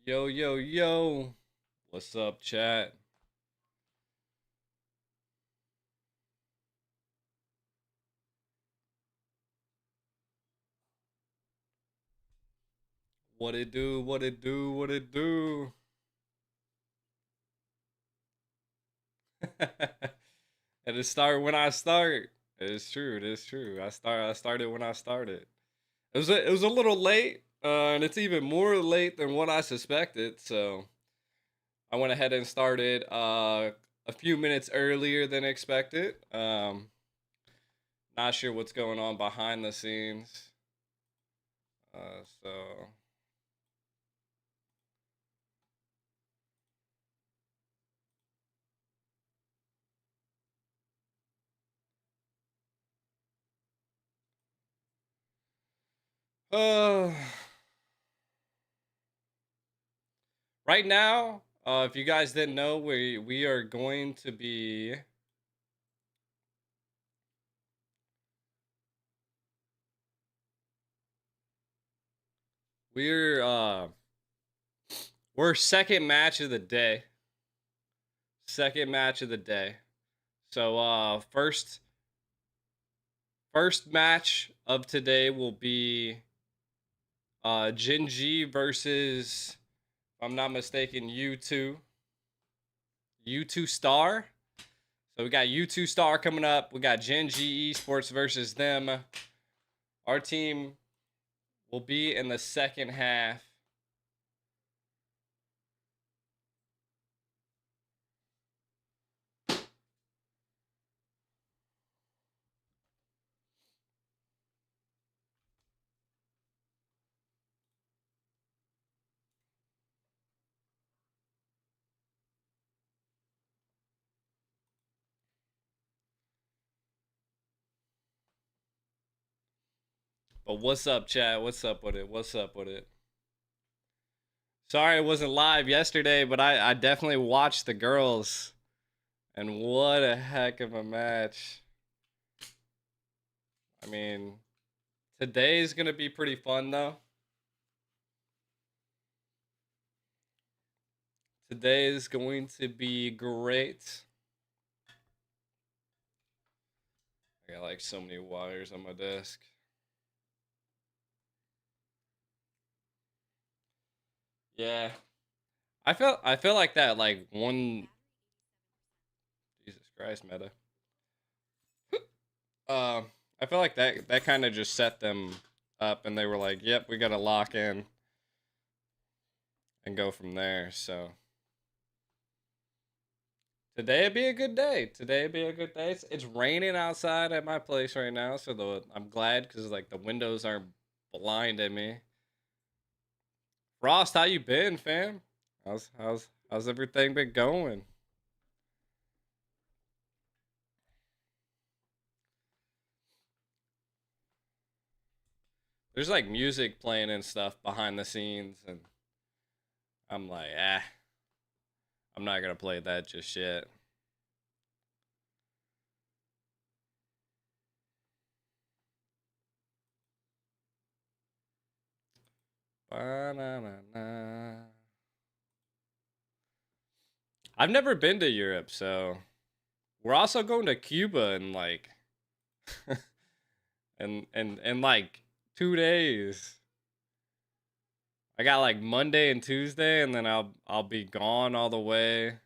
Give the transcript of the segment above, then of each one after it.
Yo, yo, yo. What's up, chat? What it do? What it do? What it do? And it start when I start. It's true. It is true. I started when I started. It was a little late, and it's even more late than what I suspected. So I went ahead and started a few minutes earlier than expected. Not sure what's going on behind the scenes. So uh right now, if you guys didn't know, we are going to be we're we're second match of the day. Second match of the day. So first match of today will be Jinji versus, if I'm not mistaken, U2. U2 Star. So we got U2 Star coming up. We got Jinji Esports versus them. Our team will be in the second half. But what's up, chat? What's up with it? What's up with it? Sorry I wasn't live yesterday, but I definitely watched the girls. And what a heck of a match. I mean, today's going to be pretty fun, though. Today is going to be great. I got like so many wires on my desk. Yeah. I feel like that like one Jesus Christ, meta. Uh I feel like that kind of just set them up and they were like, "Yep, we got to lock in and go from there." So, today'd be a good day. Today'd be a good day. It's raining outside at my place right now, so I'm glad because like the windows aren't blinding me. Frost, how you been, fam? How's everything been going? There's like music playing and stuff behind the scenes, and I'm like, I'm not gonna play that just yet. Ba-na-na-na. I've never been to Europe, so we're also going to Cuba in like and like 2 days. I got like Monday and Tuesday, and then I'll be gone all the way.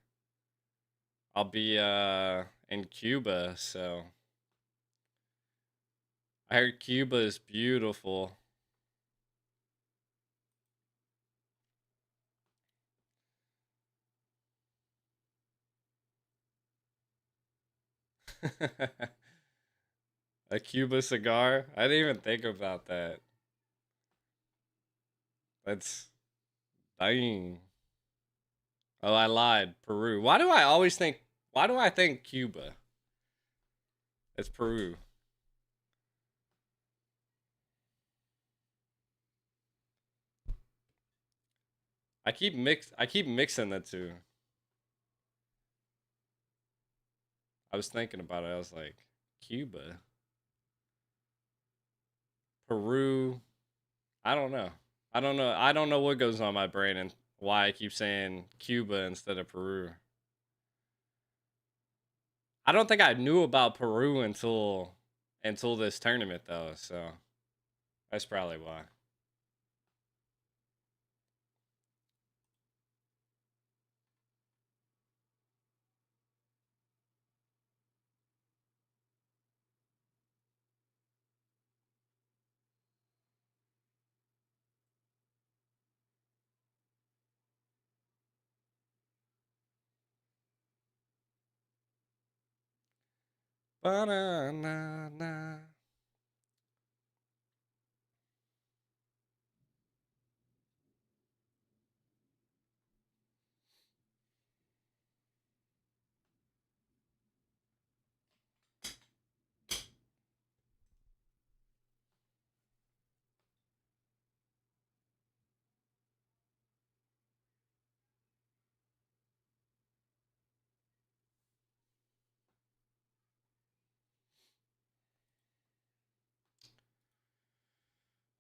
I'll be in Cuba, so I heard Cuba is beautiful. A Cuba cigar? I didn't even think about that. That's dang. Oh, I lied. Peru. Why do I think Cuba? It's Peru. I keep mixing the two. I was thinking about it. I was like, Cuba, Peru. I don't know. I don't know. I don't know what goes on my brain why I keep saying Cuba instead of Peru. I don't think I knew about Peru until this tournament though, so that's probably why. Ba-na-na-na.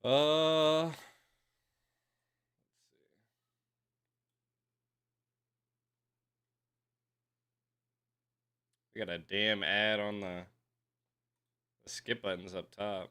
Uh, we got a damn ad on the skip buttons up top.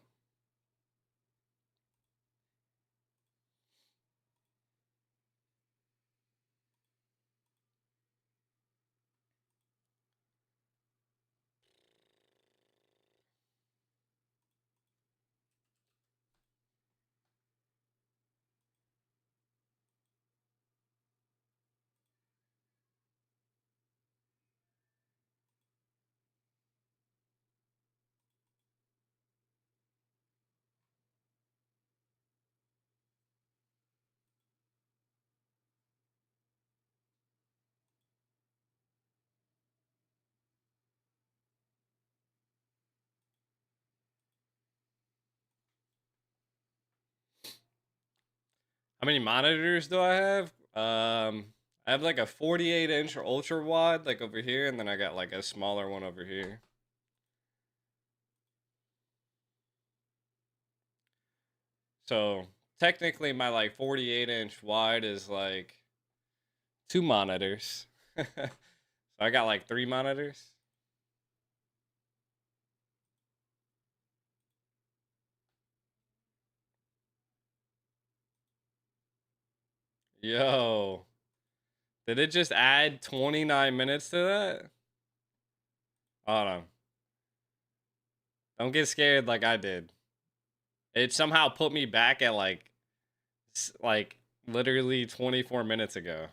How many monitors do I have? I have like a 48-inch ultra wide, like over here, and then I got like a smaller one over here. So technically, my like 48-inch wide is like 2 monitors. So I got like 3 monitors. Yo, did it just add 29 minutes to that? Hold on. Don't get scared like I did. It somehow put me back at like literally 24 minutes ago.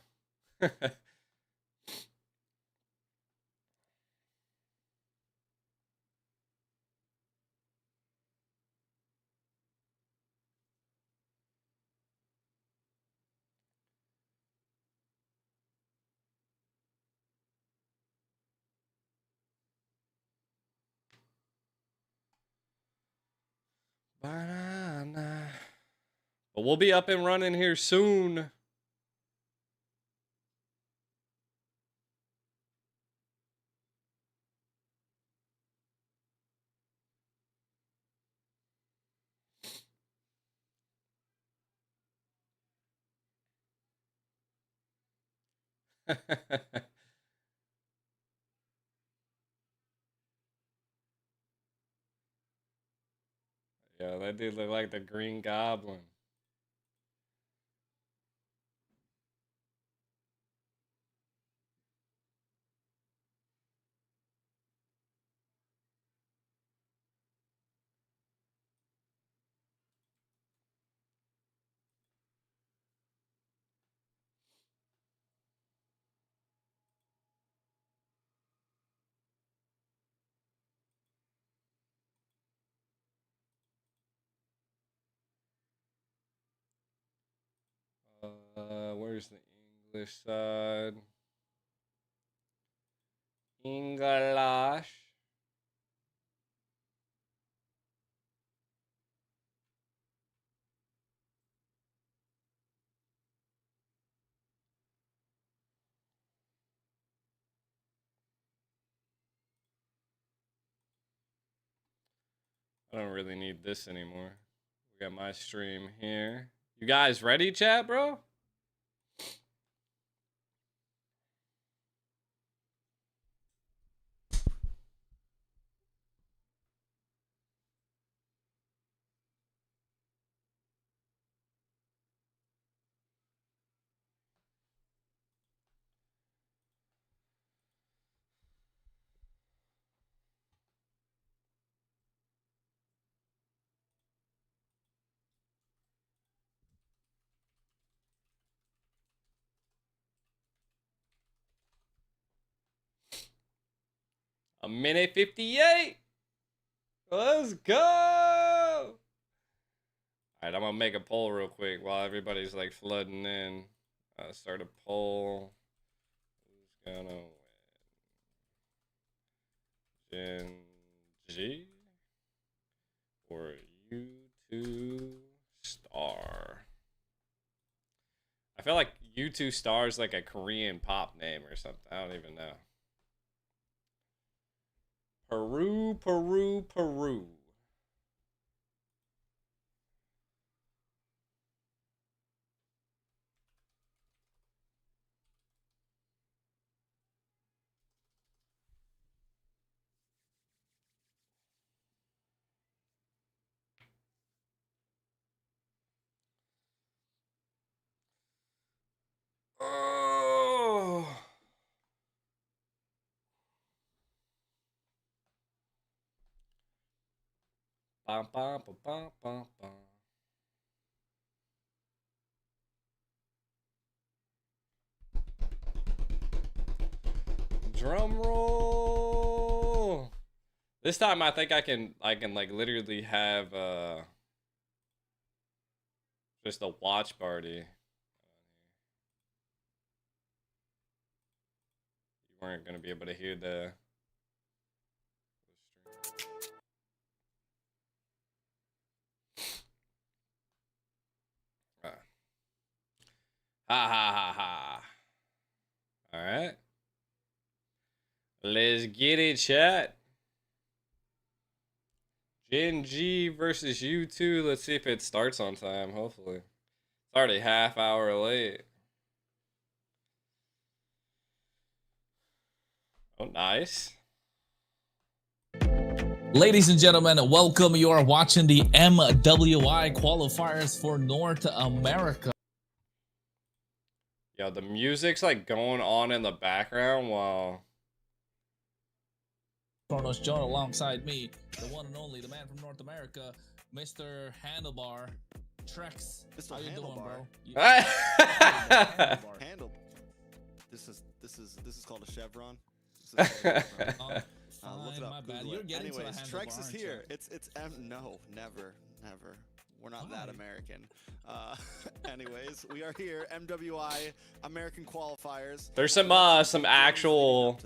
Banana. But we'll be up and running here soon. Yeah, that did look like the Green Goblin. Where's the English side? English. I don't really need this anymore. We got my stream here. You guys ready, chat, bro? A minute 58. Let's go. All right, I'm gonna make a poll real quick while everybody's like flooding in. Start a poll. Who's gonna win? Gen G or U2 Star? I feel like U2 Star is like a Korean pop name or something. I don't even know. Peru, Peru, Peru. Oh. Bum, bum, bum, bum, bum, bum. Drum roll. This time I think I can like literally have just a watch party. You weren't gonna be able to hear the Ha ha ha ha. Alright. Let's get it, chat. Gen G versus U2. Let's see if it starts on time, hopefully. It's already half hour late. Oh, nice. Ladies and gentlemen, welcome. You are watching the MWI qualifiers for North America. Yo, the music's like going on in the background while Kronos John alongside me, the one and only, the man from North America, Mr. Handlebar, Trex. Mr. How you doing, bro? Handle. This is called a chevron. This is called a chevron. Look it up. My bad. Google You're it. getting Anyways, to a Trex is here. You? It's no, never. We're not that American. Anyways, we are here. MWI American qualifiers. there's some actual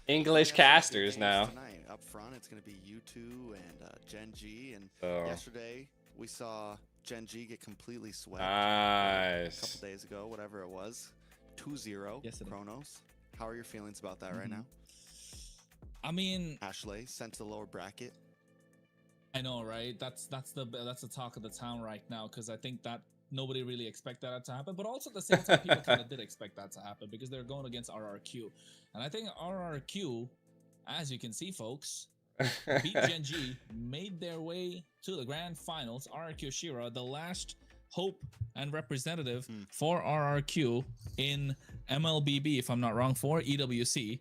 English casters now. Tonight up front, it's going to be U2 and Gen G. And So yesterday we saw Gen G get completely swept. nice. A couple days ago, whatever it was, 2-0. Yesterday. Kronos. How are your feelings about that right now? I mean, Ashley sent to the lower bracket. I know, right? That's the talk of the town right now, because I think that nobody really expected that to happen, but also at the same time, people kind of did expect that to happen because they're going against RRQ, and I think RRQ, as you can see, folks, beat Gen G, made their way to the grand finals. RRQ Shira, the last hope and representative for RRQ in MLBB, if I'm not wrong, for EWC.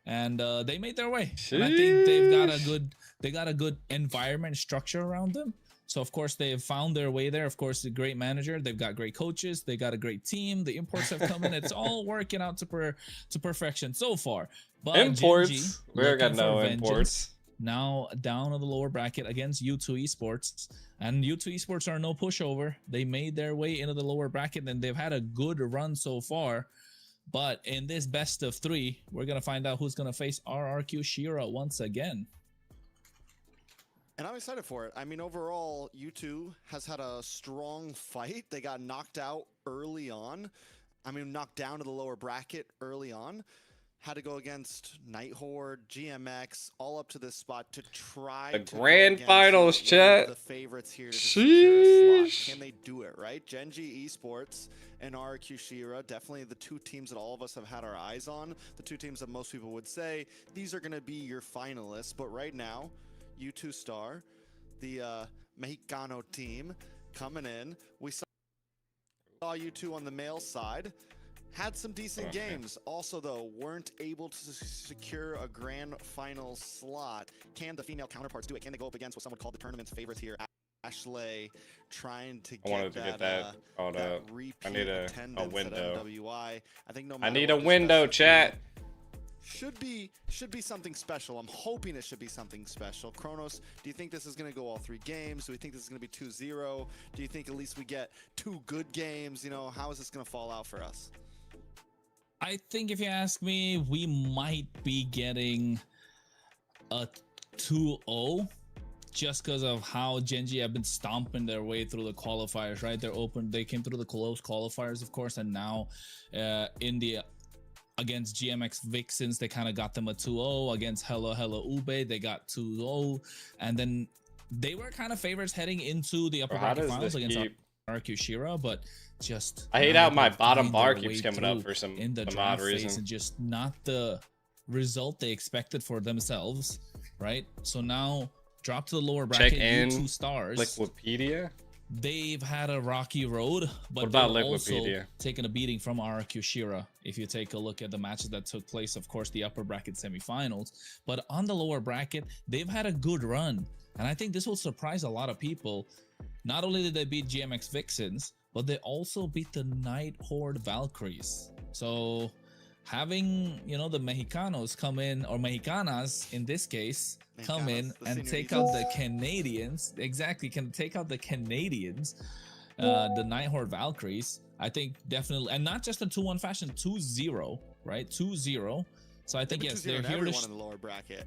And they made their way. And I think they got a good environment structure around them. So of course they've found their way there. Of course, a great manager. They've got great coaches. They got a great team. The imports have come in. It's all working out to perfection so far. But Imports. We got no imports. Now down in the lower bracket against U2 Esports, and U2 Esports are no pushover. They made their way into the lower bracket, and they've had a good run so far. But in this best of 3, we're going to find out who's going to face RRQ Shira once again. And I'm excited for it. I mean, overall, U2 has had a strong fight. They got knocked out early on. I mean, knocked down to the lower bracket early on. Had to go against Night Horde, GMX, all up to this spot to try The to grand finals, chat. the favorites here to secure a slot. Can they do it, right? Gen G Esports and RQ Shira, definitely the two teams that all of us have had our eyes on. The two teams that most people would say, these are going to be your finalists. But right now, U2 Star, the Mexicano team coming in. We saw U2 on the male side. Had some decent games. Also, though, weren't able to secure a grand final slot. Can the female counterparts do it? Can they go up against what some would call the tournament's favorites here? Ashley trying to get that repeat I need a attendance window. at MWI. I think no I matter need what a this window, best of chat. should be something special. I'm hoping it should be something special. Kronos, do you think this is going to go all 3 games? Do we think this is going to be 2-0? Do you think at least we get 2 good games? You know, how is this going to fall out for us? I think if you ask me, we might be getting a 2-0 just because of how Gen.G have been stomping their way through the qualifiers, right? They came through the close qualifiers, of course, and now in the against GMX Vixens, they kind of got them a 2-0. Against Hello Ube, they got 2-0, and then they were kind of favorites heading into the upper bracket finals against RQ Shira, but just I hate how my bottom bar keeps coming up for some odd reason. And just not the result they expected for themselves, right? So now drop to the lower bracket. Check in 2 stars. Liquipedia. They've had a rocky road, but what about they're Liquipedia? also taking a beating from RQ Shira. If you take a look at the matches that took place, of course, the upper bracket semifinals, but on the lower bracket, they've had a good run. And I think this will surprise a lot of people. Not only did they beat GMX Vixens, but they also beat the Night Horde Valkyries. So having, you know, the Mexicanos come in, or Mexicanas in this case, come in and take out the Canadians. Exactly, can take out the Canadians, the Night Horde Valkyries. I think definitely, and not just in 2-1 fashion, 2-0, right? 2-0. So I think yes, they're here everyone in the lower bracket.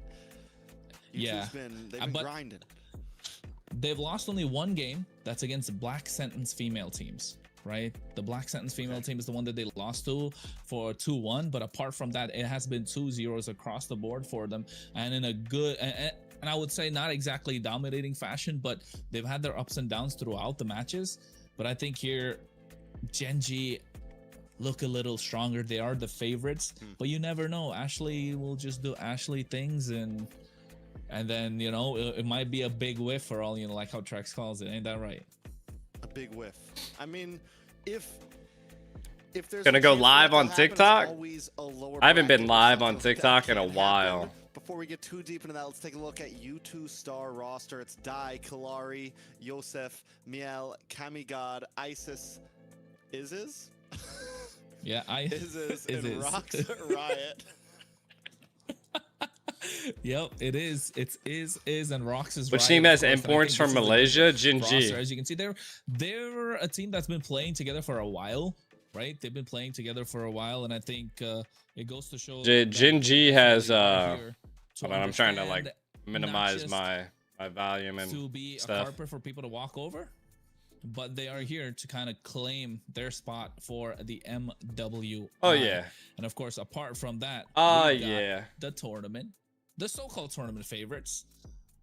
Yeah, they've been grinding. They've lost only 1 game. That's against the Black Sentence female teams, right? The Black Sentence female team is the one that they lost to for 2-1. But apart from that, it has been 2-0s across the board for them. And in a good, and I would say not exactly dominating fashion, but they've had their ups and downs throughout the matches. But I think here, Gen.G look a little stronger. They are the favorites, but you never know. Ashley will just do Ashley things, and then, you know, it might be a big whiff for all, you know, like how Trex calls it. Ain't that right? A big whiff. I mean, if there's gonna go live on TikTok. I haven't been live on TikTok in a while. Before we get too deep into that, let's take a look at U2 star roster. It's Dai, Kalari, Yosef, Miel, Kamigod, Isis, Isis? Yeah, Isis, and Rocks Riot. Yep, it is. It's is and Rocks is. Which team has imports from Malaysia? Gen.G. As you can see, they're a team that's been playing together for a while, right? They've been playing together for a while, and I think it goes to show. Gen.G has hold on, I'm trying to like minimize my volume and to be stuff. A carpet for people to walk over, but they are here to kind of claim their spot for the MWI. Oh yeah, and of course, apart from that, yeah, the tournament. The so-called tournament favorites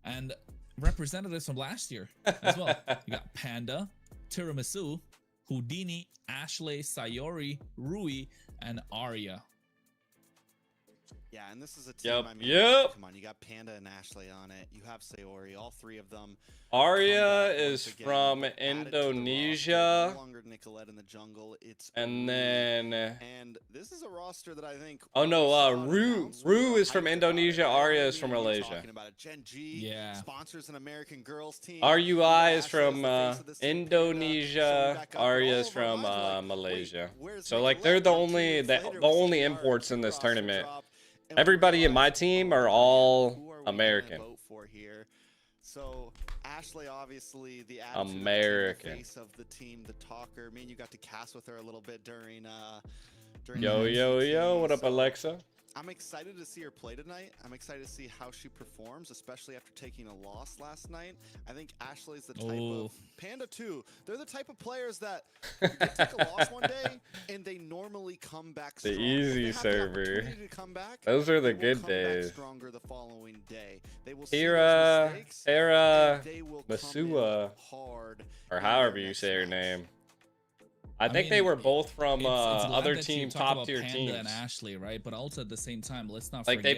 and representatives from last year as well. You got Panda, Tiramisu, Houdini, Ashley, Sayori, Rui, and Arya. Yeah, and this is a team. I mean, come on, you got Panda and Ashley on it. You have Sayori, all 3 of them. Arya is from Indonesia. No longer Nicolette in the jungle. It's and then and this is a roster that I think. Oh no, Rue is from Indonesia. Arya is from Malaysia. Talking about it. Gen.G, yeah, sponsors an American girls team. RUI is from Indonesia. Arya is from Malaysia. So like they're the only imports in this tournament. Everybody in my team are all American. So Ashley, obviously the American face of the team, the talker. Me and you got to cast with her a little bit during yo, what up, Alexa? I'm excited to see her play tonight. I'm excited to see how she performs, especially after taking a loss last night. I think Ashley's the type of Panda too. They're the type of players that they take a loss one day and they normally come back strong. The easy server. To come back, those are the good days. Stronger the following day. They will Sarah Masua, or however you say her name. I think they were both from other team, top tier teams. And Ashley, right? But also at the same time, let's not like forget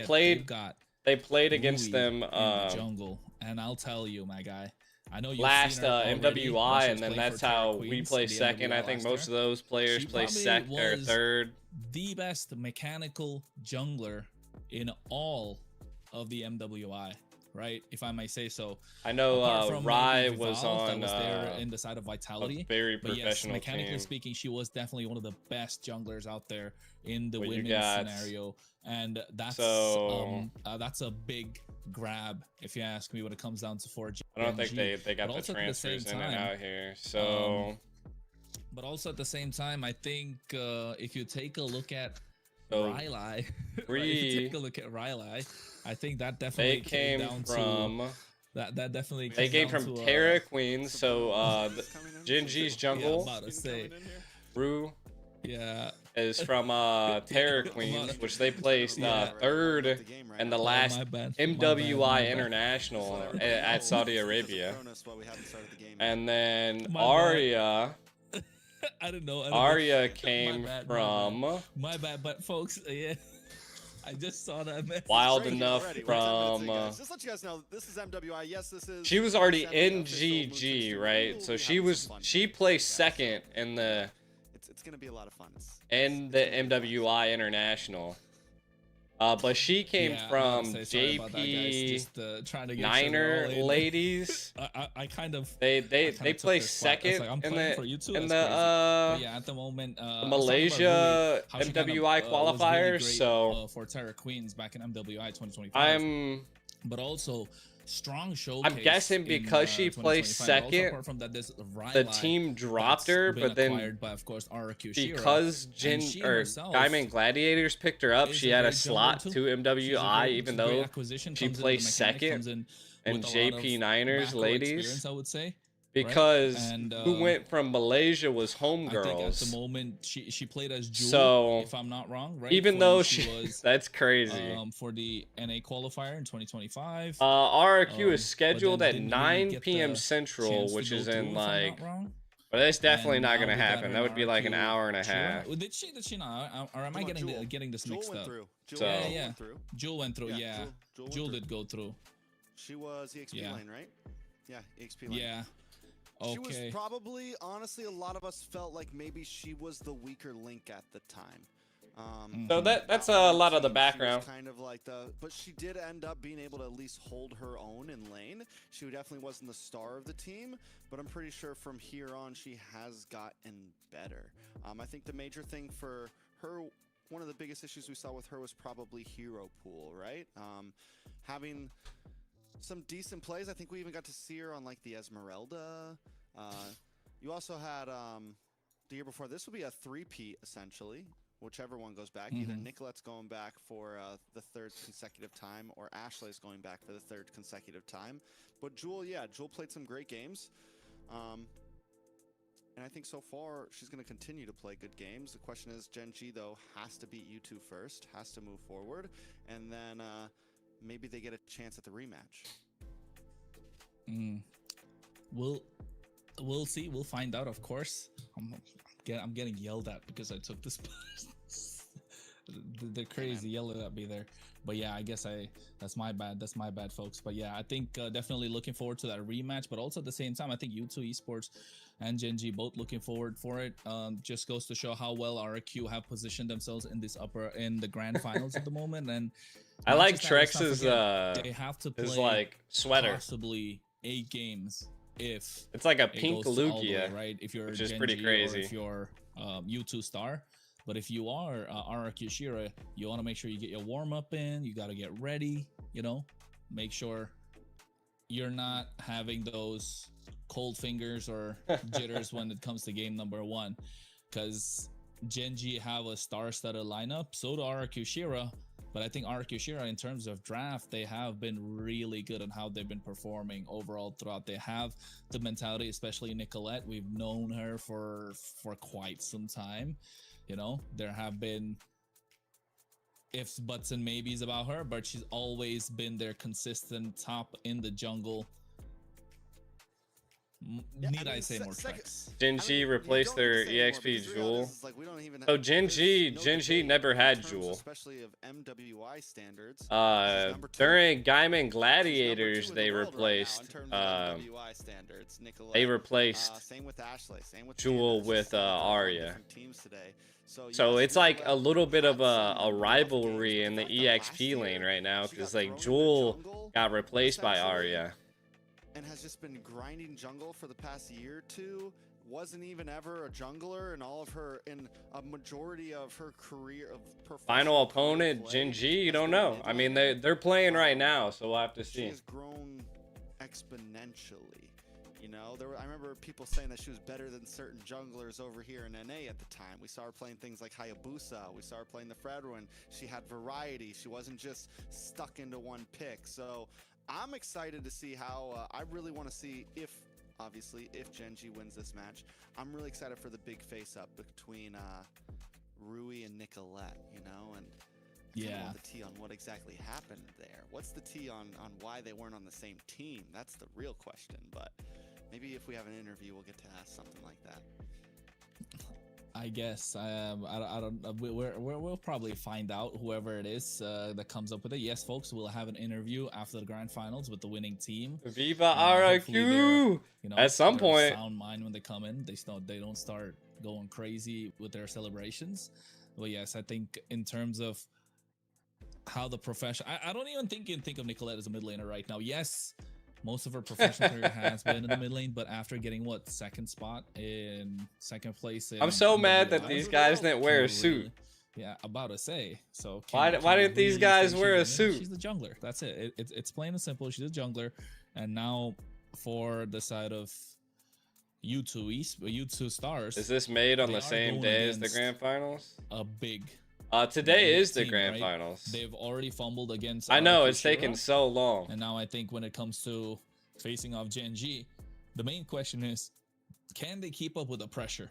they played against them in the jungle. And I'll tell you, my guy, I know you last MWI, and then that's how we play second. I think most of those players play second or third. The best mechanical jungler in all of the MWI. right? If I may say so. I know Apart from Rye maybe was Vivalve, that on was there in the side of Vitality. a very But yes, professional mechanically team. speaking, she was definitely one of the best junglers out there in the What you women's got? scenario, and that's a big grab if you ask me when it comes down to 4G. I don't think they got the transfers in and out here. So, but also at the same time, I think if you take a look at So, Riley, right, if you take a look at Riley, I think that definitely they came down from to that definitely they came from to, Terra Queens. So Genji's jungle, yeah, about to say, Rue yeah, is from Terra Queens, which they placed third in the last my bad. MWI My bad. International at Saudi Arabia. And then My bad. Arya. I don't know. Arya came from my bad, but folks, yeah, I just saw that message. Wild Enough from. Just let you guys know, this is MWI. Yes, this is. She was already in GG, right? So she placed second in the. It's gonna be a lot of fun. In the MWI International. But she came from JP trying to get Niner ladies. I kind of they placed second in the yeah, at the moment Malaysia MWI qualifiers. Really so for Terra Queens back in MWI 2025. But also strong showcase. I'm guessing because she placed second, from that, the team dropped her, but then by, of course, because Diamond Gladiators picked her up, she had a slot to MWI, even though she placed second in JP Niners ladies. I would say. Because right? who went from Malaysia was Homegirls. I think at the moment she played as Jewel, so, if I'm not wrong, right? Even though she was that's crazy. For the NA qualifier in 2025. RRQ is scheduled at 9 p.m. Central, which is in like. But that's definitely not gonna happen. That would be like an hour and a half. Did she not? Or am I getting this mixed up? Yeah. Jewel went through. Yeah. Jewel did go through. She was EXP lane, right? Yeah, EXP lane. Yeah. Okay. She was probably, honestly, a lot of us felt like maybe she was the weaker link at the time. So that's a lot of the background. Kind of like but she did end up being able to at least hold her own in lane. She definitely wasn't the star of the team, but I'm pretty sure from here on she has gotten better. I think the major thing for her, one of the biggest issues we saw with her was probably hero pool, right? Having some decent plays. I think we even got to see her on like the Esmeralda. You also had the year before this would be a 3-peat essentially, whichever one goes back. Either Nicolette's going back for the third consecutive time, or Ashley's going back for the third consecutive time. But Jewel, Jewel played some great games. And I think so far she's going to continue to play good games. The question is, Genji though has to beat you two first, has to move forward, and then maybe they get a chance at the rematch. We'll see. We'll find out, of course. I'm getting yelled at because I took this. They're crazy yelling at me there. But yeah, I guess that's my bad. That's my bad, folks. But yeah, I think definitely looking forward to that rematch. But also at the same time, I think U2 Esports and Genji both looking forward for it. Just goes to show how well RQ have positioned themselves in the grand finals at the moment. And I like Trex's they have to play his like sweater. Possibly 8 games if it's like a pink Lugia, right? If you're which is Genji, pretty crazy. Or if you're U2 Star. But if you are RRQ Shira, you want to make sure you get your warm up in. You got to get ready. Make sure you're not having those cold fingers or jitters when it comes to game number 1, because Genji have a star-studded lineup. So do RRQ Shira. But I think RRQ Shira, in terms of draft, they have been really good on how they've been performing overall throughout. They have the mentality, especially Nicolette. We've known her for quite some time. There have been ifs, buts, and maybes about her, but she's always been their consistent top in the jungle Yeah, Need I say more second, tracks? Gen G replaced their EXP Jewel. We don't even So Gen there's G, no Gen G debate never in had terms Jewel. especially of MWI standards. She's number 2. During Gaiman She's Gladiators, number 2 in they the world replaced, right now in terms of MWI standards. Nicolette. they replaced Same with Ashley. Same with Jewel Candace. with Just they're on Arya. different teams today. So yes, it's like a Nicolette little bit of had some a rough rivalry games, in but the fact that last EXP year lane right now she because got like thrown into Jewel jungle, got replaced by essentially, Arya. and has just been grinding jungle for the past year or two. Wasn't even ever a jungler in all of her, in a majority of her career of professional Final career opponent, play, Gen G, you has don't been know. mid I mean, lane. they're playing right now, so we'll have to She see. has grown exponentially. You know, I remember people saying that she was better than certain junglers over here in NA at the time. We saw her playing things like Hayabusa. We saw her playing the Fredwin. She had variety. She wasn't just stuck into one pick. So I'm excited to see how. I really want to see if, obviously, if Gen G wins this match. I'm really excited for the big face-up between Rui and Nicolette. You know, and Yeah. want the tea on what exactly happened there. What's the tea on why they weren't on the same team? That's the real question. But maybe if we have an interview, we'll get to ask something like that. I guess I don't. We'll probably find out whoever it is that comes up with it. Yes, folks, we'll have an interview after the grand finals with the winning team. Viva Hopefully RRQ! You know, At some they're of point. sound mind when they come in. They don't start going crazy with their celebrations. But yes, I think in terms of how the profession, I don't even think you can think of Nicolette as a mid laner right now. Yes, most of her professional career has been in the mid lane, but after getting second place in I'm so mad that MWI, these guys didn't wear a can't suit. really- yeah, about to say. So Why can didn't these really guys say wear a she's winning? suit? She's the jungler. That's it. It's plain and simple. She's a jungler, and now for the side of U2 Stars, Is this made on They the are same going day as the against grand finals? a big. Today is the team, grand right? finals. They've already fumbled against. I know, RRQ it's taken Shira, so long. and now I think when it comes to facing off Gen G, the main question is, can they keep up with the pressure?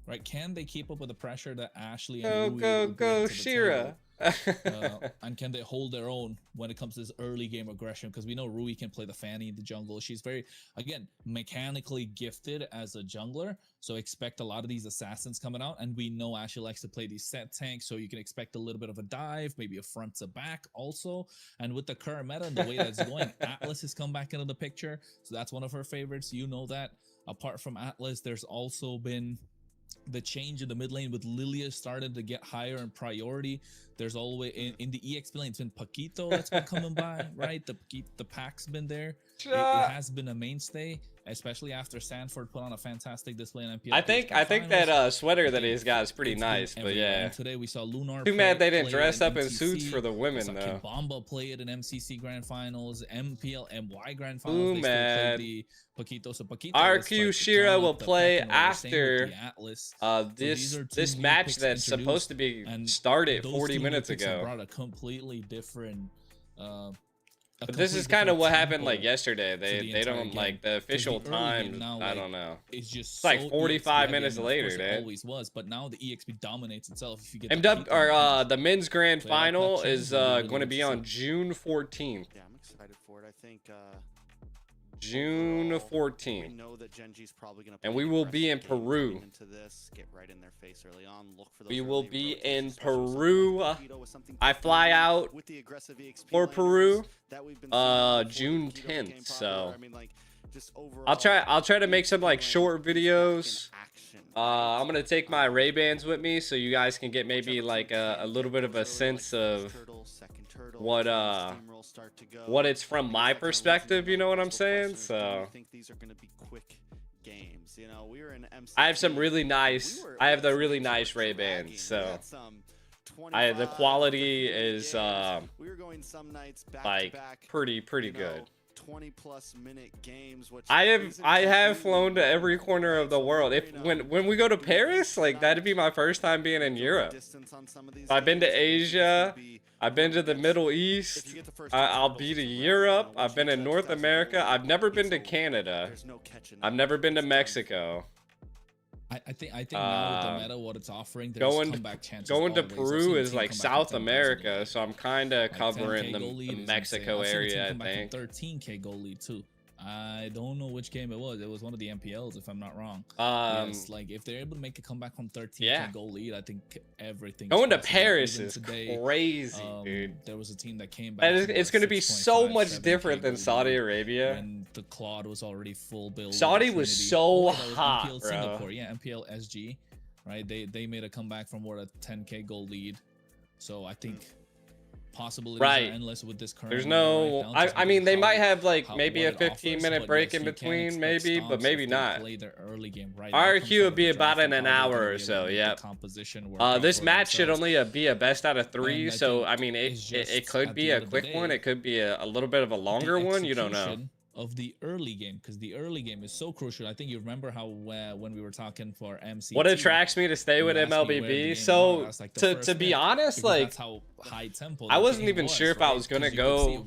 Right? Can they keep up with the pressure that Ashley and Rui bring to the Shira! table? And can they hold their own when it comes to this early game aggression? Because we know Rui can play the Fanny in the jungle. She's very, again, mechanically gifted as a jungler. So expect a lot of these assassins coming out. And we know Ashley likes to play these set tanks. So you can expect a little bit of a dive, maybe a front to back also. And with the current meta and the way that's going, Atlas has come back into the picture. So that's one of her favorites. You know that. Apart from Atlas, there's also been the change in the mid lane with Lilia started to get higher in priority. There's always in the EXP lane, it's been Paquito that's been coming by, right? The pack's been there. It has been a mainstay, especially after Sanford put on a fantastic display in MPL. I think that sweater that he's got is pretty nice, but yeah. Today we saw Lunar. Too mad they didn't play dress it up in MCC. suits for the We women saw though. Kibamba play it in MCC Grand Finals, MPL, MY Grand Too Finals. They still mad. played the Paquito. So Paquito RQ Shira will play after Atlas. this match that's supposed to be started 40 minutes ago. Brought a completely different. But this is kind of what happened like yesterday. They don't game. like the official the early game time. now, I like, don't know. It's just It's like so 45 EXP minutes heavy, and of later, course it man. always was, but now the EXP dominates itself. If you get MW that or the men's grand Play like that final change is will be really going to be on interesting. June 14th. Yeah, I'm excited for it. I think June overall, 14th. We know that Gen G's probably going to. And we will be in aggressive game Peru. coming into this, get right in their face early on. Look for those We will early be rotations, in especially something Peru. like Paquito with something I fly different out with the aggressive EXP for laners Peru, that we've been seeing before June Paquito became 10th, popular. so I mean, like, just overall, I'll try to make some like EXP short lane videos. back in action, right? I'm gonna take my Ray-Bans with me so you guys can get maybe like a little bit of a sense of what it's from my perspective, you know what I'm saying? So I think these are going to be quick games. You know, we were in MCC. I have some really nice I have the really nice Ray-Bans, so the quality is we were going some nights back like to back, pretty you know, good. 20+ minute games, which I isn't have completely flown to every normal, corner right? of the So world. we're, If you know, when we go to we Paris, like not that'd be my first time being in the Europe. distance on some of these I've been to games, I think it's Asia. gonna be I've been to the Middle if East. you get the first I'll two be to titles, right, Europe. you know, I've been once in you North get America. 2024, I've never been to it's over. Canada. There's no catching I've up. never been to It's done. Mexico. I think now with the meta, what it's offering, there's Going comeback chances. going to always. I've seen Peru a is team like come back from South 10,000 America, goal so I'm kind of lead. Like covering 10K the goal lead is Mexico insane. I've seen a team area, I come back from think. 13K goal lead too. I don't know which game it was. It was one of the MPLs, if I'm not wrong. Yes, like if they're able to make a comeback from 13K goal lead, I think everything. Going to Paris is crazy, dude. There was a team that came back. It's going to be so much different than Saudi Arabia. When the Claude was already full build. Saudi was so hot, MPL bro. Singapore, yeah, MPL SG, right? They made a comeback from what, a 10K goal lead. So I think possibilities are endless with this current. There's no, I mean, they might have like maybe a 15-minute break in between, maybe, but maybe not. Play their early game, right? RQ would be about in an hour or so. Yeah. This match should only be a best out of 3, so I mean, it could be a quick one. It could be a little bit of a longer one. You don't know. Of the early game, because the early game is so crucial. I think you remember how when we were talking for MC, what attracts me to stay with MLBB. So like to be honest, like that's how high tempo I wasn't even sure if I was gonna go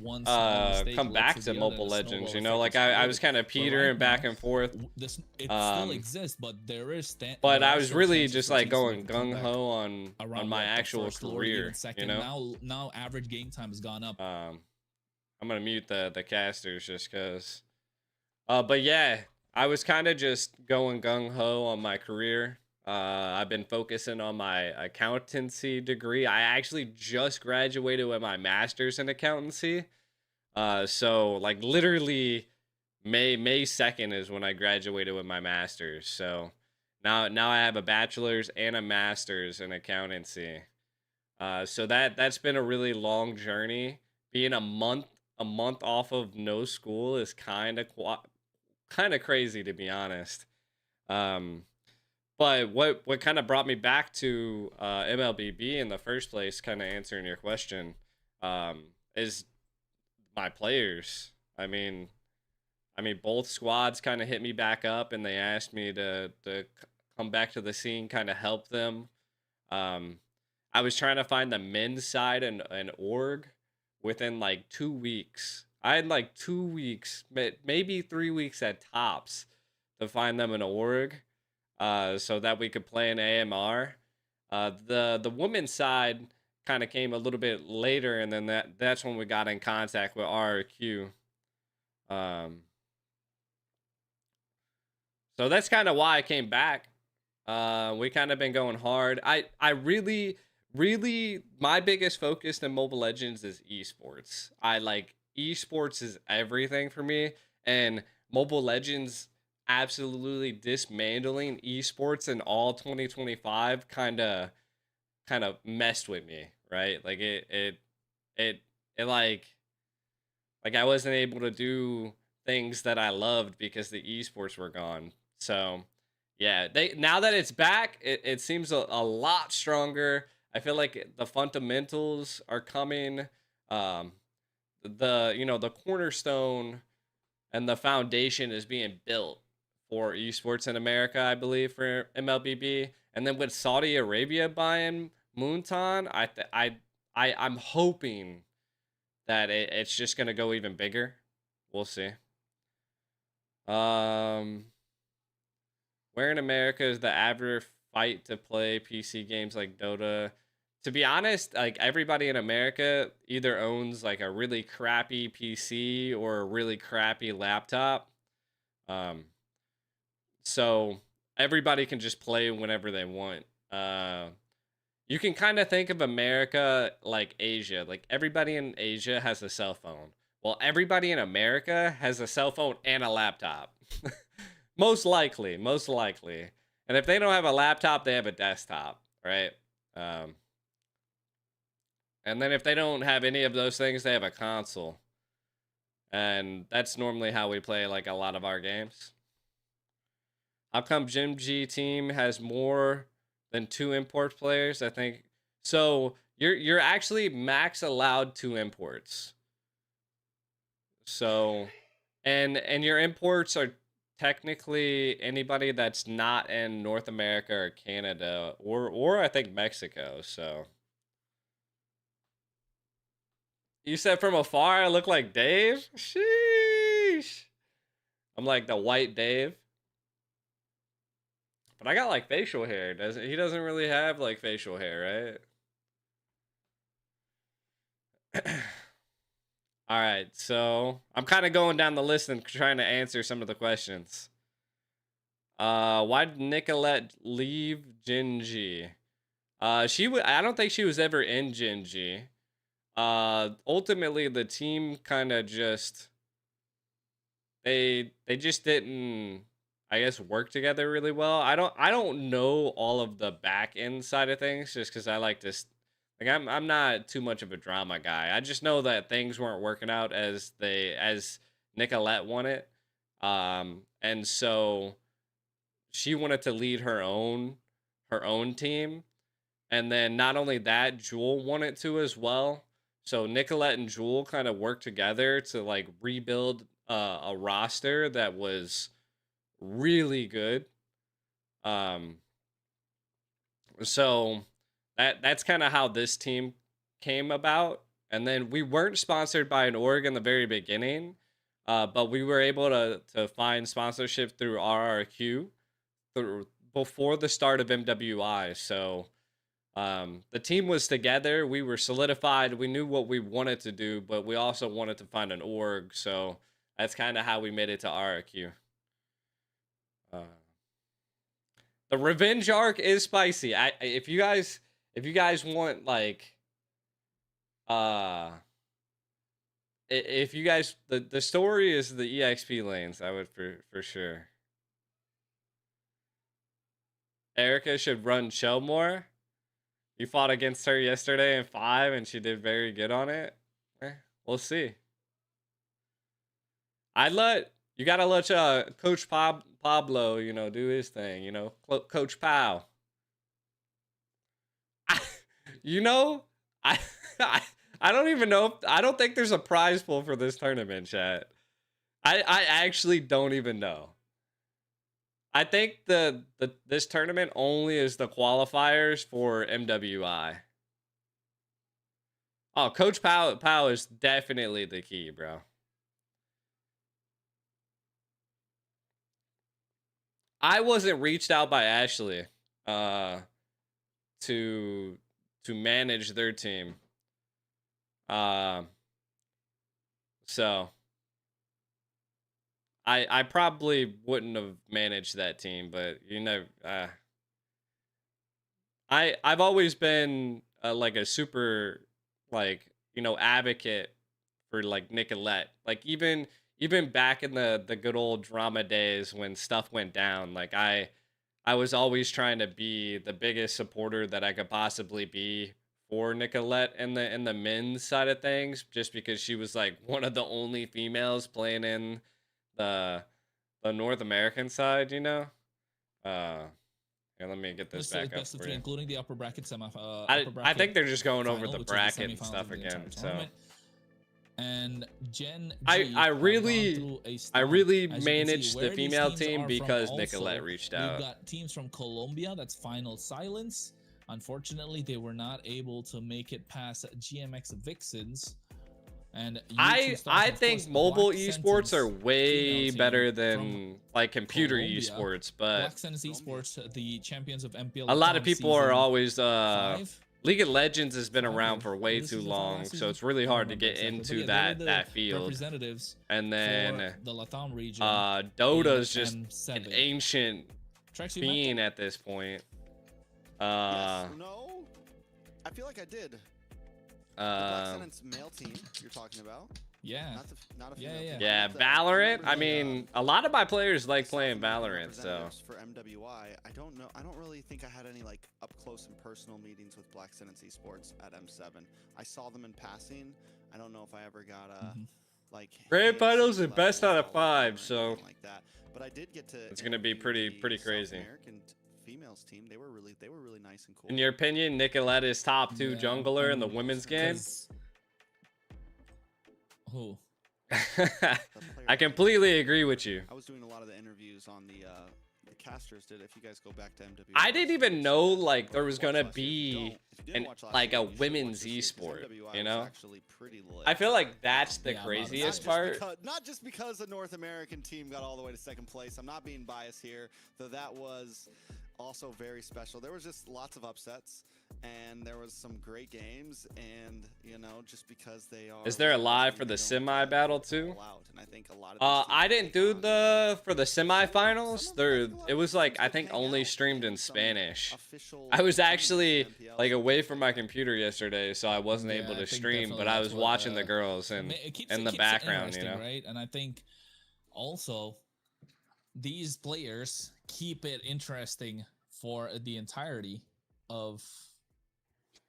come back to Mobile Legends. You know, like I was kind of petering back and forth. It still exists, but there is. But I was really just like going gung ho on my actual career. You know, now average game time has gone up. I'm gonna mute the casters just cause. But yeah, I was kind of just going gung ho on my career. I've been focusing on my accountancy degree. I actually just graduated with my master's in accountancy. So like literally May 2nd is when I graduated with my master's. So now I have a bachelor's and a master's in accountancy. So that's been a really long journey. Being a month off of no school is kind of crazy, to be honest. But what kind of brought me back to MLBB in the first place, kind of answering your question, is my players. I mean both squads kind of hit me back up, and they asked me to come back to the scene, kind of help them. I was trying to find the men's side and org within like 2 weeks. I had like 2 weeks, maybe 3 weeks at tops, to find them an org, so that we could play an AMR. The women's side kind of came a little bit later, and then that's when we got in contact with RQ. So that's kind of why I came back. We kind of been going hard. I really, my biggest focus in Mobile Legends is esports. Esports is everything for me, and Mobile Legends absolutely dismantling esports in all 2025 kind of messed with me, right? Like it like I wasn't able to do things that I loved because the esports were gone. So yeah, now that it's back, it seems a lot stronger. I feel like the fundamentals are coming. The cornerstone and the foundation is being built for esports in America, I believe, for MLBB. And then with Saudi Arabia buying Moonton, I'm hoping that it's just gonna go even bigger. We'll see. Where in America is the average fight to play PC games like Dota? To be honest, like everybody in America either owns like a really crappy PC or a really crappy laptop. So everybody can just play whenever they want. You can kind of think of America like Asia. Like everybody in Asia has a cell phone. Well, everybody in America has a cell phone and a laptop. Most likely. And if they don't have a laptop, they have a desktop, right? And then if they don't have any of those things, they have a console. And that's normally how we play like a lot of our games. How come Jim G team has more than 2 import players? I think so. You're actually max allowed 2 imports. So, and your imports are technically anybody that's not in North America or Canada or I think Mexico. So you said from afar I look like Dave? Sheesh. I'm like the white Dave. But I got like facial hair. He doesn't really have like facial hair, right? All right, so I'm kind of going down the list and trying to answer some of the questions. Why did Nicolette leave Genji? I don't think she was ever in Genji. Ultimately the team kind of just they just didn't, I guess, work together really well. I don't know all of the back end side of things just because I like to like I'm not too much of a drama guy. I just know that things weren't working out as Nicolette wanted. And so she wanted to lead her own team. And then not only that, Jewel wanted to as well. So Nicolette and Jewel kind of worked together to like rebuild a roster that was really good. So that's kind of how this team came about. And then we weren't sponsored by an org in the very beginning, but we were able to find sponsorship through RRQ before the start of MWI. So the team was together. We were solidified. We knew what we wanted to do, but we also wanted to find an org. So that's kind of how we made it to RRQ. The revenge arc is spicy. If you guys want like, if you guys, the story is the EXP lanes. I would for sure. Erica should run Shell more. You fought against her yesterday in 5 and she did very good on it. We'll see. You gotta let Coach Pablo, do his thing, Coach Pau. I don't even know. I don't think there's a prize pool for this tournament, chat. I actually don't even know. I think this tournament only is the qualifiers for MWI. Oh, Coach Pau is definitely the key, bro. I wasn't reached out by Ashley to manage their team. So I probably wouldn't have managed that team, but I've always been like a super advocate for like Nicolette. Like even back in the good old drama days when stuff went down, like I was always trying to be the biggest supporter that I could possibly be for Nicolette in the men's side of things, just because she was like one of the only females playing in the North American side, Here, let me get this back up for you. Including the upper bracket I think they're just going over the bracket and stuff again. So and Gen I really managed the female team because Nicolette reached out. We've got teams from Colombia. That's Final Silence. Unfortunately, they were not able to make it past GMX Vixens. And I think mobile esports are way better than like computer esports, but Black Sentence Esports, the champions of MPL. A lot of people are always League of Legends has been around for way too long, so it's really hard to get into that field. Representatives and then the Latam region. Dota's just an ancient being at this point. Yes, no, I feel like I did. The Black Sentence male team you're talking about. Yeah. Not a female team. Yeah, Valorant. I mean, a lot of my players like playing Valorant, so. For MWI, I don't know. I don't really think I had any like up close and personal meetings with Black Sentence Esports at M7. I saw them in passing. I don't know if I ever got a like Grand Finals and best out of 5, so like that. But I did get to. It's gonna be pretty crazy. American females team. They were really nice and cool. In your opinion, Nicolette is top 2 jungler in the women's game? Who? I completely agree with you. I was doing a lot of the interviews on the casters did. If you guys go back to MWI, I didn't even know like there was gonna be a women's esport. I feel like that's the craziest part. Not just because the North American team got all the way to second place. I'm not being biased here, though. That was also very special. There was just lots of upsets, and there was some great games, and you know, just because they are. Is there a live for the semi battle too? And I think a lot of I didn't do the for the semifinals. It was like I think only streamed in Spanish. I was actually like away from my computer yesterday, so I wasn't able to stream, but I was watching the girls and in the background, you know. Right, and I think also these players keep it interesting for the entirety of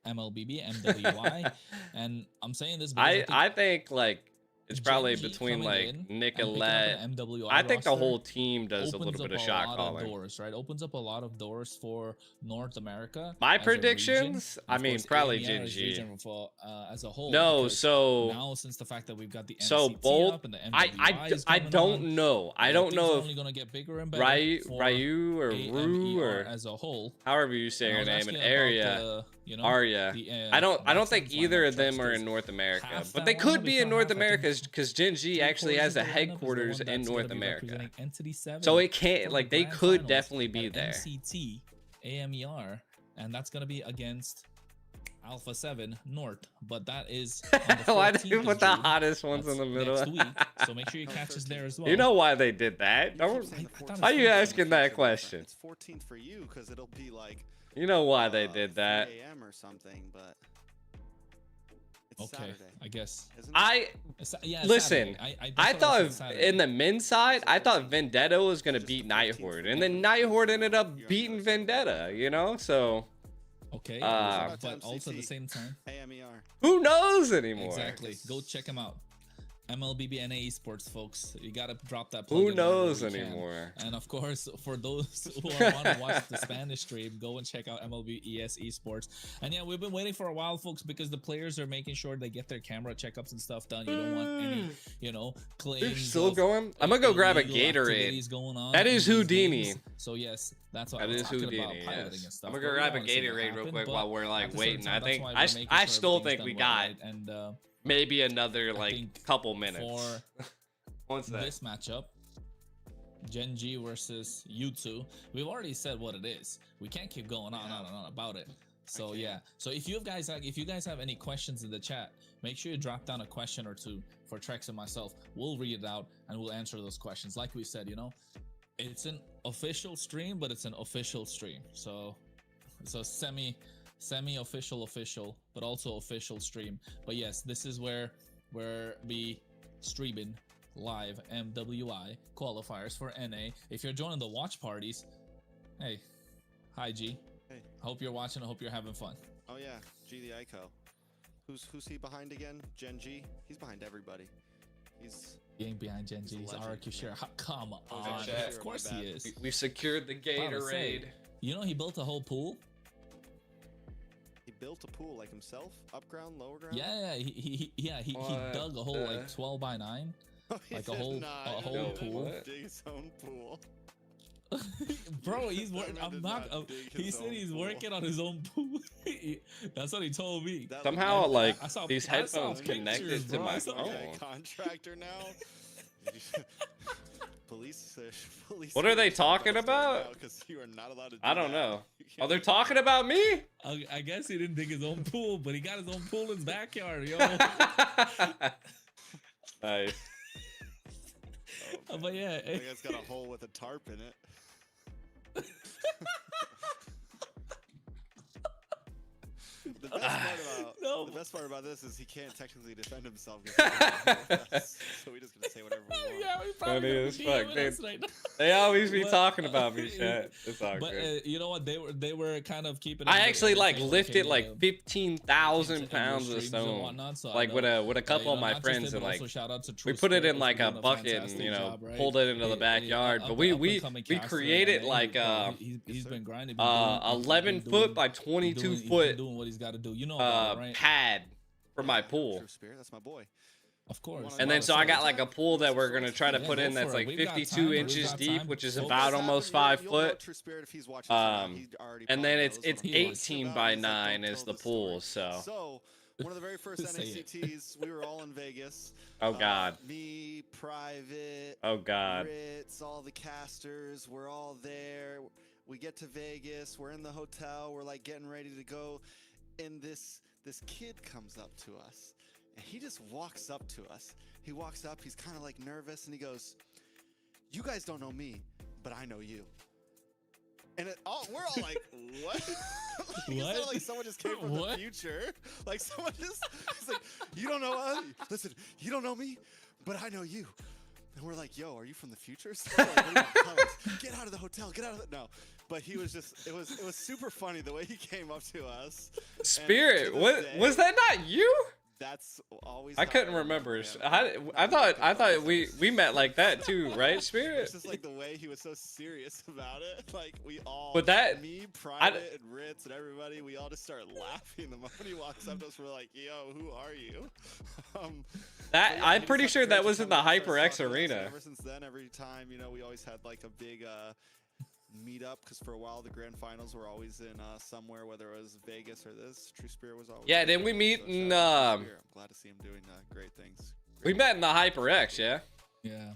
MLBB, MWI, and I'm saying this because I think like it's probably Gen G between coming like in and Nicolette. picking up an MWI I think the roster whole team does a little bit of shot calling. Doors, right? Opens up a lot of doors for North America. My as a predictions? region. I Of mean, course, probably AMER Gen is G. region for, as a whole. No, because so now since the fact that we've got the so NCT both. up and the MWI is I coming don't on, know. I don't things know are if only gonna get bigger and better Ryu or Ru AMER or as a whole. however you say And I her was name, asking an about area. you know, Arya. the, I don't back think sense either lineup of them checks, are 'cause in North America, half but that they could lineup, be if in not North half, I America think because Gen G actually has a headquarters in North America. So it can't like they could definitely be there. NCT, AMER, and that's gonna be against Alpha 7 North, but that is on the Why 14th they of put the June. hottest ones in That's the middle? next week, so make sure you catch us there as well. You know why they did that? Don't. Why are you asking that question? It's 14th for you because it'll be like. You know why they did that? 3 a.m. or something, but. It's Okay, Saturday, I guess. isn't it? Yeah, Listen. Saturday. I that's what thought said, Saturday. in the men's side, I thought Vendetta was gonna beat Nighthorde, and then Nighthorde ended up beating Vendetta. You know, so Okay, Uh, but also at the same time, AMER. who knows anymore? exactly. Go check them out. MLBB NA Esports, folks. You gotta drop that plug Who in wherever knows you can. anymore? And of course, for those who want to watch the Spanish stream, go and check out MLBES Esports. And yeah, we've been waiting for a while, folks, because the players are making sure they get their camera checkups and stuff done. You don't want any, you know, claims. They're still of going. I'm gonna go grab a illegal Gatorade. activities going on That in is these Houdini. games. So yes, that's what That I was is talking Houdini. about, piloting and Yes. stuff. I'm but gonna go we grab a wanna see that Gatorade real happen, quick but while we're at like the same waiting. time, I that's think why we're I making I sure still everything's think we done well, got right? And maybe another I like think couple minutes. for What's that? this matchup, Gen G versus U2, we've already said what it is. We can't keep going on and on about it. So yeah. So if you guys have any questions in the chat, make sure you drop down a question or two for Trex and myself. We'll read it out and we'll answer those questions. Like we said, you know, it's an official stream, but it's an official stream. So semi-official, but also official stream. But yes, this is where we're be streaming live MWI qualifiers for NA. If you're joining the watch parties, hey, hi G. Hey. Hope you're watching. I hope you're having fun. Oh yeah, G the Ico. Who's he behind again? Gen G. He's behind everybody. He's. He ain't behind Gen G. He's a He's legend, RQ share. man. Come Oh, on. is that Of course my he bad. is. We secured the Proud to say, Gatorade. you know he built a whole pool. He built a pool like himself, up ground, lower ground. Yeah, he What dug a whole the- like 12 by 9. He Like a did whole- not. a He whole did pool. not dig his own pool. Bro, he's That working. man I'm did not. not dig He his said own he's pool. working on his own pool. That's what he told me. That Somehow, was- like I saw- these I saw headphones pictures, connected to bro. my I saw- Okay, phone. contractor now. Police. Police. What are they service talking arrest right about? now 'cause you are not allowed to. I do don't that. know. You Oh, they're can't- talking about me? I guess he didn't dig his own pool, but he got his own pool in his backyard, yo. Nice. But yeah, I think it's got a hole with a tarp in it. The best part about this is he can't technically defend himself. 'cause he's not with us, so we just gonna say whatever we want. yeah, we Funny probably as gonna fuck, be dude. us right now. They always be But- talking about me, chat. It's all But good. you know what? They were kind of keeping. I it actually like entertaining, lifted okay, like 15,000 pounds of streams and stone, whatnot, so I like know, with a couple you of know, my not just friends, him, and but like also shout out to we True put it Spirit in for like a doing bucket and fantastic you know job, right? pulled it into the backyard. But we created like he's been grinding. 11 foot by 22 foot doing what he's got to do. You know about it, right? pad for my pool. True Spirit, that's my boy. Of course. And then so I got like a pool that we're gonna try to Yeah, put go in that's for it. like We've got 52 time. We've inches got deep, time. which is Focus. about almost 5 foot. True Spirit if he's watching tonight. He already And probably then knows it's what I'm 18 talking by about. He's like, 9 "Don't is tell the the pool. story." So So, one of the very first Say it. NACTs, we were all in Vegas. oh god, Me, Private, oh god. Ritz, all the casters, we're all there. We get to Vegas. We're in the hotel. We're like getting ready to go, and this kid comes up to us, and he just walks up to us. He walks up. He's kind of like nervous, and he goes, "You guys don't know me, but I know you." And we're all like, "What?" Like, it sounded like someone just came from the future. Like someone just, it's like, "You don't know us? Listen, you don't know me, but I know you." And we're like, "Yo, are you from the future?" So like, what are you gonna tell us? Get out of the hotel. Get out of the no. But he was just, it was super funny the way he came up to us. Spirit, was that not you? That's always. I couldn't remember. I thought we met like that too, right, Spirit? It's just like the way he was so serious about it. Like we all, but that me, Private, and Ritz, and everybody, we all just started laughing the moment he walks up to us. We're like, "Yo, who are you?" That yeah, I'm pretty sure that was in the HyperX Arena. Ever since then, every time, you know, we always had like a big meet up, because for a while the grand finals were always in somewhere, whether it was Vegas or this. True Spirit was always. Yeah, then we meet so in. I'm glad to see him doing great things. We met in the HyperX, yeah. Yeah,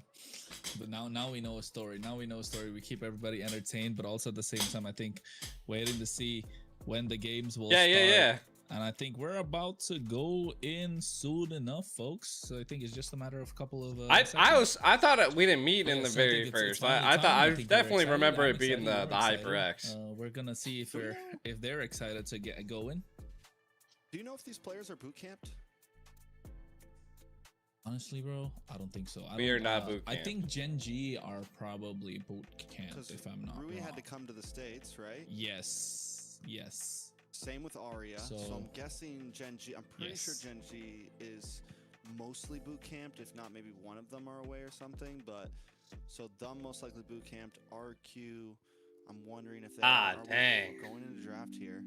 but now we know a story. Now we know a story. We keep everybody entertained, but also at the same time, I think waiting to see when the games will start. Yeah. And I think we're about to go in soon enough, folks. So I think it's just a matter of a couple of. I thought we didn't meet in the very first. I definitely remember it being the HyperX. We're gonna see if they're excited to get going. Do you know if these players are boot camped? Honestly, bro, I don't think so. We are not boot I camp. think Gen G are probably boot camped, if I'm not Rui wrong. had to come to the States, right? Yes. Same with Arya. So I'm guessing Gen G. I'm pretty sure Gen G is mostly boot camped, if not maybe one of them are away or something. But so them most likely boot camped. RQ. I'm wondering if they are dang. Going into draft here.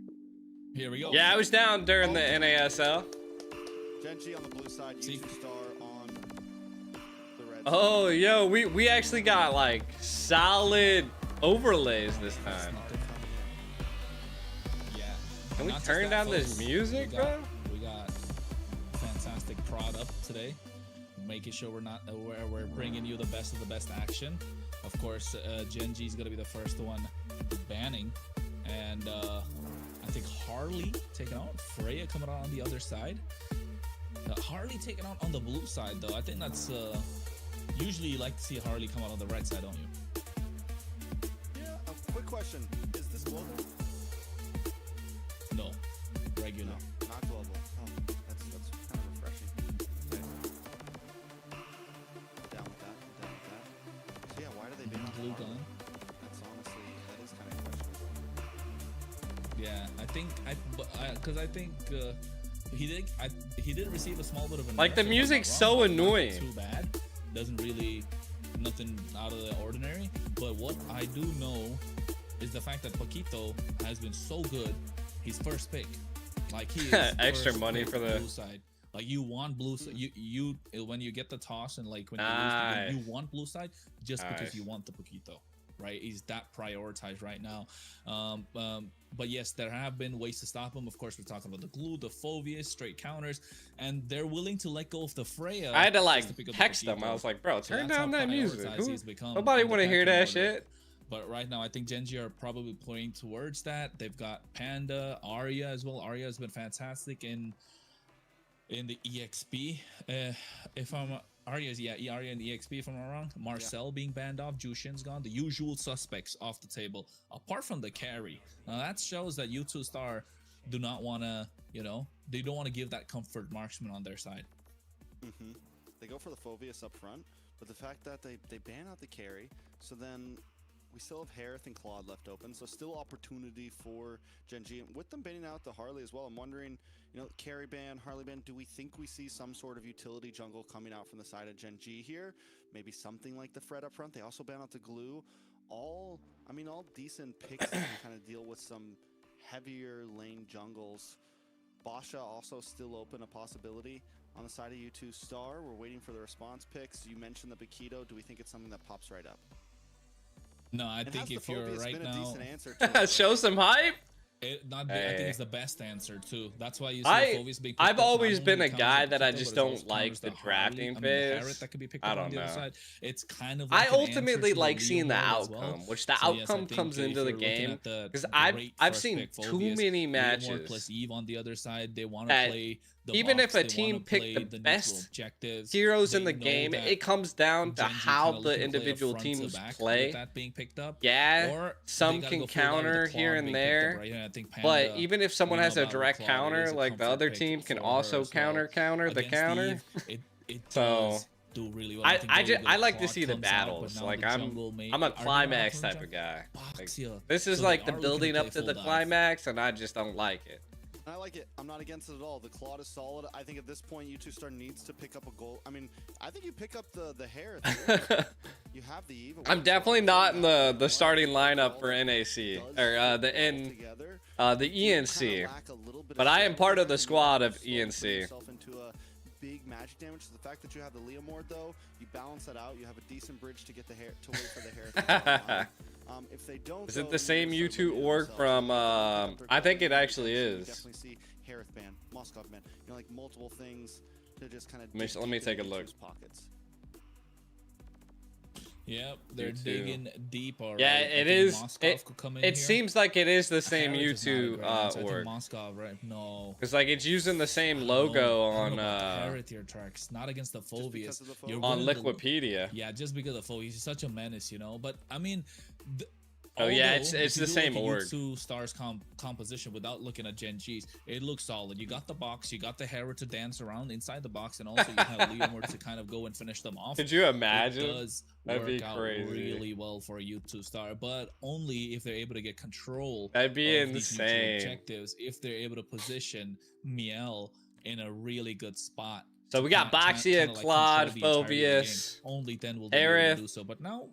Here we go. Yeah, I was down during the NASL. Gen G on the blue side, YouTube Star on the red side. Oh, yo, we actually got like solid overlays this time. Yeah. Can we turn down this music, bro? We got fantastic prod up today, making sure we're bringing you the best of the best action. Of course, Gen G is gonna be the first one banning, and I think Harley taking out Freya coming out on the other side. Harley taking out on the blue side, though. I think that's usually you like to see Harley come out on the right side, don't you? Yeah. A quick question: is this global? No, regular. No, not global. Oh, that's kind of refreshing. Okay. Down with that. So yeah, why do they ban blue gun? That's honestly, that is kind of questionable. Yeah, I think because I think he did receive a small bit of a like the music's so annoying. Too bad. Doesn't really nothing out of the ordinary. But what I do know is the fact that Paquito has been so good. He's first pick. Like he is extra money for the blue side. Like you want blue side. You when you get the toss and like when you want blue side just because you want the Paquito. Right, he's that prioritized right now. But yes, there have been ways to stop him. Of course, we're talking about the glue, the Phobius, straight counters, and they're willing to let go of the Freya. I had to like text them. I was like, bro, turn down that music. Nobody want to hear that shit. But right now, I think Gen G are probably playing towards that. They've got Panda, Arya as well. Arya has been fantastic in the EXP. If I'm Arya and EXP if I'm not wrong. Marcel being banned off, Jushin's gone. The usual suspects off the table, apart from the carry. Now that shows that U2 Star do not want to, they don't want to give that comfort marksman on their side. They go for the Phobius up front, but the fact that they ban out the carry, so then we still have Harith and Claude left open, so still opportunity for Gen G. And with them banning out the Harley as well, I'm wondering, carry ban, Harley ban, do we think we see some sort of utility jungle coming out from the side of Gen G here? Maybe something like the Fred up front. They also ban out the glue. All decent picks that can kind of deal with some heavier lane jungles. Basha also still open a possibility on the side of U2 Star. We're waiting for the response picks. You mentioned the Paquito. Do we think it's something that pops right up? No, I think if you're right now, to show some hype. I think it's the best answer too. That's why you see Phoveus being picked I've up. always Not been only a counters guy the that I Pinto, just but it also don't like counters the Harley. drafting I mean, the Harriet phase. that can be picked I up on don't the other know. side. It's kind of I like an ultimately answer to like the seeing the Leomord as well. outcome, which the So yes, I outcome think comes if into the you're looking game. at the Because great I've first seen pick, too Phoveus, many Leomord matches plus Eve on the other side. They want to that play the even box, if a they team wanna picked play the neutral best objectives. heroes in They the know game, that it comes down to Gen G how kinda the looking to play a individual front to teams back with play. that being picked up. Yeah, Or some they gotta can go full dive with the counter here Claude and being picked up, there. right? And I think But Panda, even if someone we know has a about with direct Claude, it counter, is a like the comfort other pick team can for her also as well. counter the Against counter. Eve, it So does do really well. I think I like to Claude see the comes out, but battles. now Like the jungle may I'm a are they gonna climax open the type of jungle? guy. Like, Box ya. this is So like they the are looking building to up play to the full dive. climax, and I just don't like it. I like it. I'm not against it at all. The Claude is solid. I think at this point, U2 Star needs to pick up a goal. I mean, I think you pick up the hair. You have the Eve. I'm definitely not in the starting lineup for NAC or the ENC, but I am part of the squad of ENC. Big magic damage. So the fact that you have the Leomord, though, you balance that out. You have a decent bridge to get the hair to wait for the hair to come online. If they don't, Is it the same U2 org from? I think it actually is. Definitely see Harith ban, Moskov ban. You know, like multiple things to just kind of. Let me take a look. Pockets. Yep, they're U2. digging deep already. Yeah, it is. It It seems like it is the same Harith is not a U2 great answer. I think org. Moskov, right? No. Because like it's using the same logo I don't on know about the Harith here, tracks, not against the Phoveus. You're on winning the- Liquipedia. Yeah, just because of Phoveus, he's such a menace, you know. But I mean, Oh yeah, although, it's if you the do same look at org. U2 Stars composition without looking at Gen G's, it looks solid. You got the box, you got the Hera to dance around inside the box, and also you have Leomord to kind of go and finish them off. Could you imagine? It does That'd be work out crazy. really well for a U2 Star, but only if they're able to get control That'd be of these neutral insane. objectives, if they're able to position Miel in a really good spot. So we got Boxia, Claude, Phoveus, only then will they be able Aerith, to do so. But now,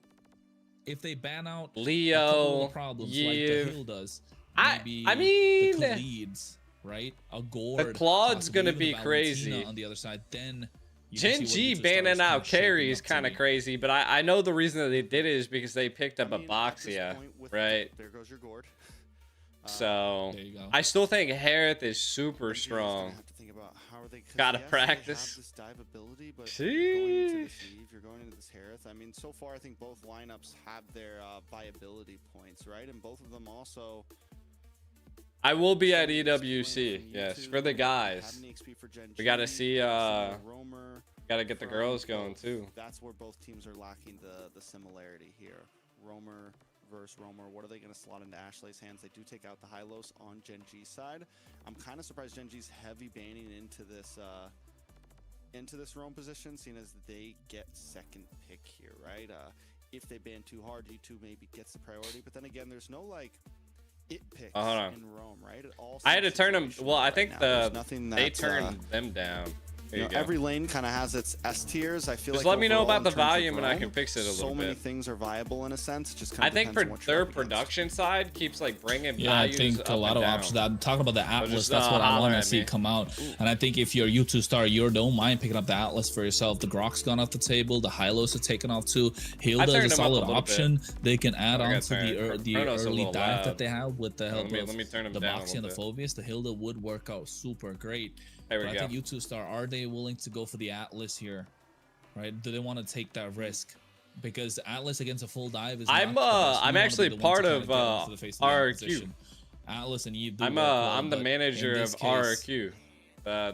if they ban out Leo, a couple of problems like the Yiv. Hill does, I maybe mean, the Khaleeds, right? A Gord, the Claude's possibly gonna even be a Valentina crazy. on the other side. Then you can Gen see what G U2 banning Stars out kinda shaping carry is up to kind of be. crazy, but I know the reason that they did it is because they picked up I a mean, at this Boxia, point with- right? There goes your Gord. So There you go. I still think Harith is super Gen G is gonna strong. have to think about how are they, 'cause Gotta yes, practice. They have this dive ability, but you're going into this Sheesh. Eve, you're going into this Harith. I mean, so far I think both lineups have their viability points, right? And both of them also. I will be at some EWC, exploit from yes, U2, for the have guys. an XP for Gen We gotta G, see, some Roamer Gotta get the from girls going both. too. That's where both teams are lacking the similarity here. Roamer versus Roamer. What are they going to slot into Ashley's hands? They do take out the Hylos on Gen G's side. I'm kind of surprised Gen G's heavy banning into this Roam position, seeing as they get second pick here, right? If they ban too hard, U2 maybe gets the priority, but then again, there's no like it picks hold on. in Roam, right? It all I had to seems turn them. situational Well, I right think now. There's nothing they that's, turned them down. There you you know, go. every lane kind of has its S tiers. I feel Just like let me know overall, about the in terms of volume and I Roam, can fix it a so little many bit. things are viable in a sense. Just kind I of think for depends on what you're their up against. production side keeps like bringing Yeah, I values think up a lot and of down. options. I'm talking about the Atlas. just, That's what I holler want to at see me. come out. And I think if you're U2 Star, you don't mind picking up the Atlas for yourself. The Grok's gone off the table. The Hylos are taken off too. Hilda turned is a them up a solid little option. They can add I on gotta to turn the it. the Chrono's a early little dive loud. that they have with the help Let me turn them of the down a Boxy and the little Phoveus. The Hilda would work out super great. There we But go. I think U2 Star, are they willing to go for the Atlas here? Right? Do they want to take that risk? Because Atlas against a full dive is I'm not the best. I'm You wanna actually be the one part to of kinda get onto the face of the RRQ. opposition. Atlas and Eve do I'm work well, I'm the but manager in of this case, RRQ,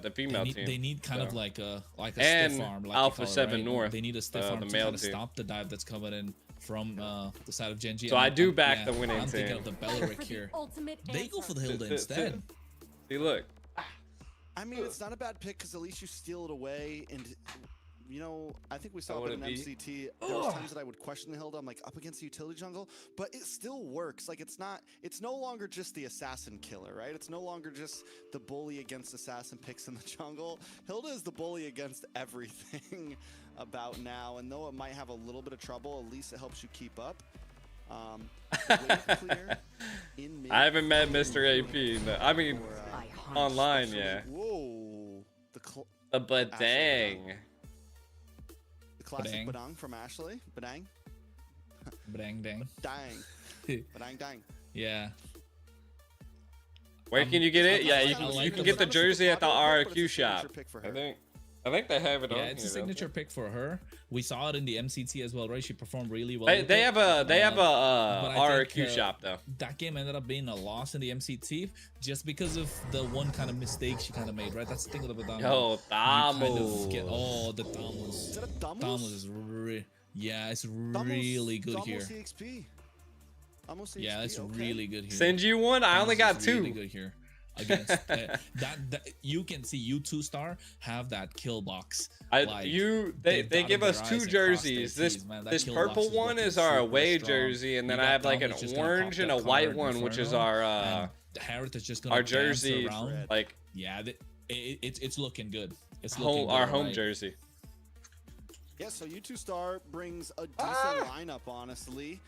the female team. They need kind of so. like a And stiff arm, like Alpha you call it, 7 right? North, They need a stiff the arm to male kind of team. stop the dive that's coming in from the side of Gen G. So And I do I'm- back yeah, the winning I'm thinking team. of the Belleric here. They go for the Hilda instead. See, look. I mean, it's not a bad pick because at least you steal it away. And, you know, I think we saw would it in it be? MCT. There was times that I would question the Hilda. I'm like, up against the utility jungle. But it still works. Like, it's no longer just the assassin killer, right? It's no longer just the bully against assassin picks in the jungle. Hilda is the bully against everything about now. And though it might have a little bit of trouble, at least it helps you keep up. Wave clear in mid. I haven't met Mr. AP. No, I mean, for, online, yeah. Whoa. But Ashley dang. The classic Badang. badang from Ashley. Badang. Bang dang. Dang. Badang dang. Yeah. Where can you get it? Yeah, you I can like you can the- get the jersey at the RQ shop. Pick for I her. think they have it on Yeah, it's a here, don't signature pick for her. We saw it in the MCT as well, right? She performed really well. they? with They it. have a but I RQ think, shop though. That game ended up being a loss in the MCT just because of the one kind of mistake she kind of made, right? That's the thing with the Badang. Yo, You kind of Thamos. get the Thamos. Is that a Thamos? Thamos is it's really good here. CXP. Almost CXP. Yeah, it's okay. really good here. Send you one. I only Thamos got is two. Really good here. Against that you can see U2 Star have that kill box. They they've give dotted us their two eyes across their jerseys. T's, man. That This kill purple box is one looking is our super away strong. jersey, and then You I got have like an Thamos just gonna orange pop and that a white card one, which is Inferno, our and Harith is just gonna our dance jersey. around. Like Yeah, it's looking good. It's looking our good, home right? jersey. Yeah, so U2 Star brings a decent lineup, honestly.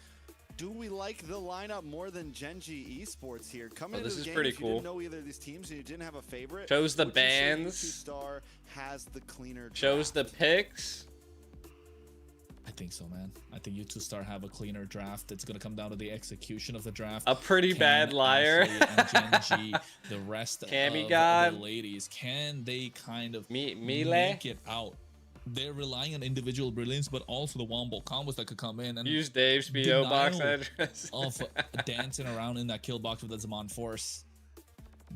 Do we like the lineup more than Genji Esports here? Coming into this the is game, pretty if you cool. didn't know either of these teams and you didn't have a favorite, Shows the would you say bands. U2 Star has the cleaner Shows the draft? picks. I think so, man. I think U2 Star have a cleaner draft. It's gonna come down to the execution of the draft. A pretty Can bad liar. Ashley and Genji, the rest Cammy of God. the ladies, can they kind of Melee. make it out? They're relying on individual brilliance, but also the wombo combos that could come in and Use Dave's PO box Denial address. of dancing around in that kill box with the Zaman Force.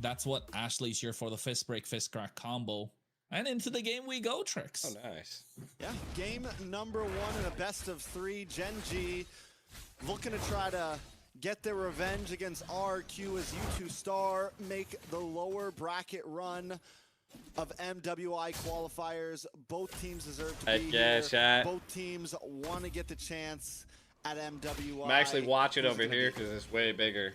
That's what Ashley's here for, the fist break, fist crack combo. And into the game we go, Tricks. Oh, nice. Yeah, game number 1 in a best of 3. Genji looking to try to get their revenge against RQ as U2 Star make the lower bracket run of MWI qualifiers. Both teams deserve to Heck be yeah, here. chat. Both teams want to get the chance at MWI. I'm actually watching Who's over gonna here be- because it's way bigger.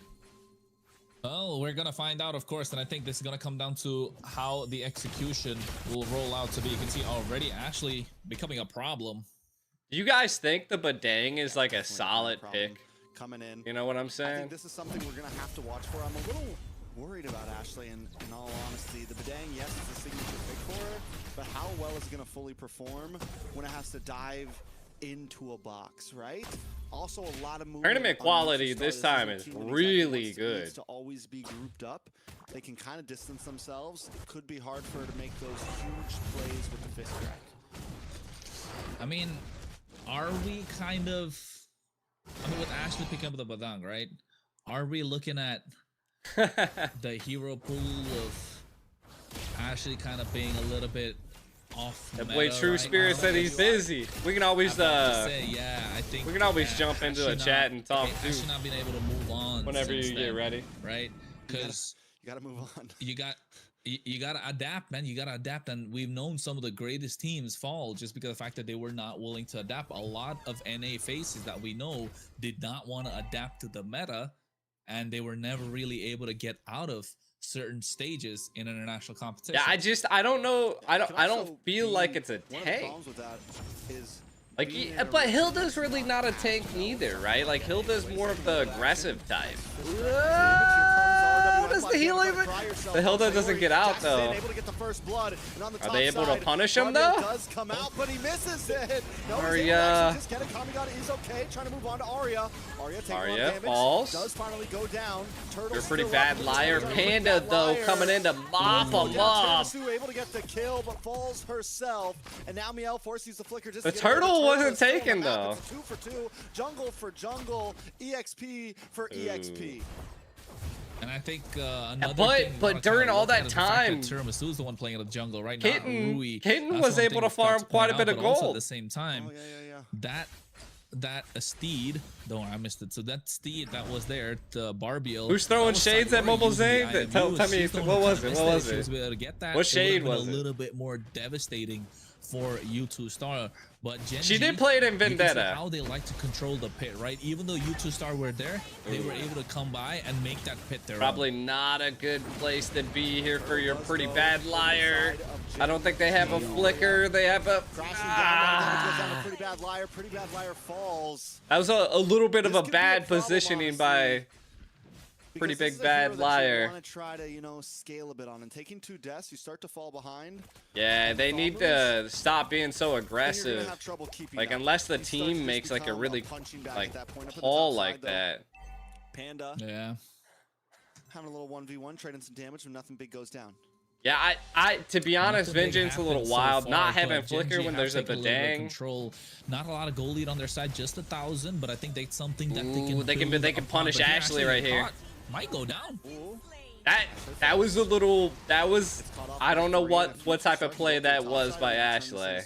Well, we're gonna find out, of course, and I think this is gonna come down to how the execution will roll out to be. You can see already Ashley becoming a problem. Do you guys think the Badang is like a Definitely solid problem pick? coming in. You know what I'm I saying? think this is something we're going to have to watch for. I'm a little worried about Ashley, and in all honesty. The Badang, yes, it's a signature pick for her, but how well is it going to fully perform when it has to dive into a box, right? Also, a lot of movement. Tournament on quality Superstar. this is time a is team that really needs good. to always be grouped up. They can kind of distance themselves. It could be hard for her to make those huge plays with the fist crack. I mean, are we kind of... I mean, with Ashley picking up the Badang, right? Are we looking at the hero pool of Ashley kind of being a little bit off That meta boy True right Spirit now? said he's busy. We can always Yeah, I think we can always that jump into the Ashley chat and talk too Ashley not being able to move on whenever since you get then, ready. right? Because You got to move on. you gotta adapt, man. You gotta adapt, and we've known some of the greatest teams fall just because of the fact that they were not willing to adapt. A lot of NA faces that we know did not want to adapt to the meta, and they were never really able to get out of certain stages in international competition. Yeah, I don't know. I Can don't also feel be- like it's a One of the tank. problems with that is Like, being in but a Hilda's really not a tank neither, right? Like Hilda's more of the aggressive type. Does the healing? The Hilda doesn't get out though. Are they able to punish him though? Does come out, but he misses it. No, Arya. Just get it. Kamigata is okay. Trying to move on to Arya. Arya taking a lot of Arya damage. falls. Does finally go down. Turtle's You're a pretty still bad up. liar. Turtle's a Panda bad though liar. coming in to mop him Yeah, up. Tanasu able to get the kill, but falls herself. And now Miel forces the flicker just The to get rid of turtle wasn't is still on the taken, map. though. It's a 2 for 2. Jungle for jungle. EXP for EXP. And I think another but- thing we but wanna during kinda all look that at is the fact time, that Tiramisu's the one playing at the jungle right now. Kitten Rui, was that's one able thing to that's farm to quite point a bit out, of but also gold. at the same time, Oh, yeah. that steed, don't I missed it. So that steed that was there, the Barbiel. Who's throwing that was shades at Sayori Mobile using the Zane? Tell IMU. me, She's the one what who was kinda it? missed What If was she it? was able to get that, What it shade would've been was a it? little bit more devastating for U2 Star. But Genji, She did play it in you can see Vendetta. how they like to control the pit, right? Even though U2 Star were there, they were able to come by and make that pit their Probably own. not a good place to be here for your pretty bad liar. I don't think they have a flicker. They have a. Crashing down, goes down to Pretty Bad Liar. Pretty Bad Liar falls. That was a little bit of This a could be a bad problem, positioning by honestly. Pretty Because this Big is a Bad hero that you Liar. want to try to, scale a bit on. And taking 2 deaths, you start to fall behind. Yeah, they need to stop being so And you're gonna aggressive. have trouble keeping Like up. unless the You start to team just makes like a become really punching bag like at that point. Up at the haul top like side, though. that. Panda Yeah. having a little 1v1, trading some damage when nothing big goes down. Yeah, I to be honest, Nothing big Vengeance a little happened so wild. far, Not having but Flicker Gen.G when have there's a taken little bit of Badang. control. Not a lot of gold lead on their side, just 1,000, but I think that's something that they can they can upon. punish But here, Ashley actually, right they here. caught- might go down. Ooh. That was a little, that was, I don't know what type of play that was by Ashley.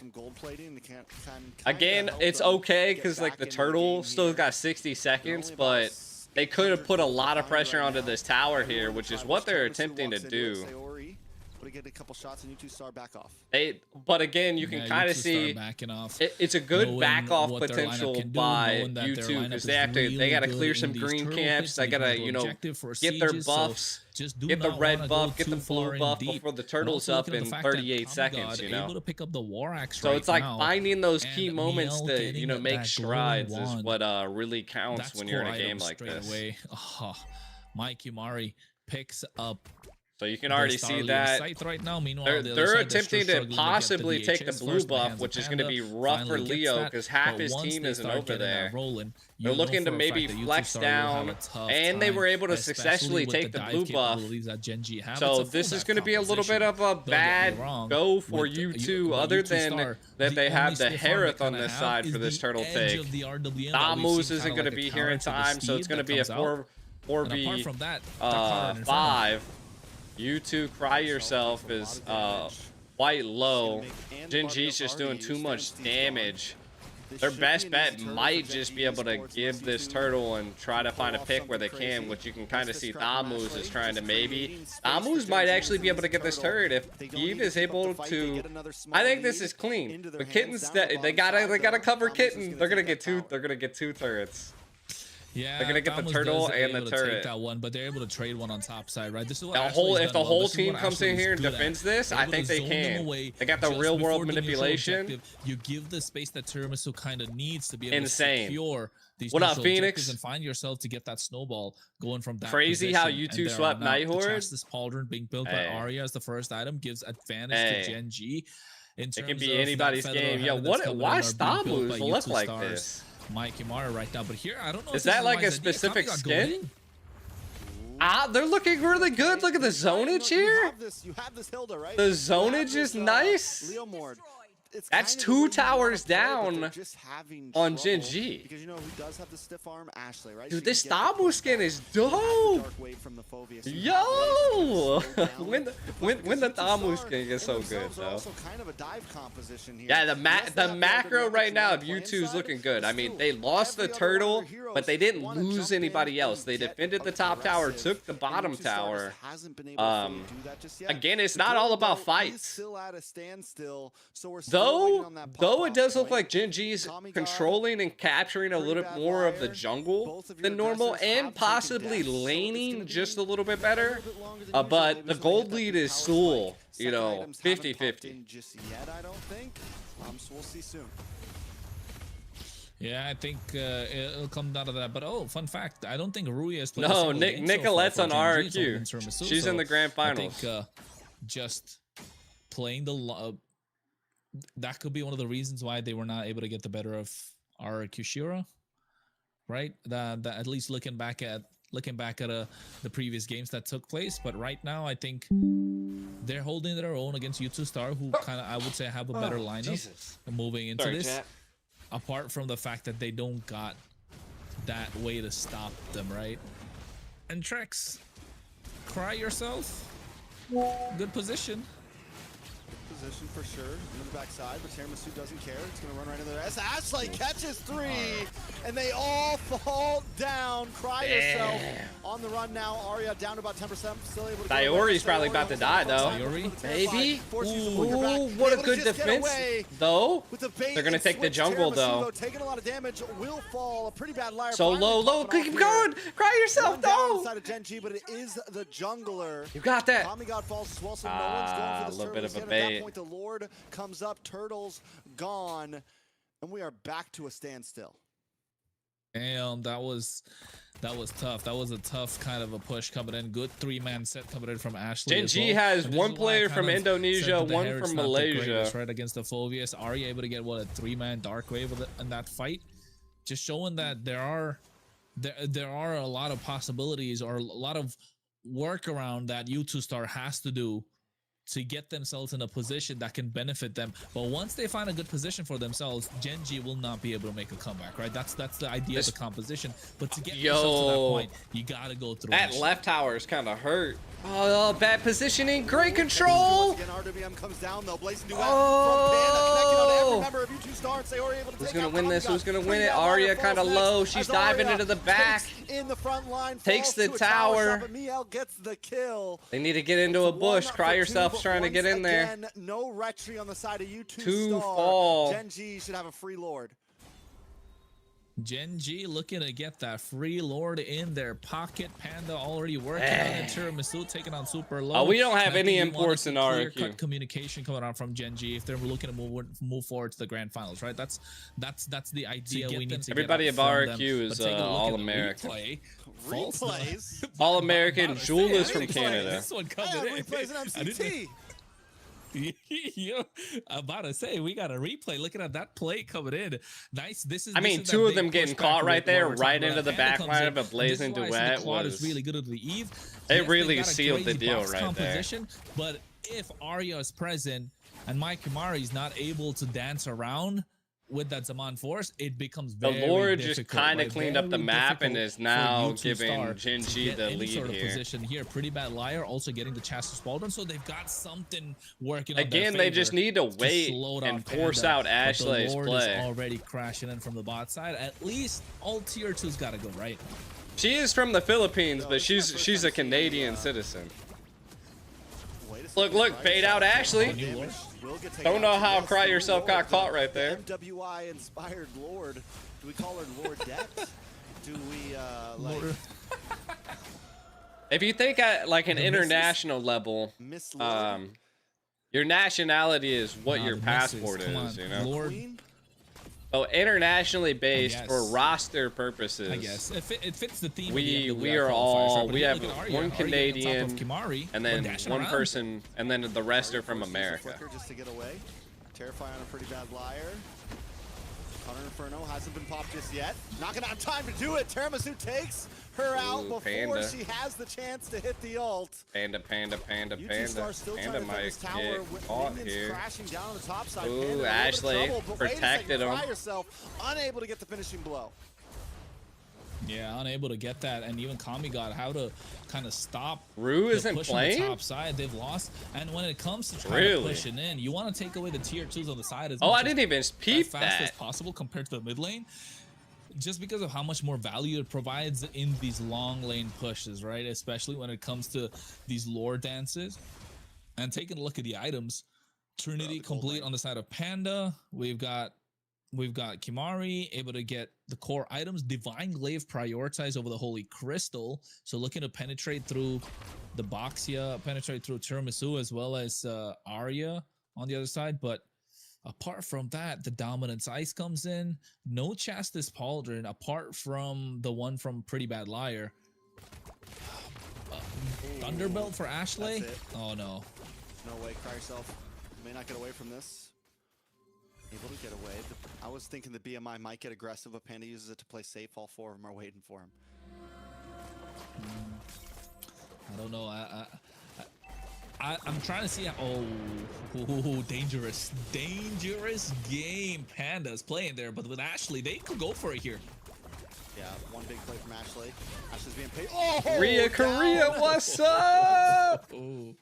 Again, it's okay because like the turtle still got 60 seconds, but they could have put a lot of pressure onto this tower here, which is what they're attempting to do. Get a couple shots and U2 Star back off. But again, you can kind of see it's a good back off potential by U2 because they gotta clear some green camps. They gotta get their buffs, get the red buff, get the blue buff before the turtle's up in 38 seconds. Able to pick up the war axe So it's like now, finding those key and moments Miel to getting make that strides glowing is wand. what really counts when you're in a game like this. Away. Oh, Mike Umari picks up. So you can already see that right now. Meanwhile, they're attempting to possibly take the blue buff, which is going to be rough for Leo because half his team isn't over there. They're looking to maybe flex down, and they were able to successfully take the blue buff. So this is going to be a little bit of a bad go for U2, other than that they have the Hereth on this side for this turtle take. Damus isn't going to be here in time, so it's going to be a 4v5. U2 Cry Yourself is quite low. Gen.G's just doing too much damage. Their best bet might just be able to give this turtle and try to find a pick where they can, which you can kind of see Damus is trying to maybe. Damus might actually be able to get this turret if Eve is able to. I think this is clean. But Kitten's they gotta cover Kitten. They're gonna get two turrets. Yeah, they're gonna get the turtle and the turret. Take that one, but they're able to trade one on top side, right? This is what if the whole team comes in here and defends this, I think they can. They got the real world manipulation. You give the space that Tiramisu kind of needs to be able to secure these what up, Phoenix? And find yourself to get that snowball going from that. Crazy how U2 swept Nighthorde. This pauldron being built by Arya as the first item gives advantage to Gen.G. It can be anybody's game. Yeah, why Damus look like this? Mike Umari right now, but here I don't know. Is that like a specific skin? They're looking really good. Look at the zonage here. The zonage is nice. That's 2 towers down on Gen.G. Because you know who does have the stiff arm? Ashley, right? Dude, this Damu skin is dope. Yo! when the Damu skin gets so good, though. Yeah, the macro right now of U2 is looking good. I mean, they lost the turtle, but they didn't lose anybody else. They defended the top tower, took the bottom tower. Again, it's not all about fights. Though it does look like Gen.G's controlling and capturing a little bit more of the jungle than normal and possibly laning just a little bit better. But the gold lead is still, 50-50. So we'll see soon. Yeah, I think it'll come down to that. But fun fact, I don't think Rui has played. No, Nicolette's on RQ. She's in the grand finals. I think just playing the that could be one of the reasons why they were not able to get the better of our Kushira, right? That at least looking back at the previous games that took place. But right now, I think they're holding their own against U2 Star, who kind of I would say have a better lineup moving into this. Chat. Apart from the fact that they don't got that way to stop them, right? And Trex, Cry Yourself, good position. For sure. In the backside, but Tiramisu doesn't care. It's going to run right into there. As Ashley catches 3, and they all fall down. Cry Yourself on the run now. Arya down to about 10%. Still able to Diori's probably about to die, though. Maybe? Ooh, what a good defense, though. They're going to take the jungle, though. Taking a lot of damage. Will fall. A pretty bad liar. So low. Keep going. Cry Yourself, though. Inside of Gen.G, but it is the jungler. You got that. Tommy God falls as well, so no one's going for the a little bit of a bait. The Lord comes up, turtles gone, and we are back to a standstill. Damn, that was tough. That was a tough kind of a push coming in. Good 3-man set coming in from Ashley. Gen.G has one player from Indonesia, one from Malaysia. Right against the Phobius. Are you able to get a 3-man dark wave in that fight? Just showing that there are a lot of possibilities or a lot of workaround that U2 Star has to do to get themselves in a position that can benefit them. But once they find a good position for themselves, Gen G will not be able to make a comeback, right? That's the idea of the composition. But to get yourself to that point, you gotta go through that left tower is kind of hurt. Oh, bad positioning, great control. Again, RWM comes down though. Blazing duet Oh, from Panda, connecting on every member of U2 Star, and they are able to who's take gonna out win this? Kamiga. Who's gonna win it? Pretty Arya falls kind of next low. She's as diving Arya into the back. takes in the front line, Takes falls the to a tower tower. shot, but Miel gets the kill. They need to get into a bush. Cry yourself's trying to get in there. Again, no retry on the side of U2 Two Star. fall. Gen G should have a free lord. Gen G looking to get that free lord in their pocket. Panda already working on it. Tiramisu taking on super low. Oh, we don't have And I any think we wanna imports see in RQ. clear-cut communication coming out from Gen G if they're looking to move forward to the grand finals, right? That's the idea we need to Everybody get of out from RQ them. is But take a look at the All-American. replay. False Replays. All-American. About to Jewel say, is I from didn't- Canada. This one I coming have in. replays in I didn't- MCT. Yo, I'm about to say we got a replay. Looking at that play coming in, nice. This is. I mean, this is two that of them big getting pushback caught right there, where we're right talking into about the Panda back comes line in. of a Blazing This is why I say Duet the quad was. is really good at the Eve. They Yes, really got a sealed the crazy deal box right there. composition, but if Arya is present and Mike Kimari is not able to dance around with that Zaman force, it becomes The very Lord just difficult, kind of right? cleaned up the Very map and difficult is for now U2 giving Star Gen to G get the any lead sort of here. position here. Pretty Bad Liar also getting the chance to spawn them, so they've got something working on their Again, they just favor need to wait slow down and force Panda, out but Ashley's the Lord play. is already crashing in from the bot side. At least all tier 2's got to go, right? She is from the Philippines, but she's a Canadian citizen. Look, bait out Ashley. Don't know how Cry Yourself got caught right there. MWI inspired Lord. Do we call her Lord Dept? Do we like If you think at like an The missus? international level, Miss Lord? your nationality is what Nah, your the passport missus, come is, on, you know? Lord, Queen? So internationally based guess. for roster purposes, I guess it fits the theme. we of the MWI are qualifiers, all right? But we you have look at Arya, one Arya on top of Canadian Kimari, and but then dashing one around. person, and then the rest are from Forces a America. flicker just to get away. Terrify on a Pretty Bad Liar. Hunter Inferno hasn't been popped just yet. Not gonna have time to do it. Tiramisu takes her out Ooh, before Panda. she has the chance to hit the ult. Panda. U2 Star still trying Panda to defend might this tower get with caught minions here. crashing down on the top side. Ooh, Panda in a little bit of Ashley trouble, but wait a protected second, him. Cry Yourself, unable to get the finishing blow. Yeah, unable to get that, and even Kami got how to kind of stop. Rue the isn't push on the playing? top side. They've lost, and when it comes to trying Really? to pushing in, you want to take away the tier 2s on the side as Oh, much I didn't even as peep fast as that. possible compared to the mid lane. Just because of how much more value it provides in these long lane pushes, right? Especially when it comes to these lore dances. And taking a look at the items, Trinity the gold complete lane. on the side of Panda. We've got Kimari able to get the core items. Divine Glaive prioritized over the Holy Crystal. So looking to penetrate through the Boxia, penetrate through Tiramisu, as well as Arya on the other side. But apart from that, the Dominance Ice comes in. No Chastis Pauldron, apart from the one from Pretty Bad Liar. Thunderbelt for Ashley? That's it. Oh no. No way, Cry Yourself may not get away from this. Able to get away. I was thinking the BMI might get aggressive, but Panda uses it to play safe. All four of them are waiting for him. I don't know. I'm trying to see how. Oh, dangerous game. Panda's playing there, but with Ashley, they could go for it here. Yeah, one big play from Ashley. Ashley's being paid. Oh, Korea, what's up? Oh,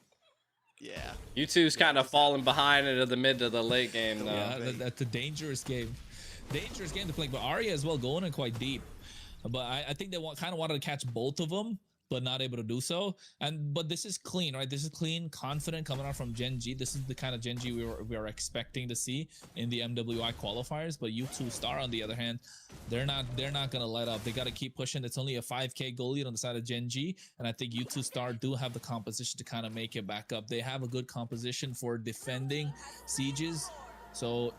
Yeah. U2's kind of falling behind into the mid to the late game though. yeah, that's a dangerous game. Dangerous game to play, but Arya as well going in quite deep. But I think they kind of wanted to catch both of them, but not able to do so. But this is clean, right? This is clean, confident coming out from Gen G. This is the kind of Gen G we are expecting to see in the MWI qualifiers. But U2 Star, on the other hand, they're not gonna let up. They got to keep pushing. It's only a 5K goal lead on the side of Gen G, and I think U2 Star do have the composition to kind of make it back up. They have a good composition for defending sieges. So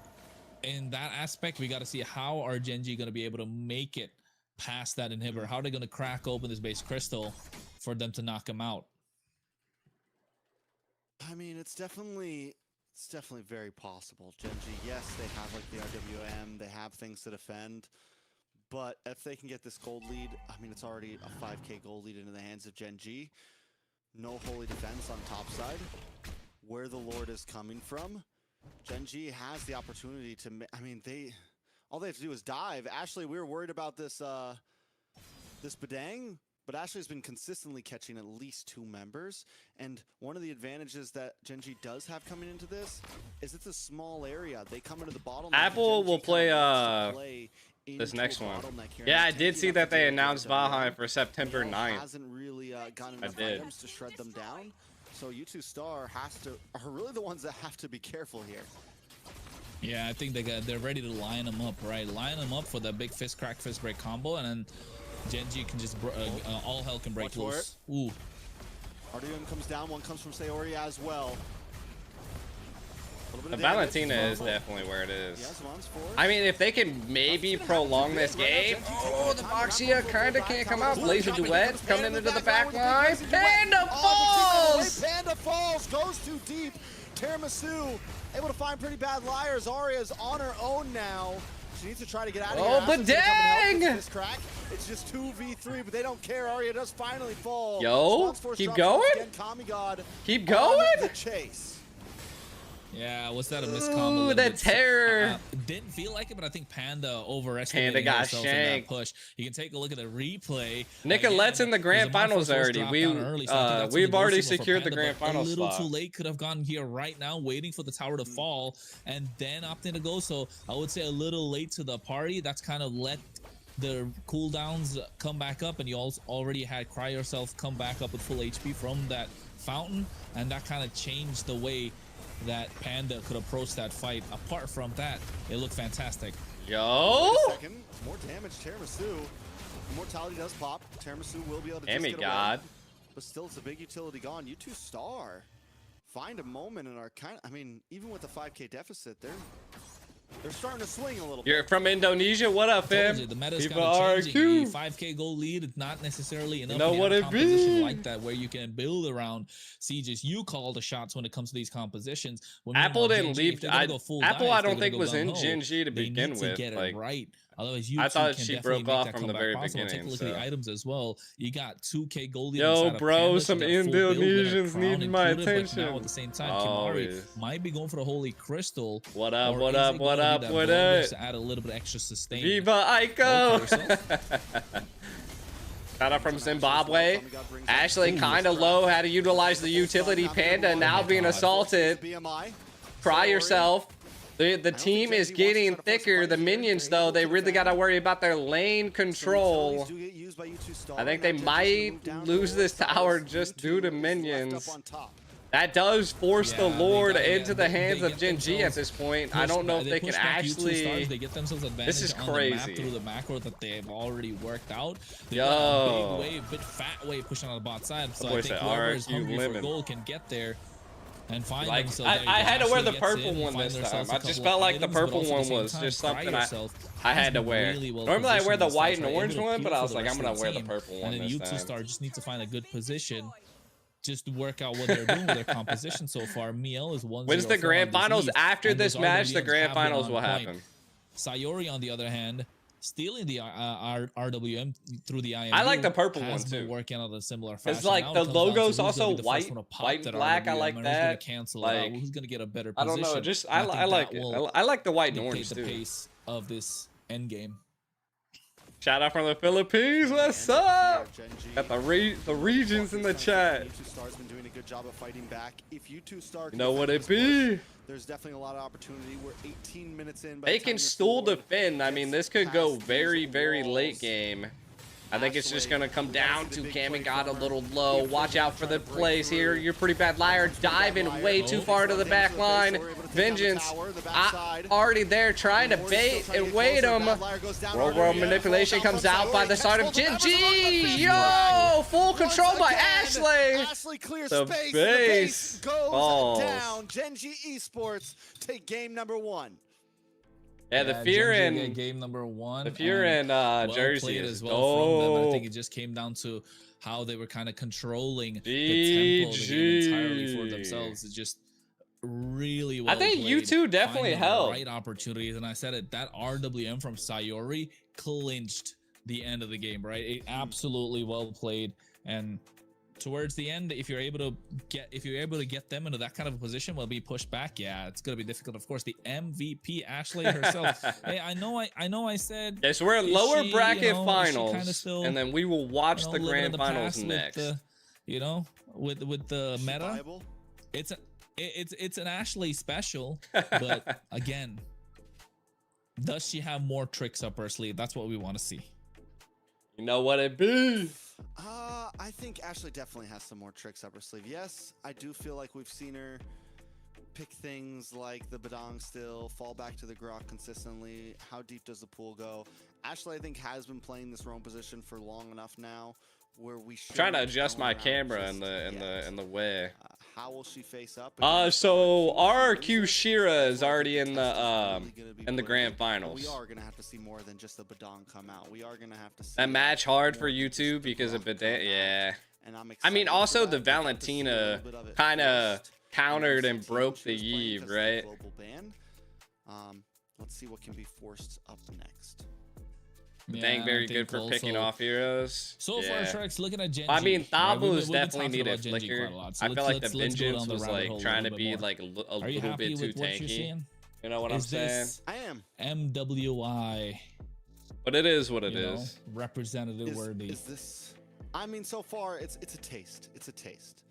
in that aspect, we got to see how are Gen G gonna be able to make it past that inhibitor. How are they going to crack open this base crystal for them to knock him out? I mean, it's definitely very possible. Gen G, yes, they have like the RWM, they have things to defend, but if they can get this gold lead, I mean, it's already a 5K gold lead into the hands of Gen G. No holy defense on top side. Where the Lord is coming from. Gen.G has the opportunity to, I mean, all they have to do is dive. Ashley, we were worried about this this Badang, but Ashley's been consistently catching at least 2 members. And one of the advantages that Gen.G does have coming into this is it's a small area. They come into the bottleneck. Apple will play this next one. Yeah, I did see that they announced Valheim for September 9th. Hasn't really gotten enough items to shred them down. So U2 Star are really the ones that have to be careful here. Yeah, I think they're ready to line them up, right? Line them up for the big fist crack fist break combo, and then Gen.G can just all hell can break loose. Ooh. RDM comes down. One comes from Sayori as well. The Valentina is definitely where it is. I mean, if they can maybe prolong this game. Oh, the Boxia kind of can't come out. Blazer Duet coming into the back line. Panda falls! Panda falls, goes too deep. Tiramisu able to find pretty bad liars. Aria's on her own now. She needs to try to get out of here. Oh, but dang! It's just 2v3, but they don't care. Aria does finally fall. Yo, keep going. Keep going. The chase. Yeah, was that a miscombo? Ooh, the terror. Didn't feel like it, but I think Panda overestimated herself in that push. You can take a look at the replay. Nicolette's in the grand finals already. We've already secured the grand finals slot. A little spot. too late. Could have gotten here right now, waiting for the tower to fall, and then opting to go. So I would say a little late to the party. That's kind of let the cooldowns come back up, and you also already had Cry Yourself come back up with full HP from that fountain, and that kind of changed the way that Panda could approach that fight. Apart from that, it looked fantastic. Yo! More damage, Tiramisu. Immortality does pop. Tiramisu will be able to just get God. away. But still, it's a big utility gone. U2 Star find a moment and are kind of, I mean, even with the 5K deficit, they're starting to swing a little bit. You're from Indonesia. What up, fam? The meta's People kind of changing. RQ. 5K gold lead is not necessarily enough. You know what in a it composition be? like that where you can build around sieges. You call the shots when it comes to these compositions. When Apple didn't Gen.G, leave. Apple, I don't think was in Gen.G to begin with. Get like, it right. Otherwise, I thought she broke off from the very beginning. Take a look at the items as well. You got 2K gold. Yo, bro, some Indonesians need my attention. Now at the same time, Kimari might be going for the holy crystal. What up? What up? What up? What up? To add a little bit extra sustain. Viva Aiko! Shout out from Zimbabwe. Ashley kind of low. How to utilize the utility. Panda now being assaulted. Cry Yourself. The team is getting thicker. The minions, though, they really got to worry about their lane control. I think they might lose this tower just due to minions. That does force the Lord into the hands of Gen.G at this point. I don't know if they can actually. They get themselves advantage. This is on the crazy. map through the macro that they've already worked out. Yo, got a big wave, big fat wave pushing on the bot side. So I think whoever is hungry for gold can get there and find them. So I had to wear the purple one this time. I just felt like the purple one was just something I had to wear. Normally I wear the white and orange one, but I was like, I'm gonna wear the purple one this time. And then U2 Star just need to find a good position just to work out what they're doing with their composition so far. Miel is 1-0. When's the grand finals? After this match, the grand finals will happen. Sayori, on the other hand, stealing the RWM through the IM. I like the purple one too. Working on a similar fashion. It's like the logo's also white and black. I like that. Like, who's gonna get a better position? I don't know. Just I like it. I like the white and orange too. The pace of this end game. Shout out from the Philippines. What's up? Got the regions in the chat. U2 Star's been doing a good job of fighting back. If U2 Star, you know what it be? There's definitely a lot of opportunity. We're 18 minutes in. They can still defend. I mean, this could go very, very late game. I think it's just going to come down to Camming got a little low. Watch out for the plays here. You're pretty bad liar. Diving way too far to the back line. Vengeance already there trying to bait and wait him. World manipulation comes out by the side of Gen.G. Yo! Full control by Ashley. Ashley clears the space. Base goes down. Gen.G Esports take game number 1. Yeah, the fear in game number 1. The fear in Jersey is as well from them. I think it just came down to how they were kind of controlling the tempo of the game entirely for themselves. It's just really well. I think played, U2 definitely held right opportunities, and I said it. That RWM from Sayori clinched the end of the game. Right, it absolutely well played, and towards the end, if you're able to get them into that kind of a position, will be pushed back. Yeah, it's gonna be difficult. Of course, the MVP Ashley herself. Hey, I know I said. Okay, so we're in lower bracket kinda finals, still, and then we will watch the living in grand the finals past next. With the Is she meta. viable? It's an Ashley special, but again, does she have more tricks up her sleeve? That's what we want to see. You know what it be? I think Ashley definitely has some more tricks up her sleeve. Yes, I do feel like we've seen her pick things like the Badong still, fall back to the Grok consistently. How deep does the pool go? Ashley, I think, has been playing this roam position for long enough now where we should Trying to adjust my camera in the way. How will she face up? So RRQ Shira is already in the grand finals. We are gonna have to see more than just the Badong come out. We are gonna have to see That match hard for you too because of Badang. Yeah. And I mean, also the Valentina kind of countered and broke the Eve, right? Let's see what can be forced up next. Badang very good for picking off heroes. So far, Sharks looking at Genji. I mean, Thabo's We've been definitely need a talking about Genji flicker. quite a lot, so I feel like the let's go Vengeance down the was rabbit like hole a trying to little be bit more. like a Are you little happy bit too with what you're tanky. seeing? You know what I'm saying? I am. MWI. But it is what it is. Representative worthy. Is this? I mean, so far it's a taste. It's a taste.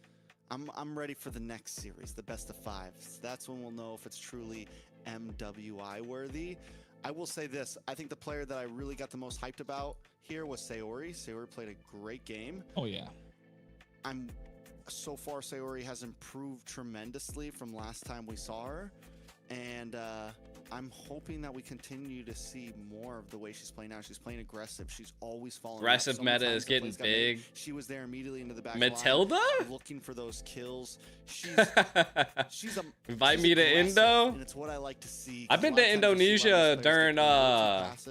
I'm ready for the next series, the best of fives. That's when we'll know if it's truly MWI worthy. I will say this: I think the player that I really got the most hyped about here was Sayori. Sayori played a great game. Oh yeah. So far, Sayori has improved tremendously from last time we saw her, and I'm hoping that we continue to see more of the way she's playing now. She's playing aggressive. She's always following. Aggressive meta is getting big. She was there immediately into the back. Matilda? Looking for those kills. Invite me to Indo. And it's what I like to see. I've been to Indonesia during M4.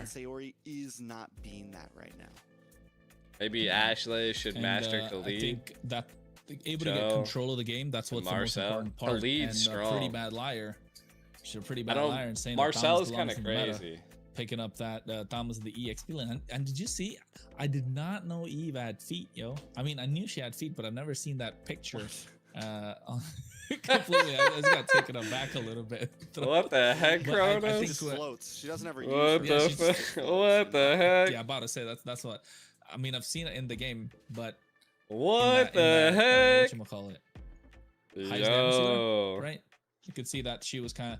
Sayori is not being that right now. Maybe Ashley should master Khalid. I think that able to get control of the game, that's what's the most important part. Khalid's strong. Pretty bad liar. She's a pretty bad liar and saying Marcel's kind of crazy. Picking up that Thomas the EXP lane. And did you see? I did not know Eve had feet, yo. I mean, I knew she had feet, but I've never seen that picture. Completely, I just got taken aback a little bit. What the heck, Kronos? She just floats. She doesn't ever use What the heck? Yeah, about to say that's what. I mean, I've seen it in the game, but what the heck? Whatchamacallit? Yo. Right? You could see that she was kind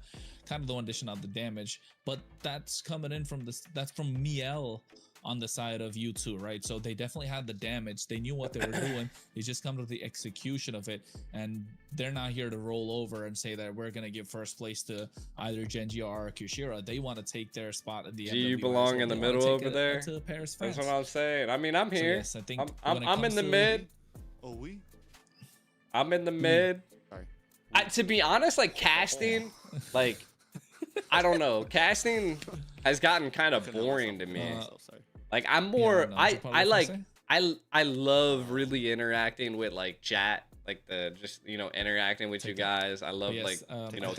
of the one dishing out the damage, but that's coming in from this. That's from Miel on the side of U2, right? So they definitely had the damage. They knew what they were doing. It's just come to the execution of it, and they're not here to roll over and say that we're gonna give first place to either Genji or Kushira. They want to take their spot at the end. Do you belong in the middle over there? To Paris That's what I'm saying. I mean, I'm here. So yes, I think I'm in the mid. I'm in the mid. To be honest, like casting, like I don't know, casting has gotten kind of boring to me. Like I'm more, I love really interacting with like chat, like interacting with you guys. I love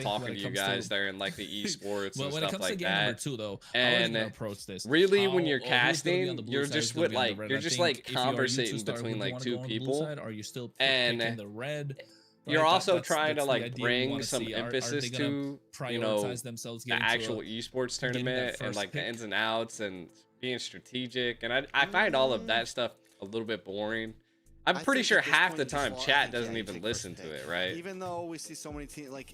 talking to you guys there in like the esports and stuff like that. Number 2, though, and approach this. Really, when you're casting, you're just with like conversating between like two people, are you still and the red? You're also trying to like bring some emphasis to the actual esports tournament and like the ins and outs and being strategic, and I find all of that stuff a little bit boring. I'm pretty sure half the time chat doesn't even listen to it, right? Even though we see so many teams, like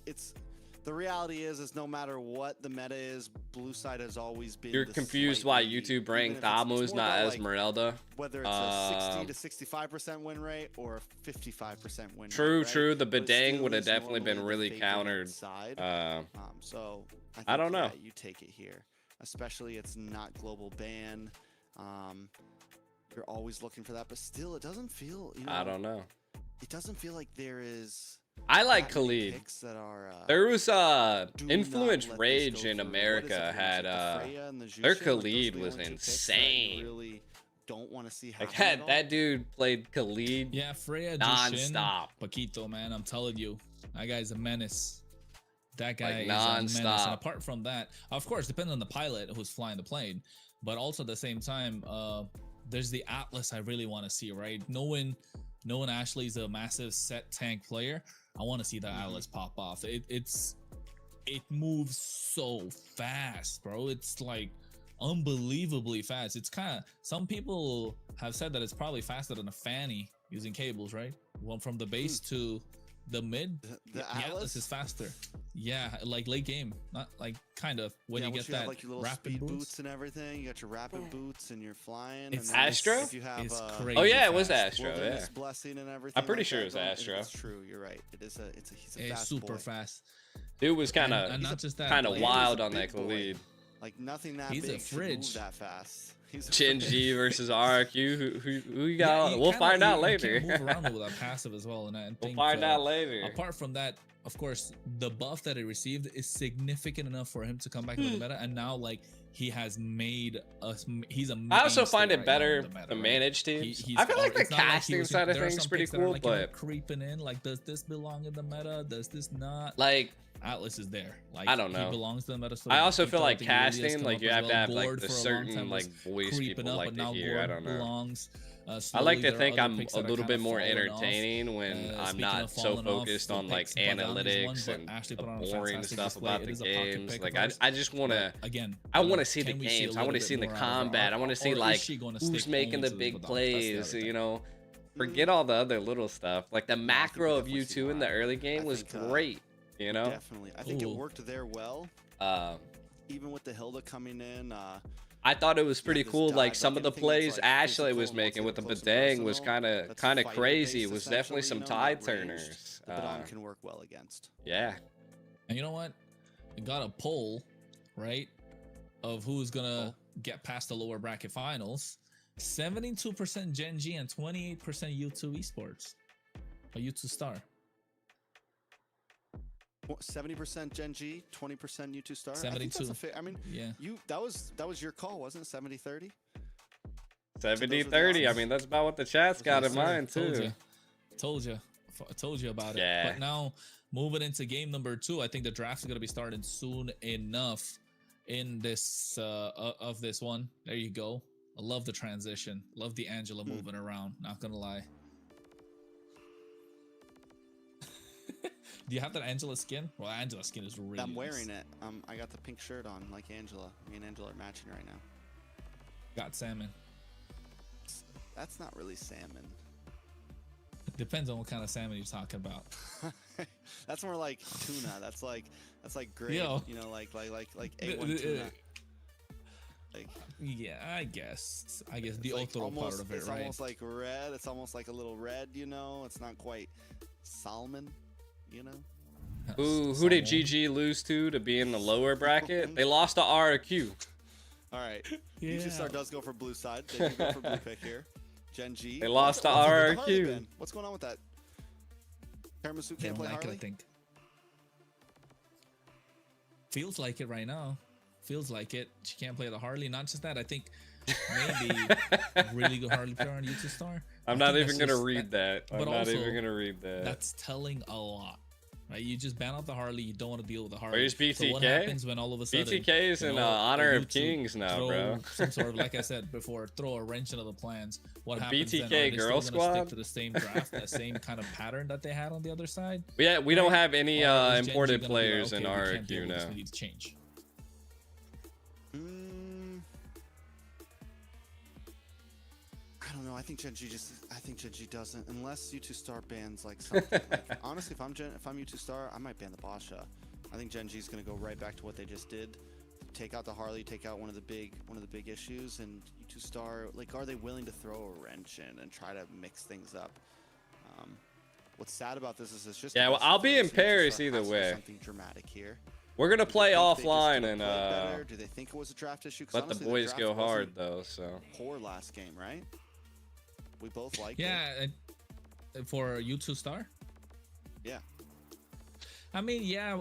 the reality is no matter what the meta is, blue side has always been. You're confused why YouTube ranked Thamus, not Esmeralda. Whether it's a 60 to 65% win rate or a 55% win rate. True. The Badang would have definitely been really countered. So I don't know. You take it here, especially it's not global ban. You're always looking for that, but still, it doesn't feel. I don't know. It doesn't feel like there is. I like Khalid. There was Influence Rage in America had their Khalid was insane. Really don't want to see like that dude played Khalid. Yeah, Freya non-stop. Paquito, man, I'm telling you, that guy's a menace. That guy like is non-stop. A menace. And apart from that, of course, depending on the pilot who's flying the plane, but also at the same time, there's the Atlas I really want to see, right? Knowing Ashley's a massive set tank player, I want to see that Atlas pop off. It moves so fast, bro. It's like unbelievably fast. It's kind of, some people have said that it's probably faster than a fanny using cables, right? One from the base to the mid. The Atlas is faster. Yeah, like late game, not like kind of when you get that like your little rapid speed boost. boots and everything. You got your rapid boots and you're flying. It's and then Astro? If you have, It's crazy. Oh yeah, it was fast. Astro. Yeah, Wilderness blessing and everything. I'm pretty like sure that it was going- Astro. It's true. You're right. He's a It's fast super boy. fast. dude was kind And of not just that, kind of like, wild he's a on that big boy. lead. Like nothing that He's a big should fridge. move that fast. He's a Gen fridge. G versus RQ. Who you Yeah, got? you We'll kinda- find out you later. can't move around with that passive as well, and I We'll think find out later. apart from that, of course, the buff that he received is significant enough for him to come back into the meta, and now like he has made us. He's a. I also mainstay find it right now better in the meta, to right? manage teams. He's I feel like the it's not he casting was- side of there are things some pretty picks that are, cool, like, you know, but creeping in, like, does this belong in the meta? Does this not? like Atlas is there. Like, I don't know. He belongs to the meta. I also feel People, like think he really has casting, come like up you as have to well. have like Gord the for a long certain time like was voice creeping people up, like but to now hear. I Gord don't know. belongs. I Slowly, like to there are think other I'm picks a that are little kinda bit more falling off. entertaining when I'm Speaking not of so falling off, focused the on like picks, Bogdan is one, analytics but and Ashley the put on a boring fantastic stuff display. about It the is a pocket games. pick Like of hers, I just want to. but again, I you want know, to see the can we see a games. I little want to bit see the more out of her? combat. I want to see Or is like she gonna who's stick making only the to big Bogdan? That's the plays. other You thing. know, forget all the other little stuff. Like the macro of definitely you see two in the why. early game I was think, great. You know. Definitely. I think it Ooh. worked there well. Uh, Even with the Hilda coming in. I thought it was Yeah, pretty this cool. dive, Like some of the anything that's, plays like, Ashley physical was and wants making to with the get close and Badang was personal, that's kind of fighting crazy. based, It was definitely some essentially, tie not ranged. turners. The Badon can work well against. Yeah. And you know what? We got a poll, right, of who's gonna get past the lower bracket finals. 72% Gen G and 28% U2 Esports. A U2 Star. 70% Gen G, 20% U2 Star. I think that's 72. a fair. I mean, Yeah. that was your call, wasn't it? 70-30. 70-30. I odds. mean, that's about what the chat's got in Yes, sir. mind too. Told you about Yeah. it. But now moving into game number 2, I think the draft is gonna be starting soon enough in this of this one. There you go. I love the transition. Love the Angela moving around. Not gonna lie. Do you have that Angela skin? Well, Angela skin is really. I'm nice. wearing it. I got the pink shirt on, like Angela. Me and Angela are matching right now. Got salmon. That's not really salmon. Depends on what kind of salmon you're talking about. That's more like tuna. That's like grade. Yo. You know, like A1 tuna. Like Yeah, I guess the it's like otro part of it, it's right? almost like red. It's almost like a little red. You know, it's not quite salmon. You know. Who did Salmon. GG lose to be in the lower bracket? They lost to RQ. All right. Yeah. UG Star does go for blue side. They do go for blue pick here. Gen G. They lost to What's with the Harley RRQ. band? What's going on with that? Tiramisu They can't don't play like Harley. it, I think. Feels like it right now. Feels like it. She can't play the Harley. Not just that, I think maybe really good Harley player on YouTube Star. I'm I not think even that's gonna just- read that. I'm but not also, even gonna read that. That's telling a lot. Right? You just ban out the Harley. You don't want to deal with the Harley. Where's So what BTK? happens when all of a sudden BTK is you in know, honor a of YouTube kings now, throw bro. Some sort of, like I said before, throw a wrench into the plans. What The happens then? Are BTK they girl still gonna squad? stick to the same draft, that same kind of pattern that they had on the other side? Yeah, we don't have any Or is Gen G imported gonna be players like, in okay, we can't deal RQ with this, now. We need to change. I don't know. I think Gen G doesn't unless U2 Star bans like something. Like, honestly, if I'm U2 Star, I might ban the Basha. I think Gen G is gonna go right back to what they just did. Take out the Harley, take out one of the big issues, and U2 Star, like, are they willing to throw a wrench in and try to mix things up? What's sad about this is it's just Yeah, well, best I'll of be three, in so U2 Star Paris has either to do way. Something dramatic here. We're gonna Do they play think they just offline could've and played better? Do they think it was a draft issue? 'Cause let the honestly, boys draft go hard wasn't though. So poor last game, right? We both liked it. Yeah, for YouTube Star. Yeah. I mean, yeah.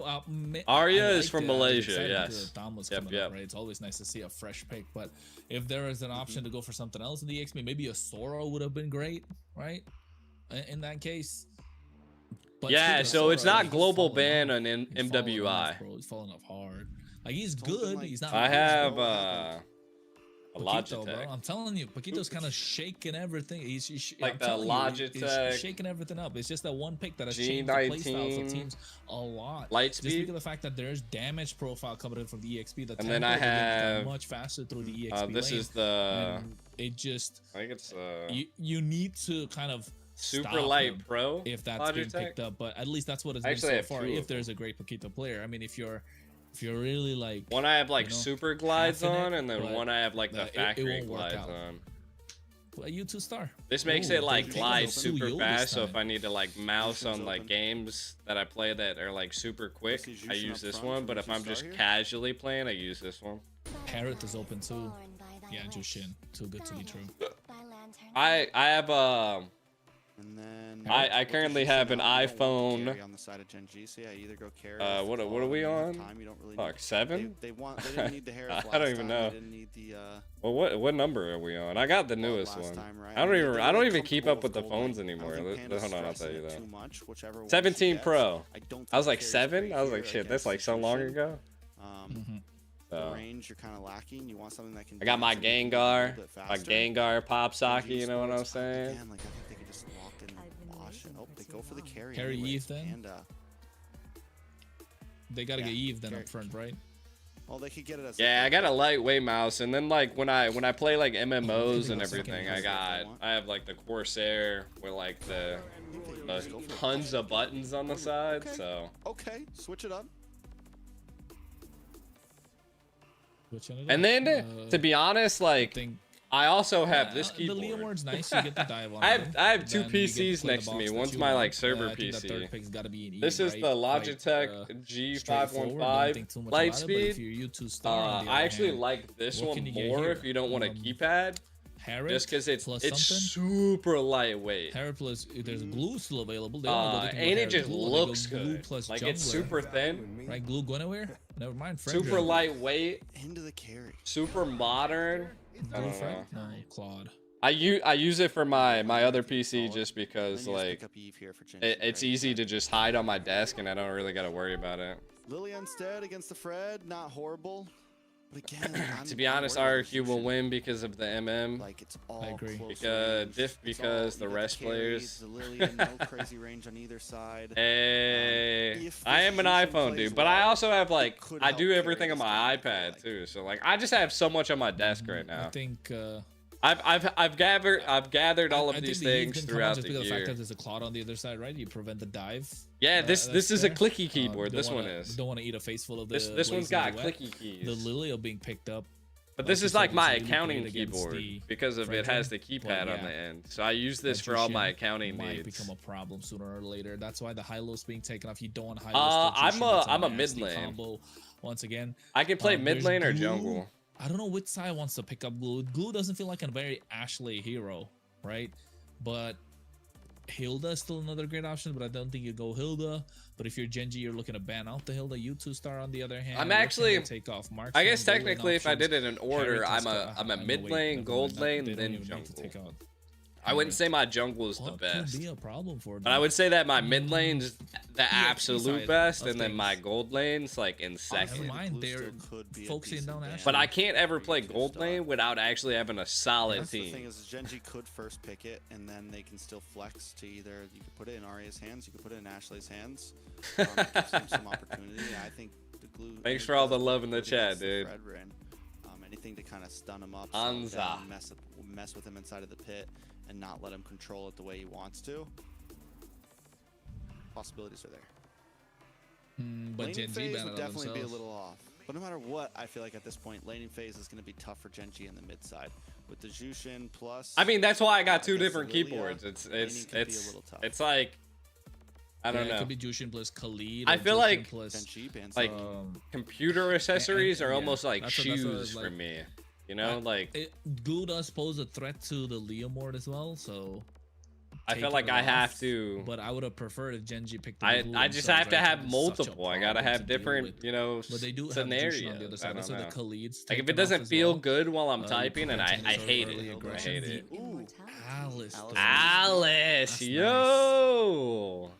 Arya I is liked from it. I was Malaysia, excited yes. because Dom was Yep, coming yep. up, right? It's always nice to see a fresh pick. But if there is an option to go for something else in the XP, maybe a Sora would have been great, right? In that case. But yeah, speaking of so Sora, it's not he's global falling ban off. on He's falling MWI. off, bro. He's falling off hard. Like he's It's only been, good. like, He's not. I What have happened? A Paquito, bro. Logitech. I'm telling you, Paquito's kind of shaking everything. He's Like I'm the telling you, Logitech he's shaking everything up. It's just that one pick that has changed the playstyles of G19 teams a lot. Just Lightspeed. because of the fact that there's damage profile coming in from the EXP. The And then I tempo of the game is have much faster through the EXP this lane. is the And it just I think it's you need to kind of Super stop Light him Pro if that's being Logitech. picked up. But at least that's what it's I been actually so have far. two If of there's a great Paquito player, I mean, if you're really like One I have like you know, super glides half in it, on, and then but one I have like the it factory won't work glides out. on. a U2 star. This makes Ooh, it like they're glide taking super Suyo this fast, so if time. I need to like mouse Jushin's on like open. games that I play that are like super quick, see I Jushin use up this front one, for but if Jushin I'm Star just here. casually playing, I use this one. Parrot is open too. Yeah, Jushin. Too good to be true. I have And then I currently have an iPhone. on the side of Gen G, so yeah, either go carry. What are we on? You don't really Fuck, need, 7? They didn't need the Harris I don't last even time, know. They didn't need the Well, what number are we on? I got the newest last one. time, right? I don't mean, even they I don't were even keep comfortable up with the gold phones lane. I anymore. don't think Panda's Hold on, I'll tell stressing you it that. too much, whichever one she 17 gets. Pro. I don't I was think like Carrie's 7. great I was like, here shit, that's against like so long Jushin. ago. The So. range you're kind of lacking. You want something that can. I got my dance and move a Gengar, little bit my faster. Gengar Pop Socky, Gen G you know what I'm sports, saying? Again, like I think they could just lock in and wash it. Oh, they go for the carry. Carry anyways. Eve then? Panda. They gotta Yeah, get Eve then carry- up front, right? Well, they could get it as. Yeah, I got a lightweight mouse, and then like when I play like Oh, MMOs and maybe that's everything, second I have like the Corsair with like the tons of buttons on the side, Okay. so Okay, switch it up. Switching it and up. then to be honest, I like think I also have yeah, this the keyboard. Leomord's nice. You get the dive on. I them. have two Then you get to PCs play the next to me. box that One's you my want. like server I think that third PC. pick's gotta be an Eve, This is right? the Quite, Logitech straightforward, don't think G515 too much about it, but if Lightspeed. you're U2 star, on the I other actually hand, like this what one can you get more here? if you don't want a keypad, Harrod just because it's plus it's something. super lightweight. Harrod plus there's glue still available. They only go- they can go And it Harrod just glue, or they go looks glue good. plus Like it's jungler. super thin, Right, glue Guinevere? Never mind. super Fredrin. lightweight, Into the carry. super modern. I Glue don't Fred? know. No, Claude. I use it for my other PC just Then because you just like pick up Eve here for Gen it's G, right? easy to just hide on my desk and I don't really got to worry about it. Lilia instead against the Fred, not horrible. But again, To be honest, RQ will win because of the MM. Like it's all agree. close Because- range. diff It's because all- the you got rest carries, players- The Lilia, no crazy range on either side. Hey, if I this am an Jushin iPhone plays dude, but I well, also have like could I help do carry everything on this my game, I feel iPad like. too. So like I just have so much on my desk right I now. think I've gathered all of I think these the Eve things can come out throughout just the because of the fact year. that there's a Claude on the other side, right? You prevent the dive. Yeah, this that's is a fair. clicky keyboard. Don't This one wanna- is. Don't want to eat a face full of the. This one's lazy got duet. clicky keys. The Lilio being picked up. But like this you is said, like it's my really accounting great against keyboard the because of it has the Fredrin, keypad but on the yeah. end. So I use this That for all my Jushin accounting might needs. become a problem sooner or later. That's why the high low's being taken off. You don't want high I'm a mid lane. Combo. Once again, I can play mid there's lane or Glue. jungle. I don't know which side wants to pick up Glue. Glue doesn't feel like a very Ashley hero, right? But Hilda is still another great option, but I don't think you go Hilda. But if you're Genji, you're looking to ban out the Hilda. U2 star on the other hand. I'm looking to actually- take off Marks. I guess technically, if I did it in order, I'm a I know, mid wait, lane, never gold mind, lane, they don't then even need to jungle. take out. I wouldn't say my jungle is the What best, could be a problem for but I would say that my mid lane's the EXP absolute side best, of and then my things. gold lane's like in Never second. mind, Blue they're still could be a focusing decent down ban. Ashley. But I can't ever play Two gold star. lane without actually having a solid That's the thing team. is, Genji could first pick it, and then they can still flex to either you could put it in Arya's hands, you could put it in Ashley's hands. It gives them some opportunity. I think the glue. Thanks it for all does the love in the good chat, against the dude. Fredrin. Anything to kind of stun him up, slow him Anza. down, mess with him inside of the pit, and not let him control it the way he wants to. Possibilities are there. But Laning Gen G phase banned would it on definitely be a themselves. little off. But no matter what, I feel like at this point, laning phase is going to be tough for Genji in the mid side. With the Jushin plus... I mean, that's why I got two against different Lilia, keyboards. It's laning could be a little tough. it's like I don't It know. could be Jushin plus Khalid. I or feel Jushin like plus, Genji bans like it. computer accessories are yeah, almost like that's what I shoes was for like. me. You know, like Glue does pose a threat to the Leomord as well, so I feel taking like it I have off, to. But I would have preferred if Genji picked. The I Glue just themselves, have to right? have It's such a multiple. I gotta problem have to deal different, with. you know, But they do have scenarios. Jushin on the other I side. don't So the know. Khalid's Like if taken it doesn't off as feel well. good while I'm You typing, and I preventing I his hate early it. I aggression. hate it. Ooh. Alice. Alice. though. Alice, That's yo.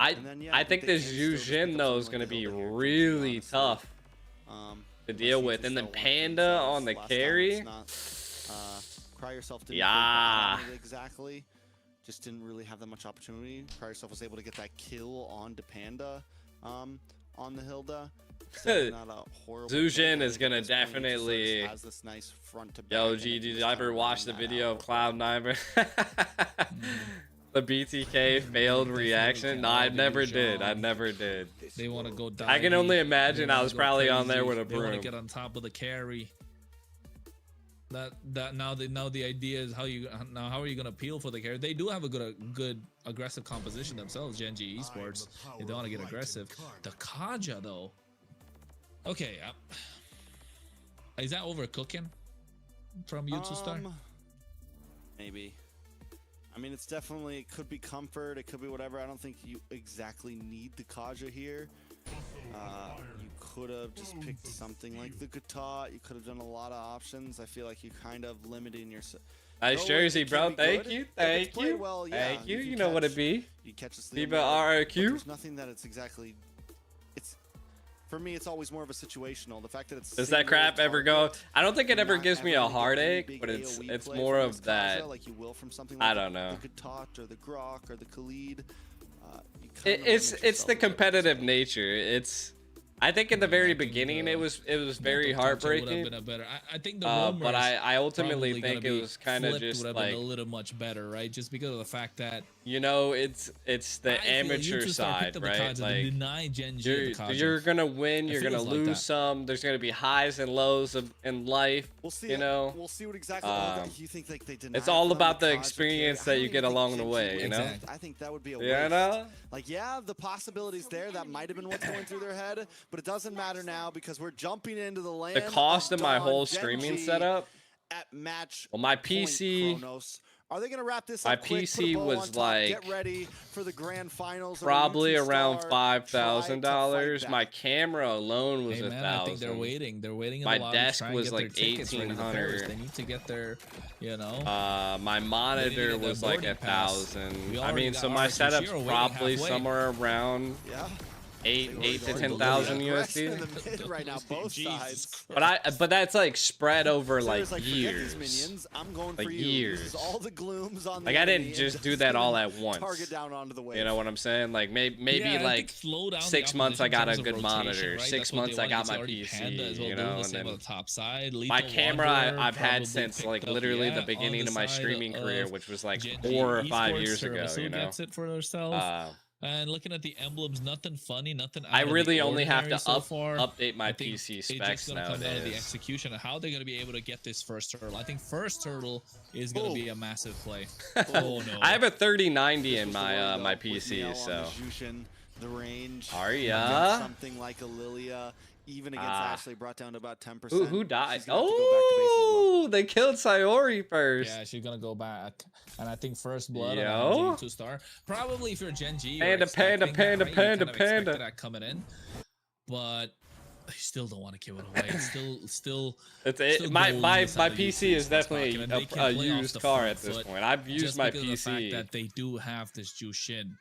And then, yeah, I think the this carry still Yu just Jin becomes though is someone gonna to be build here, really honestly. tough. to deal with. And then Panda on the carry. Cry Yourself didn't Yeah. exactly. Just didn't really have that much opportunity. Cry Yourself was able to get that kill on to Panda on the Hilda. So not a horrible Zuzhin pick. is gonna At this point, he just definitely. has this nice front to back, Yo, and G, then did just you ever kinda watch the ran that video out. of Cloud9? The BTK failed reaction? No, I never did. I never did. They want to go die. I can only imagine I was probably on there with a They want to broom. get on top of the carry. That now the idea is how are you gonna appeal for the carry? They do have a good aggressive composition themselves. Gen G Esports. They don't want to get aggressive. The Kaja though. Okay, is that overcooking from U2 Star? Maybe. I mean, it's definitely, it could be comfort, it could be whatever. I don't think you exactly need the Kaja here. You could have just picked something like the Guitar. You could have done a lot of options. I feel like you kind of limiting yourself. Nice jersey, bro. Thank you. Thank you. Well, yeah, Thank you. can You know what catch- it be. You catch a sleeve. Diva RRQ. There's nothing that it's exactly. It's for me. It's always more of a situational. The fact that it's. Does that crap ever go? I don't think it ever gives me a heartache, but it's more of that. Like you will from something I like don't know. the Guitot or the Grok or the Khalid. It's the competitive nature. I think in the very beginning it was very heartbreaking. I think the but I ultimately probably think gonna it be was kind of flipped just would have like, been a little much better, right? Just because of the fact that you know, it's the I feel amateur U2 Star side, picked up the right? Kaja to Like deny Gen G the Kaja. you're gonna win, It you're gonna feels like lose that. some. There's gonna be highs and lows in life. We'll see. You know, We'll see what exactly. You think like they denied it's all them about the Kaja experience carry? that I you don't get even along think the Gen way. G You know. Exactly. I think that would be a Yeah, waste. know. Like, yeah, the possibilities there. That might have been what's going through their head, but it doesn't matter now because we're jumping into the land. The cost of my Dawn, whole Gen streaming G setup. at match. Well, my point PC. Chronos. Are they gonna wrap this My up quick, put a PC bow was on top, like get ready for the grand finals? probably of a around U2 $5,000. star, My camera alone was Hey man, I think they're $1,000. waiting. They're waiting. In My the lobby desk to try and was get like their tickets ready for Paris. $1,800. They need to get their, you know. My monitor get their was like boarding pass. 1,000. We I already mean, got so my RRQ setup's Shiro waiting probably halfway. somewhere around Yeah. 8 to They're 10,000 aggressive USD. in the mid right now, both Jesus sides. But that's like spread over So like there's, forget years. these minions. I'm going Like for you. years. This is all the glooms on Like the I enemy didn't just and do that all send at once. Target down onto the wave. You know what I'm saying? Like maybe Yeah, I like think slow down the 6 months I opposition got in a terms of good rotation, monitor. right? 6 That's what months they I got want. my It's already Panda PC. as well You doing know, the and same on then the top side. my Lethal camera Wanderer I've had probably since picked like up, literally the yeah, on beginning the of my side streaming career, of which was like Gen 4 or G 5 Esports. years ago. Teramasu You know. gets it for herself. And looking at the emblems, nothing funny, nothing. I out of really the only have to ordinary so far. update my I think PC it's just specs gonna come down to the nowadays. execution and how they're going to be able to get this first hurdle. I think first hurdle is going to be a massive play. Oh no! I have a 3090 This in was the my way, my though, with PC, Miel on so the Jushin, the range. Arya. Something like a Lilia, even against Ashley, brought down to about 10%. Who died? She's gonna have to go back to base as well. Oh, they killed Sayori first. Yeah, she's gonna go back, and I think first blood Yo. on Gen 2 star. Probably if you're Gen G, you're Panda, expecting that, panda, right? You panda, kind of panda. expected that coming in, but you still don't want to give it away. It's still. My gold my inside the PC is U2 definitely pocket, and they can a play off used the car front at this foot point. I've used just my because of the fact PC, that they do have this Jushin.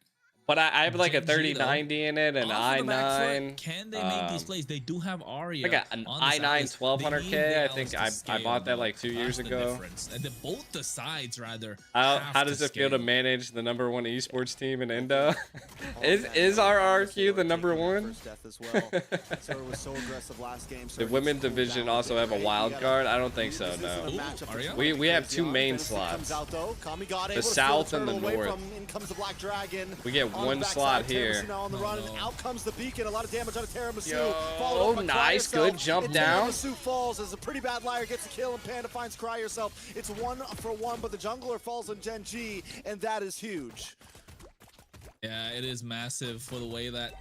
but I have like a Gen G, though, 3090 in it, an Off of the back foot, i9. Can they make these plays? They do have Arya. I got an on the i9 sides. They need 1200K. I Dallas think to I scale, bought that though. like 2 years That's the ago. difference. And both the sides rather. How have does to it feel to scale. manage the #1 esports team in Indo? All is that is our obviously RQ the taking that #1? first death as well. So it was so aggressive last game. So The women's division also have a wild card? I don't think so. This isn't No. a Ooh, matchup that's Arya? really We have crazy 2 on. main Fantasy comes slots. out, though. Kami got The able to south steal and the turtle away north. from- In comes the Black Dragon. We get On the one backside, slot here. Tiramisu now on the run, and no. out comes the beacon. A lot of damage on Tiramisu. Yo, Followed up by Cry nice, Yourself. good jump And down. Tiramisu falls as a pretty bad liar gets a kill, and Panda finds Cry Yourself. It's 1-for-1, but the jungler falls on Gen G, and that is huge. Yeah, it is massive for the way that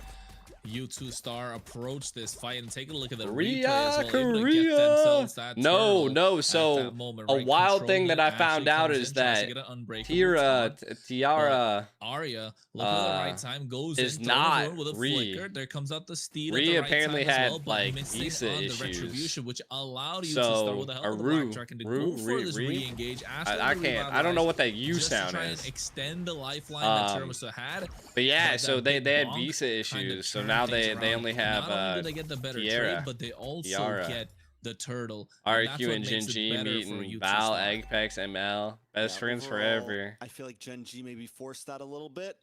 U2 Star approached this fight, and take a look at the replay as well. Able to get themselves that No, turtle no. at So that moment, a right? wild Controlled thing it. that I Ashley found out comes is in, tries to that get an unbreakable taunt. Tiara Arya, look at the right time, goes is in, not throws with a Rhea. flicker. There comes out the steed. Rhea at the right apparently time as had, well, but like, missing visa on the issues. retribution, which allowed you So, to start with the hell of the Rue- Black Dragon to Rue- go for Rue- this Rue? re-engage. I can't. I don't know what that U just to sound try is. and extend the lifeline that Um, Tiramisu had. But yeah, But so that they big had bonk visa kinda issues. So turned now things they around. only And have not only do they get the better Tiara. trade, but they also Tiara. get the turtle. And that's RQ what and makes it Gen G better for meeting U2 Val, Star. Eggpex, ML. Best friends overall, forever. I feel like Gen G maybe forced that a little bit.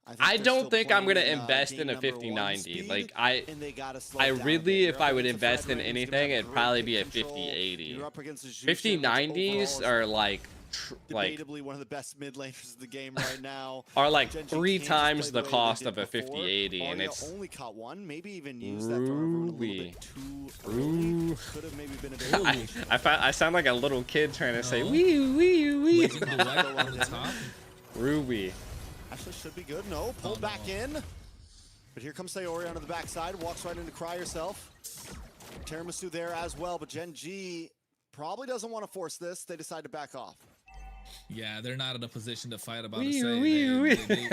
I they're don't still think I'm gonna playing, invest in game a number 5090. speed, Like and they gotta slow I it down a bit. really, You're if up I would against a invest Fred in Ring who's gonna anything, have it'd probably great be a hit control. 5080. You're up against a Jushin, 5090s which are overall like is debatably one of the best mid laners of the game right now. are like Gen G 3 can't just times play the way cost they of did a before. 5080, and Arya it's only caught one, maybe even used that throne of ruin a little bit too early. Ooh. Could have maybe been a bit. I sound like a little kid trying to say No. wee wee wee. Blazing Duet on the top. Ruby. Actually should be good. No, pulled back in. But here comes Sayori onto the backside, walks right into Cry Yourself. Tiramisu there as well, but Gen G probably doesn't want to force this. They decide to back off. Yeah, they're not in a position to fight about Wee, to say. wee, wee.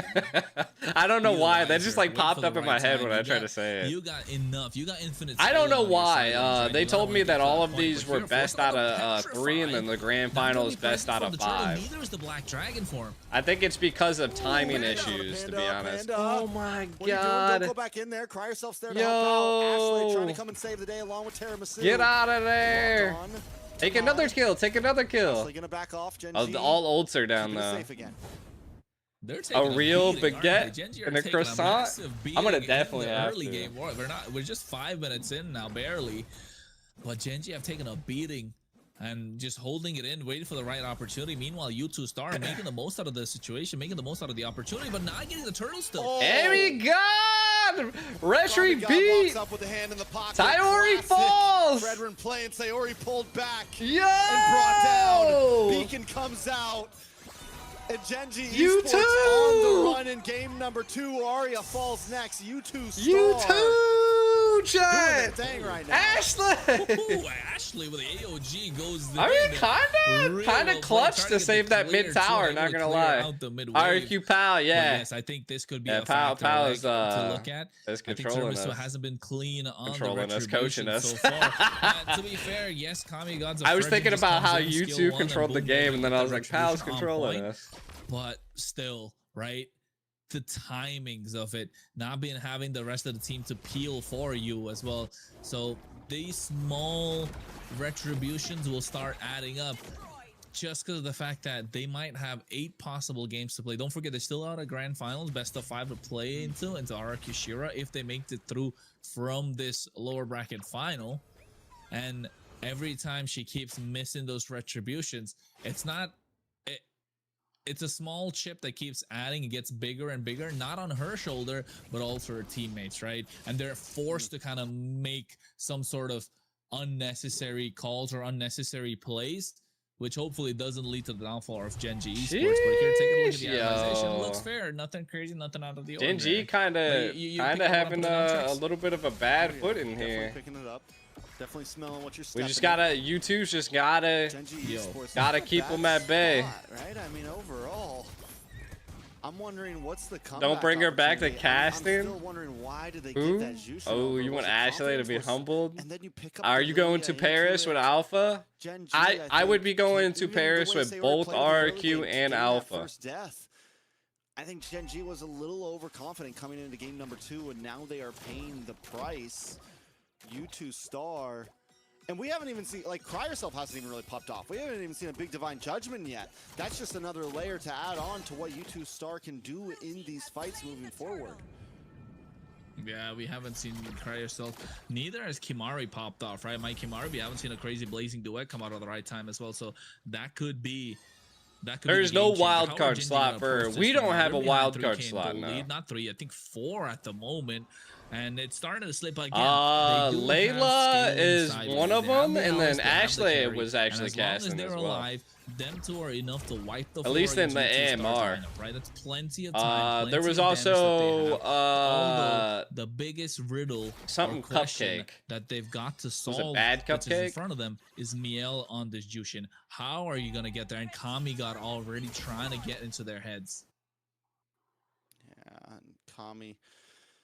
I don't know Be why. the That just wiser. like Wait popped for the up in my right head time. when I You tried got- to say it. You got enough. You got infinite. I don't know scaling on your why. side, right? They You told don't me wanna that get to all that of point, these but were here, best force out them of to 3, and then the grand Not final only is best present out from of the turtle, 5. Neither is the Black Dragon form. I think it's because of timing Panda, issues, to be Panda, honest. Panda. Oh my What are you doing? god. Don't go back in there. Cry Yourself's there to help out. Ashley trying to Yo. come and save the day along with Tiramisu. Get out of there. Walked on. Take Come another on. kill. Take another kill. Ashley gonna back off. Gen Oh, G. all ults are down keeping it though. safe again. They're taking real beating, aren't they? baguette Gen G are and a taking croissant? massive I'm gonna beating in definitely the have early to. game war. We're just 5 minutes in now, barely. But Gen G have taken a beating and just holding it in, waiting for the right opportunity. Meanwhile, U2 Star making the most out of the situation, making the most out of the opportunity, but not getting the turtle still. Oh. Amy God! Retry Tommy God beat! walks up with a hand in the pocket. Sayori Classic. falls! Fredrin playing. Sayori pulled back Yo! and brought down. Beacon comes out. And Gen G You Esports too! on the run in game number 2. Arya falls next. U2 Star. You too, Doing their Chet! thing right now. Ashley! Ooh, Ashley with the AOG goes I mean, in. kinda Real clutch well played. to Trying get save the that clear mid too, tower, able not to gonna clear lie. out the mid-wave. RQ Pal, But yeah. yes, I think this could be Yeah, a factor Pal's, to look at. is I think controlling Tiramisu us. hasn't been clean on Controlling the us, coaching retribution us. so far. To be fair, yes, Kami God's a I was Fredrin thinking just about comes how in, you skill two one, controlled the boom, game, boom, and then with I the was like, Pal's retribution on controlling point. us. But still, right? The timings of it, not being having the rest of the team to peel for you as well. So these small retributions will start adding up just because of the fact that they might have 8 possible games to play. Don't forget, they're still out of grand finals, best of 5 to play into RQ Shira if they make it through from this lower bracket final. And every time she keeps missing those retributions, it's not it's a small chip that keeps adding and gets bigger and bigger, not on her shoulder, but also her teammates, right? And they're forced to kind of make some sort of unnecessary calls or unnecessary plays, which hopefully doesn't lead to the downfall of Gen G Esports. But here, take a look at the Sheesh, analyzation. Looks yo. fair, nothing crazy, nothing out of the Gen ordinary. G kind But of you pick up what I'm having putting on a tricks. little bit of a bad Oh, yeah. foot in Definitely here. picking it up. Definitely smelling what you're We stepping just in. gotta, you two's just gotta, Gen G Yo. Esports, gotta not a keep bad 'em at bay. spot, right? I mean, overall, I'm wondering what's the comeback. Don't bring her back to opportunity. casting. I'm still wondering why did they Who? get that Jushin Oh, over? you Was want it Ashley to confidence? be Was- humbled? And then you pick up Are the you going Lilia to into Paris it. with Alpha? Gen G, I would think, be going to even the Paris way with Sayori both played in the early RQ game, and getting that Alpha. first death, I think Gen G was a little overconfident coming into game number 2, and now they are paying the price. U2 Star. And we haven't even seen, like, Cry Yourself hasn't even really popped off. We haven't even seen a big Divine Judgment yet. That's just another layer to add on to what U2 Star can do in these fights moving forward. Yeah, we haven't seen Cry Yourself. Neither has Kimari popped off, right? My Kimari, we haven't seen a crazy Blazing Duet come out at the right time as well. So that could be There's the no game changer. wild How are card Gen G slot gonna for- approach we this don't one? have They're a behind wild 3K card in slot gold now. lead. Not 3, I think 4 at the moment. And it's starting to slip again. Layla is one of them, and then Ashley was actually as long as casting they're as well. alive, them two are enough to wipe the At floor least in against the U2 Star's AMR. lineup, right? That's plenty of time. There plenty was of damage that they also have. Although the biggest riddle or something question cupcake. that they've got to Was solve, it bad which is in cupcake? front of them, is Miel on this Jushin. How are you gonna get there? And Kami got already trying to get into their heads. Yeah, and Kami.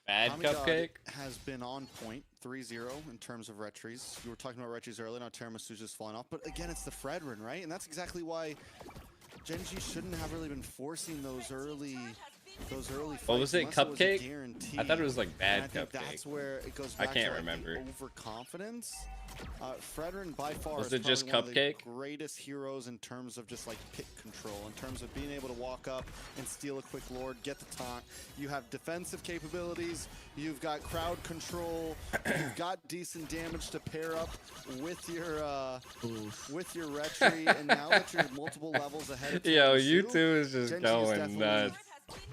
Bad Kami God cupcake. has been on point, 3-0 in terms of retries. You were talking about retries earlier, now Tiramisu's just falling off. But again, it's the Fredrin, right? And that's exactly why Gen G shouldn't have really been forcing those early those early fights. What was it? unless was a Cupcake? guarantee. I thought it was like And bad I think cupcake. that's where it goes I back can't to, like, remember. the overconfidence. Fredrin by far Was is it just probably one of Cupcake? the greatest heroes in terms of just like pick control, in terms of being able to walk up and steal a quick lord, get the taunt. You have defensive capabilities, you've got crowd control, you've got decent damage to pair up with your retry, and now that you're multiple levels ahead of Yo, Tiramisu, you two is just Genji is going definitely nuts.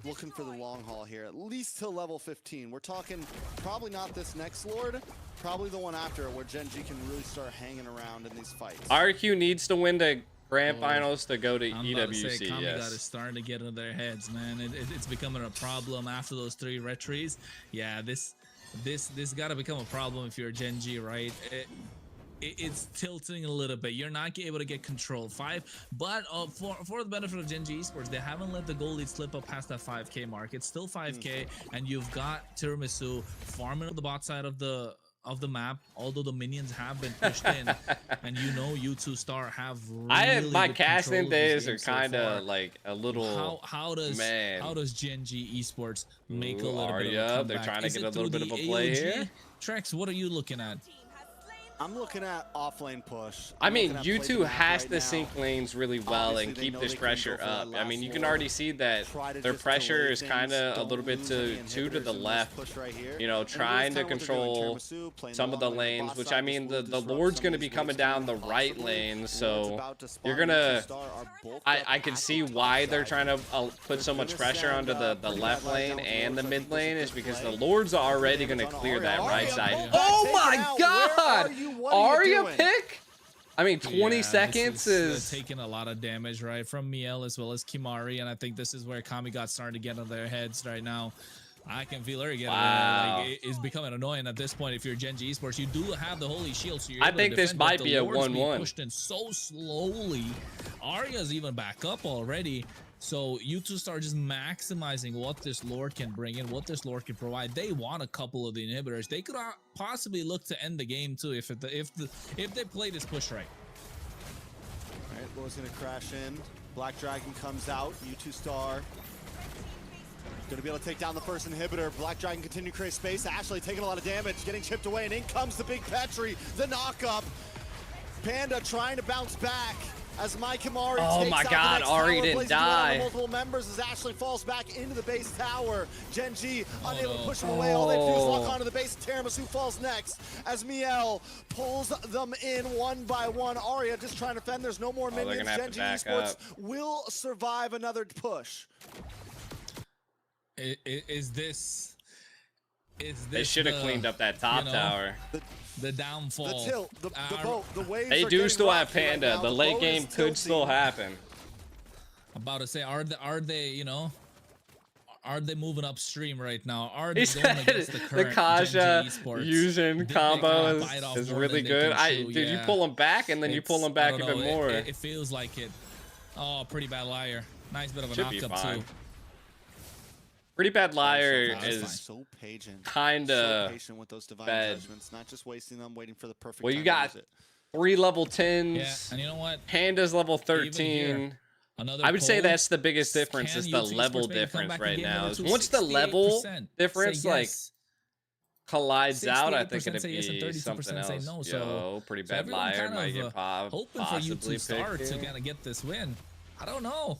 looking for the long haul here, at least till level 15. We're talking probably not this next Lord, probably the one after, where Genji can really start hanging around in these fights. RQ needs to win the grand finals to go to I'm about to say, EWC. Kamigat is Yes. starting to get into their heads, man. It's becoming a problem after those 3 retries. Yeah, this got to become a problem if you're a Genji, right? It's tilting a little bit. You're not able to get control 5, but for the benefit of Genji Esports, they haven't let the goal lead slip up past that 5K mark. It's still 5K, and you've got Tiramisu farming on the bot side of the map, although the minions have been pushed in, and you know U2 Star have really My good casting control of this days game are so kind far. of like a little. How does Genji Esports make a Ooh, little bit of a Arya, comeback? they're trying to Is get it a little through bit of the a play AOG? here. Trex, what are you looking at? I'm looking at offlane push. I I'm mean, looking at play the U2 map has right to now. sync lanes really well Obviously, and they keep know this they can pressure go for that up. I last mean, you can lord. already see that Try to their just pressure delay is things, kind of a don't little bit lose any to the inhibitors in this left. push right here. You know, And it trying really to is kinda what they're doing. control Tiramisu playing some of the long lane on lanes, bot which side. I This mean, will the disrupt Lord's some going to of be these coming waves down the possibly. right lane, Lord's so about to spawn. you're gonna. U2 Star are bulked I up can at see the top why they're side. trying to put They're so much gonna pressure send, onto the pretty left bad lane line down and the towards. I mid think this lane is is good because play. the Lord's They're already gonna going to get a clear ton that of right Arya, side. pull back, Oh take it my out. Where God! are you? What are you Arya doing? pick? I mean, 20 Yeah, seconds this is. taking a lot of damage, right, from Miel as well as Kimari, and I think this is where Kamigat starting to get on their heads right now. I can feel her getting Wow. like it's becoming annoying at this point. If you're Genji Esports, you do have the holy shield, so you're I able think to this defend, but might the be a Lord's being 1-1. pushed in so slowly. Arya's even back up already. So U2 start just maximizing what this Lord can bring in, what this Lord can provide. They want a couple of the inhibitors. They could possibly look to end the game too if they play this push right. All right, Lord's gonna crash in. Black Dragon comes out. U2 Star gonna be able to take down the first inhibitor. Black Dragon continue to create space. Ashley taking a lot of damage, getting chipped away, and in comes the big Petri, the knock-up. Panda trying to bounce back as Mike Kimari Oh takes my out God, the next Ari tower, didn't places duet on the die. multiple members as Ashley falls back into the base tower. Genji unable to no. push him away. All they have to do is lock Oh. onto the base. Tiramisu falls next as Miel pulls them in one by one. Arya just trying to fend. There's no more they're minions. gonna have to Genji back Esports up. will survive another push. Is this They should have cleaned up that top you know, tower. the downfall? The tilt, the Our- boat, the waves They are do getting still have rocky right Panda. now. The late boat game is could still tilting. happen. About to say, are they, you know, are they moving upstream right now? Are He they going said against the the current Kasha Genji Esports? using Did they combo kinda bite off is more really than they good. can chew? Dude, you Yeah. pull them back and then you pull them I back don't even know, more. It feels like it. Oh, pretty bad liar. Nice bit of a Should be knock-up fine. too. Pretty bad liar That's fine. is so patient. So kinda patient with those divine bad. judgments, not just wasting them, waiting for the perfect Well, time you to got use it. 3 level 10s. Yeah, and you know what? Panda's level Even here, 13. another I would say poll. that's the biggest difference Can is the U2 level Esports maybe come difference back in right game now. number two? Once the level 68% difference say like yes. collides out, I think 68% it'd say yes and be 32% something say else. no, Yo, pretty so bad everyone liar kind might of, get hoping for possibly U2 Star picked to here. kind of get this win. I don't know.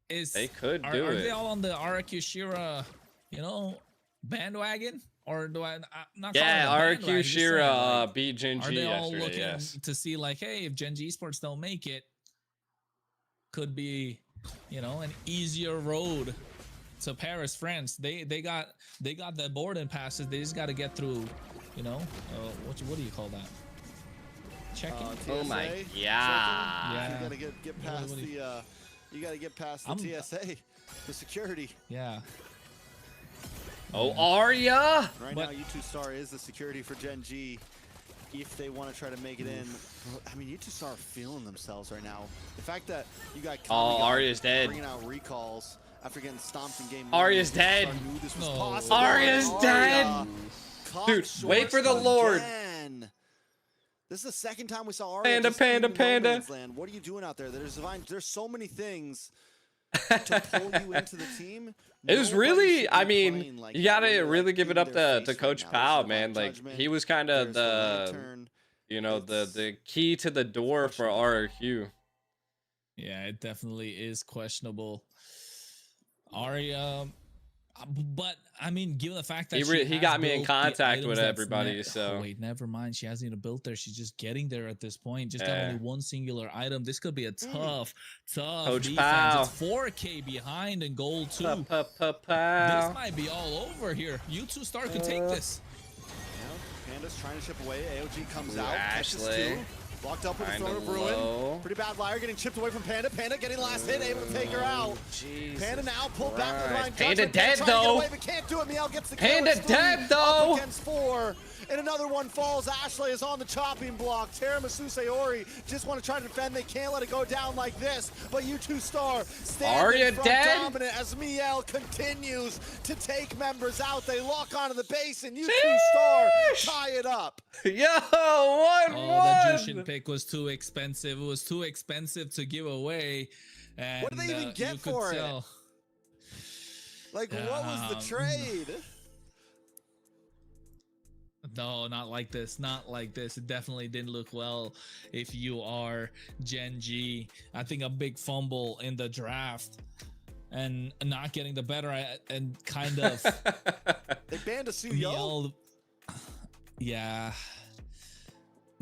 They could are, do are it. they all on the RQ Shira, you know, bandwagon? Or do I'm not Yeah, calling it a RQ bandwagon, just Shira saying, like, beat Gen are G they all yesterday, looking yes. to see like, hey, if Genji Esports don't make it, could be, you know, an easier road to Paris, France. They got the boarding passes. They just got to get through, you know, what do you call that? Check-in. Oh my TSA, god. Yeah. You gotta get past what do you- the you gotta get past the I'm- TSA, the security. Yeah. Oh, Arya! Right But- now, U2 Star is the security for Gen G. If they want to try to make it in, I mean, U2 Star are feeling themselves right now. The fact that you got Oh, Kamigat Arya's dead. bringing out recalls after getting stomped in game Arya's one, dead. Star knew this was No. possible. Arya's Arya dead. caught Dude, short wait for the Lord. again. This is the second time we saw Arya. Panda, just panda, in no panda. man's land. What are you doing out there? There's so many things to pull you into the team. It was Nobody really, should I be mean, playing like you that, gotta where you're, really like, give it in up their to face Coach right now. There's Powell, the man. Hot Like, Judgment, he was kind of there's the the, Lantern. you know, It's the key to the door for RRQ. Yeah, it definitely is questionable. Arya, but I mean, given the fact that He got me in contact with everybody, so. Oh, wait, never mind. She hasn't even built there. She's just getting there at this point. Just got Yeah. only one singular item. This could be a tough Coach defense. Powell. It's 4K behind in goal 2. This Pow. might be all over here. U2 Star could take this. Yeah, Panda's trying to chip away. AOG comes Ooh, out. Catches Ashley. 2. Locked up with the Kinda Throne of Ruin. low. Pretty bad liar getting chipped away from Panda. Panda getting last hit, able to take her out. Jesus Panda now pulled back with the line. Panda Judgment. dead, Trying to get though. away, but can't do it. Miel gets the kill. Panda It's 3 dead, up though. against 4. And another one falls. Ashley is on the chopping block. Tiramisu Sayori just want to try to defend. They can't let it go down like this. But U2 Star standing Arya front dead? dominant as Miel continues to take members out. They lock onto the base and U2 Star tie it up. Yo, 1-1. Oh, the Jushin pick was too expensive. It was too expensive to give away. And, What did they even get you could for it? tell. Like, what was the trade? No, not like this. Not like this. It definitely didn't look well if you are Gen G. I think a big fumble in the draft and not getting the better and kind of They banned a Suyo. Miel. Yeah.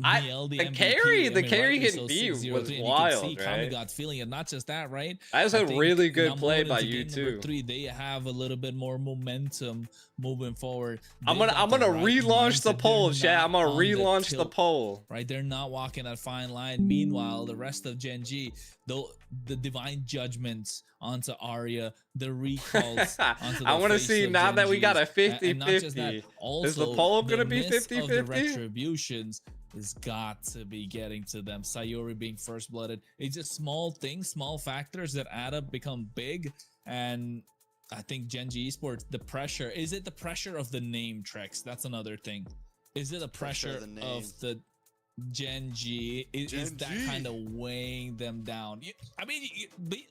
The carry hit B was wild, Kami right? got feeling it. Not just that, right? That was I a think really good now play moving by into you game number too. 3, they have a little bit more momentum moving forward. I'm They've gonna got the relaunch the mindset. poll, They're chat. not I'm gonna on the relaunch the tilt, poll. right? They're not walking that fine line. Meanwhile, the rest of Gen G, though, the divine judgments onto Arya, the recalls onto the I want to face see of now Gen that we got a Gs. And not just 50-50. that, also, Is the poll gonna the be miss of the 50-50? retributions has got to be getting to them. Sayori being first blooded. It's just small things, small factors that add up, become big. And I think Gen G Esports, the pressure, is it the pressure of the name, Trex? That's another thing. Is it the pressure of the Gen G? Is that kind of weighing them down? I mean,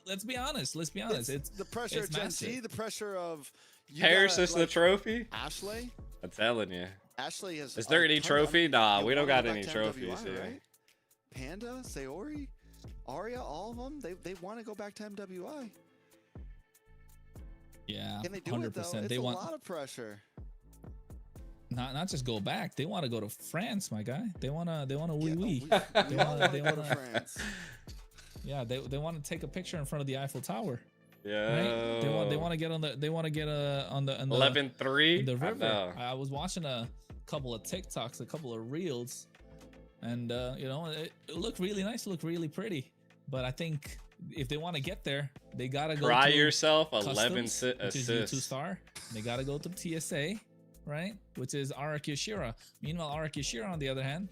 let's be honest. Let's be honest. It's the pressure it's of Gen massive. G, the pressure of Harris is the trophy. Ashley. I'm telling you. Ashley has. Is there any trophy? Nah, we don't got any to trophies MWI, here. right? Panda, Sayori, Arya, all of them. They want to go back to MWI. Yeah, Can they do 100%. it though? It's They a want lot of pressure. not just go back. They want to go to France, my guy. They wanna Yeah, wee wee. we all wanna go to France. Yeah, they want to take a picture in front of the Eiffel Tower. Yeah. Right? They want to get on the 11-3. the I river. know. I was watching a couple of TikToks, a couple of reels, and you know, it looked really nice, looked really pretty. But I think if they want to get there, they gotta go. Cry to yourself 11 Customs, which is U2 assists. Star. They gotta go to TSA, right? Which is Araki Shira. Meanwhile, Araki Shira, on the other hand,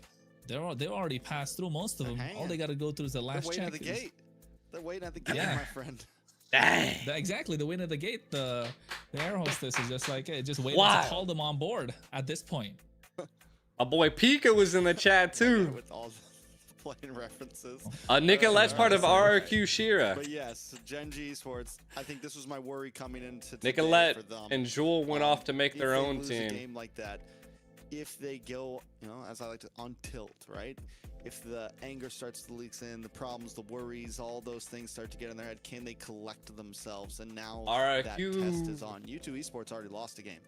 they already passed through most of them. All they gotta go through is the last They're waiting check. at the gate. They're waiting at the gate, Yeah. my friend. Dang. Exactly, the win at the gate. The air hostess is just like, hey, just waiting Wow. to call them on board at this point. My boy Pika was in the chat too. With all the playing references. Nicolette's part of Alright. RRQ Shira. But yes, Gen G Esports. I think this was my worry coming into today Nicolette for them. and Jewel went off to make If their they own lose a team. game like that, if they go, you know, as I like to, on tilt, right? If the anger starts to leak in, the problems, the worries, all those things start to get in their head, can they collect themselves? And now that test is on. U2 Esports already lost a game.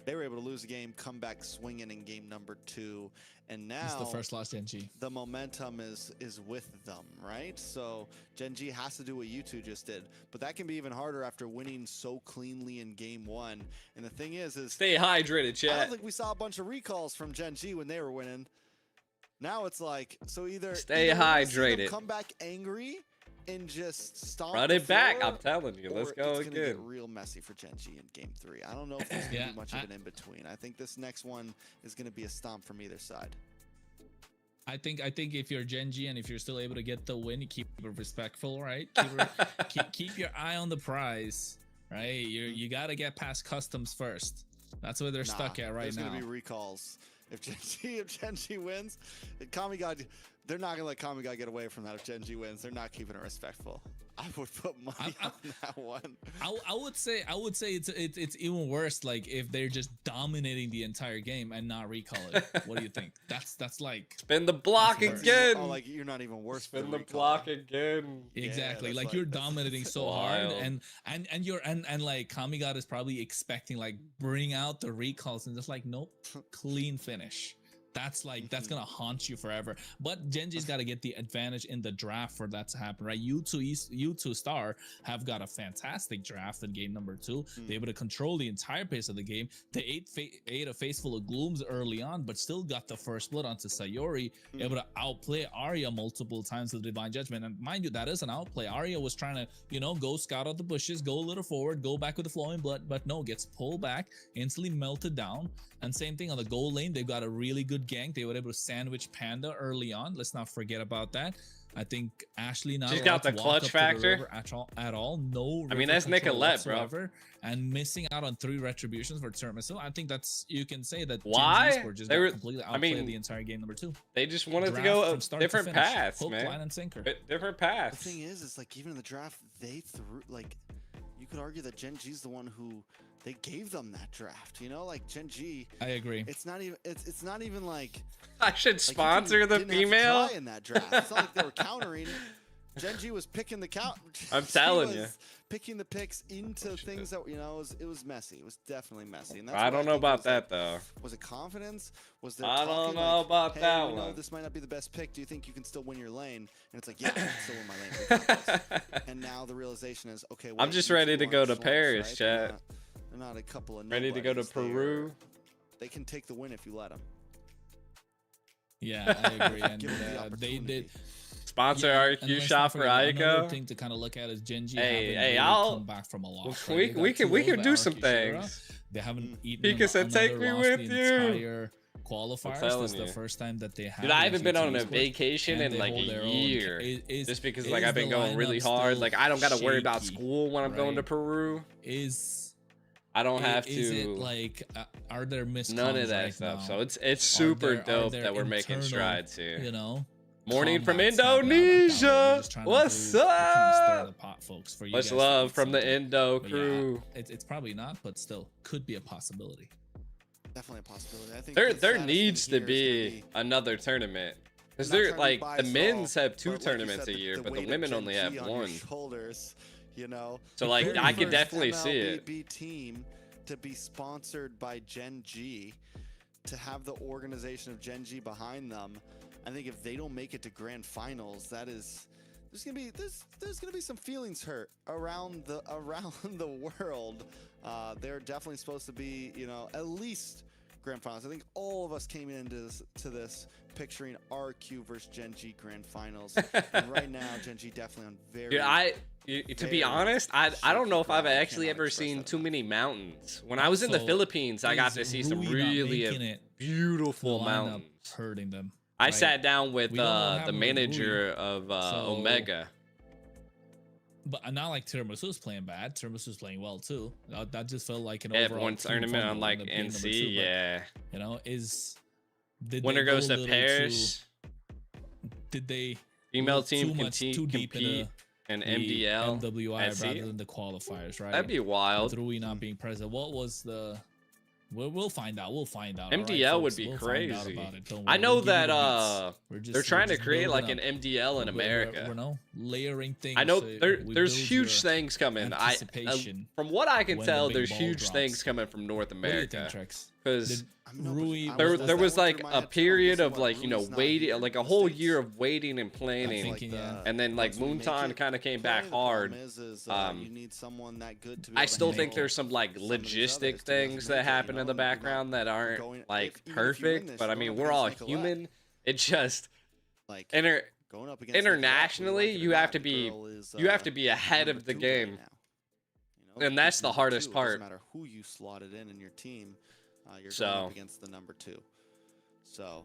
They were able to lose a game, come back swinging in game number 2, and now It's the first loss, Gen G. the momentum is with them, right? So Gen G has to do what U2 just did, but that can be even harder after winning so cleanly in game 1. And the thing is Stay hydrated, I chat. don't think we saw a bunch of recalls from Gen G when they were winning. Now it's like, so either Stay we're gonna see them hydrated. come back angry and just stomp Run the it back. floor, I'm telling you. Let's or go it's gonna get again. real messy for Gen G in game 3. I don't know if there's gonna Yeah, be much of an in between. I think this next one is gonna be a stomp from either side. I think if you're Gen G and if you're still able to get the win, you keep it respectful, right? Keep your eye on the prize, right? You got to get past customs first. That's where they're stuck at right there's now. There's gonna be recalls. If Gen G wins, Kami God, they're not gonna let Kamiga get away from that if Gen G wins. They're not keeping it respectful. I would put money on that one. I would say it's even worse. Like if they're just dominating the entire game and not recalling. What do you think? That's like spin the block again. Oh, like you're not even worse. Spin the block again. Exactly. Yeah, like you're dominating so wild. hard, and you're and like Kamiga is probably expecting like bring out the recalls and just like nope, clean finish. That's like that's gonna haunt you forever. But Genji's got to get the advantage in the draft for that to happen, right? U2 Star have got a fantastic draft in game number 2. They're able to control the entire pace of the game. They ate a face full of glooms early on, but still got the first blood onto Sayori, able to outplay Arya multiple times with Divine Judgment. And mind you, that is an outplay. Arya was trying to, go scout out the bushes, go a little forward, go back with the flowing blood, but no, gets pulled back, instantly melted down. And same thing on the goal lane, they've got a really good gank. They were able to sandwich Panda early on. Let's not forget about that. I think Ashley now she's got the clutch factor at all. No, I mean that's Nicolette, bro, and missing out on 3 retributions for Tiramisu. I think that's you can say that. Why they were completely outplayed the entire game number 2. They just wanted to go different paths, man. Line and sinker. Different paths. The thing is like even in the draft, they threw like you could argue that Gen G's the one who they gave them that draft, like Gen G. I agree. It's not even like I should sponsor the female in that draft. It's not like they were countering. Gen G was picking the count. I'm telling you, picking the picks into things that it was messy. It was definitely messy. And that's I don't know about that though. Was it confidence? Was there? I don't know about that one. This might not be the best pick. Do you think you can still win your lane? And it's like, yeah, I can still win my lane. We got this. And now the realization is, okay, wait, I'm just ready to go to Paris, right? chat. They're not a couple of ready to go to Peru. They can take the win if you let them. Yeah, I agree. And they did sponsor RQ shop for Aiko. Another thing to kind of look at is Gen G. I'll come back from a loss. We can do some things. They haven't eaten. He said, "Take me with you." Qualifiers. This is the first time that they have. Dude, I haven't been on a vacation in like a year. Just because like I've been going really hard. Like I don't got to worry about school when I'm going to Peru. I don't have to. Is it like are there miscommunications? None of that stuff. So it's super dope that we're making strides here. Morning from Indonesia. What's up? Much love from the Indo crew. Yeah, it's probably not, but still could be a possibility. Definitely a possibility. I think there needs to be another tournament because they're like the men's have 2 tournaments a year, but the women only have 1. So like I could definitely see it. MLBB team to be sponsored by Gen G, to have the organization of Gen G behind them. I think if they don't make it to grand finals, there's gonna be some feelings hurt around the world. They're definitely supposed to be, at least grand finals. I think all of us came into this picturing RQ versus Gen G grand finals. And right now, Gen G definitely on very. Dude, to be honest, I don't know if I've actually ever seen too many mountains. When I was in the Philippines, I got to see some really beautiful mountains. Hurting them. I sat down with the manager of Omega. But not like Tiramisu's playing bad. Tiramisu's playing well too. That just felt like an overall one tournament on like NC, yeah. Did winner goes to Paris. Did they female team compete in MDL MWI rather than the qualifiers, right? That'd be wild. With Rui not being present, what was the? We'll find out. We'll find out. MDL right, would be crazy. I know that they're trying to create like an MDL in America. We're layering things. I know there's huge things coming. From what I can tell, there's huge things coming from North America. Because there was like a period of like waiting, like a whole year of waiting and planning, and then like Moonton kind of came back hard. I still think there's some like logistic things that happen in the background that aren't like perfect, but I mean we're all human. It just like internationally you have to be ahead of the game, and that's the hardest part. No matter who you slotted in your team. You're going up against the number 2. So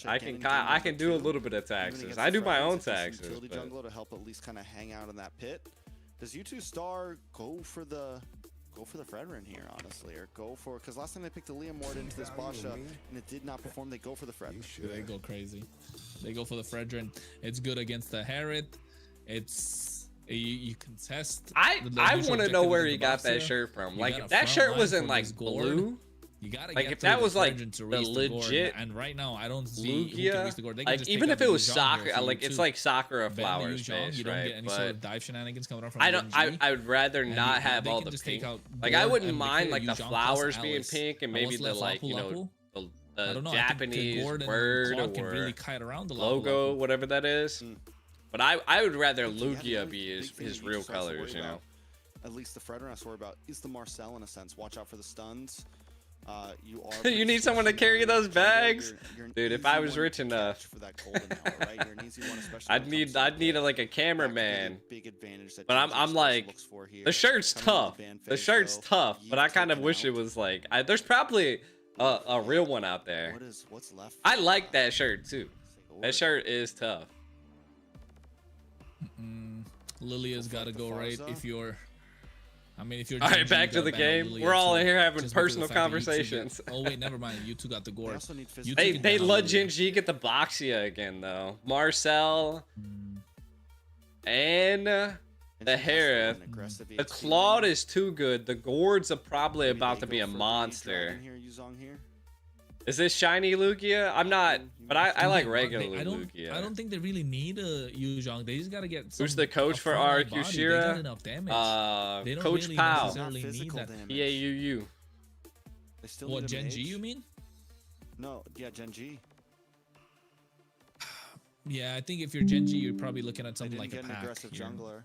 I check in can in game I can do a number little bit of two, even taxes. against I the do my own Fragments, if there's taxes, some utility but jungler to help at least kind of hang out in that pit. Does U2 Star go for the go for the Fredrin here, honestly, or go for, because last time they picked the Leomord into this Basha and it did not perform. They go for the Fredrin. They go crazy. They go for the Fredrin. It's good against the Harriet. It's you contest. I want to know where he got that shirt from. Like if that shirt wasn't like blue. You gotta like get if that was like the legit and right now I don't see who can reach the gourd. Like even if it was soccer, like it's like soccer of flowers based, you don't right? get any sort of dive shenanigans coming up from I would rather not have all the pink. Like I wouldn't mind like the flowers being pink and maybe the like the Japanese word or logo, whatever that is. But I would rather Lugia be his real colors, you know. At least the Fredrin I have to worry about is the Marcel in a sense. Watch out for the stuns. You need someone to carry those bags, dude. If I was rich enough, I'd need like a cameraman. But I'm like, the shirt's tough. The shirt's tough, but I kind of wish it was like there's probably a real one out there. What's left? I like that shirt too. That shirt is tough. Lilia's got to go right if you're. I mean, if you're all right, back to the game. We're all in here having personal conversations. Oh wait, never mind. You two got the gourd. They let Gen G get the Boxia again though. Marcel and the Harith. The Claude is too good. The gourd's probably about to be a monster. Is this shiny Lugia? I'm not, but I like regular Lugia. I don't think they really need a Yuzhong. They just gotta get. Who's the coach for RQ Shira? Coach really Pao. necessarily need that. PAUU. What, Gen G you mean? No, yeah, Gen G. Yeah, I think if you're Gen G, you're probably looking at something like a pack. An aggressive jungler.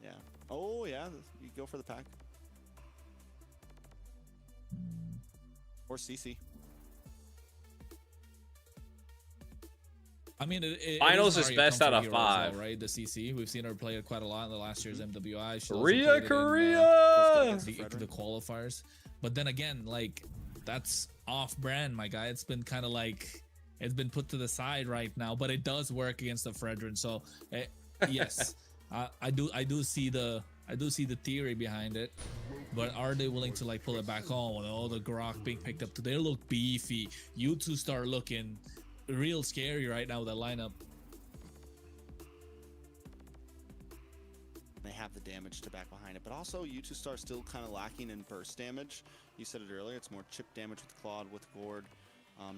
Yeah. Oh yeah, you go for the pack. Or CC. I mean, finals is best out of 5, well, right? The CC, we've seen her play it quite a lot in the last year's MWI. Korea, the qualifiers. But then again, like that's off-brand, my guy. It's been kind of like it's been put to the side right now, but it does work against the Fredrin. So yes, I do see the theory behind it. But are they willing to like pull it back on with all the Grok being picked up? They look beefy. You two start looking real scary right now with that lineup. They have the damage to back behind it, but also U2 Star still kind of lacking in burst damage. You said it earlier, it's more chip damage with Claude, with Gourd.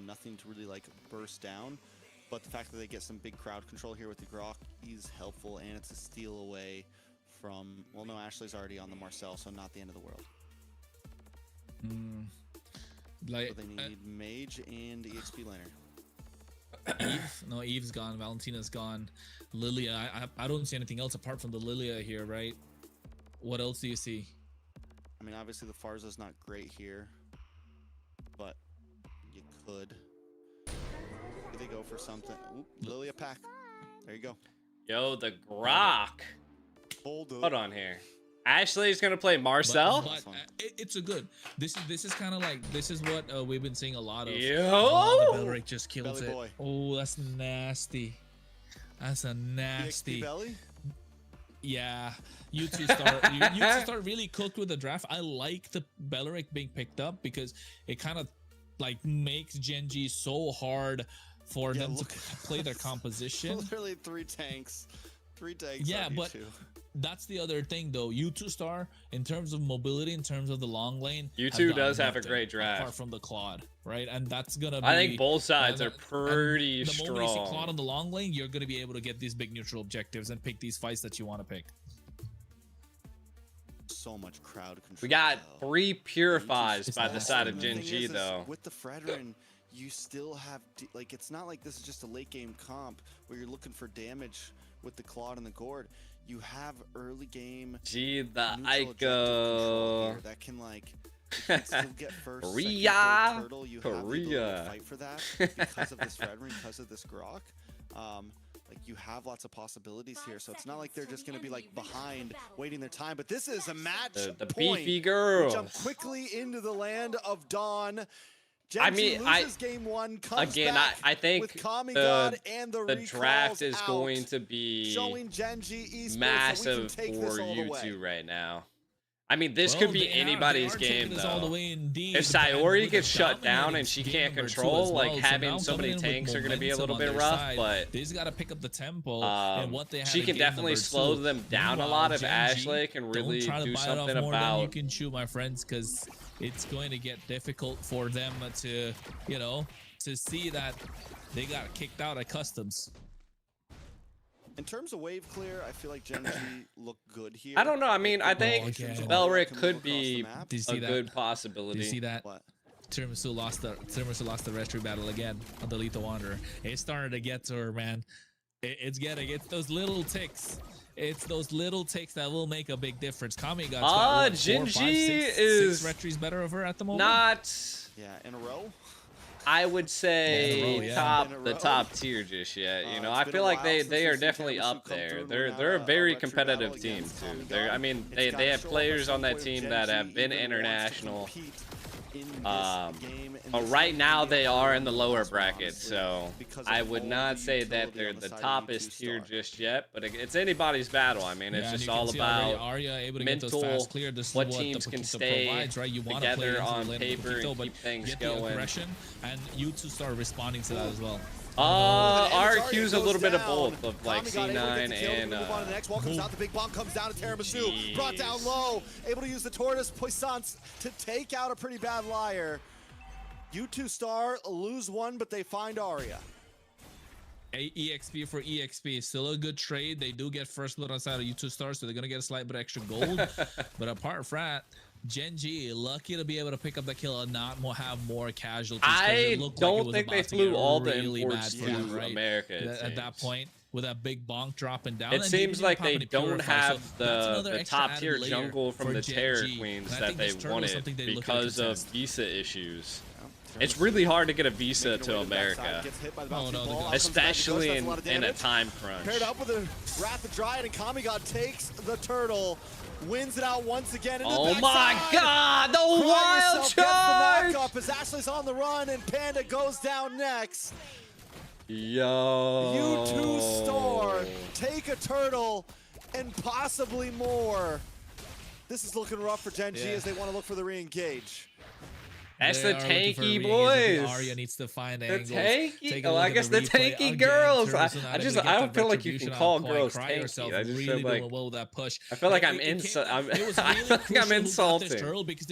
Nothing to really like burst down, but the fact that they get some big crowd control here with the Grok is helpful, and it's a steal away from, well, no, Ashley's already on the Marcel, so not the end of the world. Like, so they need Mage and EXP laner. Eve? No, Eve's gone. Valentina's gone. Lilia, I don't see anything else apart from the Lilia here, right? What else do you see? I mean, obviously the Farza's not great here, but you could. Maybe they go for something. Oop, Lilia pack. There you go. Yo, the Grok. Hold on here. Ashley's gonna play Marcel. But it's a good. This is kind of like what we've been seeing a lot of. Yo, the Belric just kills it. Boy. Oh, that's nasty. That's a nasty. Belly? Yeah, you two start really cooked with the draft. I like the Belric being picked up because it kind of like makes Gen G so hard for them to play their composition. Literally 3 tanks. 3 tanks. Yeah, but that's the other thing though. U2 Star, in terms of mobility, in terms of the long lane, U2 does have a great draft apart from the Claude, right? And that's gonna be, I think both sides are pretty strong. The moment you see Claude on the long lane, you're gonna be able to get these big neutral objectives and pick these fights that you want to pick. So much crowd control. We got 3 purifies by the side of Gen G though. With the Fredrin, you still have like, it's not like this is just a late game comp where you're looking for damage with the Claude and the Gourd. You have early game the Ico that can like still get first. Korea. Turtle. You have the ability to fight for that because of this Fredrin, because of this Grok. Like you have lots of possibilities here, so it's not like they're just going to be like behind, waiting their time. But this is a match the point. Beefy girls Jump quickly into the land of Dawn. I mean, game 1, comes again, back I think with Kami God and the draft is going to be showing Gen G Esports massive so for U2 right now. I mean, this Well, could be they anybody's are taking game, this all the though. way indeed, If and Sayori with gets a shut down dominating and she game can't number two control, as like well, so having now so many coming in with tanks are going to be a momentum little on bit their rough, side, but they just got to pick up the tempo and what they have she in can game definitely number slow two. them down a Meanwhile, lot if Gen G, Ashley can really don't try to do bite something off more than you about. can chew, my friends, because it's going to get difficult for them to, you know, to see that they got kicked out at customs. In terms of wave clear, I feel like Gen G looked good here. I don't know. I mean, I Like, think again. Belric move could across the be map. Did you a see that? good Did possibility. you see that? What? Tiramisu lost the retry battle again on the Lethal Wanderer. It started to get to her, man. It's those little ticks. It's those little ticks that will make a big difference. Kami got what, 4, Gen 5, G 6 is retries better of her at the moment. not, Yeah, in a row. I would say, In a row, yeah. top In a the row. top tier just yet. You know, It's I been feel a like while they since are we've seen definitely Tiramisu up come there. through and They're win out a a very retry competitive battle team against too. Tommy They're, Gunn. I mean, It's they gotta have show up players at on some that point team if that Gen have G been even wants to international. compete in this game, in But this right game, now maybe they not are win in the the lower last one, bracket, honestly, so because I of would all not the say that utility they're on the the side of toppest U2 tier Star. just yet. But it's anybody's battle. I mean, it's Yeah, and just you can all see already about Arya able to get those mental, fast clear. This is what what teams the can Paquito stay provides, right? You want to play together into on the lane of paper Paquito, and but keep things get going. the aggression, and you two start responding to that as well. RQ's a little bit of down. both of like Tommy got able to C9 get the kill, and move on to the next wall comes out, the big bomb comes down to Tiramisu, Jeez. brought down low, able to use the tortoise puissance to take out a pretty bad liar. U2 Star lose one, but they find Arya. EXP for EXP, still a good trade. They do get first blood outside of U2 Stars, so they're gonna get a slight bit extra gold. But apart from that, Gen G lucky to be able to pick up the kill and not have more casualties. I don't think they flew all the imports for to them, right? America. At that point, with that big bonk dropping down, It and seems didn't like pop they any don't Purify, have so that's another the extra top added tier layer jungle from for the Gen Terror G. Queens And I that think they this turtle is wanted something they look to because of contest. visa issues. Yeah, It's really hard to get a visa making to away the backside, America, gets hit by the Oh, bouncing no, the ball, guy- out comes the back, especially goes, that's a lot of in a damage. time crunch. Paired up with a Wrath of Dryad, and Kamigod takes the turtle, wins it out once again into the Oh my backside. God, the Cry wild yourself, charge! gets the knockup as Ashley's on the run and Panda goes down next. Yo. U2 Star take a turtle and possibly more. This is looking rough for Gen G Yeah. as they want to look for the re-engage. That's They the are looking for a tanky re-engage. I think boys. Arya needs to find The angles. tanky? Take a Oh, look I at guess the replay. tanky Again, girls. Turtle's not I able just, to get I that don't feel like you can retribution call on point. girls Cry tanky. yourself, I just really feel like doing well with that push. I feel like It I'm came insul- down- I'm- It was I really feel like I'm crucial who got this insulting. turtle because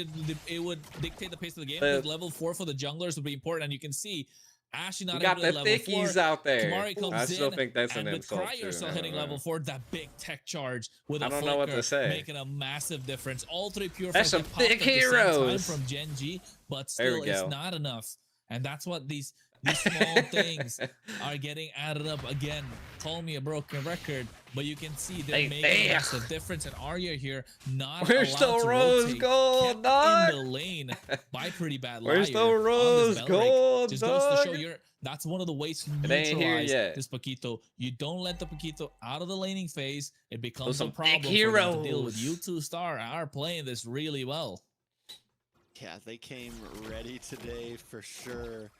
it would dictate the pace of the game. The- Because level 4 for the junglers would be important, and you can see Ashley not You got able the to level 4. thickies out there. Kamari comes I still in, think that's an and with insult. Cry too. yourself I hitting don't know. level 4, that big tech charge with I a don't know what to flicker, say. making a massive difference. All 3 pure That's some fights that popped thick at the same time heroes. from Gen G, but There still we it's go. not enough. And that's what these small things are getting added up. Again, call me a broken record, but you can see they're Hey, making there. us the difference. And Arya here not Where's allowed the to rose rotate, gold, kept dog? in the lane by pretty bad Where's the liar on rose this Belric. Oh, gold, Just goes to show dog? that's one of the ways to It ain't here neutralize yet. this Paquito. You don't let the Paquito out of the laning phase. It becomes some a problem thick for them to deal with. heroes. U2 Star are playing this really well. Yeah, they came ready today for sure.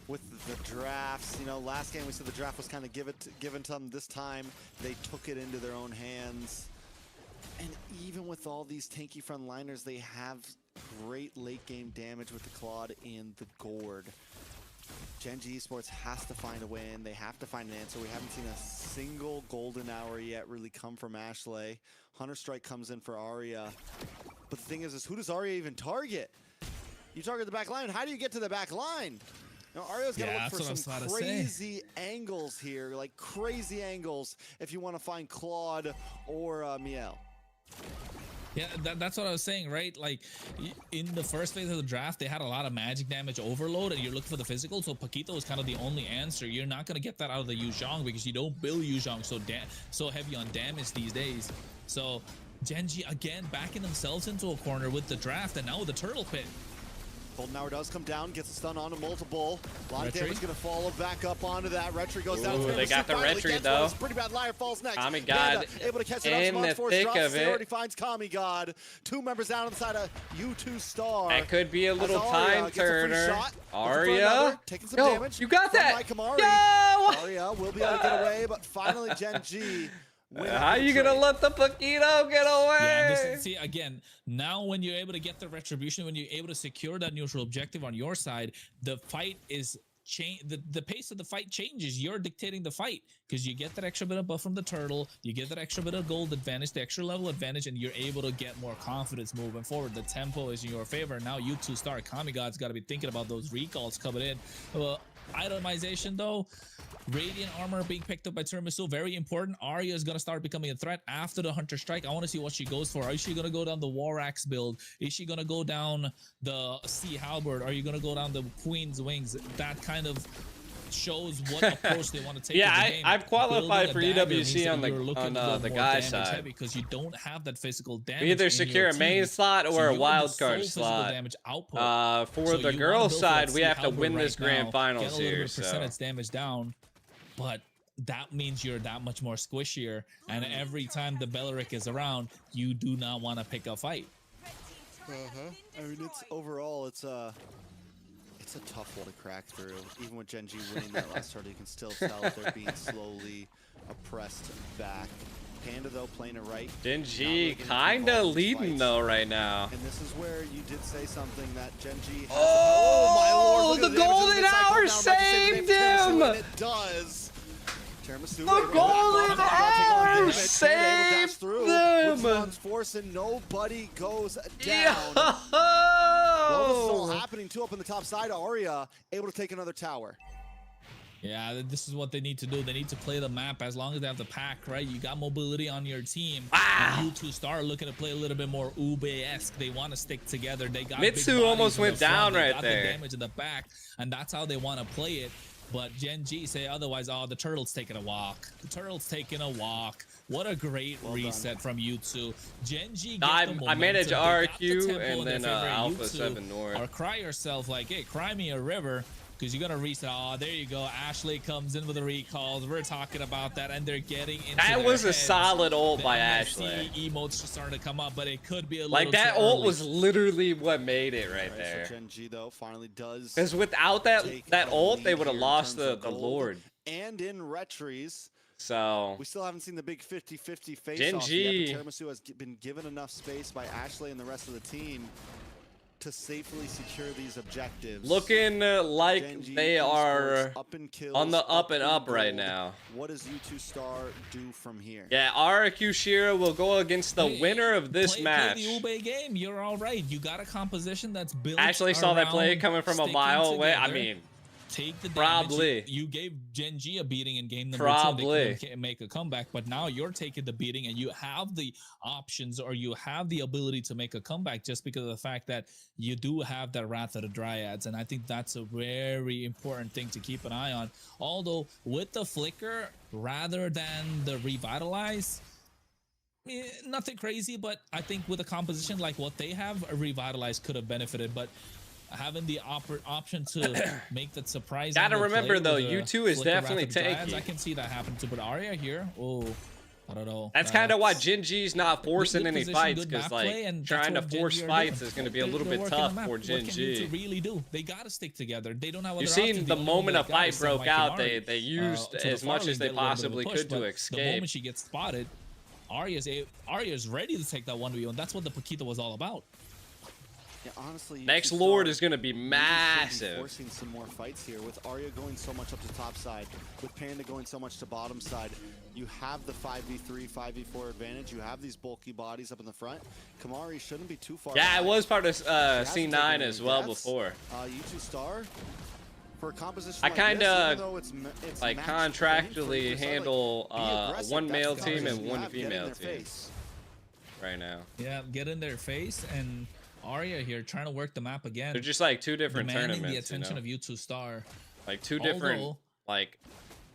With the drafts, you know, last game we said the draft was kind of given to them. This time they took it into their own hands. And even with all these tanky frontliners, they have great late game damage with the Claude and the Gourd. Gen G Esports has to find a win. They have to find an answer. We haven't seen a single golden hour yet really come from Ashley. Hunter Strike comes in for Arya. But the thing is who does Arya even target? You target the back line. How do you get to the back line? Now, Arya's got to Yeah, look that's for what some I was about to say. crazy angles here, like crazy angles, if you want to find Claude or Miel. Yeah, that's what I was saying, right? Like, in the first phase of the draft, they had a lot of magic damage overload, and you're looking for the physical, so Paquito is kind of the only answer. You're not going to get that out of the Yu Zhong because you don't build Yu Zhong so heavy on damage these days. So, Gen G, again, backing themselves into a corner with the draft, and now with the Turtle Pit. Golden Hour does come down, gets a stun onto multiple. A lot of Retry. damage going to follow back up onto that. Retry goes down. Ooh, It's they got the finally retry, gets though. one. It's pretty bad. Liar falls next. Kamigod Panda able to catch it up. in Smudge the Force thick drops. of it. Already finds Kamigod. 2 members down inside a U2 Star. That could be a little As Arya time gets a free turner. shot, looking for Arya. another, taking some Yo, damage. you got from that. Mike Amari. Yo! Arya will be able to get away, but finally Gen G win How up you the gonna trade. let the Paquito get away? Yeah, See, again, now when you're able to get the retribution, when you're able to secure that neutral objective on your side, the fight is the pace of the fight changes. You're dictating the fight because you get that extra bit of buff from the turtle, you get that extra bit of gold advantage, the extra level advantage, and you're able to get more confidence moving forward. The tempo is in your favor. Now you two star Kamigod's got to be thinking about those recalls coming in. Itemization though, Radiant armor being picked up by Tiramisu, very important. Arya is going to start becoming a threat after the Hunter Strike. I want to see what she goes for. Is she going to go down the War Axe build? Is she going to go down the Sea Halberd? Are you going to go down the Queen's Wings? That kind of shows what approach they want to take. Yeah, to the game. I've qualified for EWC on the guy side because you don't have that physical damage. We either secure a main slot or a wild card slot. Damage output. For the girls side, we have to win this grand finals here. Percentage damage down, but that means you're that much more squishier. And every time the Belleric is around, you do not want to pick a fight. I mean, it's overall, it's a tough one to crack through. Even with Gen G winning that last start, you can still tell they're being slowly oppressed back. Panda, though, playing it right. Gen G kind of leading, though, right now. And this is where you did say something that Gen G has. Oh, my lord, the golden hour saved him! It does. The golden hour saved them! Force and nobody goes down. What was still happening too up on the top side? Arya able to take another tower. Yeah, this is what they need to do. They need to play the map as long as they have the pack, right? You got mobility on your team. You two star looking to play a little bit more Ube-esque. They want to stick together. They got Mitsu almost went down right there. The damage in the back, and that's how they want to play it. But Gen G say otherwise. Oh, the turtle's taking a walk. The turtle's taking a walk. What a great reset from you two. Gen G. I manage RQ and then Alpha 7 North. Or cry yourself like, hey, cry me a river. Because you're going to reset. Oh, there you go. Ashley comes in with the recalls. We're talking about that, and they're getting into that was a solid ult by Ashley. Ashley. Emotes just starting to come up, but it could be a little like that too ult early. was literally what made it right there. So Gen G though finally does. Because without that ult, they would have lost the Lord. And in retries. So we still haven't seen the big 50-50 face Gen off G. yet. Tiramisu has been given enough space by Ashley and the rest of the team to safely secure these objectives. Looking like they are on the up and up right now. What does U2 Star do from here? Yeah, RQ Shira will go against the winner of this match. Play the Ube game. You're all right. You got a composition that's built. Actually saw that play coming from a mile away. I mean, take the damage. probably. You gave Gen G a beating in game number probably. 2. They couldn't make a comeback, but now you're taking the beating and you have the options or you have the ability to make a comeback just because of the fact that you do have that Wrath of the Dryads. And I think that's a very important thing to keep an eye on. Although with the Flicker, rather than the Revitalize, nothing crazy, but I think with a composition like what they have, a Revitalize could have benefited. But having the option to make that surprise. Gotta remember though, U2 is definitely tanky. I can see that happen too, but Arya here, oh, I don't know. That's kind of why Gen G's not forcing any fights, because like trying to force fights is going to be a little bit tough for Gen G. Really do. They gotta stick together. They don't have. You've seen the moment a fight broke out, they used as much as they possibly could to escape. The moment she gets spotted, Arya's ready to take that 1v1. That's what the Paquita was all about. Yeah, honestly, next Lord is going to be massive. Forcing some more fights here with Arya going so much up to top side, with Panda going so much to bottom side. You have the 5v3, 5v4 advantage. You have these bulky bodies up in the front. Kamari shouldn't be too far. Yeah, back. it was part of C9 as well before. U2 Star for a composition. I like kind of like contractually handle one male team and one female team right now. Yeah, get in their face and. Arya here trying to work the map again. They're just like two different tournaments. The attention of U2 Star. Like two different like.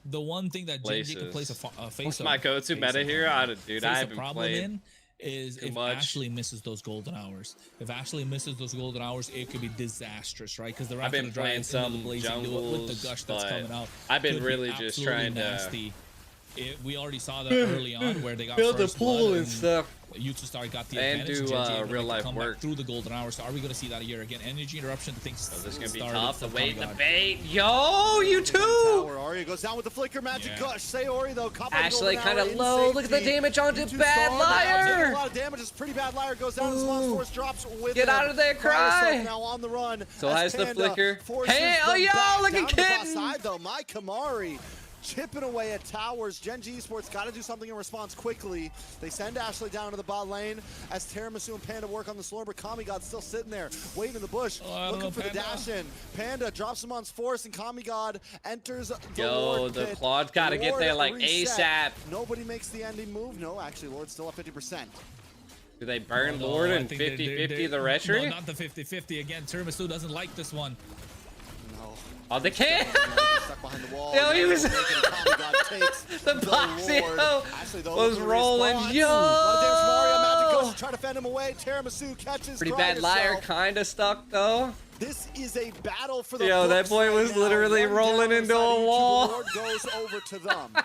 The one thing that Gen G can place a face. What's my go-to meta here? Dude, I haven't played. Is if Ashley misses those golden hours. If Ashley misses those golden hours, it could be disastrous, right? Because I've been playing some jungles, with the gush that's coming out. I've been really just trying to we already saw that early on where they got Build a first pool blood and stuff. U2 Star got the And advantage. do, Gen G able to real make a life comeback work. through the golden hour. So are we going to see that here again? Energy interruption. The things. So this is gonna be started tough. The from wait, the Kamigod. bait. Yo, you too. Tower, Arya goes down with the flicker. Magic Yeah. Gush. Sayori though. Caught by the Ashley golden kind hour of in low. Look at the safety. damage onto U2 Bad Star, now taking Liar. a lot of damage. It's pretty Bad Liar goes down. His Mom's Force drops with Get him. out of there, Cry Cry. now on the run. So as has the Panda flicker. forces Hey, oh them yo, back look down at to the bot Kitten. side, though. My Kamari chipping away at towers. Gen G Esports got to do something in response quickly. They send Ashley down to the bot lane as Tiramisu and Panda work on the Slumber. Kamigod still sitting there, waiting in the bush, looking for the dash in. Panda drops him on Force, and Kamigod enters the Lord the pit. Claude's got to get Lord there like reset. ASAP. Nobody makes the ending move. No, actually, Lord's still at 50%. Do they burn No, Lord I and think they're- 50-50 the No, retry? not the 50-50 again. Tiramisu doesn't like this one. No. Oh, they can't. Stuck behind the wall. Yo, he was- Kamigod takes The Lord. Boxio Ashley, though, was looking to rolling. response. Yo. A lot of damage from Arya. Magic Ghost try to fend him away. Tiramisu catches. Pretty Cry Bad Liar yourself. kind of stuck though. This is a battle for the Yo, that books boy right was now. literally One rolling down into on the a side of wall. The Lord goes over to them.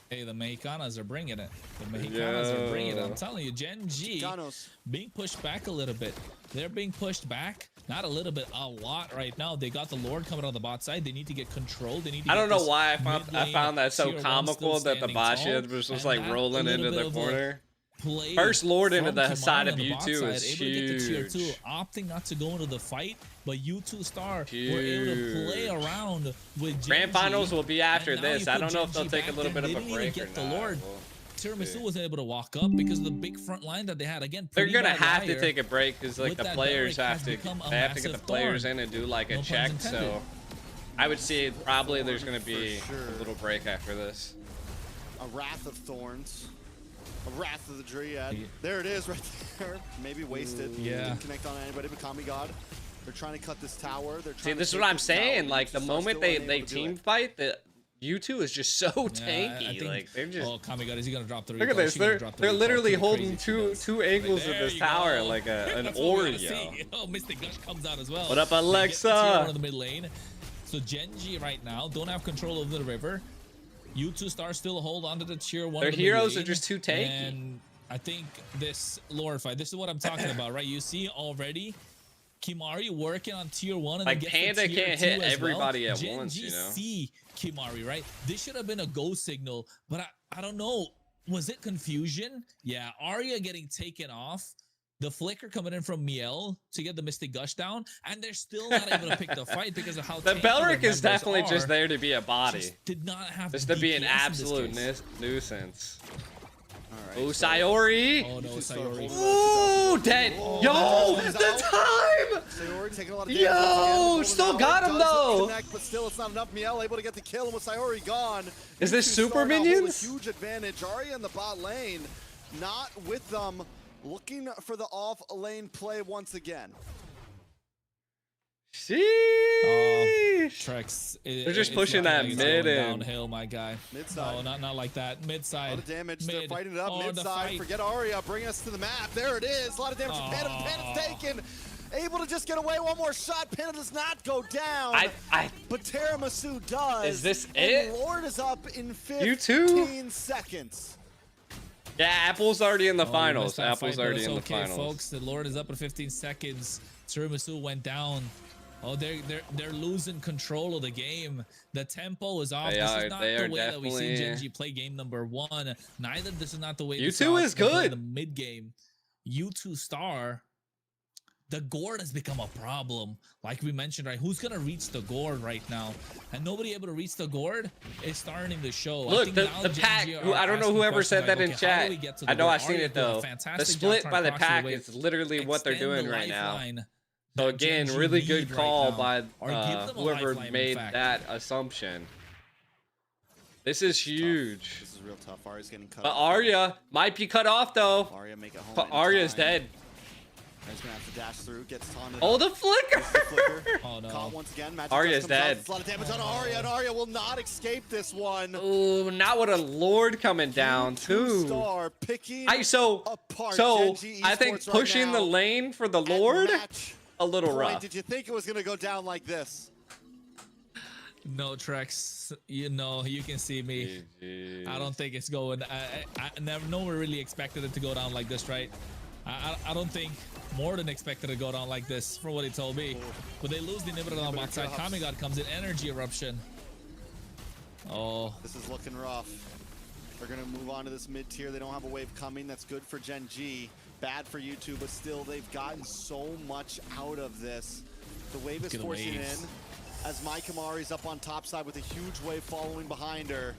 Hey, the Mexicanas are bringing it. The Mexicanas are bringing it. I'm telling you, Gen G Chicanos. being pushed back a little bit. They're being pushed back, not a little bit, a lot right now. They got the Lord coming on the bot side. They need to get control. They need to I get don't know this why I mid-lane found that so tier one comical still that the standing Basha tall, was just and like that rolling little into bit the of a corner. play First Lord into from the Kimari side on of the U2 bot is side, able to get to tier 2, huge. opting not to go into the fight, but U2 Star were able to play around with Gen Grand finals G, will be after and now this. you I put don't know if Gen they'll G take a back little there. bit of They a didn't even break or get the not. Lord. We'll Tiramisu see. wasn't able to walk up because of the big front line that they had. Again, They're pretty gonna bad have to liar. take a break because like with the that players barrack have has to become a they have to get the massive players thorn. in and do like a No puns check. intended. So I would see probably there's gonna be For sure. a little break after this. A Wrath of Thorns. A Wrath of the Dryad. Yeah. There it is right there. Maybe wasted. Yeah. Didn't connect on anybody but Kamigod. They're trying to cut this tower. They're See, trying this is to what take I'm this tower, saying. but Like the U2 moment still they unable to do team it. fight, the U2 is just so Yeah, I tanky. think- Like they're just. Oh, Kamigod, is he gonna drop the Look recall? at this. Is he gonna They're drop the they're recall? literally Pretty holding crazy she does. two angles of There this you tower go. like an That's what we gotta Oreo. see. Oh, Mystic Gush comes out as well. What up, They get the Alexa? tier one in the mid lane. So Gen G right now don't have control over the river. U2 Star still hold on to the tier 1. Their of the mid heroes are lane, just too tanky. And I think this lore fight, this is what I'm talking about, right? You see already Kimari working on tier 1 and Like, then gets Panda to tier can't 2 hit as everybody well. at Gen once, G you know? see Kimari, right? This should have been a go signal, but I don't know. Was it confusion? Yeah, Arya getting taken off. The flicker coming in from Miel to get the Mystic Gush down, and they're still not able to pick the fight because of how The tanky Belric their is members definitely are. just there to be a body. Just did not have Just to be an DPS in this absolute case. nuisance. All Oh, right, so Sayori. Oh no, U2 Star Sayori. holding Ooh, dead. Oh, Yo, he's the out. time. Sayori taking a lot of damage. Yo, once again. Golden still Hour got him, doesn't though. Connect, but still, it's not enough. Miel able to get the kill, and with Sayori gone, Is this U2 super Star now hold minions? A huge advantage. Arya in the bot lane, not with them, looking for the off lane play once again. Sheesh. Trex. They're just pushing that mid in. downhill, my guy. Mid side. No, not like that. Mid A side. lot of damage. They're Mid. fighting it up. Oh, Mid the side. fight. Forget Arya. Bringing us to the map. There it is. A lot of damage from Panda. Oh. Panda's taken. Able to just get away. One more shot. Panda does not go down. I But Tiramisu does. Is this and it? Lord is up in You 15 seconds. yeah, Apple's already in the Oh, we finals. missed that Apple's fight, but already it's in the okay, finals. folks. The Lord is up in 15 seconds. Tiramisu went down. Oh, they're losing control of the game. The tempo is off. They This are- is not they the are way that we see definitely- Gen G play game number 1. Neither this is not the way U2 we is saw them play good. the mid game. U2 Star. The gourd has become a problem. Like we mentioned, right? Who's gonna reach the gourd right now? And nobody able to reach the gourd is starting to show. I Look, think the now Gen pack. G Who are I don't know asking whoever questions said that like, in okay, how do chat. we get to the I know gourd? I've seen Arya it doing a though. The fantastic job split trying by to the proxy pack away, is literally what they're extend doing the right now. lifeline So that Gen again, G really good need right call now. by Or give them a whoever lifeline, in made fact. that assumption. This is huge. This is real tough. Arya's getting cut But off. Arya might be cut off though. Arya make it home. But in Arya's time. dead. He's gonna have to dash through. Gets on it. Oh, the flicker! Flicker. Oh no. Caught once again. Magic Arya's Dust comes out. dead. It's a lot of damage on Arya, and Arya will not escape this one. Ooh, not with a Lord coming down too. Star picking So apart so Gen G I think Esports right pushing the now lane for the at Lord match a little point. rough. Did you think it was gonna go down like this? No, Trex, you know, you can see me. I don't think it's going. I never really expected it to go down like this, right? I don't think more than expected to go down like this from what he told me. But they lose the inhibitor on the bot side. Kamigod comes in, energy eruption. Oh, This is looking rough. They're gonna move on to this mid tier. They don't have a wave coming. That's good for Gen G. Bad for U2, but still they've gotten so much out of this. The wave is forcing in as Mai Kamari's up on top side with a huge wave following behind her.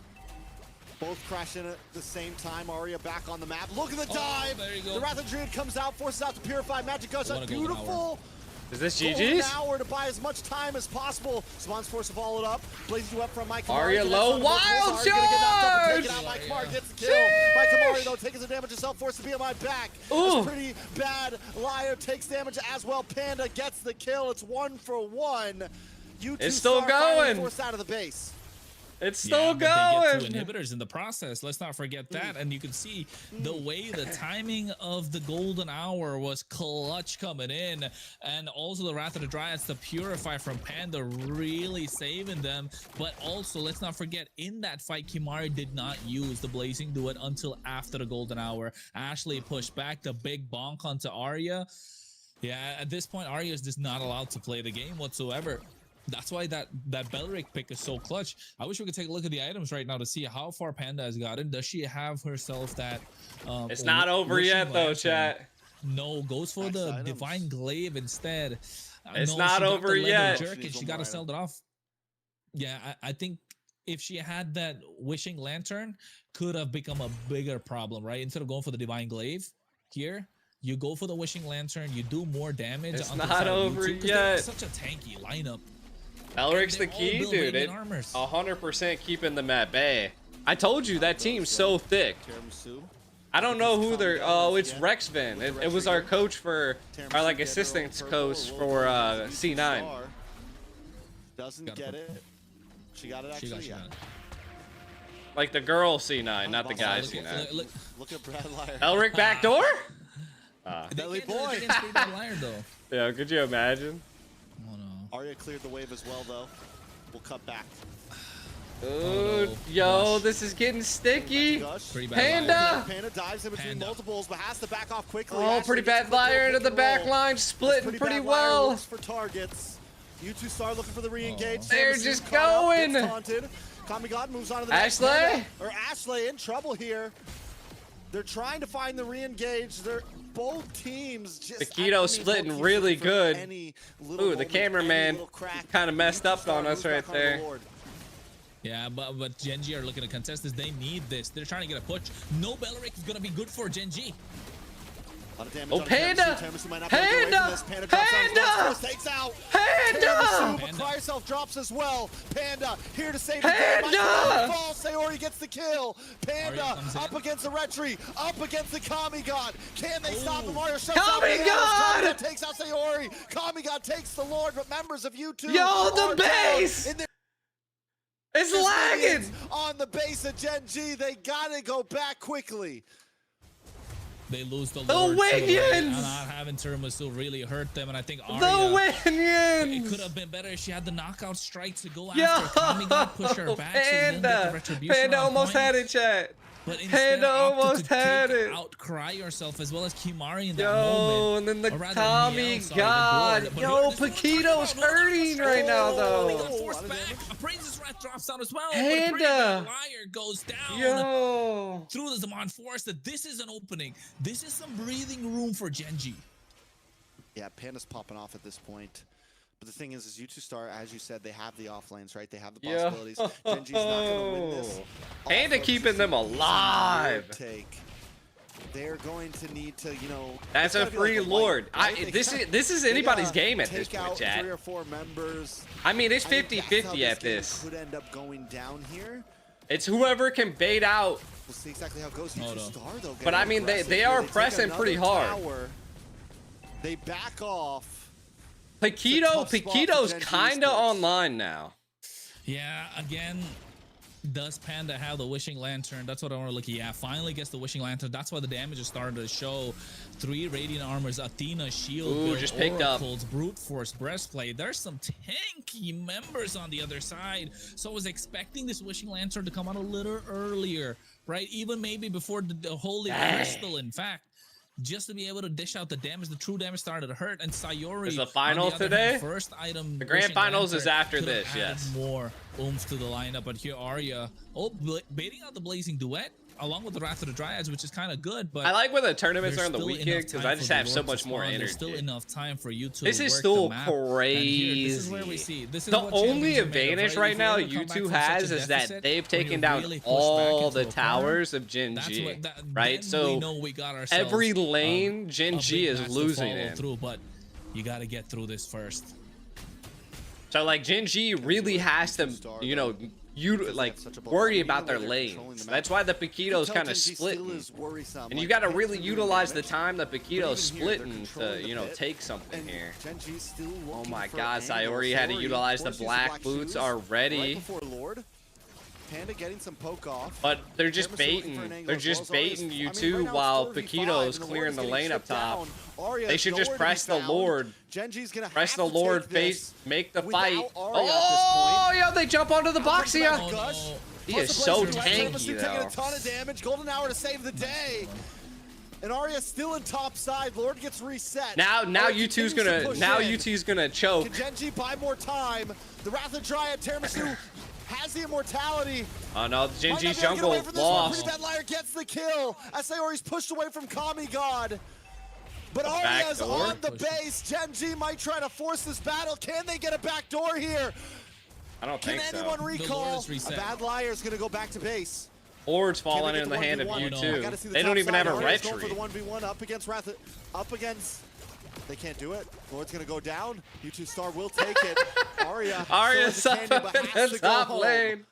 Both crash in at the same time. Aria back on the map. Look at the dive! there you go. The Wrath of Druid comes out, forces out to Purify. Magic goes up. Beautiful! Is this Golden GG's? hour to buy as much time as possible. Spawn's forced to follow it up. Blazing you up from Mike Kamari. Aria low, wild charge! Mike Kamari gets the kill. Mike Kamari though taking some damage himself, forced to BMI back. It's pretty bad. Liar takes damage as well. Panda gets the kill. It's 1 for 1. It's still going. Forced out of the base. It's still but going. they get 2 inhibitors in the process. Let's not forget that. And you can see the way the timing of the golden hour was clutch coming in, and also the Wrath of the Dryads, the Purify from Panda really saving them. But also, let's not forget, in that fight, Kimari did not use the Blazing Duet until after the golden hour. Ashley pushed back the big bonk onto Arya. Yeah, at this point, Arya is just not allowed to play the game whatsoever. That's why that Belric pick is so clutch. I wish we could take a look at the items right now to see how far Panda has gotten. Does she have herself that? It's not over yet, though, chat. No, goes for the items. Divine Glaive instead. It's not over yet. She got to sell it off. Yeah, I think if she had that Wishing Lantern, could have become a bigger problem, right? Instead of going for the Divine Glaive here, you go for the Wishing Lantern, you do more damage. It's not over yet. Such a tanky lineup. Elric's the key, dude. 100% keeping them at bay. I told you that team's so thick. I don't know who they're. Oh, it's Rexvin. It was our coach for, our like assistant coach for C9. Doesn't get it. She got it actually. Yeah. Like the girl C9, not the guy C9. Look at Brad Liar. Elric backdoor? Belly boy. Yeah, could you imagine? Oh no. Arya cleared the wave as well, though. We'll cut back. Ooh, yo, this is getting sticky. Panda! Panda dives in between multiples, but has to back off quickly. Oh, pretty bad Liar into the back line, splitting pretty well. Looks for targets. U2 Star looking for the re-engage. They're just going. Kamigod moves on to the Ashley? next. Ashley in trouble here. They're trying to find the re-engage. They're both teams just. Paquito splitting really good. Ooh, the cameraman kind of messed up on us right there. Yeah, but Gen G are looking to contest this. They need this. They're trying to get a push. No Belric is going to be good for Gen G. Oh, Panda! Panda! Panda! Takes out. Panda! Cry herself drops as well. Panda here to save Panda! the game. Falls. Sayori gets the kill. Panda up against the Retri, up against the Kamigod. Can they stop him? Kamigod takes out Sayori. Kamigod takes the Lord, but members of U2. Yo, the base! It's lagging! On the base of Gen G, they gotta go back quickly. They lose the Lord. Winions! Not having Tiramisu really hurt them, and I think Arya, the Winions! It could have been better if she had the knockout strike to go after. Kamigod push her back. Panda! Panda almost had it, chat. But Panda almost had it. Outcry yourself as well as Kimari in that moment. And then the Kamigod. Yo, Paquito's hurting right now, though. Forced back. Appraiser's Wrath drops down as well. Panda. Liar goes down. Yo. Through the Zaman Force. This is an opening. This is some breathing room for Gen G. Yeah, Panda's popping off at this point. But the thing is U2 Star, as you said, they have the offlanes, right? They have the possibilities. Gen G's not going to win this. Panda keeping them alive. They're going to need to, you know. That's a free Lord. This is anybody's game at this point, chat. 3 or 4 members. I mean, it's 50-50 at this. Could end up going down here. It's whoever can bait out. We'll see exactly how it goes. U2 Star, though, but I mean, they are pressing pretty hard. They back off. Paquito's kind of online now. Yeah, again, Does Panda have the Wishing Lantern? That's what I want to look at. Yeah, finally gets the Wishing Lantern. That's why the damage is starting to show. 3 Radiant Armors, Athena, Shield, Ooh, just picked Oracles, Brute Force, Breastplate. There's some tanky members on the other side. So I was expecting this Wishing Lantern to come out a little earlier, right? Even maybe before the Holy Crystal, in fact. Just to be able to dish out the damage, the true damage started to hurt, and Sayori. Is the finals today? Hand, first item. The grand finals is after this. Yes. More oomph to the lineup, but here Arya, baiting out the Blazing Duet along with the Wrath of the Dryads, which is kind of good. But I like when the tournaments are on the weekend because I just have so much more energy. There's still enough time for you to. This is still crazy. This is where we see. This is the what only advantage right now U2 has is that they've taken down all the towers of Gen G, right? So every lane Gen G is losing it. But you got to get through this first. So like Gen G really has to, you know, worry about their lanes. That's why the Paquito's kind of splitting. And you got to really utilize the time the Paquito's splitting to, you know, take something here. Oh my God, Sayori had to utilize the black boots already. Panda getting some poke off. But they're just baiting. They're just baiting you two while Paquito's clearing the lane up top. They should just press the Lord. Press the Lord, face, make the fight. Oh, yeah, they jump onto the box here. He is so tanky, taking a ton of damage. Golden hour to save the day. And Arya still in top side. Lord gets reset. Now U2's gonna choke. Can Genji buy more time? The Wrath of Dryad, Tiramisu has the immortality. Oh no, Genji's jungle lost. Pretty Bad Liar gets the kill. As Sayori's pushed away from Kami God. But Arya's on the base. Genji might try to force this battle. Can they get a back door here? I don't think so. Can anyone recall? A Bad Liar is going to go back to base. Lord's falling in the hand of U2. They don't even have a retreat. For the 1v1 up against Wrath. Up against. They can't do it. Lord's gonna go down. U2 Star will take it. Arya's up in the top lane.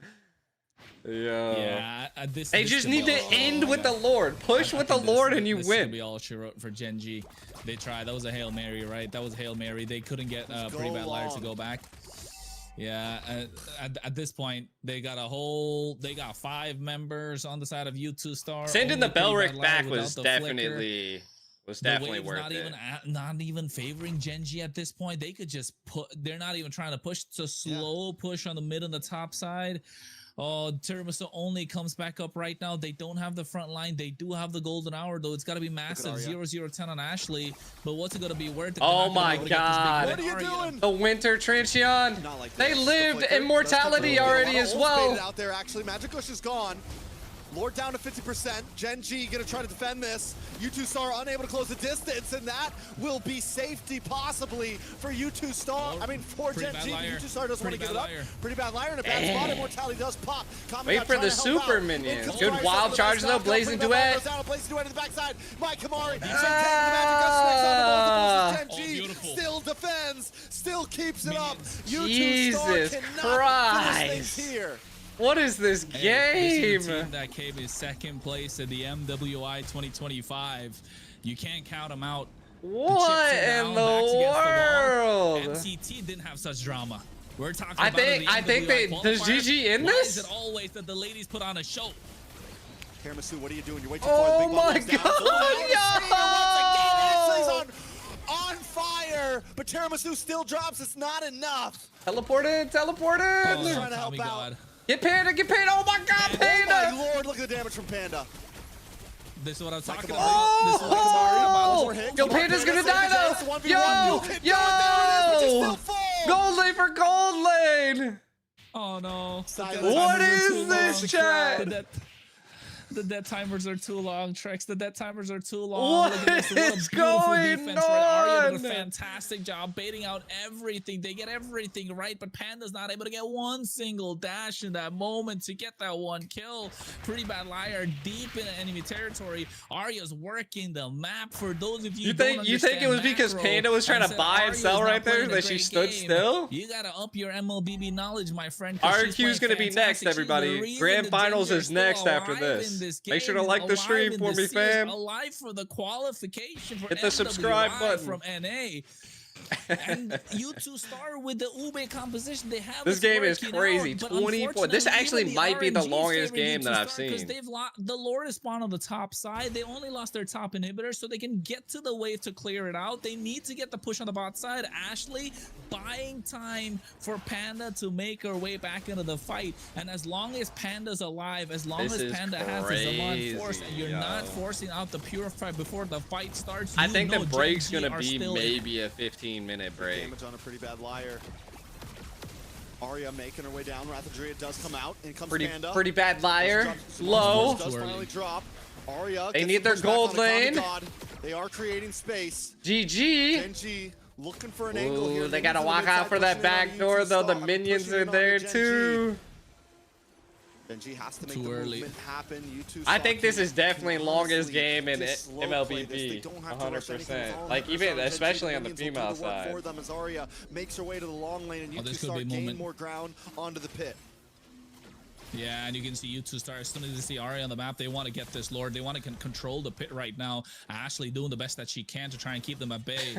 Yeah, they just need to end with the Lord. Push with the Lord and you win. This is be all she wrote for Gen G. They tried. That was a Hail Mary, right? That was a Hail Mary. They couldn't get Pretty Bad Liar to go back. Yeah, at this point, they got 5 members on the side of U2 Star. Sending the Belric back was definitely worth it. Not even favoring Gen G at this point. They could just they're not even trying to push. It's a slow push on the mid and the top side. Oh, Tiramisu only comes back up right now. They don't have the front line. They do have the golden hour, though. It's got to be massive. 0-0-10 on Ashley. But what's it going to be worth? Oh my God. What are you doing? The Winter Trincion. They lived immortality already as well. Out there, actually. Magicush is gone. Lord down to 50%. Gen G gonna try to defend this. U2 Star unable to close the distance, and that will be safety possibly for U2 Star. I mean, for Gen G. U2 Star doesn't want to give it up. Pretty Bad Liar in a bad spot. Immortality does pop. Wait for the super minion. Good wild charge though. Blazing Duet. Blazing Duet to the backside. Mike Kamari. Gen G still defends. Still keeps it up. Jesus Christ. Here. What is this game? This team that came in second place at the MWI 2025. You can't count them out. What in the world? MCT didn't have such drama. We're talking I think they does GG in this? Why is it always that the ladies put on a show? Tiramisu, what are you doing? You're way too far. Oh my God! On fire, but Tiramisu still drops. It's not enough. Teleport in, teleport in. Trying to help out. Get Panda, get Panda. Oh my God, Panda! Oh my Lord, look at the damage from Panda. This is what I'm talking about. Oh! Yo, Panda's gonna die though. Yo! Gold lane for gold lane. Oh no. What is this, chat? The dead timers are too long, Trex. The dead timers are too long. What is going on? Arya did a fantastic job baiting out everything. They get everything right, but Panda's not able to get one single dash in that moment to get that one kill. Pretty Bad Liar deep in enemy territory. Arya's working the map. For those of you you think it was because Panda was trying to buy and sell right there that she stood still? You gotta up your MLBB knowledge, my friend. RQ is gonna be next, everybody. Grand Finals is next after this. Make sure to like the stream for me, fam. Alive for the qualification for hit the subscribe button from NA. And U2 Star with the Ube composition, they have This game is crazy. Out, 24. This actually might be the longest game that I've because seen. they've the Lord is spawned on the top side. They only lost their top inhibitor, so they can get to the wave to clear it out. They need to get the push on the bot side. Ashley buying time for Panda to make her way back into the fight. And as long as Panda's alive, as long as Panda has the Zaman force, and you're not forcing out the Purify before the fight starts, I think the break's gonna be maybe a 15-minute break. Damage on a pretty bad liar. Arya making her way down. Rathadria does come out. In comes Panda. Pretty bad liar. Low. Does finally drop. Arya they need their gold lane. They are creating space. GG. Genji looking for an angle here. They gotta walk out for that back door though. The minions are there too. Genji has to make the movement happen. I think this is definitely longest game in MLBB, 100%. Like even, especially on the female side. For them as Arya makes her way to the long lane and U2 Star gain more ground onto the pit. Yeah, and you can see U2 Star, as soon as they see Arya on the map, they want to get this Lord. They want to control the pit right now. Ashley doing the best that she can to try and keep them at bay.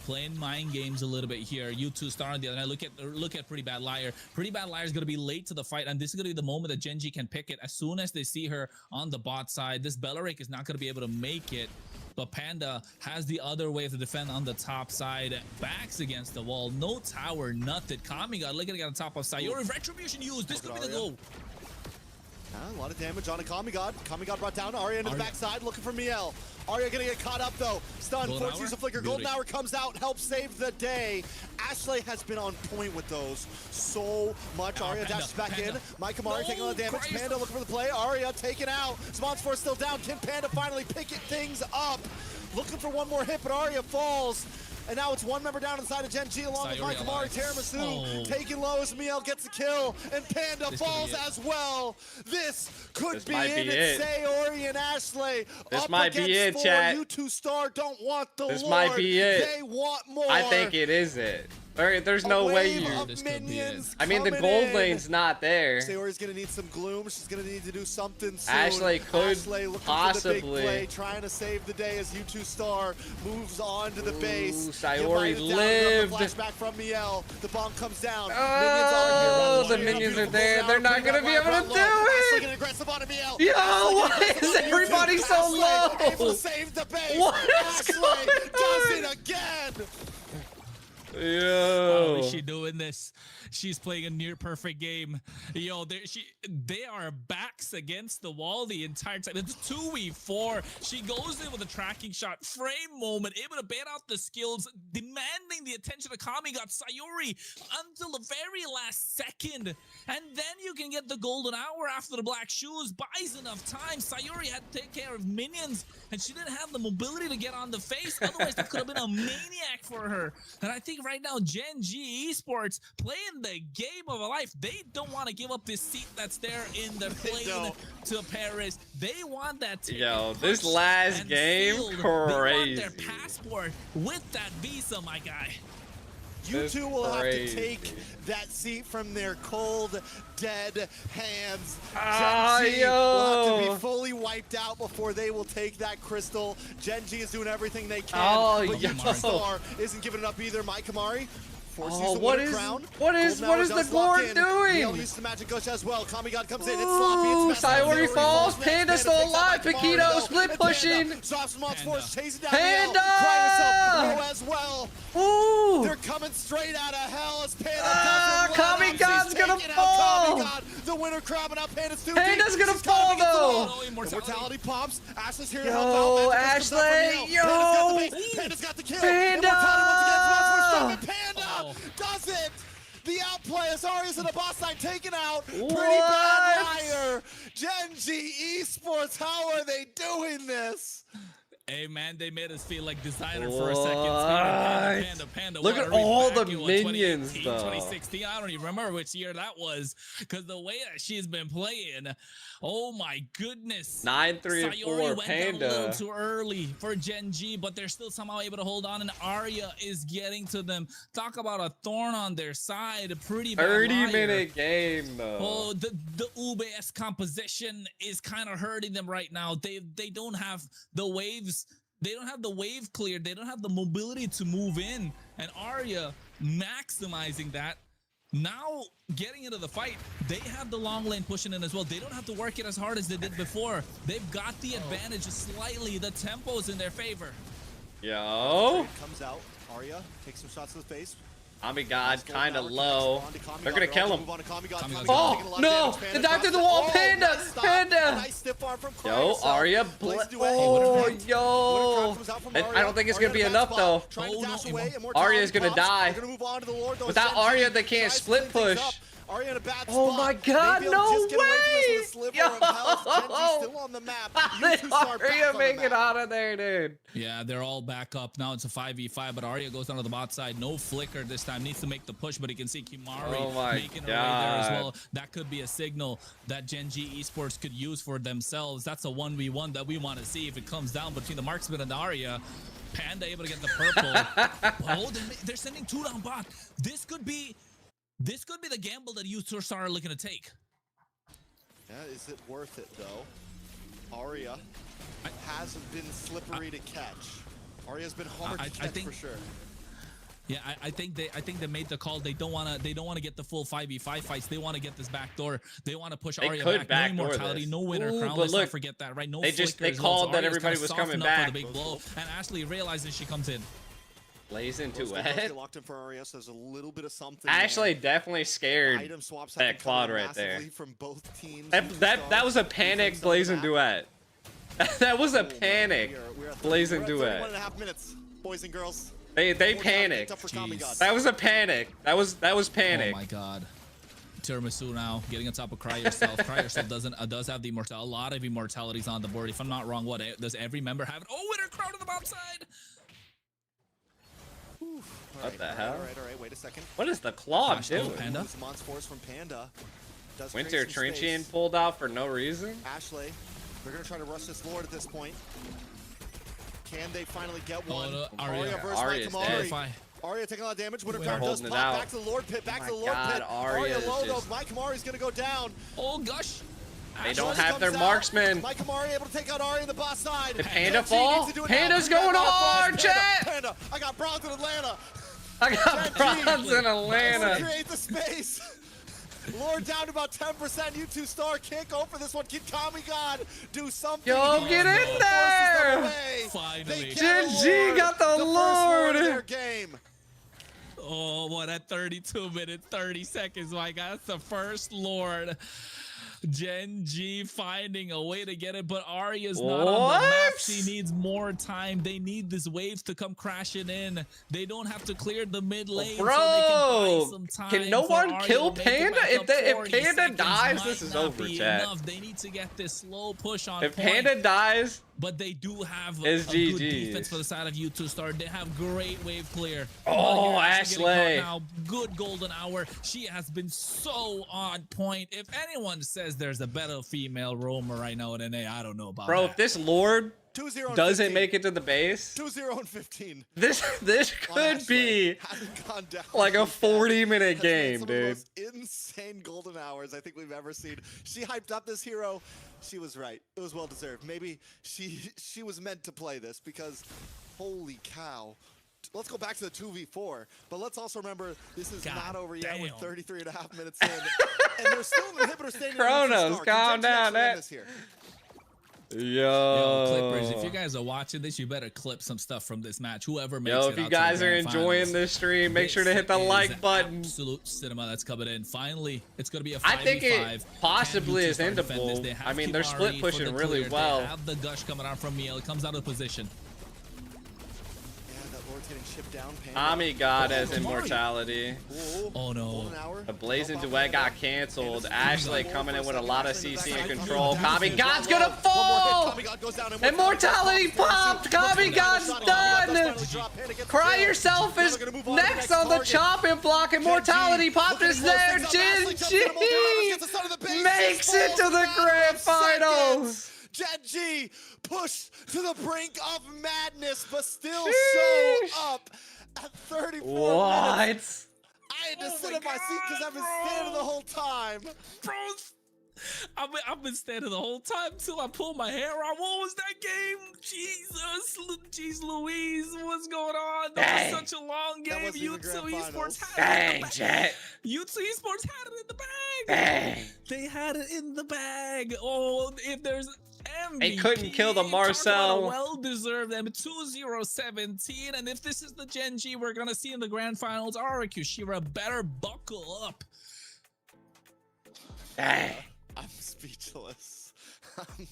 Playing mind games a little bit here. U2 Star on the other hand, look at Pretty Bad Liar. Pretty Bad Liar is going to be late to the fight, and this is going to be the moment that Genji can pick it. As soon as they see her on the bot side, this Bellaric is not going to be able to make it. But Panda has the other way to defend on the top side. Backs against the wall. No tower, nothing. Kamiga looking at the top of Sayori. Retribution used. This could be the goal. A lot of damage on a Kamigod. Kamigod brought down Arya into the backside, looking for Miel. Arya gonna get caught up though. Stun, force use a flicker. Golden Hour comes out, helps save the day. Ashley has been on point with those so much. Arya dashes back in. Mike Kamari taking a lot of damage. Panda looking for the play. Arya taken out. Smon's Force still down. Can Panda finally pick it things up? Looking for one more hit, but Arya falls. And now it's one member down inside of Genji along with Mike Kamari. Tiramisu taking low as Miel gets a kill. And Panda falls as well. This could be it. It's Sayori and Ashley. This might be it, chat. U2 Star don't want the Lord. This might be it. They want more. I think it is it. There's no way you. I mean, the gold lane's not there. Sayori's gonna need some gloom. She's gonna need to do something soon. Ashley could possibly for the big play, trying to save the day as U2 Star moves on to the base. Sayori lived. Flashback from Miel. The bomb comes down. Oh, the minions are there. They're not gonna be able to do it. Aggressive on Miel. Yo, why is everybody so low? Able to save the base. What is Ashley does it again. Yo. How is she doing this? She's playing a near perfect game. Yo, they are backs against the wall the entire time. It's 2v4. She goes in with a tracking shot, frame moment, able to bait out the skills, demanding the attention of Kamiga Sayori until the very last second. And then you can get the golden hour after the black shoes. Buys enough time. Sayori had to take care of minions, and she didn't have the mobility to get on the face. Otherwise, that could have been a maniac for her. And I think right now, Genji Esports playing the game of a life. They don't want to give up this seat that's there in the plane to Paris. They want that ticket. Yo, this last game, crazy. They want their passport with that visa, my guy. You two will have to take that seat from their cold, dead hands. Genji will have to be fully wiped out before they will take that crystal. Genji is doing everything they can, but U2 Star isn't giving it up either. Mike Kamari. What is the Lord doing? He'll use the magic gush as well. Kamigod comes in. It's sloppy. It's Sayori falls. Panda still alive. Paquito split pushing. Panda as well. Ooh. They're coming straight out of hell as Panda. Kamigod's gonna fall. The winner crabbing up. Panda's gonna fall though. Immortality pops. Ashley's here to help out. Ashley. Yo. Panda's got the kill. Panda. Panda does it! The outplay as Arya's in the boss line taken out. Pretty bad liar. Genji Esports, how are they doing this? Hey man, they made us feel like designer for a second. Panda. Look at all the minions though. 2016, I don't even remember which year that was, because the way that she's been playing, oh my goodness. 9-3-4 Panda. A little too early for Genji, but they're still somehow able to hold on, and Arya is getting to them. Talk about a thorn on their side. A pretty bad 30-minute game though. Oh, the UBS composition is kind of hurting them right now. They don't have the waves They don't have the wave cleared. They don't have the mobility to move in. And Arya maximizing that. Now getting into the fight, they have the long lane pushing in as well. They don't have to work it as hard as they did before. They've got the advantage slightly. The tempo's in their favor. Yo. Comes out. Arya takes some shots to the face. Kami God kind of low. They're gonna kill him. Oh, no! The dive through the wall! Panda! Panda! Yo, Arya. Oh, yo! I don't think it's gonna be enough, though. Arya's gonna die. Without Arya, they can't split push. Oh my God, no way! Yo! How did Arya make it out of there, dude? Yeah, they're all back up. Now it's a 5v5, but Arya goes down to the bot side. No flicker this time. Needs to make the push, but he can see Kimari making her way there as well. That could be a signal that Gen G Esports could use for themselves. That's a 1v1 that we want to see if it comes down between the marksman and Arya. Panda able to get the purple. Oh, they're sending 2 down bot. This could be the gamble that U2 are looking to take. Yeah, is it worth it though? Arya hasn't been slippery to catch. Arya's been hard to catch for sure. Yeah, I think they made the call. They don't want to get the full 5v5 fights. They want to get this back door. They want to push Arya back. No immortality, no winner crown. Let's not forget that, right? No. They called that everybody was coming back. For the big blow, and Ashley realizes she comes in. Blazing Duet. Locked in for Arya, so there's a little bit of something. Actually, definitely scared that Claude right there. From both teams. That was a panic Blazing Duet. That was a panic Blazing Duet. 1.5 minutes, boys and girls. They panicked. That was a panic. That was panic. Oh my God. Tiramisu now getting on top of Cry Yourself. Cry Yourself does have the immortality. A lot of immortalities on the board. If I'm not wrong, what does every member have it? Oh, winner crown on the bottom side. What the hell? All right, wait a second. What is the Claude doing? Panda? Force from Panda. Winter Trenchian pulled out for no reason? Ashley, they're going to try to rush this Lord at this point. Can they finally get one? No, Arya Arya's dead. Arya taking a lot of damage. Winter Crown does pop back to the Lord Pit. Back to the Lord Pit. Arya low though. Mike Kamari's going to go down. Oh, gosh. They don't have their marksman. Mike Kamari able to take out Arya on the boss side. Did Panda fall? Panda's going hard, chat! Panda, I got bronze in Atlanta. I got bronze in Atlanta. Create the space. Lord down to about 10%. U2 star can't go for this one. Can Kami God do something? Yo, get in there! Finally. Gen G got the Lord. In their game. Oh, what at 32 minutes, 30 seconds, my God. That's the first Lord. Gen G finding a way to get it, but Arya's not on the map. She needs more time. They need this wave to come crashing in. They don't have to clear the mid lane. Bro, so they can buy some time can no one kill Panda? If Panda dies, this is over, chat. They need to get this slow push on If point. Panda dies, but they do have a it's good GG's. defense for the side of U2 Star. They have great wave clear. Oh, Ashley. Ashley. Good golden hour. She has been so on point. If anyone says there's a better female roamer right now in NA, I don't know about bro, that. if this Lord 2-0 doesn't make it to the base, 2-0 and 15. this could be like a 40-minute game, some dude. of the most insane golden hours I think we've ever seen. She hyped up this hero. She was right. It was well deserved. Maybe she was meant to play this because holy cow. Let's go back to the 2v4, but let's also remember this is not over yet with 33.5 minutes in, and there's still an inhibitor standing. Kronos, calm down, Yo, Clippers, if you guys are watching this, you better clip some stuff from this match. Whoever makes it if you guys are enjoying this stream, make sure to hit the like button. Absolute cinema that's coming in. Finally, it's going to be a 5v5. I think it possibly is endable. I mean, they're split pushing really well. They have the gush coming out from Miel. It comes out of position. Kami God has immortality. Oh no. The Blazing Duet got canceled. Ashley coming in with a lot of CC and control. Kami God's gonna fall! Immortality popped! Kami God's done! Cry Yourself is next on the chopping block. Immortality popped is there. Gen G makes it to the grand finals. Gen G pushed to the brink of madness, but still show up at 34 minutes. I had to sit in my seat because I've been standing the whole time. Bro, I've been standing the whole time till I pulled my hair out. What was that game? Jesus, jeez Louise, what's going on? That was such a long game. wasn't even grand U2 Esports finals. had it in the bag. U2 Esports had it in the bag. They had it in the bag. Oh, if there's MVP, They couldn't kill the talk Marcel. about a well-deserved M2017, and if this is the Gen G we're gonna see in the grand finals, RQ Shira better buckle up. Dang. I'm speechless.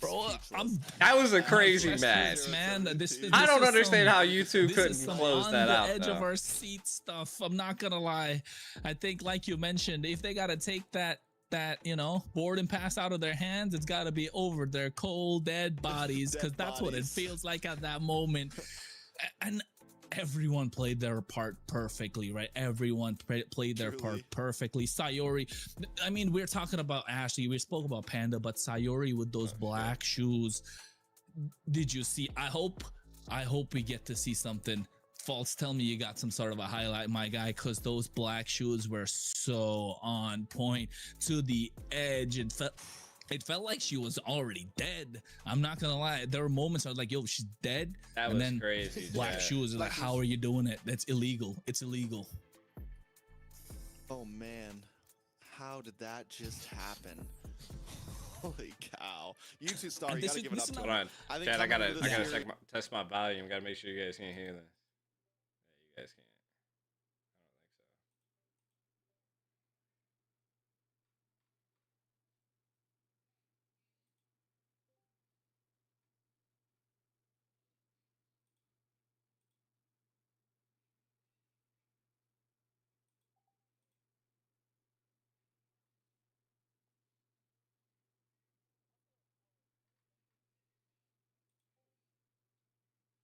Bro, speechless. That was a crazy Let's do match. this, man. I don't is understand some- how you two this couldn't is some close on that the out. edge though. of our seat stuff. I'm not gonna lie. I think, like you mentioned, if they gotta take that board and pass out of their hands, it's gotta be over their cold dead bodies, because that's what it bodies. feels like at that moment. And everyone played their part perfectly, right? Everyone played their part Truly. perfectly. Sayori, I mean, we're talking about Ashley, we spoke about Panda, but Sayori with those black shoes. Did you see? I hope we get to see something. False, tell me you got some sort of a highlight, my guy, because those black shoes were so on point, to the edge. It felt like she was already dead. I'm not gonna lie. There were moments I was like, yo, she's dead. That and was then crazy. black Jack. shoes. Like, how are you doing it? That's illegal. It's illegal. Oh man, how did that just happen? Holy cow! You two star, And you this gotta is- give it this up is to Hold him. on. I think Chad, I coming into gotta this year- test my volume. Gotta make sure you guys can't hear this. Yeah, you guys can't. I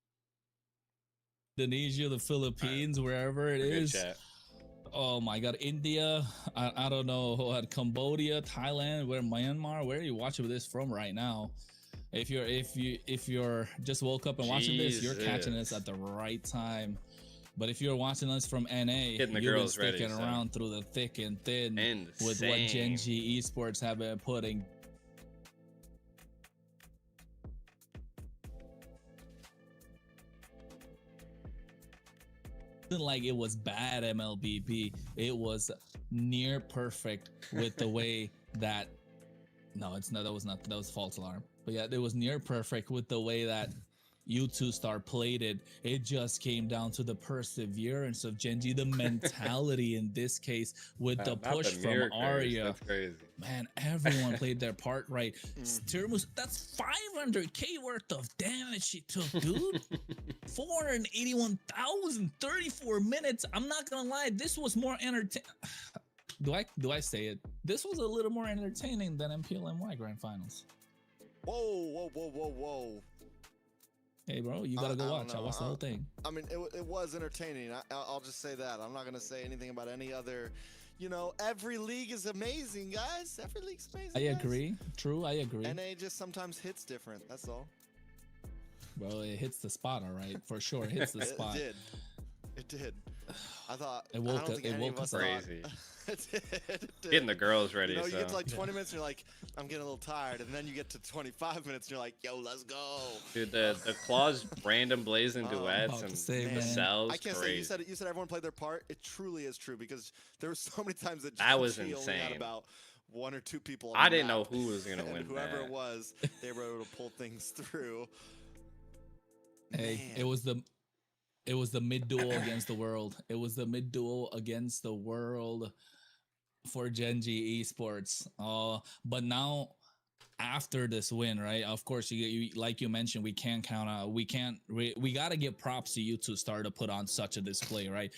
don't think so. Indonesia, the Philippines, wherever it We're good, is. chat. Oh my God, India. I don't know what, Cambodia, Thailand, where Myanmar. Where are you watching this from right now? If you're just woke up and watching this, you're catching this Jesus. at the right time. But if you're watching us from NA, Getting the you've been girls ready, sticking so. around through the thick and thin with what Insane. Gen G Esports have been putting. Wasn't like it was bad MLBB. It was near perfect with the way that. No, it's not. That was false alarm. But yeah, it was near perfect with the way that U2 Star played it. It just came down to the perseverance of Genji, the mentality in this case, with the Not push from mirror curse, Arya. That's crazy. Man, everyone played their part right. Termus, that's 500k worth of damage she took, dude. 481,000, 34 minutes. I'm not gonna lie, this was more entertaining. Do I say it? This was a little more entertaining than MPLMY Grand Finals. Whoa. Hey, bro, you gotta I go don't watch. I know. watched the whole thing. I mean, it was entertaining. I'll just say that. I'm not gonna say anything about any other. You know, every league is amazing, guys. Every league's amazing. I guys. agree. True, I agree. NA just sometimes hits different. That's all. Bro, it hits the spot, all right, for sure. It hits the spot. It did. I thought. It woke I don't up- think it any wook of us us up. thought- Crazy. it did. Getting the girls ready. You know, you so. get to like 20 minutes and you're like, I'm getting a little tired. And then you get to 25 minutes and you're like, yo, let's go. Dude, the Claws random blazing Oh, duets about and to say, man. the cells. I can't crazy. say you said everyone played their part. It truly is true because there were so many times that That was GG only had insane. about one or two people. On I the didn't know map, who was gonna and win whoever that. it was, they were able to pull things through. Hey, Man. it was the mid duel against the world. It was the mid duel against the world for Gen G Esports. But now after this win, right? Of course, you like you mentioned, we can't count out. We got to give props to you to start to put on such a display, right?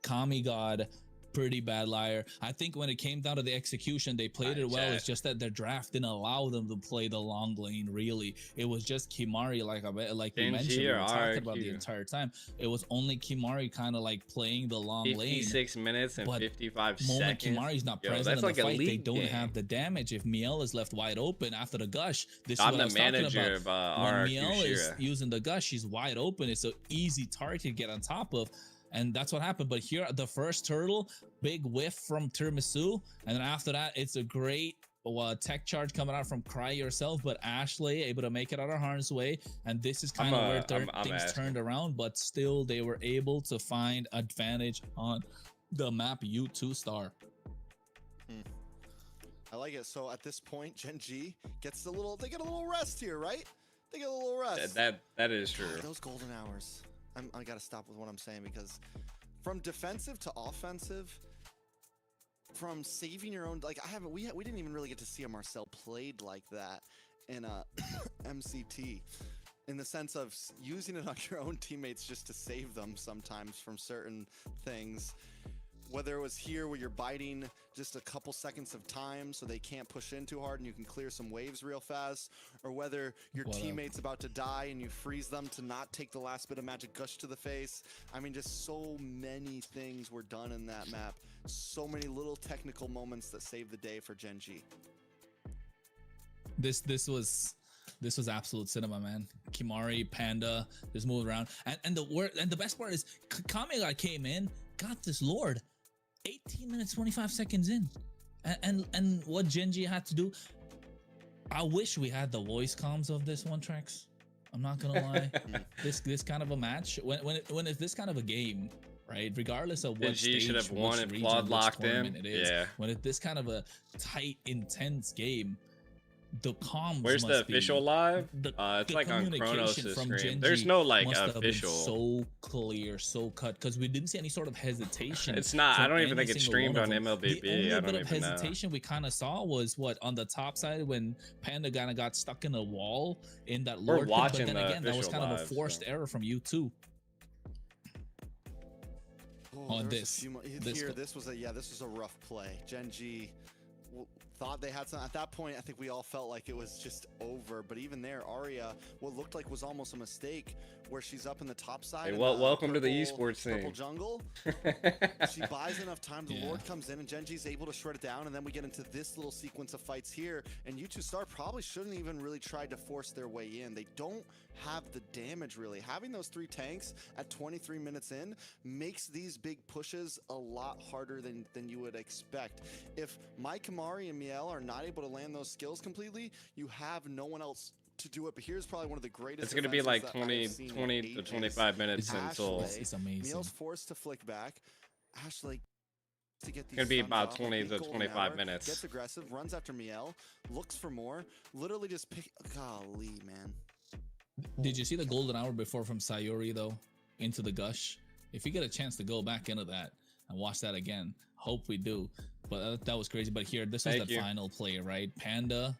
Kami God, pretty bad liar. I think when it came down to the execution, they played it well. It's just that their draft didn't allow them to play the long lane. Really, it was just Kimari, like we Gen mentioned, G we or were talking about the RRQ? entire time. It was only Kimari kind of like playing the long lane. 56 minutes and But 55 Moment seconds. Kimari's not Yo, present that's in the like a fight, they league don't game. have the damage. If Miel is left wide open after the gush, this I'm is what the I was talking manager about. of When RRQ Miel is Shira. using the gush, she's wide open. It's an easy target to get on top of. And that's what happened. But here, the first turtle, big whiff from Tiramisu. And then after that, it's a great tech charge coming out from Cry yourself, but Ashley able to make it out of harm's way, and this is kind of where things turned around. But still, they were able to find advantage on the map U2 star. I like it. So at this point, Gen G gets a little. They get a little rest here, right? They get a little rest. That is true. God, those golden hours. I gotta stop with what I'm saying, because from defensive to offensive, from saving your own, like we didn't even really get to see a Marcel played like that in a MCT, in the sense of using it on your own teammates just to save them sometimes from certain things. Whether it was here where you're biting just a couple seconds of time so they can't push in too hard and you can clear some waves real fast, or whether your teammate's about to die and you freeze them to not take the last bit of magic gush to the face. I mean, just so many things were done in that map. So many little technical moments that saved the day for Gen G. This was absolute cinema, man. Kimari, Panda, just moved around, and the best part is Kamiga came in, got this Lord 18 minutes 25 seconds in, and what Gen G had to do. I wish we had the voice comms of this one, Trex. I'm not gonna lie. this kind of a match, when it's this kind of a game, right? Regardless of what G stage, should have won which if region, Claude which locked in. tournament it is, Yeah. when it's this kind of a tight, intense game, the comms. Where's the official live? It's like on Kronos' screen. There's no like official. So clear, so cut, because we didn't see any sort of hesitation. It's not. I don't even think it's streamed on MLBB. The only bit of even hesitation we kind of saw was what on the top side when Panda kind of got stuck in a wall in that We're Lord pit, watching but then the again, that was kind of a official forced live, error from U2. On this was a rough play. Gen G thought they had some. At that point, I think we all felt like it was just over. But even there, Arya, what looked like was almost a mistake, where she's up in the top side. Hey, welcome to the esports purple scene. jungle. She buys enough time. The Lord comes in, and Gen G's able to shred it down. And then we get into this little sequence of fights here. And U2 Star probably shouldn't even really try to force their way in. They don't have the damage really. Having those 3 tanks at 23 minutes in makes these big pushes a lot harder than you would expect. If Mike Kamari and Miel are not able to land those skills completely, you have no one else to do it. But here's probably one of the greatest. It's gonna be like 20 to 25 minutes until it's amazing. Miel's forced to flick back. Ashley to get these. It's gonna be stuns about off, 20 to golden 25 hour, minutes. Gets aggressive, runs after Miel, looks for more. Literally just pick. Golly, man. Did you see the golden hour before from Sayuri though, into the gush? If you get a chance to go back into that and watch that again, hope we do. But that was crazy. But here, this was the final play, right? Panda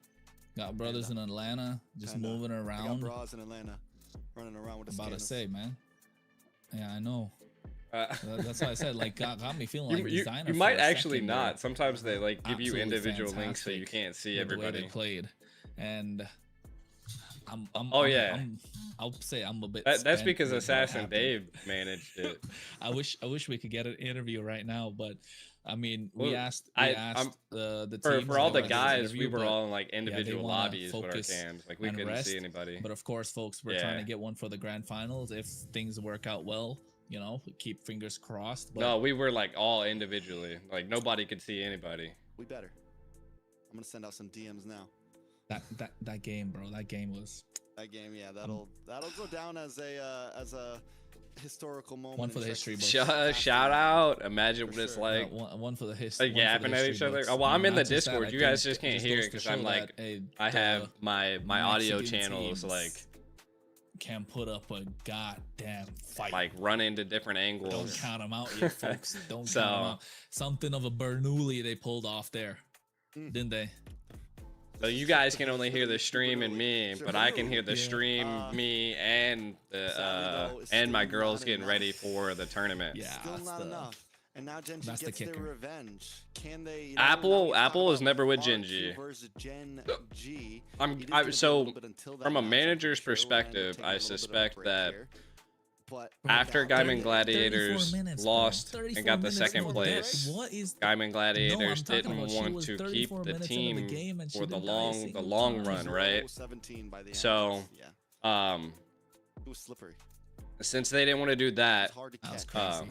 got brothers in Atlanta, just moving around. Got bras in Atlanta, running around with the about to scanners. say, man. Yeah, I know. That's why I said, like, got me feeling like designer. You for might a actually second not. there. Sometimes they like give you Absolutely individual links so you fantastic can't see with the way everybody. they played, and I'll say I'm a bit. That's spent because with what Assassin happened. Dave managed it. I wish we could get an interview right now, but I mean, we Well, asked the teams for all the to guys, interview, we were but all in like individual wanna lobbies with our focus cams. Like we and couldn't rest, see anybody. But of course, folks, we're trying to get one for the grand finals. If things work out well, you know, keep fingers crossed. But No, we were like all individually. Like nobody could see anybody. We better. I'm gonna send out some DMs now. That game, bro. That game was. That game, yeah, that'll go down as a historical moment. One for the history books. Shout out! Imagine what it's like. One for the history. Like yapping at each other. Oh, well, I'm in the Discord. You guys just can't hear it because I'm like, I have my audio channels like can put up a goddamn fight. Like run into different angles. Don't count them out yet, folks. Don't count them out. Something of a Bernoulli they pulled off there, didn't they? So you guys can only hear the stream and me, but I can hear the stream, me, and the and my girls getting ready for the tournament. Yeah, still not enough. And now Gen G gets their revenge. Can they? Apple is never with Gen G. So from a manager's perspective, I suspect that after Gaiman Gladiators lost and got the second place, Gaiman Gladiators didn't want to keep the team for the long run, right? So, it was slippery. since they didn't want to do that, That was crazy.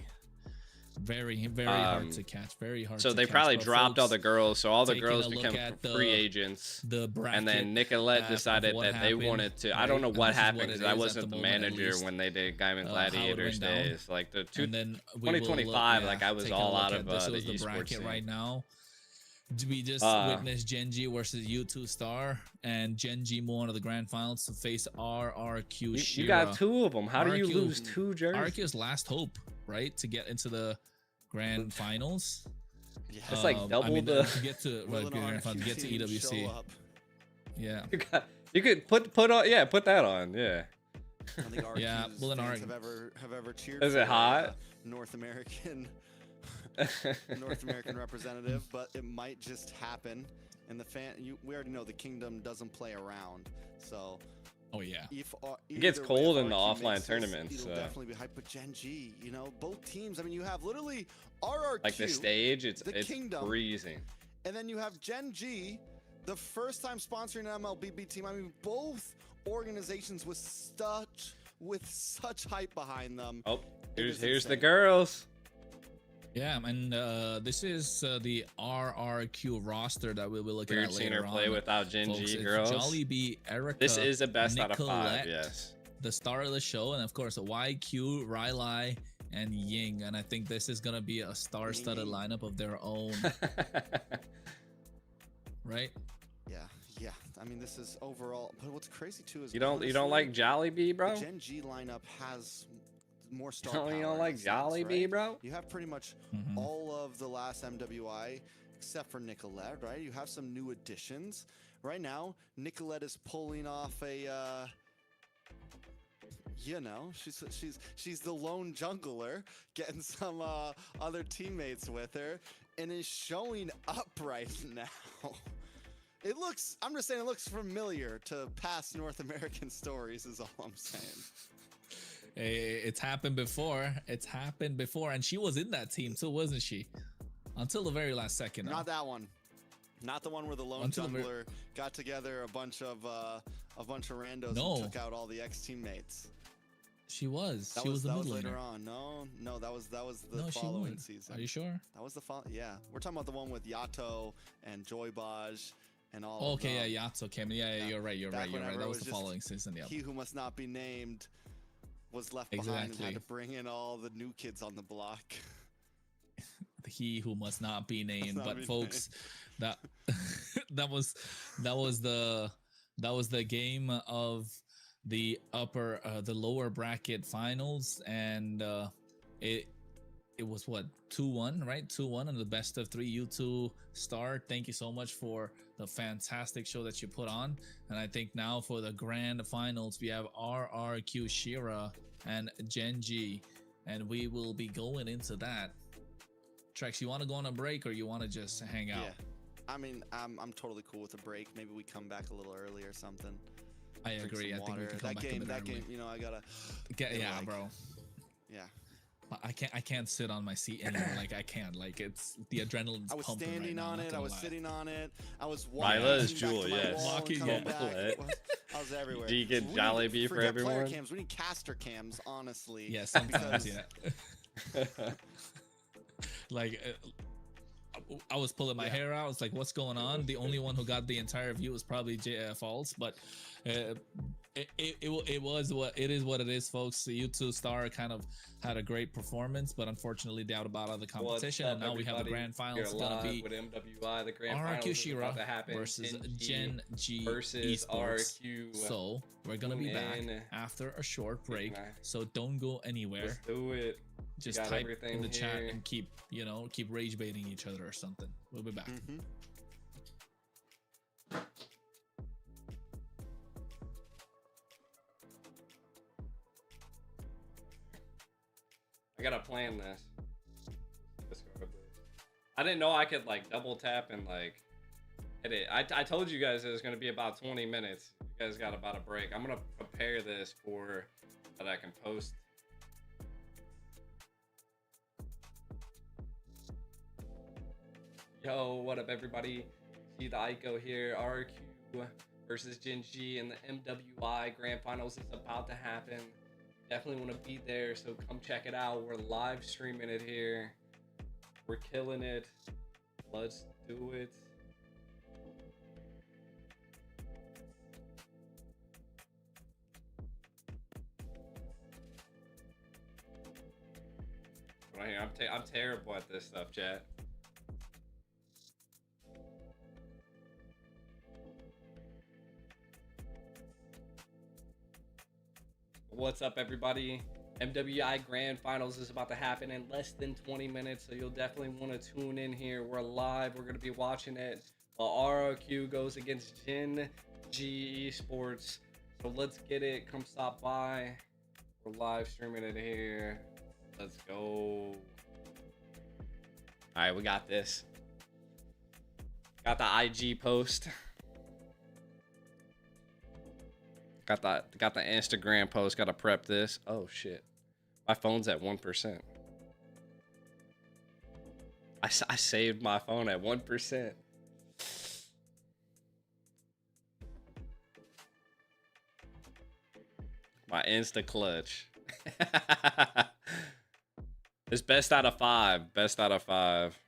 Very, very hard to catch. Very hard. So to they catch. probably But dropped all folks, the girls, so all the taking girls a look become at free agents. the bracket, And then Nicolette of decided what that they happened, wanted to. I right? don't know And what this is happened what because it I is at wasn't the the moment, at manager least, when they did Gaiman how it Gladiators went down. days. Like the And then we will 2025, look, like I was taking a all look out at of this the was the esports bracket scene. right now. We just witnessed Gen G versus U2 Star, and Gen G moved on to the grand finals to face RRQ Shira. You got two of them. How do you RRQ lose two jerseys? RRQ's last hope, right, to get into the grand finals. Yeah. It's like double the. to get to Will an grand finals, to get to RRQ team EWC. show up? Yeah. You could put on, yeah, put that on, yeah. I think RRQ's Yeah, Will and fans RRQ. have ever cheered. Is it for, hot? North American representative, but it might just happen. And the we already know the kingdom doesn't play around, so. Oh yeah. If, It gets either way, cold if in the RRQ offline makes this, tournaments. It'll definitely be hype. But Gen G, you know, both teams. I mean, you have literally RRQ, Like the stage, it's kingdom, freezing. and then you have Gen G, the first time sponsoring an MLBB team. I mean, both organizations with such hype behind them. Oh, here's the insane. girls. Yeah, and this is the RRQ roster that we will look Weird at seeing later her play on. without Gen Folks, G it's girls. Jollibee, Erica, This is a best out of 5, Nicolette, yes. the star of the show, and of course YQ, Riley, and Ying. And I think this is gonna be a star-studded lineup of their own, right? Yeah. I mean, this is overall. But what's crazy too is You don't like Jollibee, bro? The Gen G lineup has more star You power. don't in like a sense, Jollibee, right? bro? You have pretty much Mhm. all of the last MWI except for Nicolette, right? You have some new additions. Right now, Nicolette is pulling off a you know, she's the lone jungler, getting some other teammates with her, and is showing up right now. It looks, I'm just saying, it looks familiar to past North American stories is all I'm saying. It's happened before. It's happened before, and she was in that team too, wasn't she? Until the very last second. Not that one. Not the one where the lone jungler got together a bunch of randos and took out all the ex-teammates. She was. That she was the that mid was later laner. on. No, that was the No, following season. Are you sure? That was the yeah. We're talking about the one with Yato and Joybaj and all. Oh, of them. okay, yeah, Yato came. Yeah, you're right. You're Back right. You're right. whenever That it was was the just following season. Yeah. He who must not be named was left behind and had Exactly. to bring in all the new kids on the block. He who must not be named. not But be folks, that that was the game of the the lower bracket finals, and it was what, 2-1, right? 2-1 and the best of 3 U2 Star. Thank you so much for the fantastic show that you put on. And I think now for the grand finals, we have RRQ Shira and Gen G, and we will be going into that. Trex, you want to go on a break or you want to just hang out? Yeah, I mean, I'm totally cool with a break. Maybe we come back a little early or something. I Drink agree. some I think we water. can come back a bit that early. game, you know, I gotta. Yeah, like, bro. Yeah. I can't sit on my seat anymore. Like I can't. Like it's the adrenaline's I was pumping standing right now, on not it. I gonna was lie. sitting on it. I was walking. Lila is back Jewel, to my yes. wall and Walking, coming yeah. back. I was everywhere. Do you get We Jollibee need- for forget player everyone? cams. We need caster cams, honestly. Yeah, sometimes. because- Yeah. Like I was pulling my hair out. I was like, "What's going on?" The only one who got the entire view was probably False, but it was what it is. What it is, folks. The U2 Star kind of had a great performance, but unfortunately, they out of the competition. And now we have the grand finals. It's gonna be with MWI. The grand RRQ finals is Shira about to happen. versus Gen G versus Esports. RRQ. So we're gonna be back in. after a short break. Nice. So don't go anywhere. Let's do it. Just got type everything in the chat here. and keep rage baiting each other or something. We'll be back. Mhm. I gotta plan this. I didn't know I could like double tap and like edit. I told you guys it was gonna be about 20 minutes. You guys got about a break. I'm gonna prepare this for that I can post. Yo, what up everybody? See the Ico here. RQ versus Gen G and the MWI Grand Finals is about to happen. Definitely want to be there, so come check it out. We're live streaming it here. We're killing it. Let's do it. Right here, I'm terrible at this stuff, chat. What's up, everybody? MWI Grand Finals is about to happen in less than 20 minutes, so you'll definitely want to tune in here. We're live. We're going to be watching it while RRQ goes against Gen G Esports. So let's get it. Come stop by. We're live streaming it here. Let's go. All right, we got this. Got the IG post. Got the Instagram post. Got to prep this. Oh shit, my phone's at 1%. I saved my phone at 1%. My Insta clutch. It's best out of 5. Best out of 5.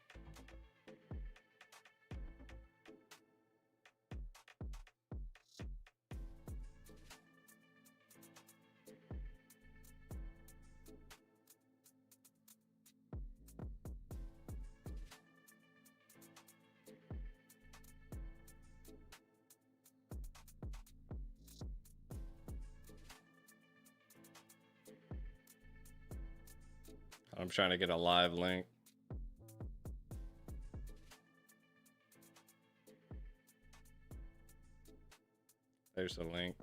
I'm trying to get a live link. There's the link.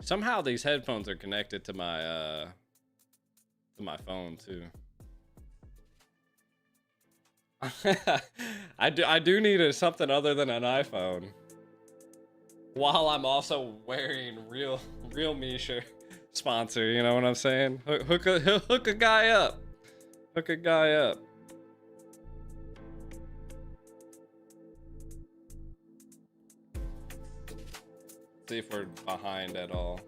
Somehow these headphones are connected to my phone too. I do need something other than an iPhone. While I'm also wearing real me shirt. Sponsor, you know what I'm saying? Hook a guy up. Hook a guy up. See if we're behind at all.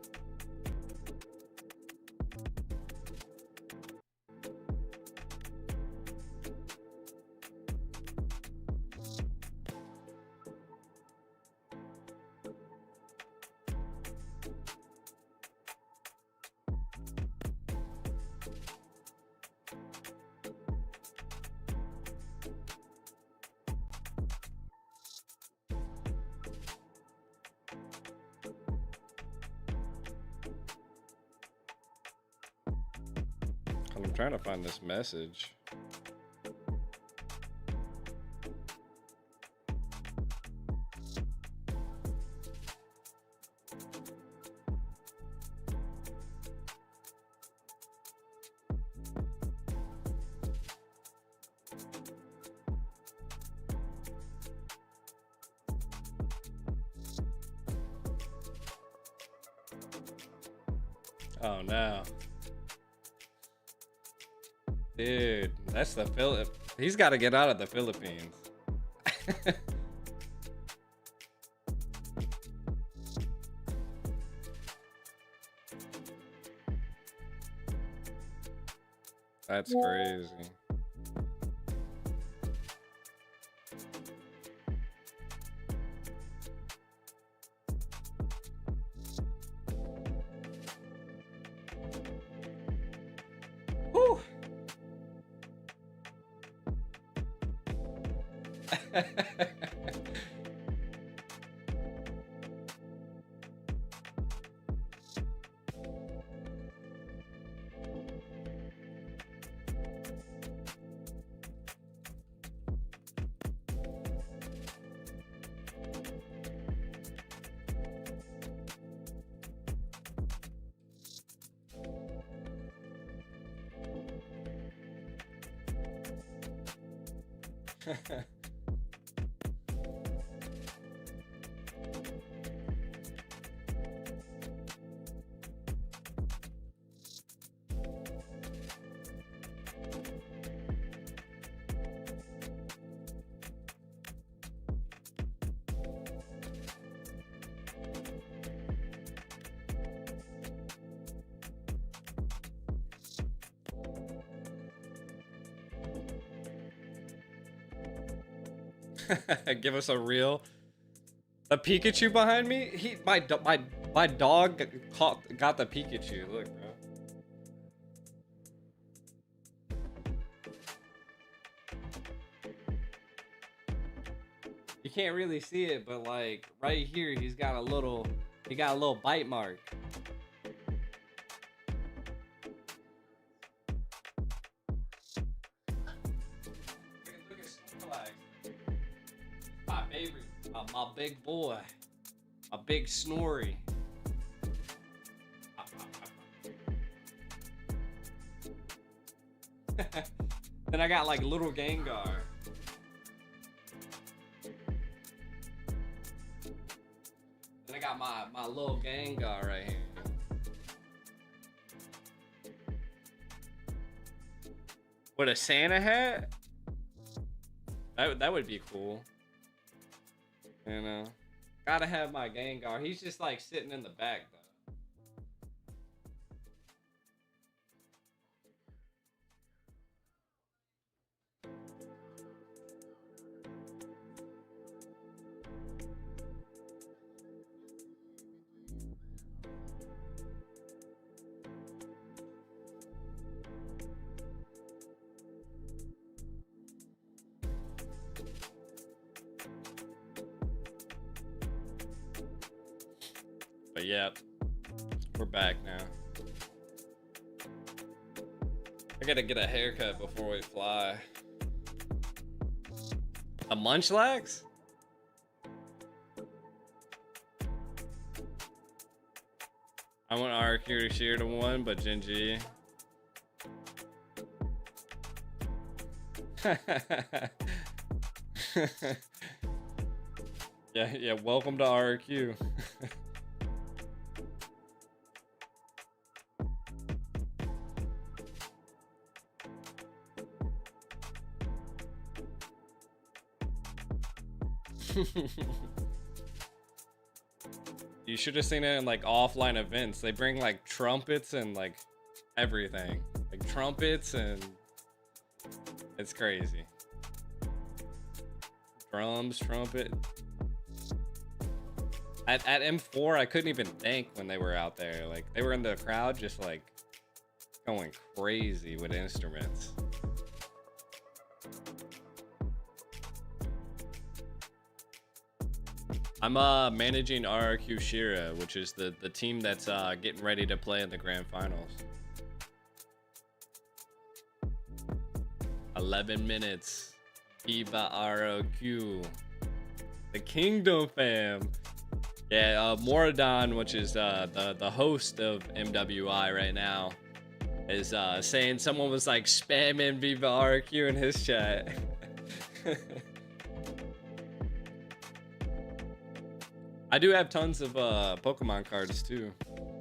I'm trying to find this message. Oh no. Dude, that's the He's got to get out of the Philippines. That's crazy. Whew. Give us a reel. The Pikachu behind me? My dog got the Pikachu. Look, bro. You can't really see it, but like right here, he got a little bite mark. Look at Snorlax. My favorite, my big boy, my big Snorri. Then I got like little Gengar. Then I got my little Gengar right here. With a Santa hat? That would be cool. You know, gotta have my Gengar. He's just like sitting in the back though. But yeah, we're back now. I gotta get a haircut before we fly. A Munchlax? I want RQ to share to one, but Genji. Yeah, welcome to RQ. You should have seen it in like offline events. They bring like trumpets and like everything. Like trumpets and it's crazy. Drums, trumpet. At M4, I couldn't even think when they were out there. Like they were in the crowd just like going crazy with instruments. I'm managing RRQ Shira, which is the team that's getting ready to play in the grand finals. 11 minutes. Viva RRQ. The Kingdom fam. Yeah, Moradon, which is the host of MWI right now, is saying someone was like spamming Viva RRQ in his chat. I do have tons of Pokemon cards too.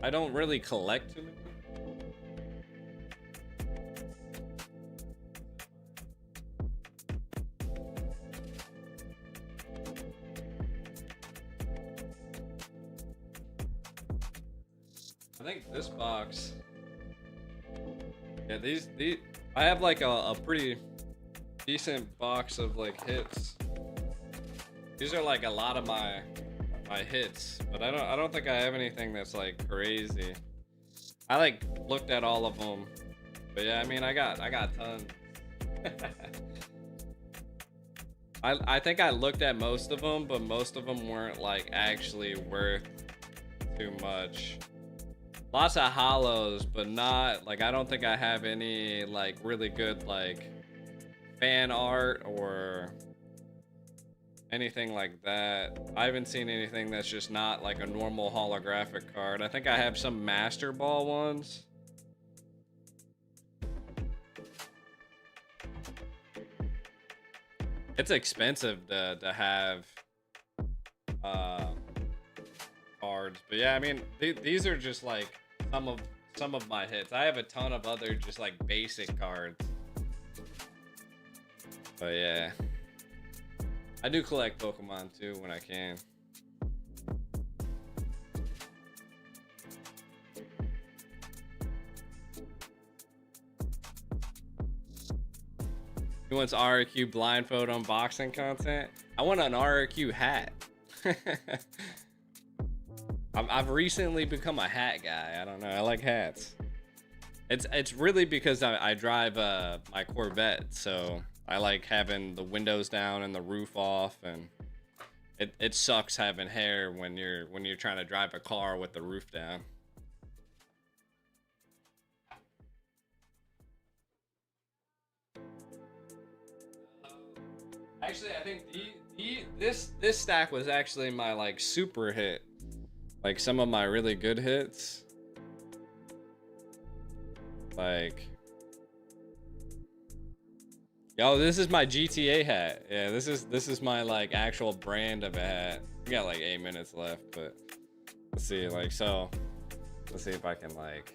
I don't really collect too many. I think this box. Yeah, these I have like a pretty decent box of like hits. These are like a lot of my hits, but I don't think I have anything that's like crazy. I like looked at all of them, but yeah, I mean I got tons. I think I looked at most of them, but most of them weren't like actually worth too much. Lots of hollows, but not like I don't think I have any like really good like fan art or anything like that. I haven't seen anything that's just not like a normal holographic card. I think I have some Master Ball ones. It's expensive to have cards, but yeah, I mean these are just like some of my hits. I have a ton of other just like basic cards, but yeah. I do collect Pokemon too when I can. He wants RQ blindfold unboxing content. I want an RRQ hat. I've recently become a hat guy. I don't know. I like hats. It's really because I drive my Corvette, so I like having the windows down and the roof off, and it sucks having hair when you're trying to drive a car with the roof down. Actually, I think this stack was actually my like super hit, like some of my really good hits. Like, yo, this is my GTA hat. Yeah, this is my like actual brand of a hat. We got like 8 minutes left, but let's see. Like, so let's see if I can like.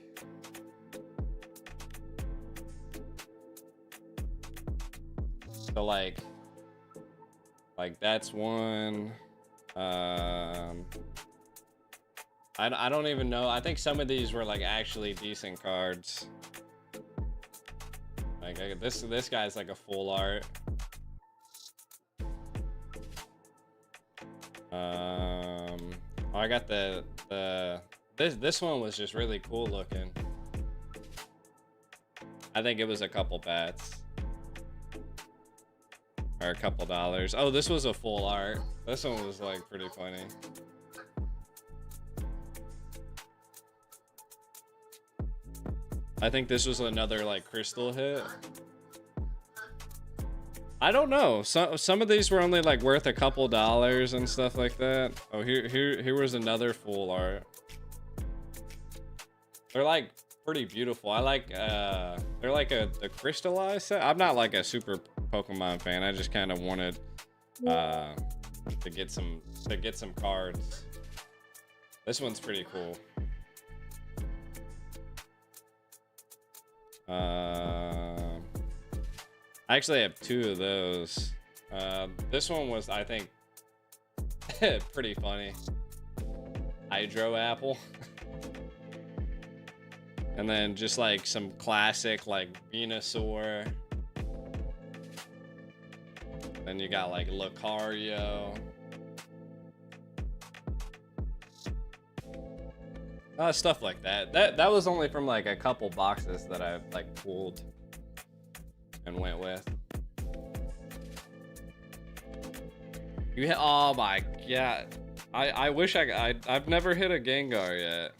So like that's one. I don't even know. I think some of these were like actually decent cards. Like this guy's like a full art. I got this one was just really cool looking. I think it was a couple bats. Or a couple dollars. Oh, this was a full art. This one was like pretty funny. I think this was another like crystal hit. I don't know. Some of these were only like worth a couple dollars and stuff like that. Oh, here was another full art. They're like pretty beautiful. I like they're like the crystallized set. I'm not like a super Pokemon fan. I just kind of wanted to get some cards. This one's pretty cool. I actually have two of those. This one was, I think, pretty funny. Hydro Apple. And then just like some classic like Venusaur. Then you got like Lucario. Stuff like that. That was only from like a couple boxes that I like pulled and went with. You hit, oh my god. I wish I've never hit a Gengar yet.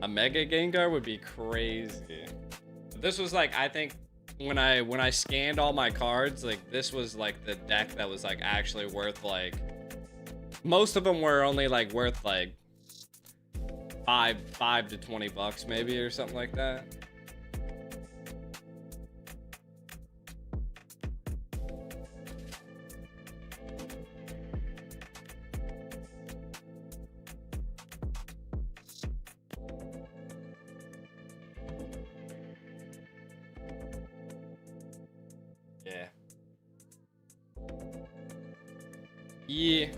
A Mega Gengar would be crazy. This was like, I think when I scanned all my cards, like this was like the deck that was like actually worth like, most of them were only like worth like five to 20 bucks maybe or something like that. Yeah. Yeah.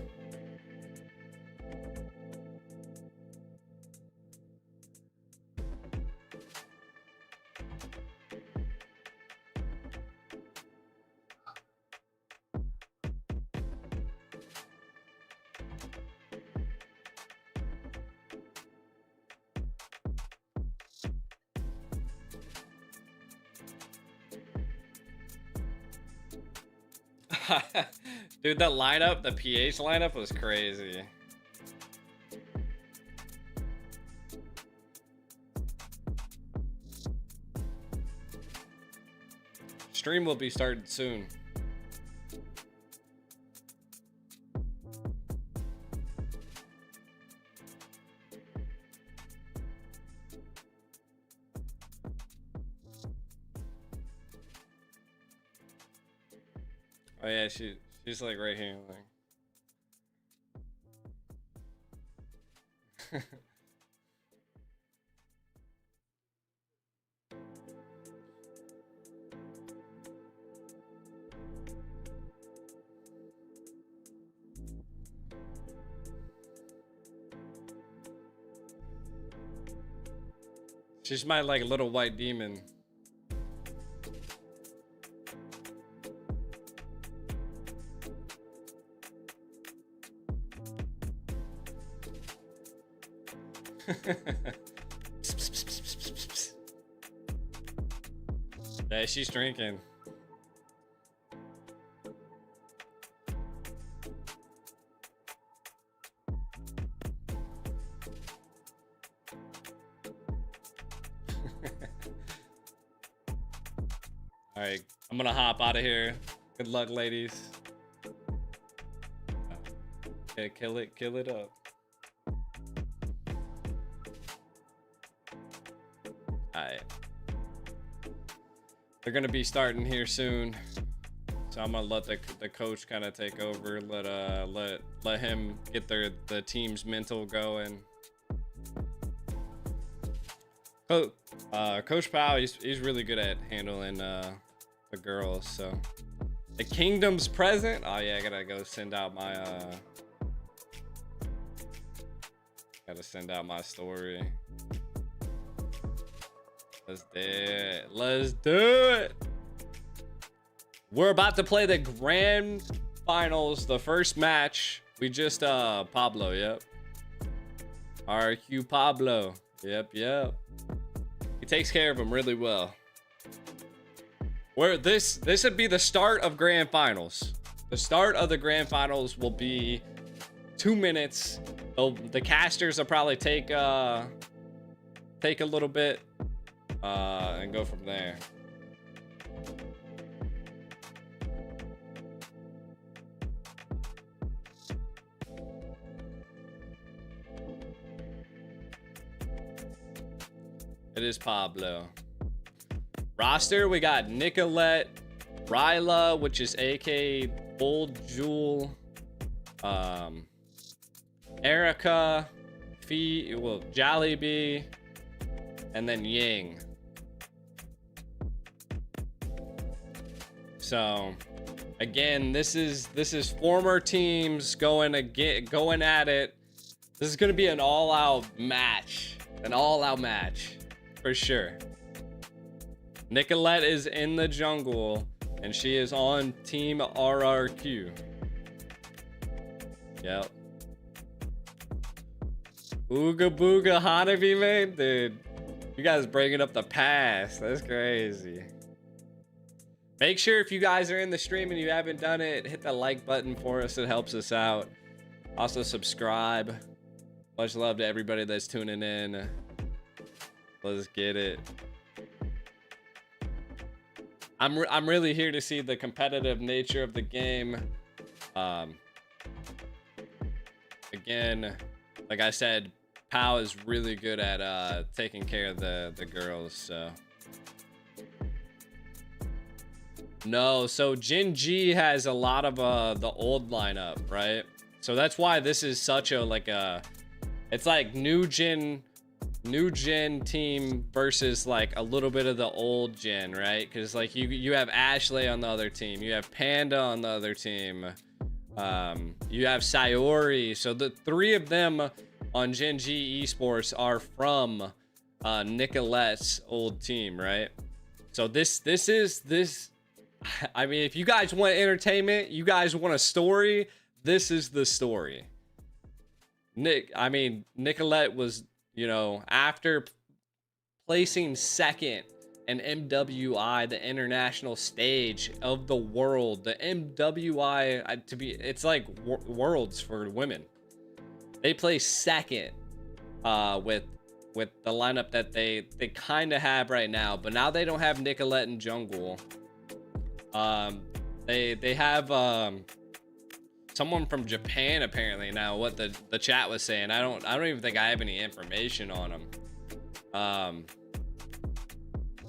Dude, that lineup, the PH lineup was crazy. Stream will be starting soon. Oh yeah, she's like right here. Like. She's my like little white demon. Yeah, she's drinking. All right, I'm gonna hop out of here. Good luck, ladies. Okay, kill it up. All right. They're gonna be starting here soon, so I'm gonna let the coach kind of take over. Let him get the team's mental going. Coach Powell, he's really good at handling the girls. So the kingdom's present. Oh yeah, I gotta go send out my gotta send out my story. Let's do it. Let's do it. We're about to play the grand finals, the first match. We just Pablo, yep. RQ Pablo. Yep. He takes care of him really well. Where this would be the start of grand finals. The start of the grand finals will be 2 minutes. The casters will probably take a little bit and go from there. It is Pablo. Roster, we got Nicolette, Ryla, which is AK Bold Jewel, Erica, Jollibee, and then Ying. So again, this is former teams going at it. This is gonna be an all-out match. An all-out match. For sure. Nicolette is in the jungle, and she is on Team RRQ. Yep. Ooga booga Hanabi, man, dude. You guys bringing up the past. That's crazy. Make sure if you guys are in the stream and you haven't done it, hit the like button for us. It helps us out. Also subscribe. Much love to everybody that's tuning in. Let's get it. I'm really here to see the competitive nature of the game. Again, like I said, Pau is really good at taking care of the girls. So no, so Gen G has a lot of the old lineup, right? So that's why this is such a it's like new gen team versus like a little bit of the old gen, right? Because like you have Ashley on the other team, you have Panda on the other team, you have Sayori. So the three of them on Gen G Esports are from Nicolette's old team, right? So this I mean, if you guys want entertainment, you guys want a story, this is the story. Nicolette was, you know, after placing second in MWI, the international stage of the world, the MWI, it's like worlds for women. They placed second with the lineup that they kind of have right now, but now they don't have Nicolette in jungle. They have someone from Japan apparently now, what the chat was saying. I don't even think I have any information on them.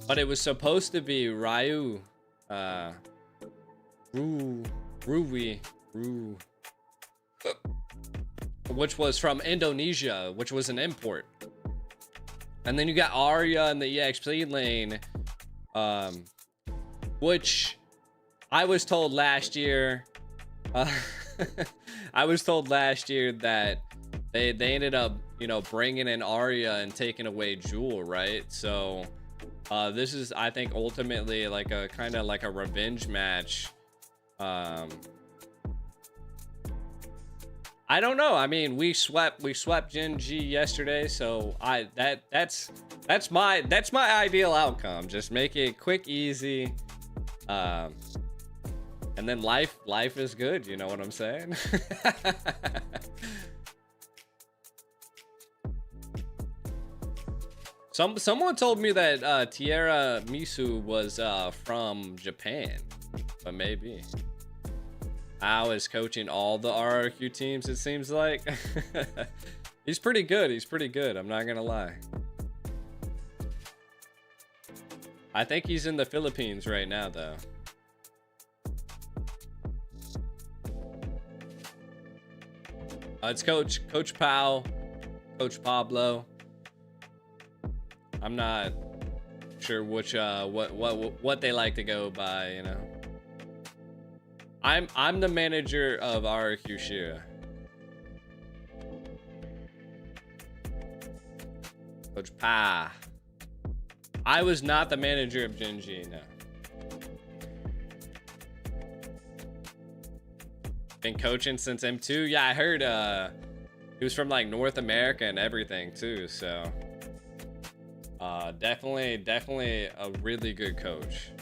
But it was supposed to be Ryu, which was from Indonesia, which was an import. And then you got Arya in the EXP lane, which I was told last year. I was told last year that they ended up, you know, bringing in Arya and taking away Jewel, right? So this is, I think, ultimately like a kind of like a revenge match. I I don't know. I mean, we swept Gen G yesterday, so that's my ideal outcome. Just make it quick, easy, and then life is good. You know what I'm saying? Someone told me that Tierra Misu was from Japan, but maybe. Ao is coaching all the RRQ teams, it seems like. He's pretty good. He's pretty good. I'm not going to lie. I think he's in the Philippines right now, though. It's Coach Pao, Coach Pablo. I'm not sure which what they like to go by, you know. I'm the manager of RRQ Shira. Coach Pa. I was not the manager of Gen G, no. Been coaching since M2. Yeah, I heard he was from like North America and everything too, so definitely a really good coach.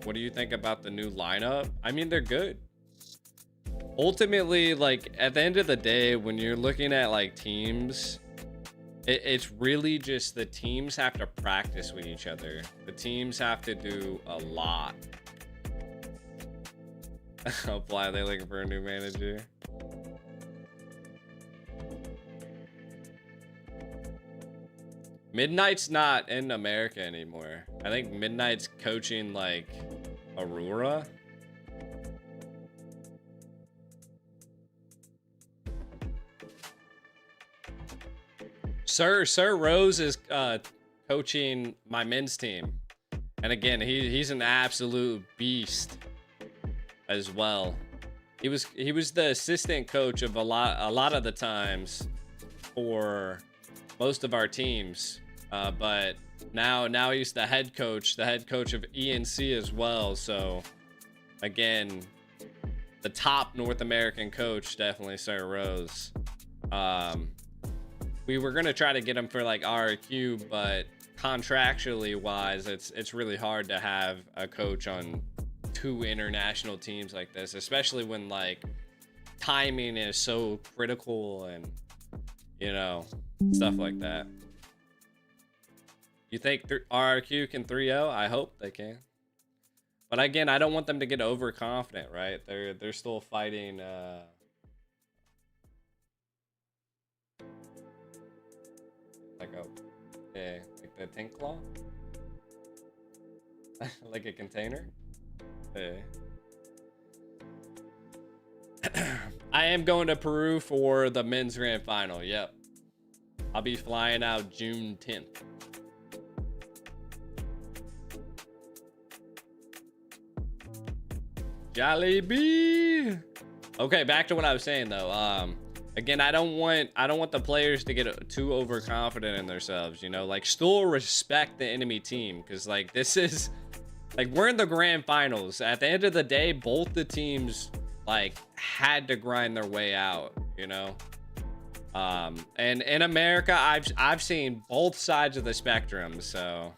What do you think about the new lineup? I mean, they're good. Ultimately, like at the end of the day, when you're looking at like teams, it's really just the teams have to practice with each other. The teams have to do a lot. Why are they looking for a new manager? Midnight's not in America anymore. I think Midnight's coaching like Aurora. Sir Rose is coaching my men's team, and again, he's an absolute beast as well. He was the assistant coach of a lot of the times for most of our teams, but now he's the head coach of ENC as well. So again, the top North American coach, definitely Sir Rose. We were gonna try to get him for like RQ, but contractually wise, it's really hard to have a coach on 2 international teams like this, especially when like timing is so critical and you know, stuff like that. You think RRQ can 3-0? I hope they can. But again, I don't want them to get overconfident, right? They're still fighting like the tank claw? Like a container? Yeah. I am going to Peru for the men's grand final. Yep. I'll be flying out June 10th. Jollibee. Okay, back to what I was saying though. Again, I don't want the players to get too overconfident in themselves, you know, like still respect the enemy team, because like this is like we're in the grand finals. At the end of the day, both the teams like had to grind their way out, you know. And in America, I've seen both sides of the spectrum, so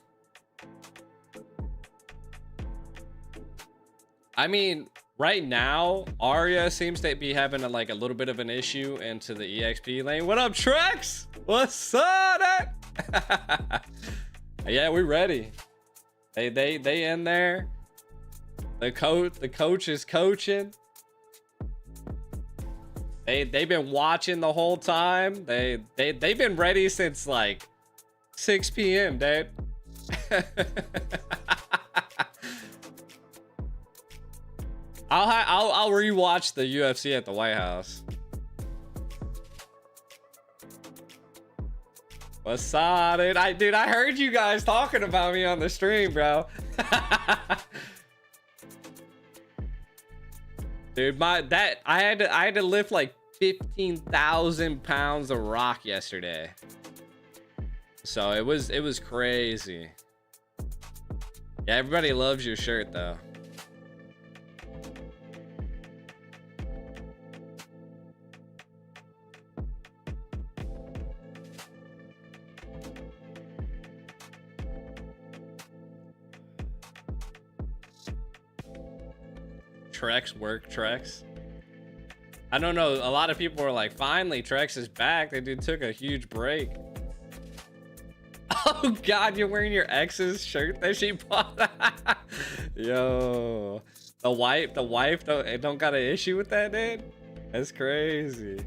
I mean, right now Arya seems to be having a little bit of an issue into the EXP lane. What up, Trex? What's up? Yeah, we ready. They in there. The coach is coaching. They've been watching the whole time. They've been ready since like 6 p.m. dude. I'll rewatch the UFC at the White House. What's up, dude? I heard you guys talking about me on the stream, bro. Dude, I had to lift like 15,000 pounds of rock yesterday. So it was crazy. Yeah, everybody loves your shirt though. Trex work Trex. I don't know. A lot of people were like, finally, Trex is back. They dude took a huge break. Oh God, you're wearing your ex's shirt that she bought. Yo, the wife don't got an issue with that, dude. That's crazy.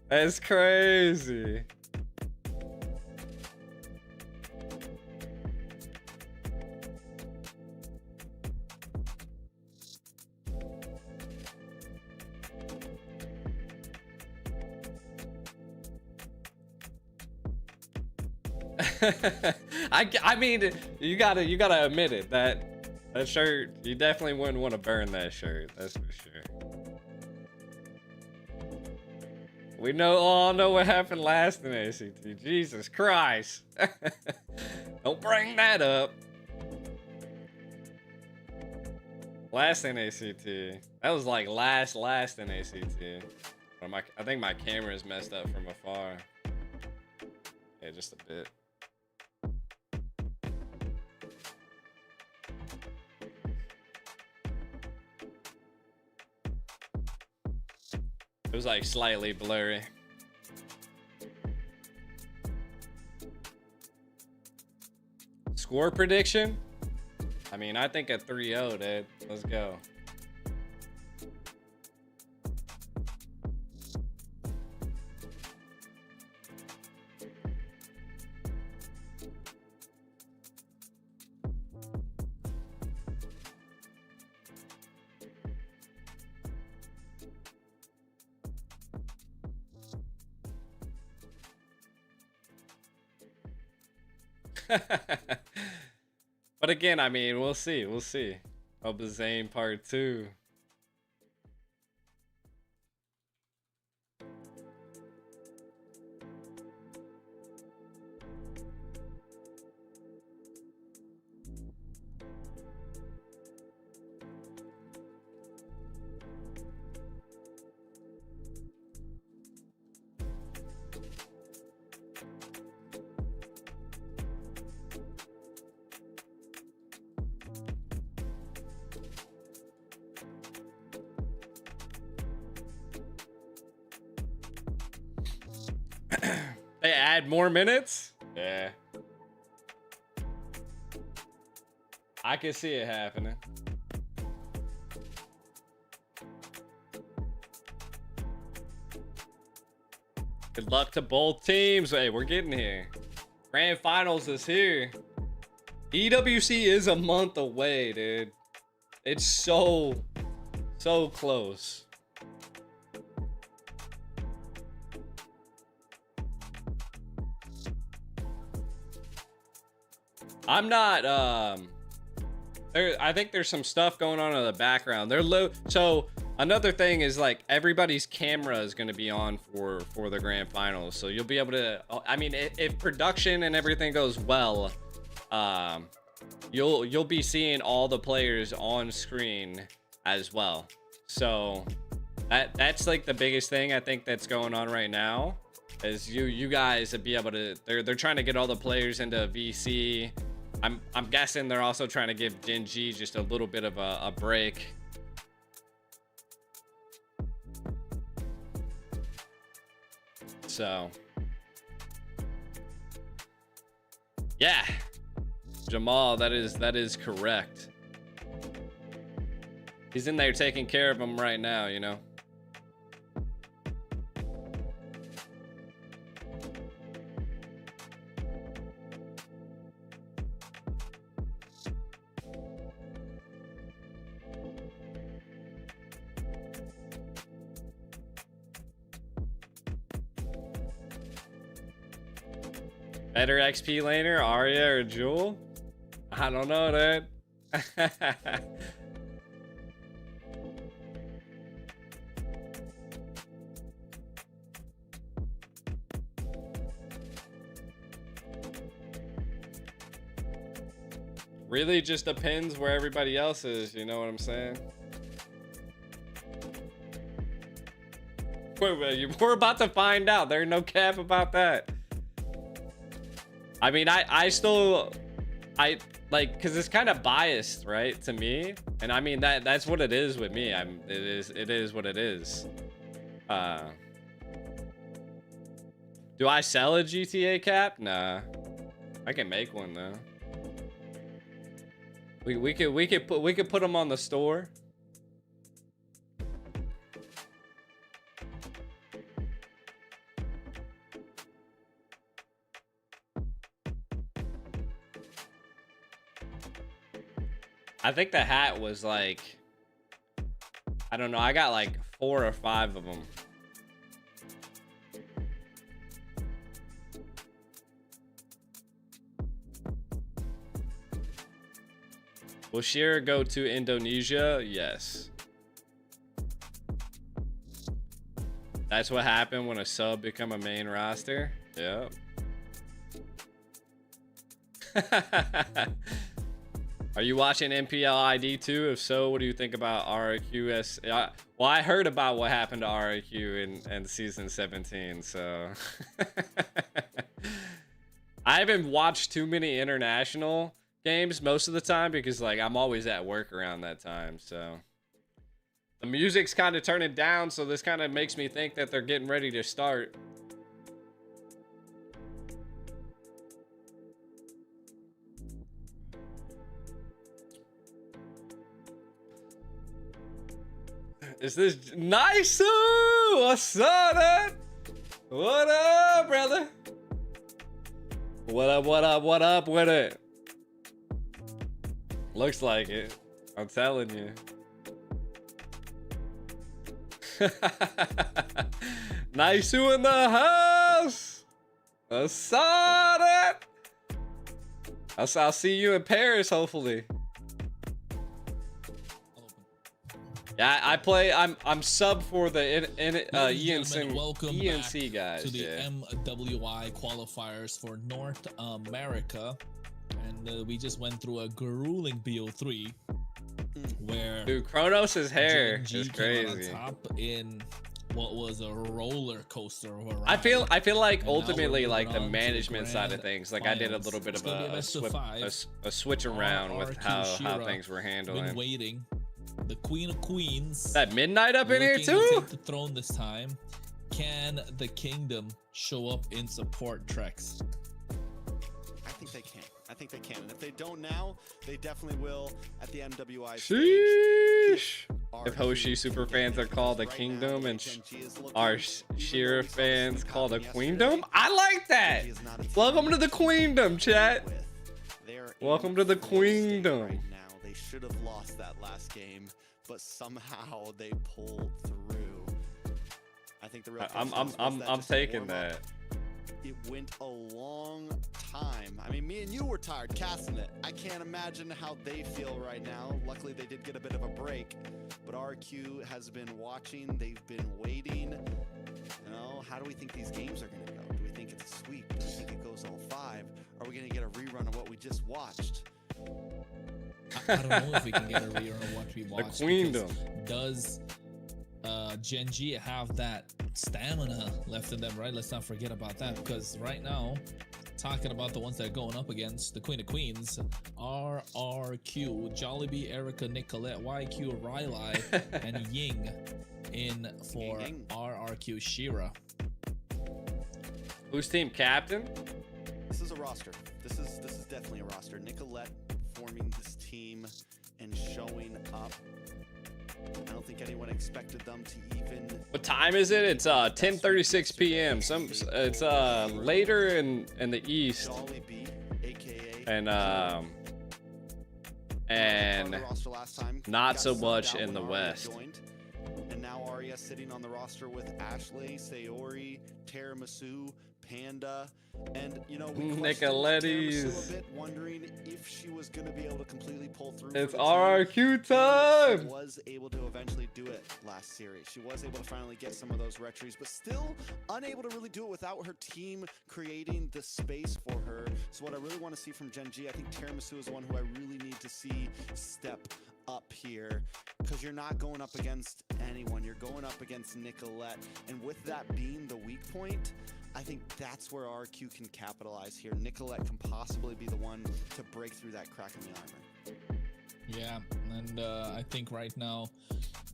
That's crazy. I mean, you gotta admit it, that shirt, you definitely wouldn't want to burn that shirt. That's for sure. We all know what happened last in ACT. Jesus Christ. Don't bring that up. Last in ACT. That was like last in ACT. I think my camera is messed up from afar. Yeah, just a bit. It was like slightly blurry. Score prediction? I mean, I think at 3-0, dude. Let's go. But again, I mean, we'll see. We'll see. Zane Part 2. They add more minutes? Yeah. I can see it happening. Good luck to both teams. Hey, we're getting here. Grand Finals is here. EWC is a month away, dude. It's so close. I'm not I think there's some stuff going on in the background. They're low. So another thing is, like, everybody's camera is going to be on for the grand finals, so you'll be able to, I mean, if production and everything goes well, you'll be seeing all the players on screen as well. So that's like the biggest thing I think that's going on right now, is you guys to be able to, they're trying to get all the players into VC. I'm guessing they're also trying to give Gen G just a little bit of a break. So yeah, Jamal, that is correct. He's in there taking care of him right now, you know. Better XP laner, Arya or Jewel? I don't know, dude. Really just depends where everybody else is, you know what I'm saying? We're about to find out. There's no cap about that. I mean, I still I like, because it's kind of biased, right, to me, and I mean that's what it is with me. It is what it is. Do I sell a GTA cap? Nah, I can make one though. We could put them on the store. I think the hat was like, I don't know, I got like 4 or 5 of them. Will Shearer go to Indonesia? Yes. That's what happened when a sub become a main roster. Yep. Are you watching MPL ID too? If so, what do you think about RQS? Well, I heard about what happened to RQ in season 17, so I haven't watched too many international games most of the time because like I'm always at work around that time. So the music's kind of turning down, so this kind of makes me think that they're getting ready to start. Is this nice? What's up, man? What up, brother? What up, what up, what up with it? Looks like it. I'm telling you. Nice you in the house. I saw that. I'll see you in Paris, hopefully. Yeah, I play. I'm sub for the ENC guys. To the MWI qualifiers for North America, and we just went through a grueling BO3 where dude, Kronos' hair ENG is came out crazy. on top in what was a roller coaster of a ride. I feel like And ultimately now we're like the moving on to management side of grand things. Like I did a finals. little bit It's of gonna be a best of 5. switch around with RQ how Shira things were been handling. waiting. The Queen of Queens. That midnight up in here looking to too. take the throne this time. Can the kingdom show up in support treks? I think they can. I think they can. And if they don't now, they definitely will at the MWI Sheesh. stage. If Hoshi super fans are called the Kingdom and our Shira fans called the Queendom, I like that. Welcome to the Queendom, chat. Welcome to the Queendom. Right now, they should have lost that last game, but somehow they pulled through. I think the real I'm taking that. It went a long time. I mean, me and you were tired casting it. I can't imagine how they feel right now. Luckily, they did get a bit of a break, but RQ has been watching. They've been waiting. You know, how do we think these games are going to go? Do we think it's a sweep? Do we think it goes all 5? Are we going to get a rerun of what we just watched? I don't know if we can get a rerun of what we watched. The Queendom. Does Gen G have that stamina left in them, right? Let's not forget about that, because right now, talking about the ones that are going up against the Queen of Queens, RRQ, Jollibee, Erica, Nicolette, YQ, Riley, and Ying in for Ying. RRQ Shira. Who's team captain? This is a roster. This is definitely a roster. Nicolette forming this team and showing up. I don't think anyone expected them to even. What time is it? It's 10:36 p.m. It's later in the east. Jollibee, aka and roster last time, not got so subbed much out in when the Arya west. joined. And now Arya sitting on the roster with Ashley, Sayori, Tiramisu, Panda, and you know, we questioned Tiramisu Nicoletti's. a bit, wondering if she was going to be able to completely pull through. It's for the team. RRQ She time. was able to eventually do it last series. She was able to finally get some of those retries, but still unable to really do it without her team creating the space for her. So what I really want to see from Gen G, I think Tiramisu is the one who I really need to see step up here, because you're not going up against anyone. You're going up against Nicolette, and with that being the weak point, I think that's where RQ can capitalize here. Nicolette can possibly be the one to break through that crack in the armor. Yeah, and I think right now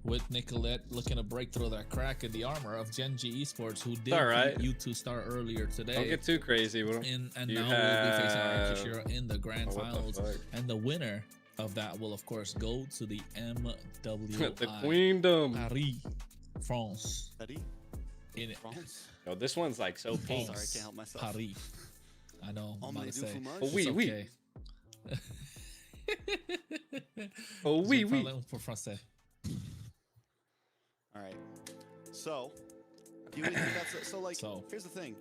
with Nicolette looking to break through that crack in the armor of Gen G Esports, who did right. beat U2 Star earlier today. Don't get too crazy with him. And You now we'll be facing have- Arkashira in the grand Oh, what the finals. fuck? And the winner of that will, of course, go to the MWI. The Queendom. Paris, France. Ready? In France? Oh, this one's like so pink. Sorry, I can't help myself. Paris. I know. I'm about to say. Oh, oui, It's oui. okay. Oh, oui, Je oui. parle pour français. All right. So, do you think that's so? Like, So. here's the thing.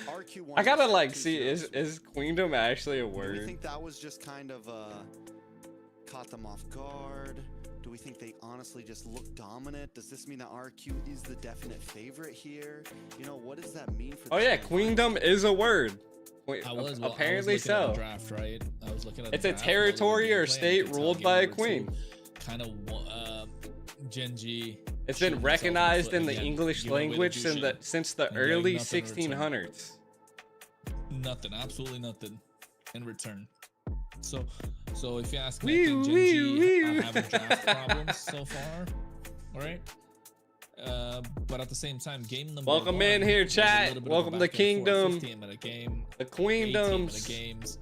RQ1. I gotta is like 2-0. see is Queendom actually a Do we word? think that was just kind of caught them off guard? Do we think they honestly just look dominant? Does this mean that RQ is the definite favorite here? You know, what does that mean for? Oh this yeah, game? Queendom is a word. Apparently I was looking at so. the draft, right? I was looking at It's the a draft, territory and I or was looking at state the gameplay, ruled and by a game number queen. two, Kind of Gen G. It's shooting been themselves recognized foot in the again, English giving away the language Jushin. since the And getting early nothing in return. 1600s. Nothing, absolutely nothing in return. So if you ask Wee, me, I think Gen wee, G wee. having draft problems so far. All right. But at the same time, game number Welcome one in here, was a chat. little bit of a Welcome to back and Kingdom. forth, 15-minute game, The 18-minute Queendoms. games.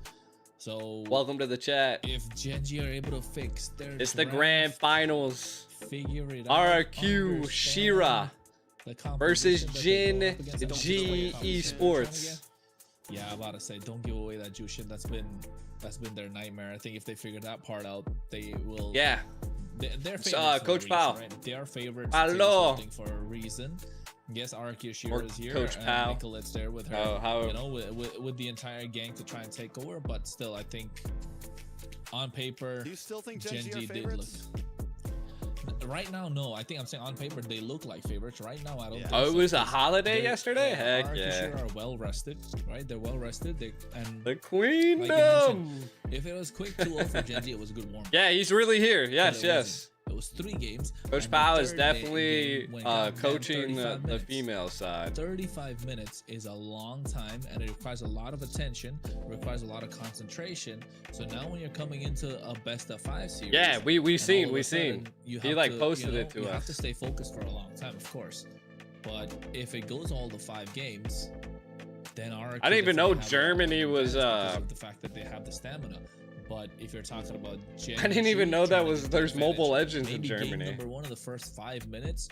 So Welcome to the chat. if Gen G are able to fix their It's the draft, grand finals. figure it out, RQ understand Shira the versus competition that they Jin go up against, and don't G give away competition. Esports. Yeah, I'm about to say, don't give away that Jushin. That's been their nightmare. I think if they figure that part out, they will. Yeah. They're favorites for Coach a reason, Pao. right? They are favorites. Hello. For a reason. Yes, Araki Shira is here. Coach and Pao. Nicolette's there with her. Oh, how- You know, with the entire gang to try and take over. But still, I think on paper, Do you still think Gen Gen G are G did look. favorites? Right now, no. I think I'm saying on paper they look like favorites. Right now, I don't. Yeah. Think Oh, it so, was a 'cause holiday they're- yesterday? Heck Araki yeah. Shira are well rested, right? They're well rested. And The like you Queendom. mentioned, if it was quick 2-0 for Gen G, it was a good warm. Yeah, he's really here. Yes, yes. It was 3 games. Coach and the Pao is third definitely game went down coaching 35 the minutes. female side. 35 minutes is a long time, and it requires a lot of attention, requires a lot of concentration. So now when you're coming into a best-of-5 series, Yeah, we and all seen, of we a sudden seen. you He have like to, posted you it to you have us. to stay focused for a long time, of course. But if it goes all the 5 games, then RQ I didn't even know definitely have Germany a was, because of the fact that they have the stamina. But if you're talking about Gen I didn't even G know that trying to was get there's advantage, Mobile Legends in maybe Germany. Game number 1 of the first 5 minutes,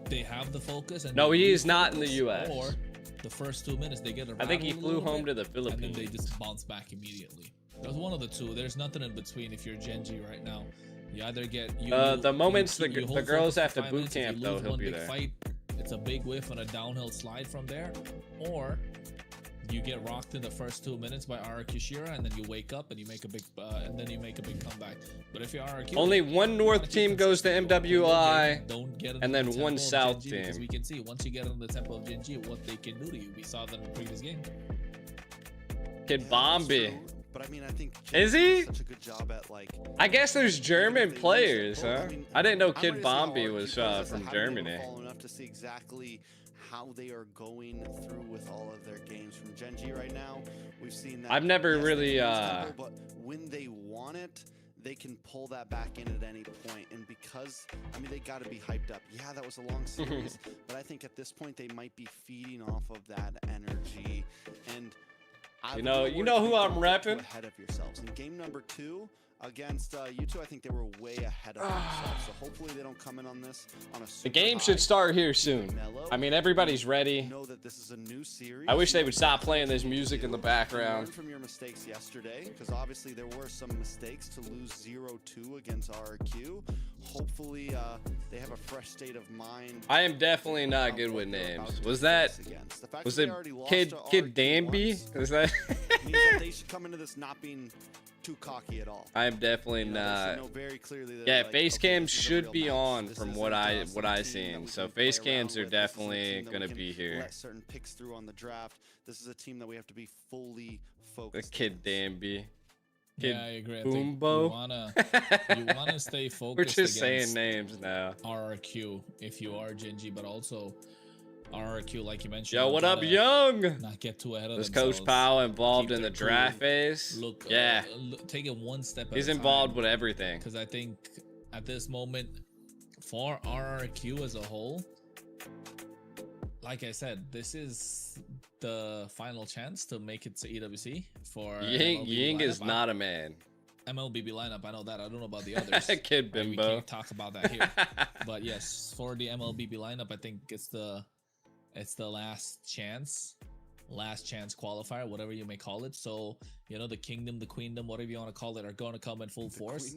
they have the focus. And No, they he lose is not in the focus, US. Or the first 2 minutes they get a I think he rattle a flew little home bit, to the and then they Philippines. just bounce back immediately. It was one of the two. There's nothing in between if you're Gen G right now. You either get The moments the hold girls focus for have to 5 boot minutes. If you camp, though, lose he'll one be big there. Fight, it's a big whiff and a downhill slide from there, or you get rocked in the first 2 minutes by RQ Shira, and then you wake up and you make a big comeback. But if you're RQ, Only one North team goes to MWI, don't get and then one South because team. we can see once you get on the tempo of Gen G what they can do to you. We saw that in the previous game. Kid Yeah, that's Bombi. true, But I mean, I think Is Gen G he? does such a good job at like. I guess there's German players, huh? I didn't know I'm Kid ready to see how Bombi RQ was plays this. I from haven't been able to Germany. follow enough to see exactly how they are going through with all of their games from Gen G right now. We've seen that. I've never yes, they really, can use tempo, but when they want it, they can pull that back in at any point. And because, I mean, they got to be hyped up. Yeah, that was a long series, but I think at this point they might be feeding off of that energy. And I You would know worry who if you I'm don't get too repping? ahead of yourselves. In game number 2 against U2, I think they were way ahead of themselves. So hopefully they don't come in on this on a The super game high. should start here soon. Mellow. I mean, everybody's ready. Know that this is a new series. I wish they would stop playing this music in the Learn background. from your mistakes yesterday, because obviously there were some mistakes to lose 0-2 against RQ. Hopefully they have a fresh state of mind. I am definitely not about good what with they're about names. to Was face that against. The fact was that it they already lost Kid to Kid RQ Danby? once Is that? means that they should come into this not being too cocky at all. I am definitely You know, they should not. know very clearly that, Yeah, like, face okay, cams this is a should real be match. on This from isn't what I just what some I team that seen. we So can play face around cams are with. This isn't a definitely team that we gonna can be here. Let certain picks through on the draft. This is a team that we have to be fully The focused. Kid against. Danby. Kid Yeah, I agree. I think Boombo. you wanna stay focused. We're just saying against names now. RRQ if you are Gen G, but also RRQ, like you mentioned. Yo, what up, gotta Young? Not get too ahead of Is themselves. Coach Powell involved Keep in the their draft cool. phase? Look, Yeah. take it one step at He's a time. involved with everything. Because I think at this moment, for RRQ as a whole, like I said, this is the final chance to make it to EWC for Ying is not a man. MLBB lineup. I know that. I don't know about the others. Kid Right, we bimbo. can't talk about that here. But yes, for the MLBB lineup, I think it's the last chance qualifier, whatever you may call it. So the kingdom, the queendom, whatever you want to call it, are going to come in full force.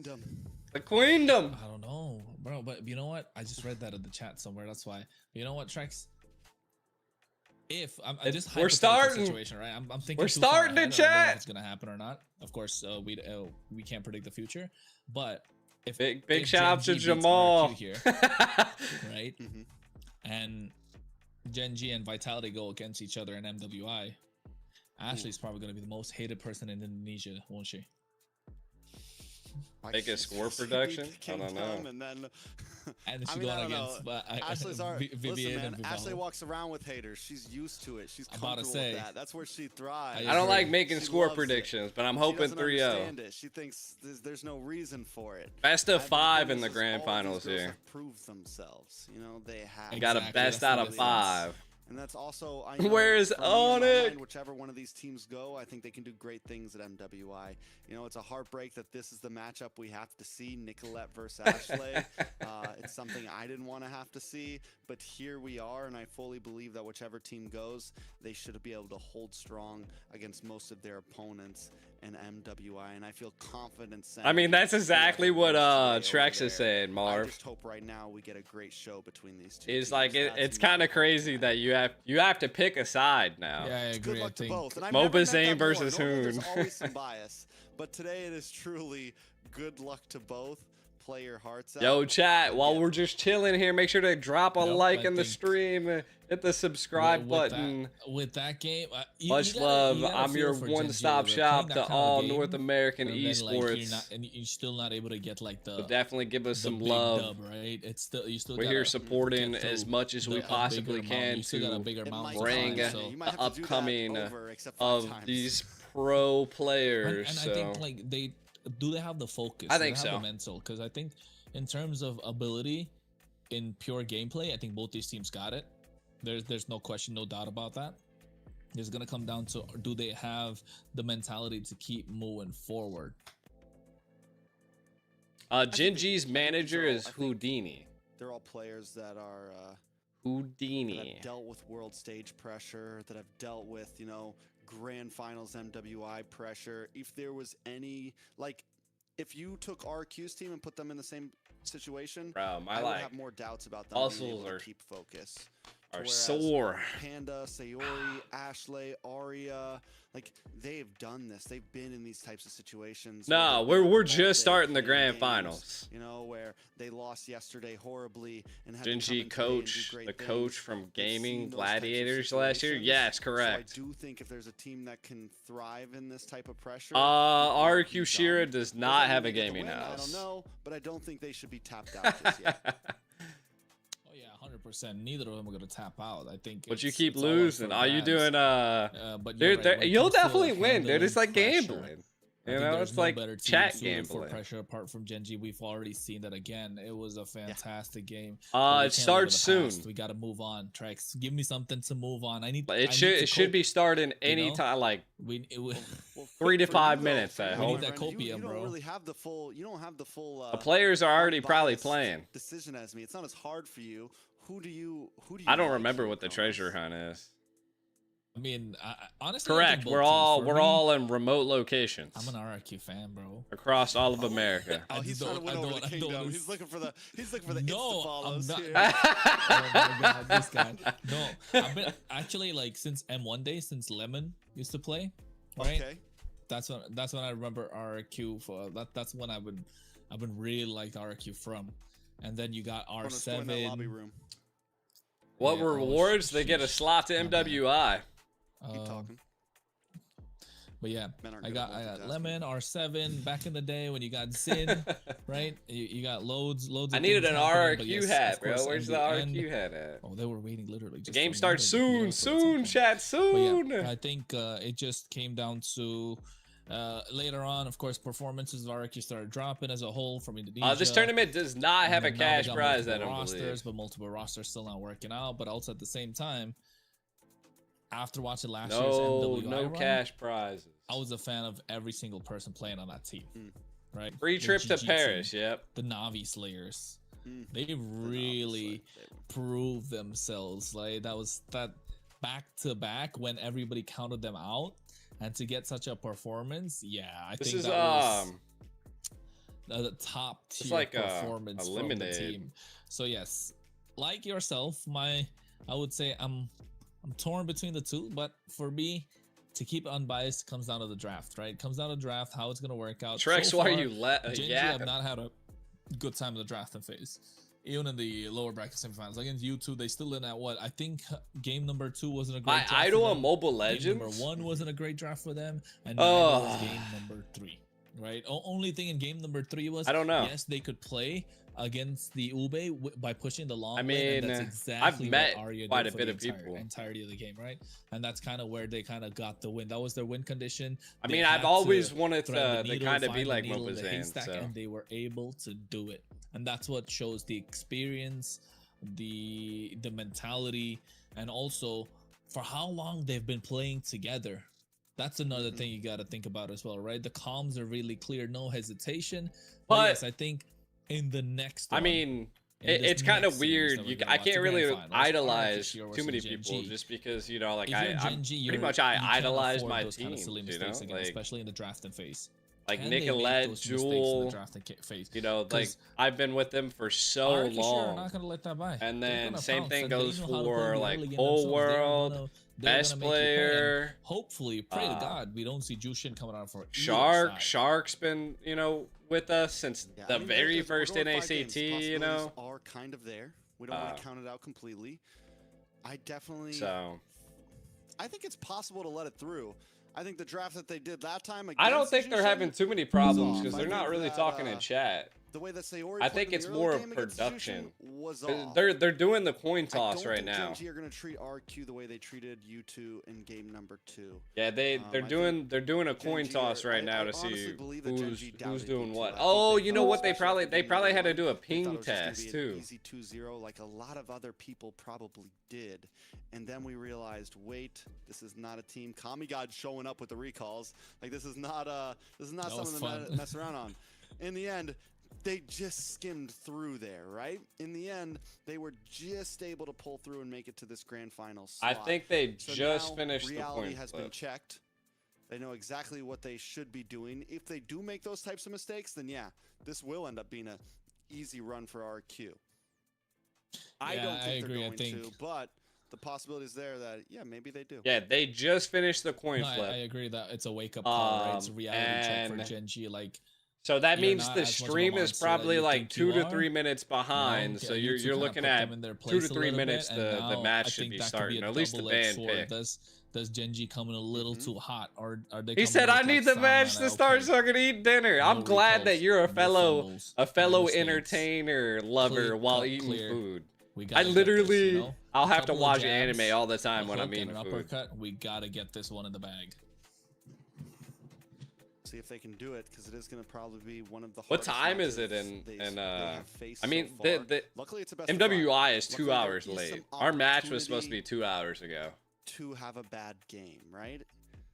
The queendom. I don't know, bro, but you know what? I just read that in the chat somewhere. That's why. But you know what, Trex? If I'm just we're starting situation, right? I'm thinking we're too far starting ahead. in I don't know if chat. it's gonna happen or not. Of course, we can't predict the future, but if Big if shout out to Gen G beats Jamal RRQ here, right? Mm-hmm. And Gen G and Vitality go against each other in MWI. Ashley's probably gonna be the most hated person in Indonesia, won't she? Make a score production? I don't know. And she's going against Ashley's Vivian listen, man, and Ashley Vivalo. walks around with haters. She's used to it. She's I'm about to comfortable say, with that. That's where she thrives. I don't agree. like making She score loves it. predictions, but I'm She hoping doesn't 3-0. understand it. She thinks there's no reason for it. Best of And 5 thing in the is, grand all finals these girls here. have proved themselves. They have. You got a Exactly, best that's out the of difference. 5. And that's also, I Where is for me, in my Onyx? mind, whichever one of these teams go, I think they can do great things at MWI. It's a heartbreak that this is the matchup we have to see, Nicolette versus Ashley. It's something I didn't want to have to see, but here we are, and I fully believe that whichever team goes, they should be able to hold strong against most of their opponents in MWI, and I feel confident saying. I mean, that's exactly what Trex Trex is saying, I Marv. just hope right now we get a great show between these two. It's teams. like That's it's my kind of hope. crazy that you have to pick a side now. Yeah, I Good agree. I luck to think both. And I've Mo never met Bazane them before. versus Normally there's Hoon. always some bias, but today it is truly good luck to both. Play your hearts out. Yo, chat, while Yeah. we're just chilling here, make sure to drop a Yep, like I in the think stream, hit the subscribe with button. with that game, Much love. I'm your one-stop shop to all North American esports. and you're still not able to get like the So definitely give us the some big love. dub, right? It's still you still We're gotta here supporting get as through much as we a bigger possibly amount. can You still got a to bigger It amount might to bring climb, take so. you might the have to do that upcoming over, except 5 of times. these pro And players. I So think like they have the focus. I Do think they have so. the mental, because I think in terms of ability in pure gameplay, I think both these teams got it. There's no question, no doubt about that. It's gonna come down to, do they have the mentality to keep moving forward? Gen G's manager is I think Houdini. They're all players that are that Houdini. have dealt with world stage pressure, that have dealt with grand finals MWI pressure. If there was any if you took RQ's team and put them in the same situation, Bro, I would have more doubts about them being able muscles to are keep focus. are Whereas sore. Panda, Sayori, Ashley, Aria, they've done this. They've been in these types of situations. No, where they've we're been up all just day starting the playing grand games, finals. where they lost yesterday horribly and had Gen to come G in today and do coach, great the things. coach from They've seen Gaming those types of Gladiators last year. situations. Yes, correct. So I do think if there's a team that can thrive in this type of pressure, RQ Shira done. does Does not that have mean a they get the gaming win? I house. don't know, but I don't think they should be tapped out just yet. Oh yeah, 100%. Neither of them are gonna tap out. I think. But you it's- keep it's all up losing. for Are you grabs. doing But They're, you're right, when it you'll comes to definitely win, dude. It's handling like pressure, gambling. I You think know, there's it's no like better team chat suited for gambling. pressure apart from Gen G. We've already seen that again. It was a fantastic game. But we It can't live in starts the soon. past. We got to move on. Trex, give me something to move on. I need. But I need to it should cope. be starting know? anytime, like We. Well, 3 to for 5 you, though, minutes, I for We you, need hope. that friend, you copium, don't bro. really have the full. You don't have the full. The players are already probably unbiased playing. Decision as me. It's not as hard for you. Who do you? I don't like remember here, what the Thomas? treasure hunt is. I mean, honestly, I Correct. think We're both teams. all For we're me, all in remote locations I'm an RRQ fan, bro. across all of America. Oh, I he's just trying to win don't- I over the don't- I don't kingdom. understand. He's looking for the. He's looking for the No, Insta I'm follows not- here. Oh my god, this guy. No, I've been actually since M1 days, since Lemon used to play, right? Okay. That's when I remember RRQ for that. That's when I've been really liked RRQ from, and then you got Let's go in that lobby R7. room. What Yeah, rewards? They get a sheesh. slot to My bad. MWI. Keep talking. But yeah, Men are I good got at multitasking. Lemon R7 back in the day when you got Sin, right? You got loads. I Of needed things an happening, but RRQ yes, hat, of course, bro. in Where's the the end- RRQ hat at? Oh, they were waiting literally The just game for starts me to soon, upload at some soon, point. chat, But soon. yeah, I think it just came down to later on, of course, performances of RRQ started dropping as a whole from Indonesia. This tournament does not have a And then now they cash got prize, I multiple don't rosters, believe. but multiple rosters still not working out. But also at the same time, after watching last year's No, MWI no run, cash prizes. I was a fan of every single person playing on that team. Right? Free The trip to GG Paris, team, yep. the Navi Slayers. Mm. They really proved themselves. Like that back to back when everybody counted them out, and to get such a performance, yeah, I This think is that was the top tier like performance a from the lemonade. team. So yes, like yourself, I would say I'm torn between the two, but for me, to keep it unbiased, comes down to the draft, right? It comes down to draft, how it's gonna work out. Trex, So why are far, you Genji yeah? have not had a good time in the drafting phase. Even in the lower bracket semifinals against U2, they still in at what I think game number 2 wasn't a great My draft idol for on them. Mobile Game Legends. number 1 wasn't a great draft for them, and neither was Oh. game number 3. Right? Only thing in game number 3 was I don't know. yes, they could play against the Ube by pushing the long I lane, and mean, that's I've exactly met what Arya quite did a for bit the of people. entirety of the game, right? And that's kind of where they kind of got the win. That was their win condition. I They mean, had I've always to wanted thread the to needle, kind of be find the like needle in the Mobazan, haystack, so and they were able to do it. And that's what shows the experience, the mentality, and also for how long they've been playing together. That's another thing you got to think about as well, right? The comms are really clear, no hesitation. But yes, I think in the next I one, mean, in this it's kind of next series weird. that we're You, gonna I watch, can't the really grand finals, idolize RRQ too versus many Gen people G. just because, you know, like If you're I'm Gen G, pretty much you can't idolize afford my those kind of team, silly you mistakes know, again, like especially in the drafting phase. like Can they make Nicolette, those mistakes in the Jewel. drafting phase? You know, like 'Cause I've been with them for so RRQ are long. not gonna let that by. And They're then gonna same pounce, thing and they goes know how to play for the like early game whole themselves. world, They're best gonna make you pay, and player. hopefully, pray to God we don't see Jushin coming out for either side. Shark's been, you know, with us since Yeah, the I mean, very we're first going 5 NACT, games. The you know. possibilities are kind of there. We don't want to count it out completely. I definitely. So I think it's possible to let it through. I think the draft that they did that time. I don't against think they're Jushin, having too many problems off. because I they're not think really that, talking in chat. The way that Sayori I played think in the it's early more game against production. Jushin was off. They're doing the coin I toss don't right think now. Gen G are going to treat RQ the way they treated U2 in game number 2. Yeah, they're I doing a Gen coin G toss are- right now I to honestly see believe that Gen G who's doubted doing U2. what. I think Oh, they you know thought, what? They especially at the probably beginning had to of do a the one, they thought ping it was just gonna test be an too. Easy 2-0, like a lot of other people probably did. And then we realized, wait, this is not a team. Kami God showing up with the recalls. Like this is not That was something fun. to mess around on. In the end, they just skimmed through there, right? In the end, they were just able to pull through and make it to this grand final I slot. think they So just now finished the reality coin has been flip. checked. They know exactly what they should be doing. If they do make those types of mistakes, then yeah, this will end up being a easy run for RQ. I Yeah, don't I think agree, I they're going think- to, but the possibility is there that yeah, maybe they do. Yeah, they just finished the coin No, I flip. agree that it's a wake up call, right? It's a reality check for and- Gen G. Like So that you're means not the as much of a stream is monster that probably you like think 2 you to are, 3 minutes behind. you know? So You you're two kinda looking put at them in their 2 place to a 3 little minutes. bit, and The now match I should think be that could starting. be a At least the double-edged band sword. pick. Does Gen G come in a little too hot, or are they? He coming said, with, "I need like, the some match kinda, to start okay, so I can eat dinner." no I'm glad that recalls, you're a no fellow fumbles, no mistakes. entertainer lover Clear while cut, eating clear. food. We I gotta get literally, this, you know? I'll A have to couple of watch jabs, anime all the time a when I'm hook, and eating an food. uppercut. We gotta get this one in the bag. See if they can do it because it is going to probably be one of the. What hardest time is matches it they in faced I mean, so far. the Luckily, it's a best of 5. MWI is 2 Luckily, there hours is late. some Our match was supposed to be opportunity 2 hours ago. to have a bad game, right?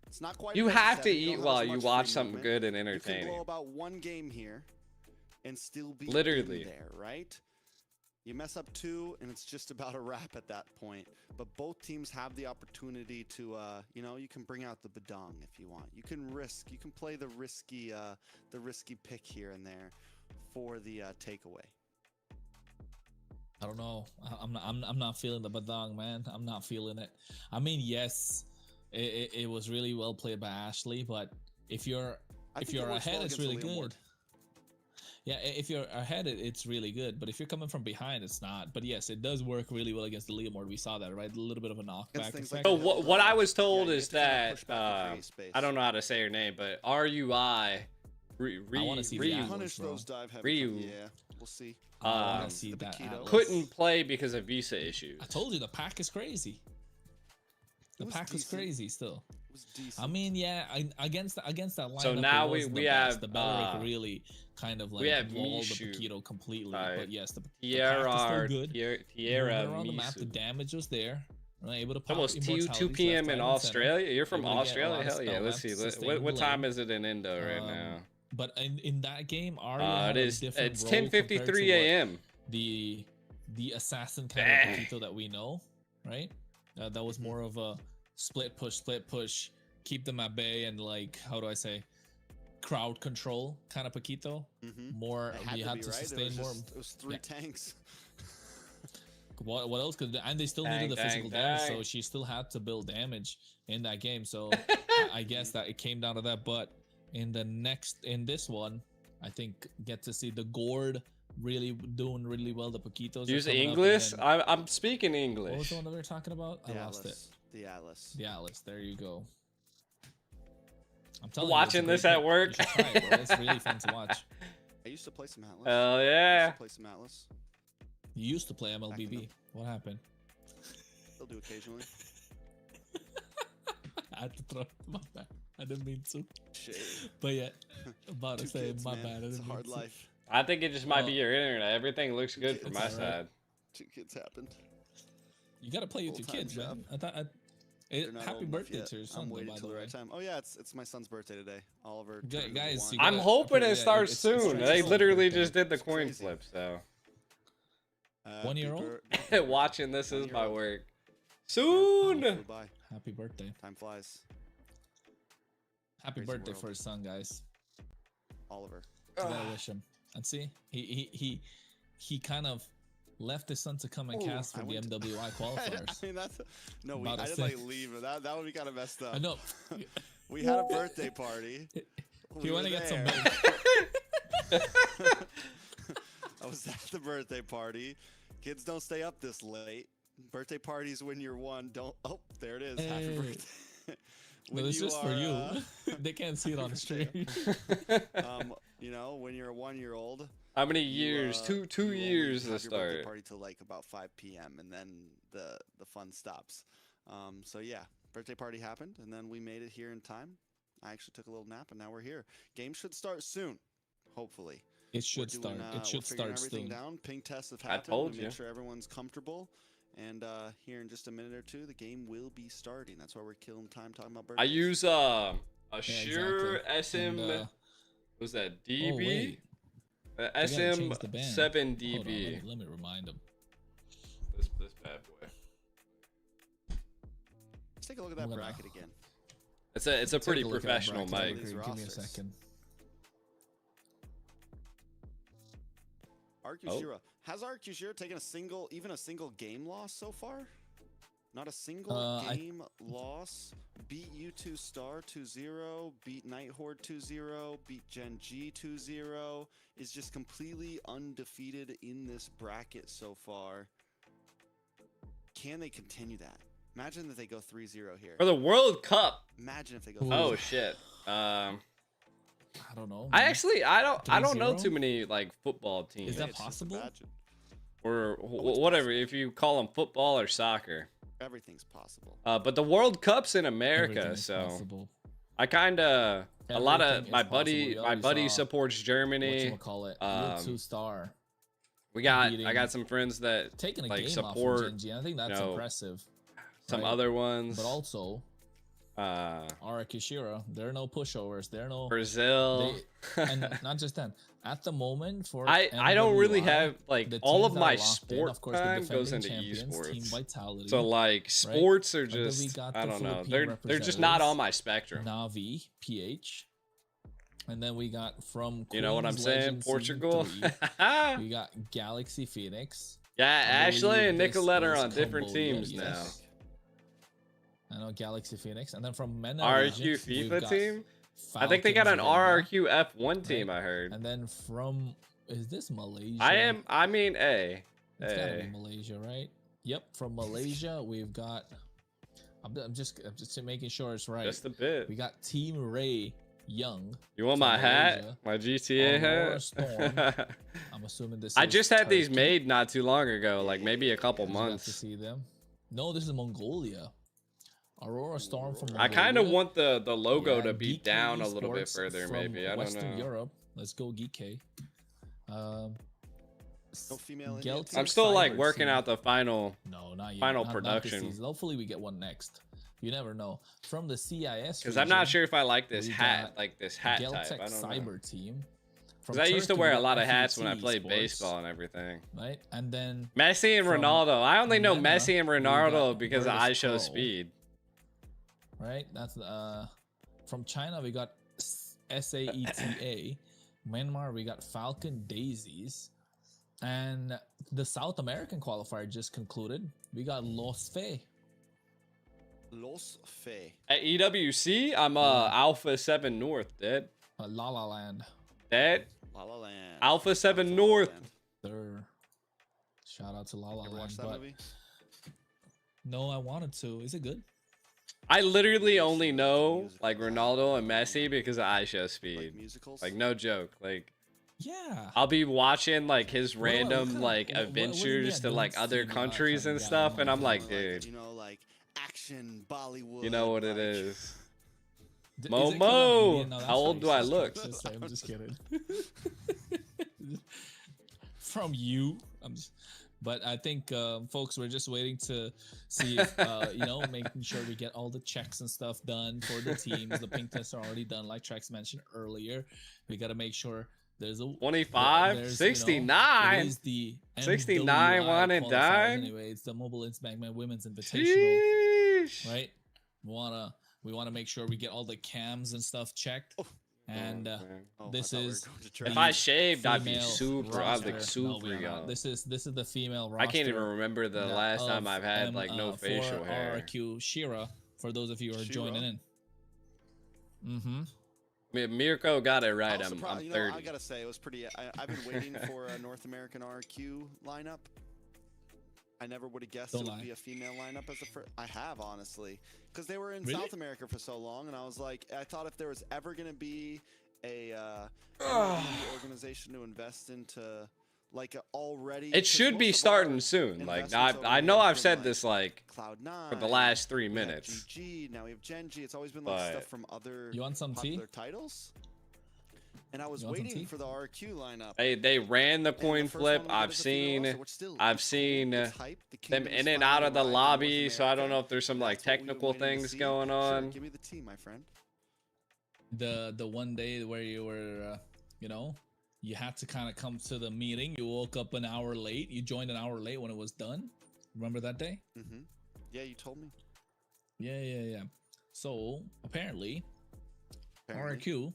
It's not quite. You best of have to 7. You eat don't have while as you much watch free something movement. good and You can blow entertaining. about one game here and still be Literally. in there, right? You mess up 2, and it's just about a wrap at that point. But both teams have the opportunity to, you know, you can bring out the badong if you want. You can play the risky pick here and there for the takeaway. I don't know. I'm not feeling the badang, man. I'm not feeling it. I mean, yes, it was really well played by Ashley, but if you're I think it works ahead, well it's against really the Liam Ward. good. Yeah, if you're ahead, it's really good. But if you're coming from behind, it's not. But yes, it does work really well against the Leomord. We saw that, right? A little bit of a knockback things effect. like So Hilda, what I was yeah, told you is have to kinda that push back and create space. I don't know how to say her name, but RUI. I wanna see the Ryu Atlas, Punish bro. those dive heavy. Ryu. Yeah, we'll see. I want Um, to see the that. Paquito. Atlas. couldn't play because of visa issues. I told you the pack is crazy. The was pack was decent. crazy still. It was decent. I mean, yeah, against that lineup. So now it we- wasn't we the best. have, the Belleric really kind of like we have walled the Mishu. Paquito completely. Right. But yes, the pack is Tierra, still good. Tierra Moving around the map, the Misu. damage was there. Right, able to pop Almost 2 immortalities p.m. left, in right, and center. Australia. You're from Able to get a Australia? lot of Hell yeah. spell Let's see. left, What sustain time the is it in Indo right now? But in that game, Arya had It a is. different It's role 10:53 compared to what a.m. the assassin kind Dang. of Paquito that we know, right? That was more of a split push, keep them at bay, and like, how do I say, crowd control kind of Paquito. Mhm. More, It we to had be, to right? sustain it was more. just- It was three Yeah. tanks. What else could, and they still Dang, needed the dang, physical damage, dang. so she still had to build damage in that game. So I guess that it came down to that. But in this one, I think get to see the Gourd really doing really well. The Paquitos are Use coming up, and English? then- I'm speaking what was English. the one that we were talking about? I The lost it. Atlas. The Atlas. The Atlas. There you go. I'm telling Watching you, it's this a at great work. pick. You should try it, bro. It's really fun to watch. I used to play some Atlas. Hell I yeah. used to play some Atlas. You used to play MLBB. What happened? Still do occasionally. I had to throw it. My bad. I didn't mean to. Shit. But yeah, about to Two say kids, my man. bad. I didn't It's a mean hard to. life. I think it just might be Oh. your internet. Everything looks good from It's my alright. side. 2 kids happened. You gotta play with your Full-time kids, man. job. I thought. They're not Happy old enough birthday yet. to your I'm son, though, waiting by till the the way. right time. Oh yeah, it's my son's birthday today. Oliver. Gu- turned guys, 1. you I'm gotta- hoping yeah, it starts it's soon. crazy. They It's literally birthday. just did the It's coin crazy. flip, so Happy 1 year old? watching this is my 1-year-old. work. Time Soon. flew by. Happy birthday. Time flies. Happy Crazy birthday world. for his son, guys. Oliver. You gotta wish him. And see, he kind of left his son to come and Ooh, cast for I the went to- MWI I qualifiers. mean that's no. About I to didn't say. like leave. That would be kind of messed up. I know. We had a birthday party. You want to get some there. milk? I was at the birthday party. Kids don't stay up this late. Birthday parties when you're 1 don't. Oh, there it is. Happy Hey. birthday. No, it's just for you. They can't see it on the stream. You know, when you're a 1-year-old. How many you, years? Two you only years to have your birthday start. party till like about 5 p.m. and then the fun stops. So yeah, birthday party happened and then we made it here in time. I actually took a little nap and now we're here. Game should start soon, hopefully. It We're should doing, start. we're It should figuring start everything soon. down. Ping tests have I happened. told to you. Make sure everyone's comfortable. And here in just a minute or two, the game will be starting. That's why we're killing time talking about birthdays. I use a Shure exactly. SM. And, was that oh, DB? wait. They gotta change the band. SM7 Hold on, DB. let me remind him. This bad boy. Let's take a look at I'm that gonna- bracket again. It's a Take pretty a look at that professional bracket. mic. These Give me a rosters. second. Arcushira. Has Arcushira taken even a single game loss so far? Not a single game loss. Beat U2 Star 2-0, beat Night Horde 2-0, beat Gen G 2-0. Is just completely undefeated in this bracket so far. Can they continue that? Imagine that they go 3-0 here. For the World Cup. Imagine if they go Ooh. 3-0. Oh shit. I don't know. I man. actually I don't know 3-0? too many like football teams. Is that It's just possible? imagine. Or it's whatever possible. if you call them football or soccer. Everything's possible. But the World Cup's in America, Everything is so possible. I kind of a lot of Everything my is possible. buddy We my already buddy saw supports Germany. Whatchamacallit, Um, U2 Star I got beating- some friends that taking a like game support off from Gen G. I think that's know, impressive. some right? other ones. But also, Arakishira, there are no pushovers. There are no. Brazil. And not just that. At the moment, for I don't really MWI, have like the all teams of that are my locked in, sport of course, the time goes defending into champions, Team esports. Vitality, So like sports are And then we just got I the don't know. Philippine They're just not on representatives, my spectrum. Navi, PH, and then we got from You know what I'm Queen's saying? Legend Season Portugal. 3, we got Galaxy Phoenix. Yeah, I Ashley believe and this Nicolette are is on different Cambodia, teams now. yes. I know Galaxy Phoenix, and then from MENA RRQ region, we've FIFA got team? I think they got an Falcons Vega, RRQ F1 team, right? I heard. And then from Is this Malaysia? I mean, hey. It's gotta be Malaysia, right? Yep, from Malaysia we've got. I'm just making sure it's right. Just a bit. We got Team Ray Young. You want my hat? My GTA Aurora Storm. hat? I'm assuming this. I is just had these Turkey. made not too long ago, like maybe a couple Did you get months. to see them? No, this is Mongolia. Aurora Storm from Mongolia. I kind of want the logo to be Geek down a Esports little bit further, from maybe. I don't Western know. Europe. Let's go Geek. No female Geltic Indian I'm still like Cyber working team. out the final. No, not yet. Final Not this production. season. Hopefully, we get one next. You never know. From the CIS, Because I'm not region, sure if I like this we hat, got like this hat type. Geltic I don't know. Cyber team. Because I used to Turkey, wear we a got lot of hats when I FUT played Sports, baseball and everything. right? And then Messi and from Ronaldo. I only know Vienna, Messi and we Ronaldo got because Virtus I show Pro. speed. right, that's from China we got SAETA. Myanmar we got Falcon Daisies, and the South American qualifier just concluded. We got Los Fe. Los Fe. At EWC, I'm Alpha 7 North, dead. La La Land. Dead. La La Land. Alpha Shout 7 out to La La North. Land. Third. Shout out to La La You ever Land. watched that But movie? no, I wanted to. Is it good? I literally only know like Ronaldo and Messi because I show Like speed. musicals? Like no joke. Like Yeah. I'll be watching like his What kind random of- like what is he adventures to doing like other female countries kind and of guy? stuff, and I'm like, Like, dude, you know, like action Bollywood. you know what it like- is. Is it 'cause I'm Momo, Indian? No, that's how old do I racist. look? I'm just kidding. From you, but I think, folks, we're just waiting to see if, making sure we get all the checks and stuff done for the teams. The pink tests are already done, like Trex mentioned earlier. We got to make sure there's a 25, there's, 69. it is the 69 MWI one and qualifiers dine. Anyway, it's the Mobile Insmackman Women's Invitational. Sheesh. Right? We wanna make sure we get all the cams and stuff checked. And Man. Oh, I this thought we were is going to If church. I shaved, I'd be female super. I'd roster. look No, super we are not. young. This is the female roster. I can't even remember the last time I've had like no facial hair. RQ Shira, for those of you who are joining in. Mm-hmm. I mean, Mirko got it right. I was I'm surprised- you know, 30. I gotta say, it was pretty. I've been waiting for a North American RQ lineup. I never would have guessed Don't it lie. would be a female lineup as the first. I have, honestly, because they were in Really? South America for so long, and I was like, I thought if there was ever gonna be a MLBB organization to invest into, like already. It should be starting soon. Like I know I've said this like Cloud9 for the last 3 we have minutes. GG, now we have Gen G. It's always been like But- stuff from other You want some tea? popular titles. And I was You want some waiting tea? for the RQ lineup. They ran the And the coin first flip. one we got I've is a female seen roster, which still I've is cool. seen It's hype. The them kingdom's in and finally out of the arrived in lobby, North so I don't know America. if there's some like That's what we've been technical waiting to things see. going Sure, on. give me the tea, my friend. The one day where you were, you had to kind of come to the meeting. You woke up an hour late. You joined an hour late when it was done. Remember that day? Mm-hmm. Yeah, you told me. Yeah. So apparently, Apparently, RQ,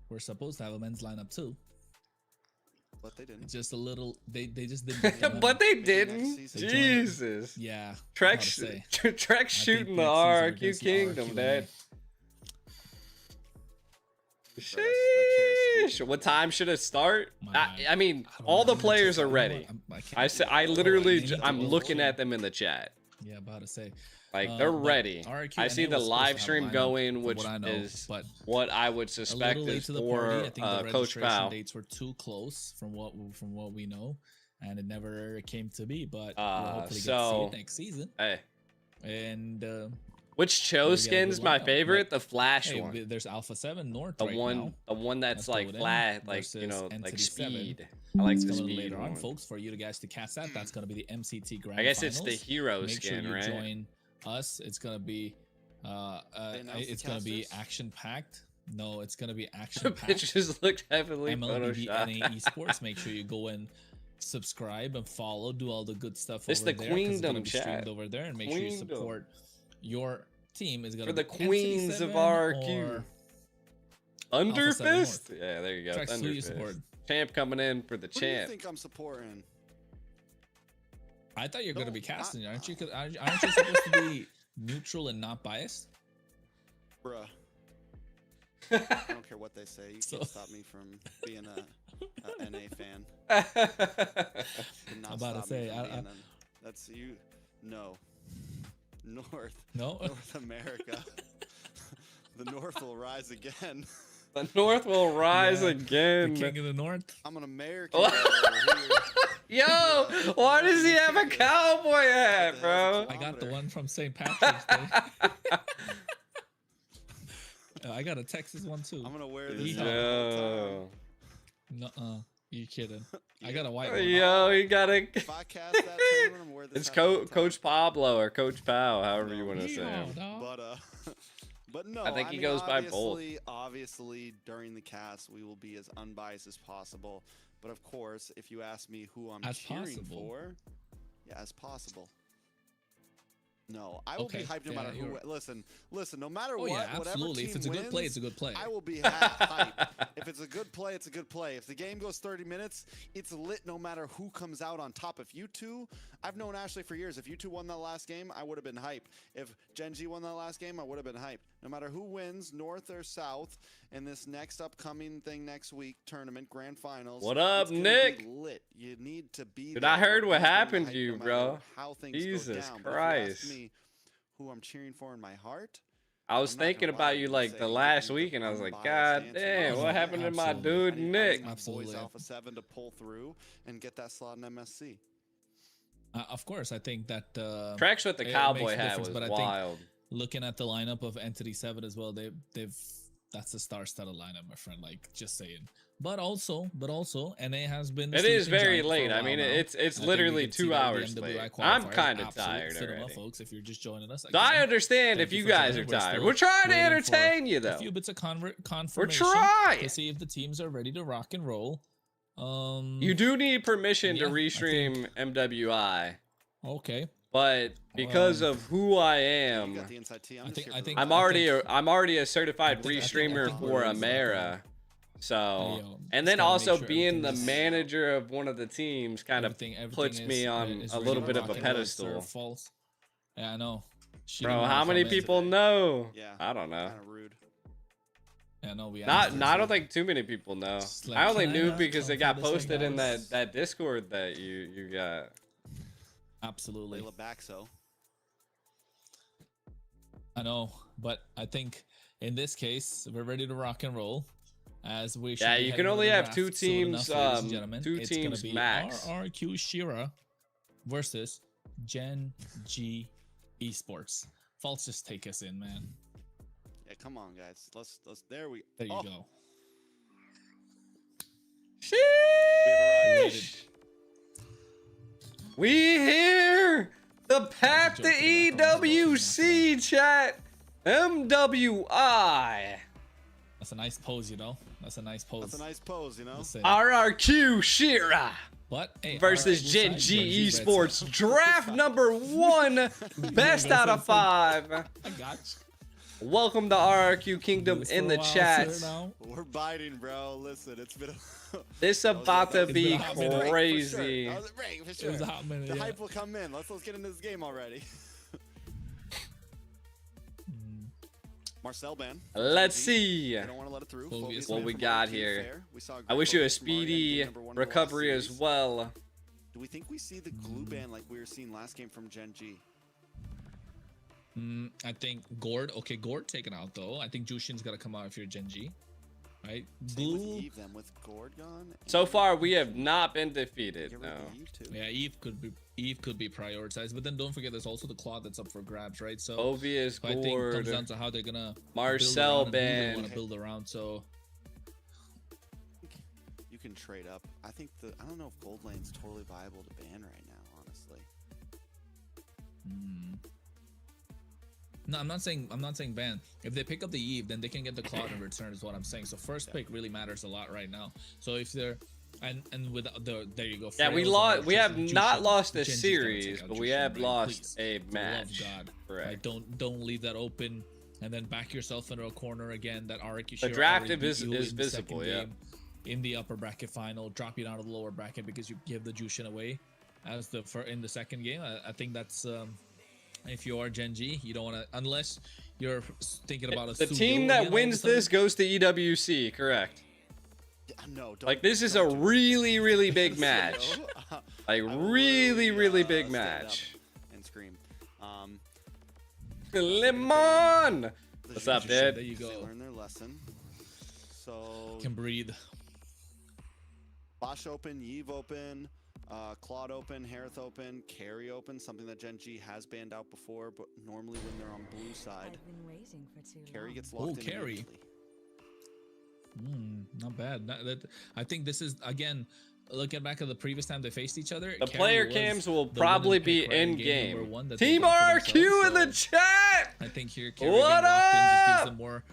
we're supposed to have a men's lineup too. but they didn't. Just a little. They just didn't. get the memo. But they Maybe next didn't. season. They joined it. Jesus. Yeah. Trek, hard to say. Trek I think shooting the next season we're RQ gonna see Kingdom, RQ Dad. Bro, that chair is Sheesh. What time should it start? My bad. I mean, I don't all know. the players are You know ready. what? can't- I said I Oh, literally they need to I'm go looking full. at them in the chat. Yeah, about to say. Like they're But ready. RQ, I know see it the was supposed to live have a stream lineup, going, from which what I know, is but what I would a suspect little late is to the for party. I think the Coach registration Pal. dates were too close from what we know, and it never came to be. But we'll Uh, hopefully get to see so- it next season. Hey, And which Cho we get a skin's good my lineup, favorite? but The Flash hey, one. there's Alpha 7 North The right one, now. the one that's Let's like go with flat, them like you versus know, like Entity 7. speed. I like It's the coming speed later on, one. folks. For you guys to catch that, that's gonna be the MCT Grand I guess it's the Finals. hero Make skin, sure you right? join us. It's gonna be announced the it's gonna be casters? action packed. No, it's gonna be The action packed. pictures looked heavily MLBB photoshopped. NA Esports. Make sure you go and subscribe and follow. Do all the good stuff It's over the there. 'cause it's gonna Queendom be chat. streamed over there, and make sure you Queendom. support your team. Is gonna For the be queens of NCT7 RQ. or Alpha 7 Underfist? North. Yeah, there you go. Trex, who you support? Thunderfist. Champ coming in for the Who do you champ. think I'm supporting? I thought you're gonna No, be casting, aren't you? 'Cause aren't I- you supposed to be neutral and not biased? Bruh. I don't care what they say. You So- can't stop me from being a NA fan. I'm about to say, that's you. No. North no. America. The North will rise again. The North will rise Yeah, again. The king of the North. I'm an American over here. Yo, why does he have a cowboy hat, bro? I got the one from St. Patrick's Day. I got a Texas one too. I'm gonna wear this. Yo. Nuh-uh. You kidding? I got a white one. Yo, you gotta. If I cast that tournament, I'm gonna wear this. It's hat all the time. Coach Pablo or Coach Pau, however you want to say Yeehaw, him. dog. But no, I think he mean, goes by both. Obviously, during the cast, we will be as unbiased as possible. But of course, if you ask me who I'm As cheering possible. for, yeah, as possible. No, I will be Okay, hyped no yeah, matter who. you're- Listen, no matter Oh what, yeah, whatever absolutely. If team it's a good play, wins, it's a good play. I will be hyped. If it's a good play, it's a good play. If the game goes 30 minutes, it's lit no matter who comes out on top. If you two, I've known Ashley for years. If you two won that last game, I would have been hyped. If Gen G won that last game, I would have been hyped. No matter who wins, North or South, in this next upcoming thing next week, tournament, grand finals. What up, it's gonna Nick? be lit. You need to be Dude, there. I heard what Everyone's gonna be happened to hyped you, no matter bro. How things go Jesus down. But if you ask Christ. me who I'm cheering for in my heart, I was I'm not gonna thinking lie about to you you like and the say last the week, and I was like, unbiased God answer. damn, what happened to my Absolutely. dude I need Nick? my Absolutely. boys Alpha 7 to pull through and get that slot in MSC. Of course, I think that Trex with the it makes cowboy a hat difference, was but I think wild. looking at the lineup of Entity 7 as well, they've that's a star-studded lineup, my friend. Like, just saying. But also, NA has been. the It is sleeping very giant for a late. I while mean, now. it's I think we literally can see 2 that with hours the late. MWI I'm qualifiers. kind of Absolutely. tired Sit enough, already. folks. If you're just joining us, So I again, understand thank if you for guys are joining. We're tired. still We're trying to waiting for entertain you, a though. few bits of We're confirmation trying. to see if the teams are ready to rock and roll. You do need permission yeah, to I restream MWI, Okay. but because of who I You am, got the inside tee. I'm I just think- here I for think- the I'm vibe. already a certified I think restreamer we're for ready to rock and Amera. So, yo, and just then gotta make also sure being the everything is- manager of one of the teams kind of Everything puts me on is a ready little to bit of rock a and roll, pedestal. sir. False. Yeah, I know. She Bro, didn't how wanna many come in people today. know? Yeah. I don't know. Kind of rude. Yeah, no, we Not, asked no, her I don't to. think too many people know. Just I like, only can I knew not because come it got for the same posted in house? that Discord that you got. Absolutely. Layla Baxo. I know, but I think in this case we're ready to rock and roll. As we should Yeah, be you heading can to only the have draft 2 soon teams, enough, ladies and gentlemen. 2 It's gonna teams be max. RRQ Shira versus Gen G Esports. False, just take us in, man. Yeah, come on, guys. Let's. There we. There you oh, go. Sheesh. We here. The path to Joking about that. EWC chat. MWI. That's a nice pose, you know. That's a nice pose. That's a nice pose, you know. Just saying. RRQ Shira But hey, versus RRQ Gen side, G Gen G Red Esports. side. Draft number 1. Best out of 5. I got you. Welcome to RRQ Kingdom This in for the a while, chat. sir, now. We're biting, bro. Listen, it's been. This about to It's be been a hot minute. crazy. That was a break for sure. It was a hot minute. The Yeah. hype will come in. Let's get into this game already. Marcel ban. Let's GG. see. I don't want to let it through. What Focus what ban we from got RRQ, here. fair. We saw a I great wish you a focus from Mario speedy getting number 1 in the last recovery as series. well. Do we think we see the glue ban like we were seeing last game from Gen G? I think Gord. Okay, Gord taken out though. I think Jushin's got to come out if you're Gen G, right? Same with Blue. Eve then, with Gord gone. So and far, we have not been defeated. get rid No. of Eve too. Yeah, Eve could be prioritized, but then don't forget there's also the Claw that's up for grabs, right? So Ovius, I think it comes Gord, down to how they're gonna Marcel want ban. to build around. So You can trade up. I think I don't know if Gold Lane's totally viable to ban right now, honestly. no, I'm not saying ban. If they pick up the Eve, then they can get the Claw in return. Is what I'm saying. So first pick really matters a lot right now. So if they're and with the there you go. Yeah, we Frails and lost. We have Jushin. not lost a Gen G's gotta series, take out but we Jushin, have right? lost Please. a For the love of match. God. Correct. Right, don't leave that open and then back yourself into a corner again. That RRQ The draft is visible, yeah. In the upper bracket final, drop you down to the lower bracket because you give the Jushin away as in the second game. I think that's if you are Gen G, you don't want to unless you're thinking about a The Suyo team that again all of a wins sudden? this goes to EWC, correct? No, don't, Like, this is a don't do it. really, really big So, match. I Like, will really, literally, really big stand up match. and scream. Lemon! The What's up, Juju dude? There you They go. learned their lesson. So Can breathe. Bosch open, Yve open, Claude open, Harith open, Carry open, something that Gen G has banned out before, but normally when they're on blue side, I've been waiting for too Carry long. gets locked in Carry. immediately. Not bad. I think this is, again, looking back at the previous time they faced each other. The Carry player was cams will the probably winning be pick, right, in number game. one that they Team got for RRQ in themselves, the chat! I think here Carry What being locked in just gives up? them more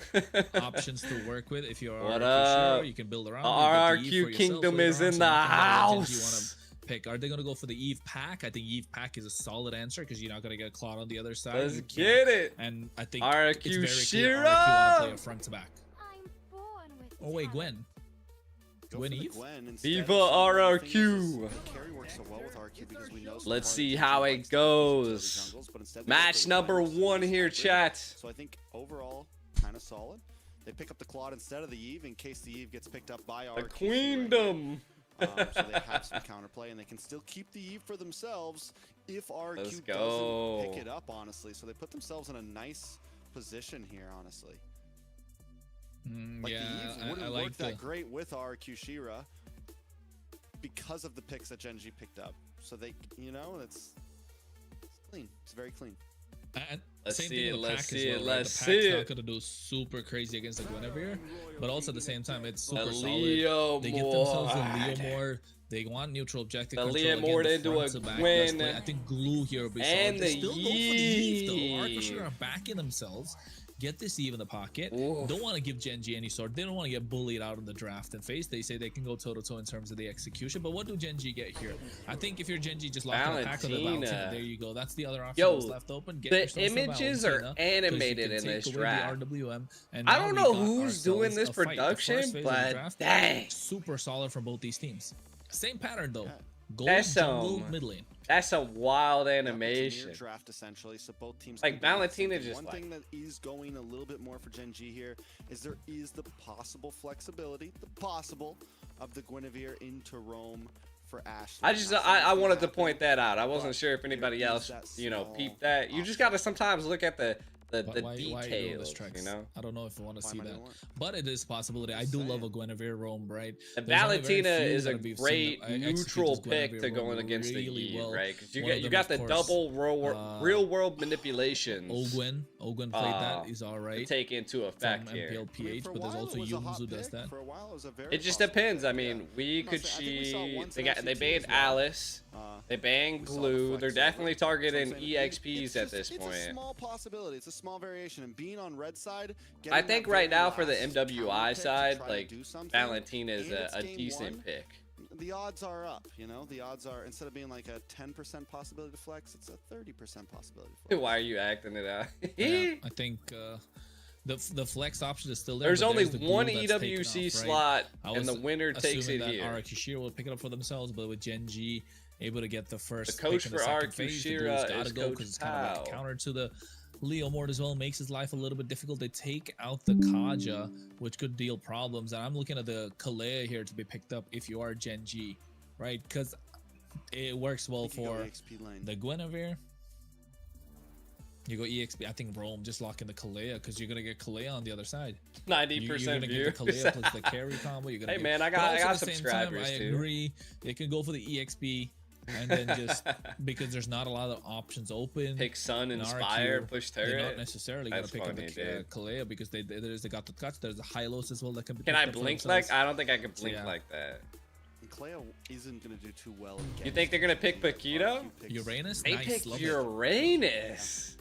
options to work with. If you're What RRQ, up? you can build around. RRQ you get the Eve for yourself Kingdom later is on, in so the you can have what Gen G house. wanna pick. Are they going to go for the Eve pack? I think Eve pack is a solid answer because you're not going to get Claude on the other side. Let's You get it. And I think RRQ it's very clear Shira! RRQ want to play a front to back. I'm born with Oh wait, talent. Gwen. Go Gwen for the Eve? Gwen instead Viva of some of the RRQ. things is Carry works so well with RRQ because we know so Let's far see Gen G how it likes to push utility goes. jungles, but instead they go for Match the number Gwen, which is a 1 nice here, hybrid. chat. So I think overall, kind of solid. They pick up the Claude instead of the Eve in case the Eve gets picked up by The RRQ. Queendom. So they have some counterplay and they can still keep the Eve for themselves if Let's RRQ go. doesn't pick it up, honestly. So they put themselves in a nice position here, honestly. Like Yeah, the Eve wouldn't I work like that great with RRQ Shira because of the picks that Gen G picked up. So they, you know, it's clean. It's very clean. And Let's same see thing it, with the let's pack see as it, well, right? let's The see pack's it. not gonna do super crazy against the Guinevere, but also at the same time it's super solid. Leo They get themselves a Mord. Leomord. They want neutral objective The control. Leomord Again, the into front a to back, Gwen. let's play. I think glue here will be And solid. They the still go for the Eve though. Eve. Arthur are backing themselves. Get this Eve in the pocket. Oof. Don't want to give Gen G any sort. They don't want to get bullied out in the draft and face. They say they can go toe to toe in terms of the execution. But what do Gen G get here? I think if you're Gen G, just lock in a pack with a Valentina. Valentina. There you go. That's the other option Yo, that's left open. Get the yourself some images are Valentina, 'cause you animated can in this take away draft. the RWM, and I now don't we know got who's doing ourselves this a fight. The production, first phase of the but draft, dang. super solid from both these teams. Same pattern though. Yeah. Gold, That's jungle, some- mid lane. That's a wild It's a near animation. draft essentially, so both teams Like, can do the same Valentina thing. just, One like- thing that is going a little bit more for Gen G here is there is the possible flexibility, of the Guinevere into Roam for Ashley. I just Not saying I it's wanted gonna to point happen, that out. I wasn't but sure if anybody there else, is that you know, small peeped that. You just option. gotta sometimes look at the Why are you doing details, this, Trex? you know. I don't know if I want to Why see am I that, doing what? but it is a possibility. I Just do love saying. a Guinevere roam, right? And There's only very Valentina few is a that we've seen great that execute neutral this pick Guinevere to roam going against the really Eve, well. right? Because you One of got you them, got of the course, double real world manipulations Ogwen played that. He's all to right. take into From effect here. MPLPH, for a but there's while also it was a Yums hot who does pick. that. For a while, it was a very It just possible depends. pick, I mean, yeah. we No, could I think we saw see once they in got they LCT banned as well. Alice. They banned we saw the Glue. They're flex definitely over. So I'm targeting saying EXPs it's at just- this It's a point. small possibility. It's a small variation, and being on red side. I getting think that right very now for the last MWI counter pick to side, try to like do something, Valentina is and it's a game decent one, pick. The odds are up, you know. The odds are, instead of being like a 10% possibility to flex, it's a 30% possibility to flex. Why are you acting it out? Yeah, I think the flex option is still there. There's but only the glue one that's taken EWC off, right? slot, I and the was winner takes assuming it that here. RRQ Shira will pick it up for themselves, but with Gen G able to get the first The coach pick in for the second RRQ phase, the Shira Blues is gotta go Coach because it's kind of like a Pao. counter to the Leo Mort as well, makes his life a little bit difficult. They take out the Kaja, which could deal problems, and I'm looking at the Kalea here to be picked up if you are Gen G, right? Because it works well You can go for EXP lane. the Guinevere. You go EXP. I think Rome just lock in the Kalea because you're gonna get Kalea on the other side. 90% You're gonna views. get the Kalea plus the carry combo. You're gonna Hey get, man, I but got also at some the same time, subscribers I too. agree. They can go for the EXP and then just because there's not a lot of options open. Pick Sun, in Inspire, RQ, push They're not turret. necessarily That's gonna pick funny, up dude. the Kalea because they got the cuts. There's the Hylos as well that can be. Can picked I up for blink themselves. like? I don't think I can blink yeah. like that. And Cleo isn't going to do too well. You think they're gonna pick Paquito? Uranus? They Nice, picked love it. Uranus.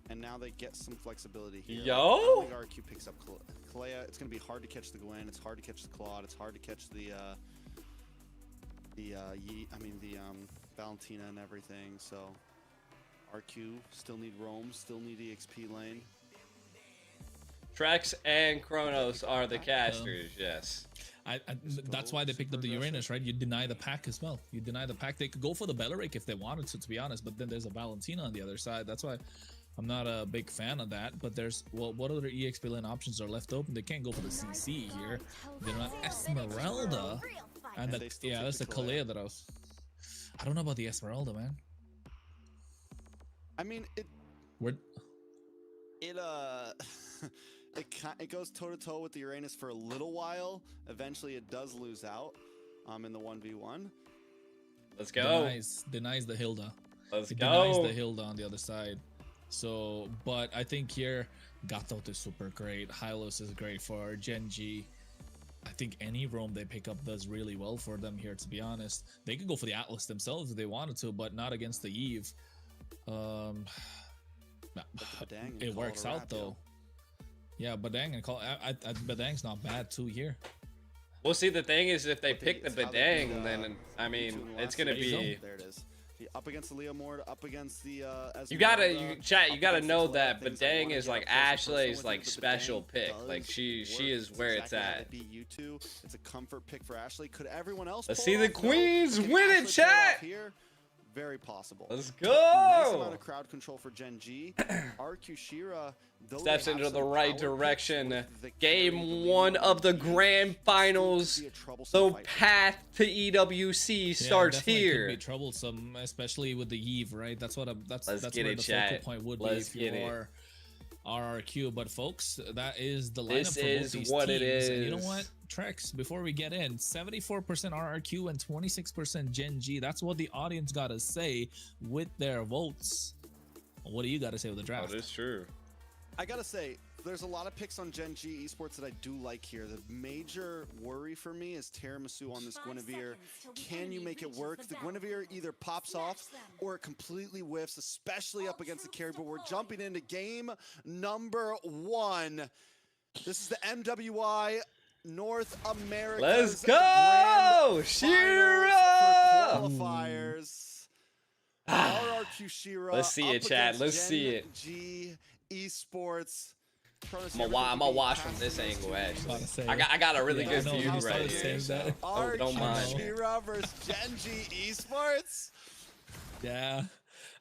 And now they get some flexibility here. Yo! I don't think RQ picks up Kalea. It's going to be hard to catch the Gwen. It's hard to catch the Claude. It's hard to catch the Valentina and everything. So RQ still need Roam, still need EXP lane. Trex and Kronos are the casters. Yes. That's why they picked up the Uranus, right? You deny the pack as well. You deny the pack. They could go for the Belleric if they wanted to be honest. But then there's a Valentina on the other side. That's why I'm not a big fan of that. But there's what other EXP lane options are left open? They can't go for the CC here. They're not Esmeralda, and yeah, that's the Kalea that I don't know about the Esmeralda, man. I mean, it goes toe to toe with the Uranus for a little while. Eventually, it does lose out in the 1v1. Let's go. Denies the Hilda. Let's go. Denies the Hilda on the other side. So, but I think here Gatot is super great. Hylos is great for Genji. I think any roam they pick up does really well for them here, to be honest. They could go for the Atlas themselves if they wanted to, but not against the Eve. It works out though. Yeah, Badang and Badang's not bad too here. Well, see, the thing is, if they pick the Badang, then I mean, it's gonna be. There it is. Up against the Leomord, up against the. You gotta know that Badang is like Ashley's like special pick. Like she is where it's at. It's a comfort pick for Ashley. Could everyone else? Let's see the Queens win it, chat. Very possible. Let's Nice go. amount of crowd control for Gen G. RQ Shira Steps into the right direction. Game 1 of the grand finals. The path to EWC starts here. Could be troublesome, especially with the Eve, right? That's where the chat. focal point would be if you are RRQ. But folks, that is the lineup This for both is these what teams. it is. And you know what, Trex? Before we get in, 74% RRQ and 26% Gen G. That's what the audience got to say with their votes. What do you got to say with the draft? That is true. I gotta say, there's a lot of picks on Gen G esports that I do like here. The major worry for me is Tiramisu on this Guinevere. Can you make it work? The Guinevere either pops off or it completely whiffs, especially up against the carry. But we're jumping into game number 1. This is the MWI North America. Let's go, Shira! Qualifiers. RRQ Shira. Let's see it, chat. Let's see it. G Esports. I'm gonna watch from this angle. Actually, I got a really good view right here. Oh, don't mind. Shira versus Gen G Esports. Yeah.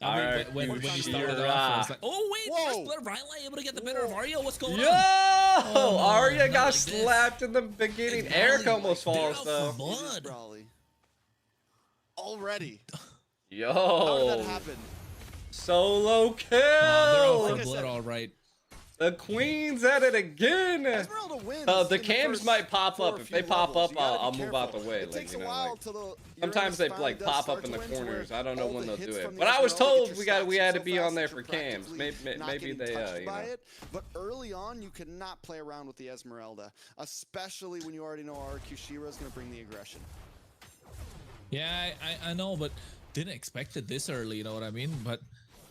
I mean, when you started off, I was like, oh wait, first blood, Riley able to get the better of Arya. What's going on? Arya got slapped in the beginning. Eric almost falls though. Already. Yo. How did that happen? Solo kill. They're out for blood, all right. The Queen's at it again. Esmeralda wins The cams might pop up. If they pop up, I'll move out the way. It takes like, a while till sometimes they like pop up in the corners. I don't know when they'll do it. But I was told we had to be on there for cams. Maybe they you know. But early on, you cannot play around with the Esmeralda, especially when you already know RQ Shira is going to bring the aggression. Yeah, I know, but didn't expect it this early. You know what I mean? But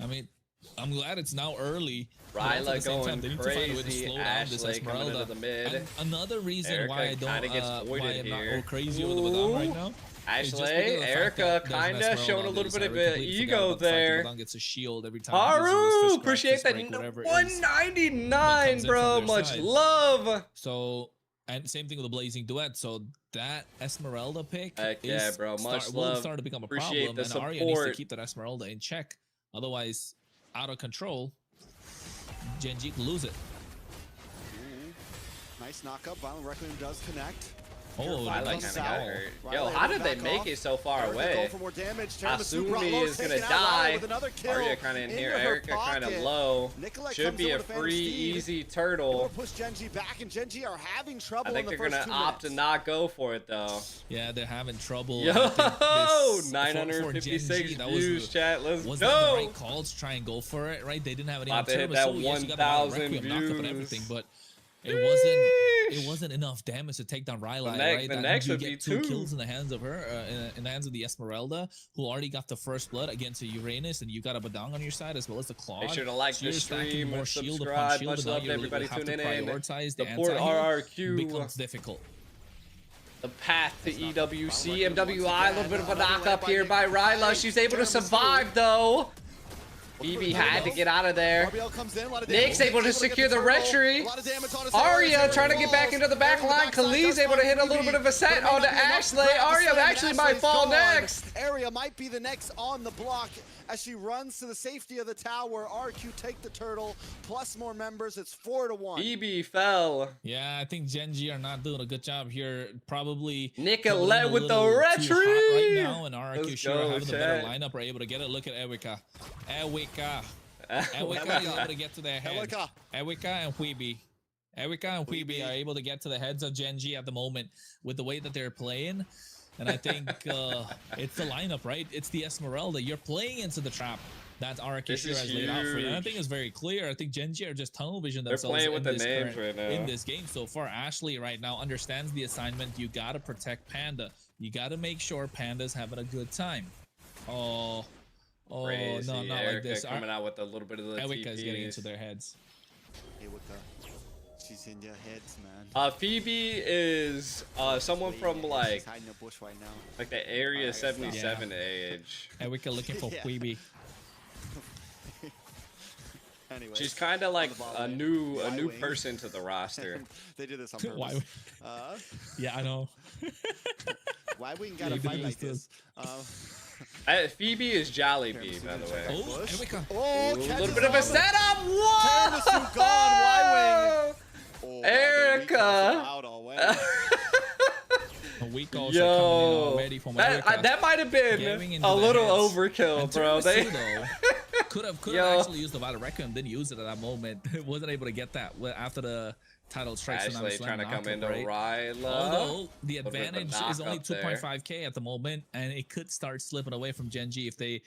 I mean, I'm glad it's now early. Ryla going crazy. Ashley coming into the mid. And another reason Erica why I don't gets why I'm here. not all crazy with Badang right now. Ashley, Erica kinda showing a little bit of ego there. Badang gets a shield every time. Haru, appreciate that. 199, bro. Much love. So, and same thing with the Blazing Duet. So that Esmeralda pick, heck yeah, bro. Much love. Will start to become a Appreciate problem, and Arya needs to keep that Esmeralda in check. Otherwise, out of control, Gen G can lose it. Nice knockup. Violent Requiem does connect. Oh, I like kind of got hurt. Yo, how did they make it so far away? Asumi is gonna die. Arya kind of in here. Erica kind of low. Should be a free, easy turtle. Push Gen G back, and Gen G are having trouble. I think they're gonna opt to not go for it though. Yeah, they're having trouble. Yo, 956 views, chat. Let's go. Was that the right call to try and go for it? Right? They didn't have any. About to hit that 1,000 views. But it wasn't enough damage to take down Riley, right? The next would be two kills in the hands of her, in the hands of the Esmeralda, who already got the first blood against a Uranus, and you got a Badang on your side as well as the Claude. Make sure to like the stream and subscribe. Much love to everybody tuning in. Support RRQ. Becomes difficult. The path to EWC. MWI, a little bit of a knock up here by Ryla. She's able to survive though. BB had to get out of there. Nick's able to secure the retry. Arya trying to get back into the back line. Khalid's able to hit a little bit of a set onto Ashley. Arya actually might fall next. Arya might be the next on the block. as she runs to the safety of the tower. RQ take the turtle, plus more members. It's 4-1. BB fell. Yeah, I think Gen G are not doing a good job here. Probably Nicolette coming in a with the little too hot right retreat. now, and RQ Let's Shira go, having the better chat. lineup are able to get it. Look at Ewika. Ewika is able to get to their heads. Ewika and Weeby. Ewika and Weeby are able to get to the heads of Gen G at the moment with the way that they're playing. And I think it's the lineup, right? It's the Esmeralda. You're playing into the trap that RQ Shira has laid out for you. And I think it's very clear. I think Gen G are just tunnel vision themselves. They're playing with the names right now. In this game so far. Ashley right now understands the assignment. You got to protect Panda. You got to make sure Panda's having a good time. Oh, Crazy. no, not Erica like this. coming out with a little bit of the Ewika is getting TPs. into their heads. She's in your heads, man. Phoebe is someone from like She's hiding in a bush right now. like the Area Alright, stop. 77 age. Ewika looking for Yeah. Weeby. Anyways, She's kind of like on the ball a lane, new Y-wing. person to the roster. They did this on Why? purpose. Uh, Yeah, I know. Y-Wing got a Yeah, fight you like did this. Phoebe is Jolly Bee, by the way. Oh, Bush. Ewika. Oh, Ooh, a catches little bit of a on the- setup. Tiramisu Whoa! gone, Y-Wing. Oh, Erica. out already. A week also coming in Yo, already from Ewika. that might have been Getting into a the little heads. overkill, And bro. They Tiramisu, though, could have Yo. actually used the Vital Requiem, didn't use it at that moment. Wasn't able to get that after the title strikes. Ashley trying to come into right? Ryla. Although the Little bit of a advantage is only knock up there. 2.5k at the moment, and it could start slipping away from Gen G if they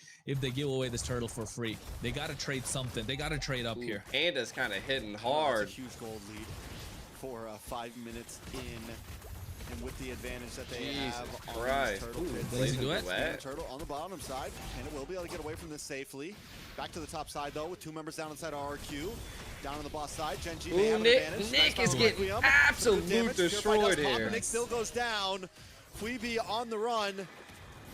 give away this turtle for free. They got to trade something. They got to trade up here. Panda's kind of hitting That's hard. a huge gold lead for 5 minutes in. And with the advantage that they Jesus have on Christ. this turtle Ooh, pit. Blazing Blazing Duet. Duet. Turtle on the bottom side, and it will be able to get away from this safely. Back to the top side though, with 2 members down inside RQ. Down on the boss side, Gen G may Ooh, have an Nick advantage. is Nice getting Requiem. absolute Good damage. destroyed Purify does pop, here. but Nick still goes down. Queeby on the run.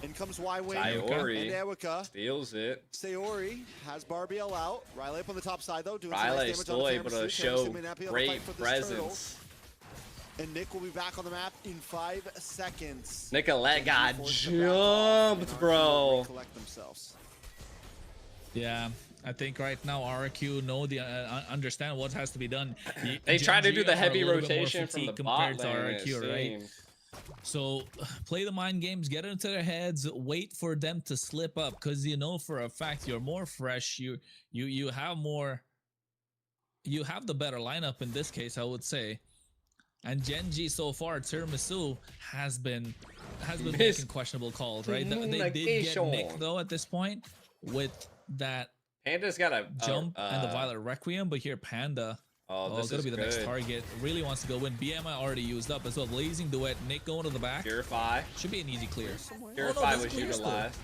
In comes Y-Wing and Sayori Ewika. steals it. Sayori has Barbiel out. Riley up on the top side though, doing Riley some nice is damage still on able to Tiramisu. show Tiramisu may not be able to great fight for this turtle. presence. And Nick will be back on the map in 5 seconds. Nicolette got Forced to back off, and jumped, RQ will bro. recollect themselves. Yeah, I think right now RQ know the understand what has to be done. They try to Gen do G the are a heavy little bit more rotation from the fatigued bot compared lane. to it RQ, right? seems. So play the mind games, get into their heads, wait for them to slip up, because you know for a fact you're more fresh. You have more. You have the better lineup in this case, I would say. And Gen G so far, Tiramisu has been making questionable calls, right? They did get Nick though at this point with that Panda's got a jump and the Violet Requiem, but here Panda. Oh, this gonna is be the good. next target. Really wants to go win. BMI already used up as well. Blazing Duet, Nick going to the back. Purify. Should be an easy clear. Purify that's was clear still. utilized.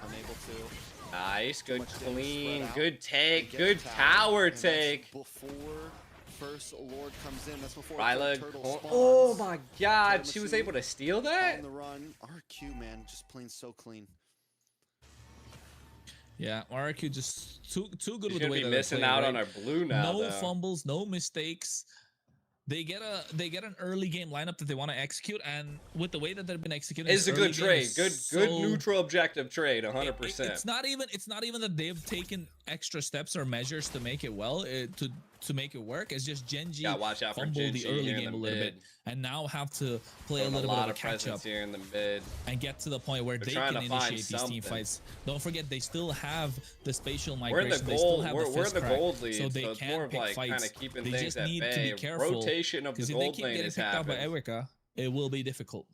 Unable to. Nice, good much damage clean, spread out. good take, They get good the tower and that's take. Before First Lord comes in, that's before Ryla, Turtle oh, spawns. oh my god, she was Tiramisu able to steal that? On the run, RQ man, just playing so clean. Yeah, RQ just too good She's with the gonna way be that missing they play, out right? on her blue now, No though. fumbles, no mistakes. They get an early game lineup that they want to execute, and with the way that they've been executing, It's this a good early game trade. is Good so- neutral objective trade, 100%. It's not even that they've taken extra steps or measures to make it well, to make it work. It's just Gen G Gotta watch out for fumbled Gen the G early here in game the a little bit, mid. and now have to play a Throwing little bit lot of a of catch up presence here in the mid. and get to the point where They're they trying can to find initiate these team something. fights. Don't forget, they still have the spatial We're in migration. the They still gold. have We're the in fist the crack, gold lead, so they it's can more of pick like fights. kind of keeping They things just at need bay. to be careful. Rotation of the Because if they gold keep lane getting is picked up by happening. Erica, it will be difficult.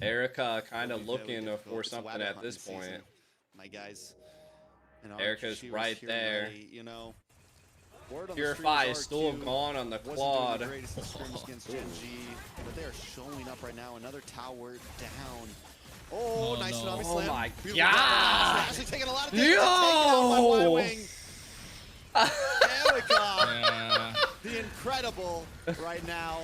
Erica kind It'll of be very looking difficult. for It's something water at this hunting season, point. my guys. And Erica's RQ right here there. late, you know. Word on the Purify street is still RQ gone on the wasn't doing quad. the greatest in scrimmage against Gen G, but they are showing up right now. Another tower down. Oh, Oh, nice no. tsunami Oh slam. my Beautiful God. grab. Actually taking a lot of damage. Taken Yo. out by Y-Wing. There we go. Yeah, The incredible right now.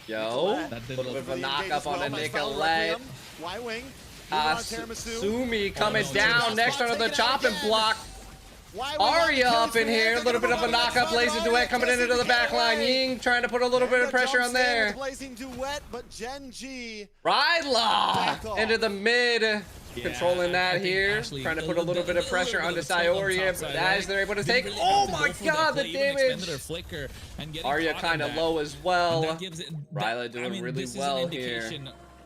Yo, That a did little bit look of a Really knock engaged up as on well. the Nice follow Nicolette. Requiem. Y-Wing. Tiramisu. Sumi coming no, down no. next under the Taking out chopping again. block. Arya up in here, a little bit of a knock-up. Blazing Duet coming into the back line. Ying trying to put a little bit of pressure on there. Blazing Duet, but Genji Rydla into the mid, controlling that here. Trying to put a little bit of pressure onto Sayoria, but as they're able to take. Oh my god, the damage! Arya kind of low as well. Rydla doing really well here.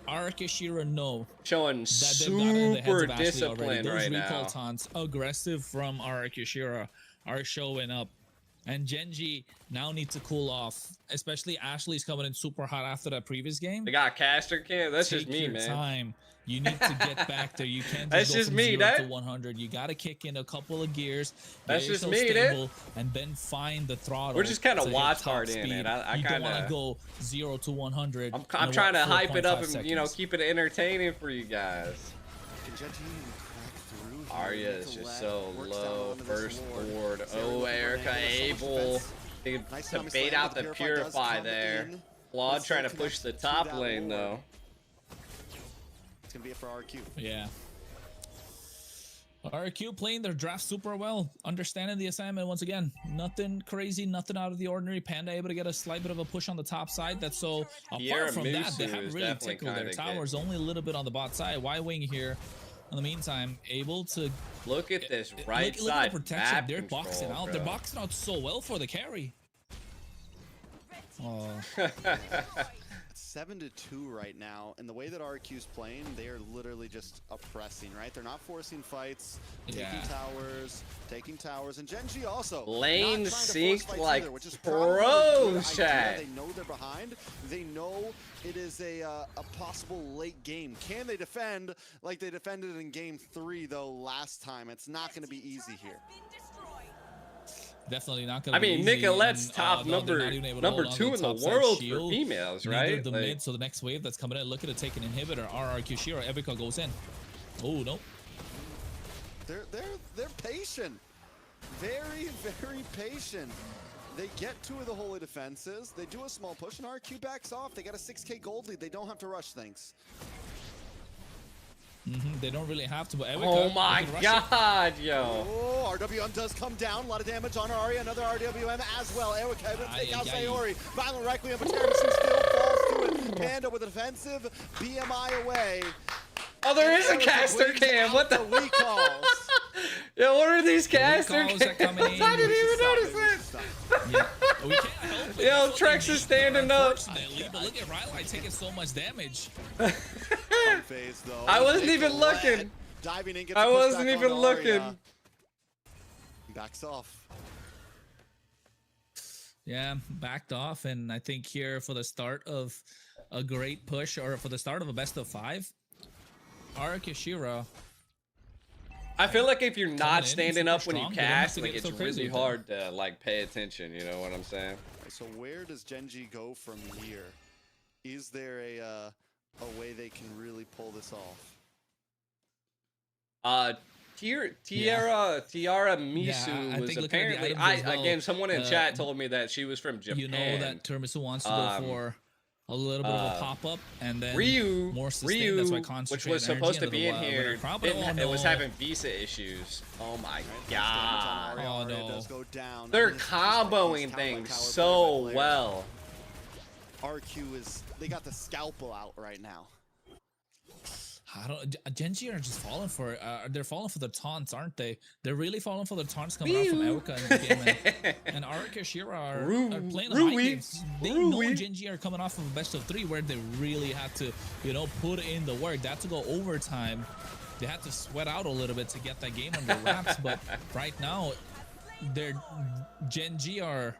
Arakashira know showing that they've gotten in the heads super of Ashley discipline already. Those right recall now. taunts, aggressive from Arakashira, are showing up. And Genji now needs to cool off, especially Ashley's coming in super hot after that previous game. They got caster cam. That's Take just me, your man. time. You need to get back there. You can't That's just go just from me, 0 to 100. You got to kick in a couple of gears. That's get just yourself me, dude. stable, and then find the throttle. We're just kind to of hit watch top hard in speed. it. I You don't kind want to of. go 0 to 100. I'm trying to hype it up and 4.5 keep it entertaining for you guys. Can Genji even crack through here? Arya is just Nicolette so works down low. onto this First ward. board. Sarah Oh, with the Erica angle, so much able defense. Nice to Tommy bait slam, out but the does Purify come there. in, Claude but still trying to push connects the to top that lane ward. though. It's gonna be it for RQ. Yeah. RQ playing their draft super well, understanding the assignment once again. Nothing crazy, nothing out of the ordinary. Panda able to get a slight bit of a push on the top side. That's so apart from that, they Musu haven't is really definitely tickled their kinda towers, only a little bit on the bot side. Y-Wing here, in the meantime, able to Look at this right look side at the protection. map They're control, boxing out. bro. They're boxing out so well for the carry. Oh. 7-2 right now, and the way that RQ's playing, they are literally just oppressing, right? They're not forcing fights, taking towers, and Genji also Lane not trying to force synced fights like either, which is pro, probably a good chat. idea. They know they're behind. They know it is a possible late game. Can they defend like they defended in game 3 though last time? It's not going to be easy here. Definitely not going I to be mean, easy, Nicolette's and, top though they're not even able to number hold on 2 to in the top side world for shield. females, Neither right? the Like, mid, so the next wave that's coming in, looking to take an inhibitor. RRQ Shiro, Epica goes in. Oh no. They're patient. Very, very patient. They get 2 of the holy defenses. They do a small push, and RQ backs off. They got a 6k gold lead. They don't have to rush things. They don't really have to, but Epica, oh my they can rush god, yo. Oh, RWM does come down. A lot of damage on Arya. Another RWM as well. Erica able to take out Sayori. Violent Requiem, but Terrace still falls to it. Panda with a defensive BMI away. Oh, there And is a Erica caster wins cam. out What the? the recalls. Yo, what are these caster recalls cams? are coming in. I didn't even Stop notice it, it. stop. Yeah. We can't help it. Yo, That's what Trex they is need, standing up. unfortunately, but look at Rylai taking so much damage. Phase, though. I wasn't even Nicolette looking. Diving in, gets I a push wasn't back even onto looking. Arya. Backs off. Yeah, backed off, and I think here for the start of a great push, or for the start of a best of 5, Arakashira. I feel like if you're Coming not in, standing super up when you strong, they don't have cast, to like get it's so crazy really with it. hard to like pay attention. You know what I'm saying? So where does Genji go from here? Is there a way they can really pull this off? Tiara Misu I was think looking at the apparently. items as well, Again, someone in chat told me that she was from Japan. You know that Termisu wants to go for a little bit of a pop-up, and then Ryu, more sustain. That's why which was supposed to be in here, it was no. having visa issues. Oh my god. Oh, no. Does go down. They're I mean, it's just like comboing these things tower so players. well. RQ is, they got the scalpel out right now. I don't. Genji are just falling for it. They're falling for the taunts, aren't they? They're really falling for the taunts coming out from Eruka in the game. And Arika Shira are playing the high games. They know Genji are coming off of a best of 3 where they really had to, you know, put in the work. They had to go overtime. They had to sweat out a little bit to get that game under wraps. But right now, they're Genji are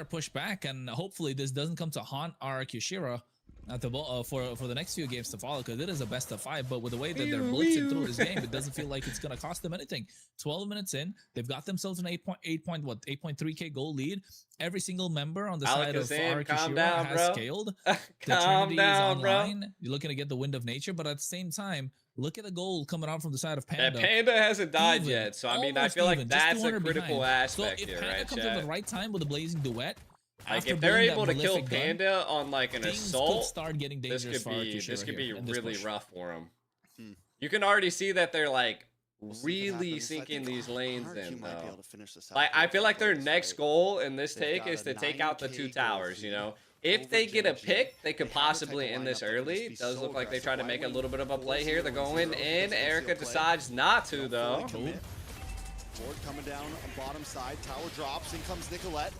pushed back, and hopefully this doesn't come to haunt Arika Shira at the for the next few games to follow, because it is a best of 5. But with the way that they're blitzing through this game, it doesn't feel like it's gonna cost them anything. 12 minutes in, they've got themselves an 8.3k goal lead. Every single member on the side of Arikishira has scaled. The Trinity is online. You're looking to get the wind of nature, but at the same time, look at the goal coming out from the side of Panda. That Panda hasn't died yet, so I mean, I feel like that's a critical aspect so if here, Panda right, comes chat? at the right time with a blazing duet, like if they're able to kill Panda on like an assault, start getting this could be really push. rough for them. You can already see that they're like We'll see if it really happens. I sinking think these lanes RRQ in, might be though. able to finish this out Like, I here feel for like their Blaze, next right? goal in this They've take got is a to take out the 9K two goal towers, you lead know? If over they get a Gen G. pick, they could They have the type possibly of end this lineup that can just early. be Does so look like they aggressive. try to Why make a wouldn't little bit of a play here. They're 4-0 going because in. once you Erica play, decides not to, don't though. fully commit. Ford coming down on bottom side. Tower drops. In comes Nicolette.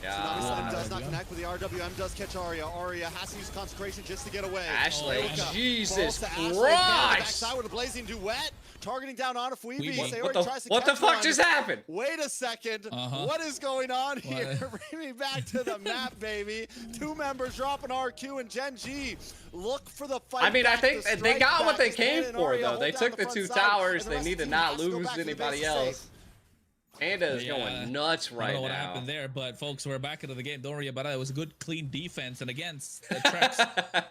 Tsunami Slam does not connect, but the RWM does catch Aria. Aria has to use concentration just to get away. Ashley, Erica Jesus falls to Ashley. Christ. Backside with a blazing duet. Targeting down on a Phoebe. What the fuck just happened? Wait a second. What is going on here? Bring me back to the map, baby. Two members dropping RQ and Gen G. Look for the fight. I mean, I back, think the they got strike what they back. came Stan and for, Aria though. hold They down took the the front two side, towers. and the They rest need of to the team not has to go lose back to the anybody base to save. else. Panda is going nuts right I don't know now. what happened there, but folks, we're back into the game. Don't worry about it. It was a good, clean defense. And again, the Trex,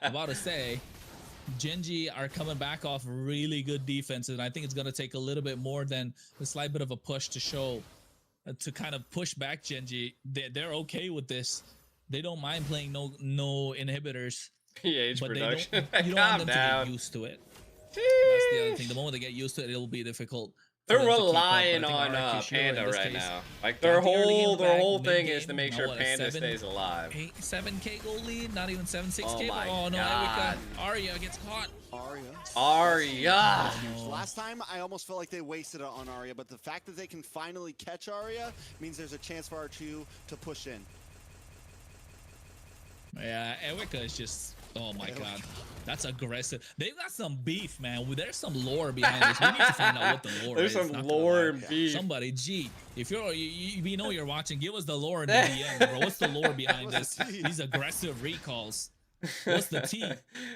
about to say, Genji are coming back off really good defense, and I think it's going to take a little bit more than a slight bit of a push to show, to kind of push back Genji. They're okay with this. They don't mind playing no inhibitors. PH but production. You don't want them to get used to it. That's the other thing. The moment they get used to it, it'll be difficult. They're relying on Panda right now. Like their whole thing is to make sure Panda stays alive. 7K goal lead, not even 7-6K. Oh no, God. Arya gets caught. Arya. Last time I almost felt like they wasted it on Arya, but the fact that they can finally catch Arya means there's a chance for R2 to push in. Yeah, Erica is just, oh my God, that's aggressive. They've got some beef, man. There's some lore behind this. We need to find out what the lore There's is. some lore and beef. Somebody, G, if we know you're watching, give us the lore in the DM, bro. What's the lore behind this? These aggressive recalls. What's the T?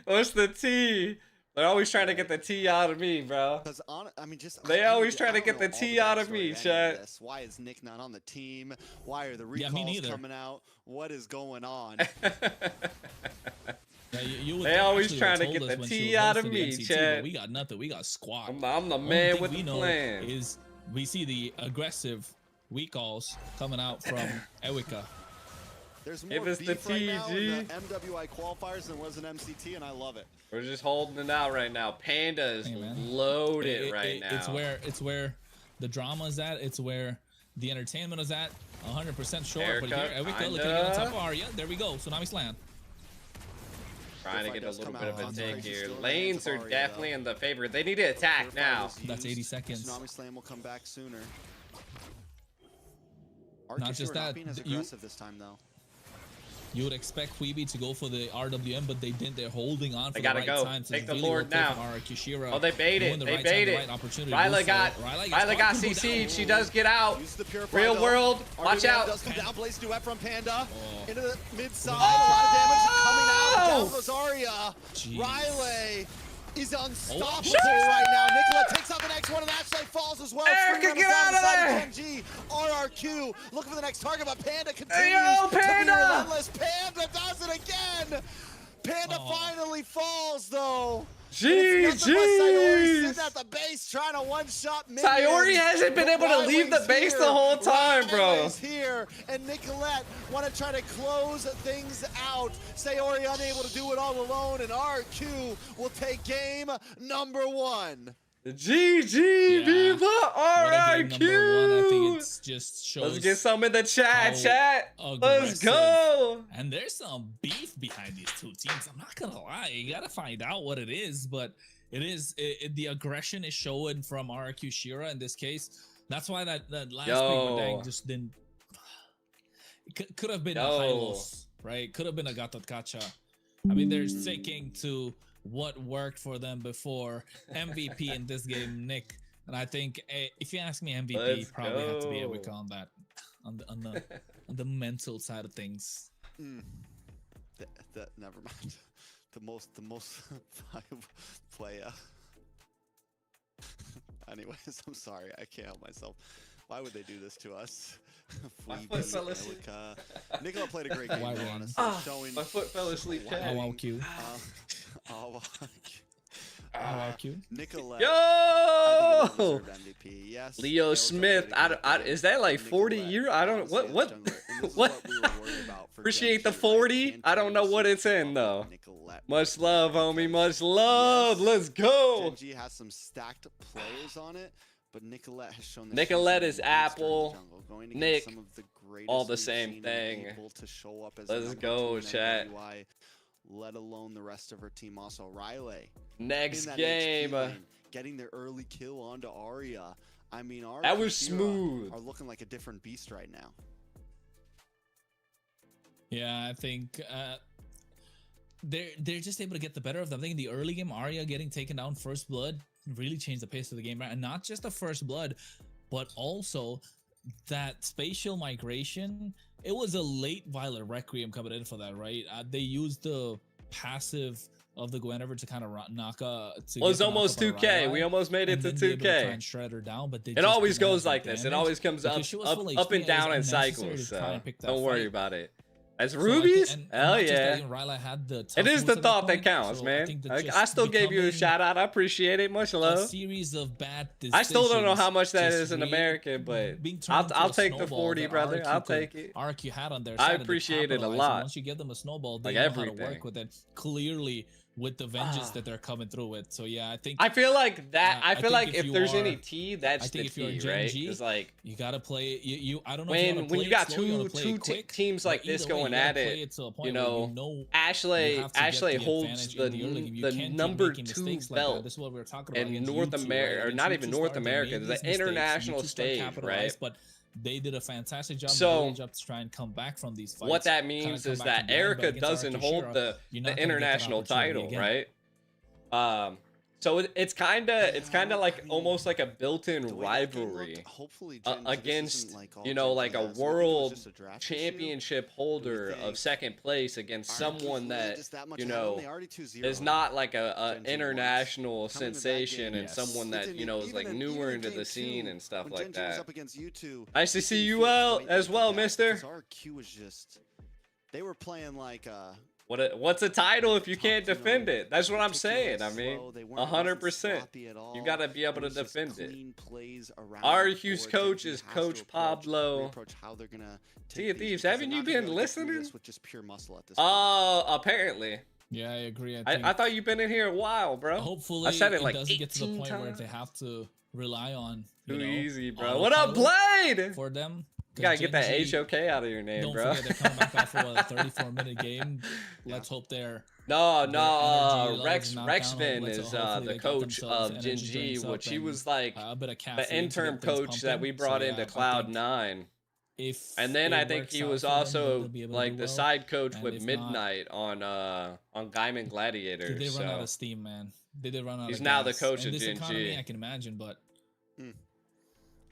What's the T? They're always trying to get the T out of me, bro. They always try to get the T out of me, chat. Why is Nick not on the team? Why are the recalls coming out? What is going on? They always trying to get the T out of me, chat. We got nothing. We got squad. I'm the man with the plan. Is we see the aggressive recalls coming out from Erica. There's more if it's the beef right now in TG, the MWI qualifiers than was an MCT, and I love it. We're just holding it out right now. Panda is loaded right now. It's where the drama is at. It's where the entertainment is at. 100% sure. Erica, but here, Erica looking to get on top of Arya. There we go. Tsunami Slam. Trying to get a little bit of a take here. Lanes are definitely in the favor. They need to attack now. That's 80 seconds. Tsunami Slam will come back sooner. Not just that. Being as aggressive this time, though. You would expect Phoebe to go for the RWM, but they didn't. They're holding on for the right time. So take the Lord now. Oh, they baited. They baited. Ryla got CC'd. She does get out. Real world. Watch out. Does come down. Blaze duet from Panda. Into the mid side. A lot of damage coming out. Down goes Arya. Riley is unstoppable right now. Nicola takes out the next one, and Ashley falls as well. Erica, get out of there! MG, RRQ looking for the next target, but Panda continues to be relentless. Panda does it again. Panda finally falls, though. Sayori sitting at the base trying to one-shot minions. Sayori hasn't been able to leave the base the whole time, bro. Here, and Nicolette want to try to close things out. Sayori unable to do it all alone, and RQ will take game number 1. GG, Viva RIQ! I think it just shows. Let's get some in the chat. Let's go. And there's some beef behind these two teams. I'm not gonna lie. You gotta find out what it is, but it is the aggression is showing from RRQ Shira in this case. That's why that last pick just didn't. It could have been a Hylos, right? Could have been a Gatot Kacha. I mean, they're sticking to what worked for them before. MVP in this game, Nick, and I think if you ask me, MVP probably had to be Erica on that, on the mental side of things. Never mind. The most viable player. Anyways, I'm sorry, I can't help myself. Why would they do this to us? Nicola played a great game, honestly. My foot fell asleep. RRQ. Nicolette. Yo! MVP. Yes. Leo Smith. Is that like 40 years? I don't. What? this is What? what we were worried about for Appreciate the Gen G, right? 40. Can I don't know what Taylor it's in Swift though. fuck Nicolette Much right love, now? homie. Because Much love. yes, Let's go. Gen G has some stacked players on it, but Nicolette has shown that Nicolette she's is a monster in the Apple, jungle, going against Nick, some of the greatest all the we've same seen and thing. able to show up as Let's number go, 2 in chat. MWI, let alone the rest of her team. Also, Riley in Next that game. HP lane, getting their early kill onto Arya. I mean, Arya That was and Shira smooth. are looking like a different beast right now. Yeah, I think they're just able to get the better of them. I think in the early game, Arya getting taken down first blood really changed the pace of the game, right? And not just the first blood, but also that spatial migration. It was a late Violet Requiem coming in for that, right? They used the passive of the Gwenever to kind of knock Well, it's almost 2K. We almost made it to 2K. Shred her down, but It always goes like this. It always comes up and down in cycles. So don't worry about it. As rubies? Hell yeah. It is the thought that counts, man. I still gave you a shout out. I appreciate it. Much love. A series of bad I still don't know how much that just is in American, but being turned I'll into a take the snowball 40, that brother. RQ I'll could- take it. RQ had on their I side and they appreciate it a capitalized, and lot. Once you give them a snowball, they Like know how to everything. work with it clearly with the vengeance that they're coming through with. So yeah, I think I feel like that. I I feel think like if if you there's are- any T, that's I think the if you're a T, Gen right? G, Because like you gotta play you I don't know if you wanna when play you got it slow, you wanna play two it quick, teams like but this either way, going you gotta at play it, to a point you where know, you Ashley have to get the holds advantage the in the early game. You the can't keep number making 2 mistakes like that. belt This is what we were talking about in against North U2, America, right? or Against not even U2 North Star, they America, made the these mistakes. international U2 Star stage, capitalized, right? But they did a fantastic job. So, Great job to try and come back from these fights. What that kinda means come is back that from behind, but Erica against doesn't RQ hold Shira, the you're not gonna get that international opportunity title, again. right? So it's kind of like I mean, almost like a built-in the way that game rivalry looked, hopefully, Gen G, this against isn't like all you know, Gen like G a has. So I think it was world just a draft issue. championship holder think of second place against RQ's someone really that just that much you ahead of them? know They already 2-0 is not like a Gen G wants. international Coming to that sensation game, and someone that Even you know is even like in- newer even into game the scene 2, and stuff when like Gen G was that. up against U2, Nice to it see didn't you feel out quite as like well, that, mister. because RQ was just, they were playing like What's a title if you tough, can't defend it? That's what I'm saying. meticulous, I mean, slow. They weren't nice and 100%. sloppy at all. You gotta be able It to was just defend it. clean plays around RQ's the board. coach Gen G is has to Coach Pablo. reapproach how they're gonna Sea take of these, Thieves, because haven't they're you not gonna been be able to get through listening? this with just pure muscle at this point. Apparently. Yeah, I agree. I thought you've been in here a while, bro. Hopefully, I said it it like doesn't get to the 18 point where times. they have to rely on Too easy, bro. autopilot What up, Blade? for them. You gotta 'Cause get that Gen G, HOK out of your name, Don't bro. forget they're coming back off of a 34-minute game. Let's hope they're No, their energy Rex levels knocked down. Rexman Let's is hopefully the they got coach themselves of Gen energy G, drinks up which he and was like a bit of the caffeine to interim get things coach that pumping. we brought So, into yeah, Cloud think 9. If And then it I think works he out was for them, then also they'll be able to like do the well. side coach And with if not, Midnight on Gaiman Gladiators. They run out So of steam, man. They did run out he's of now the gas. coach In of this Gen economy, G. I can imagine, but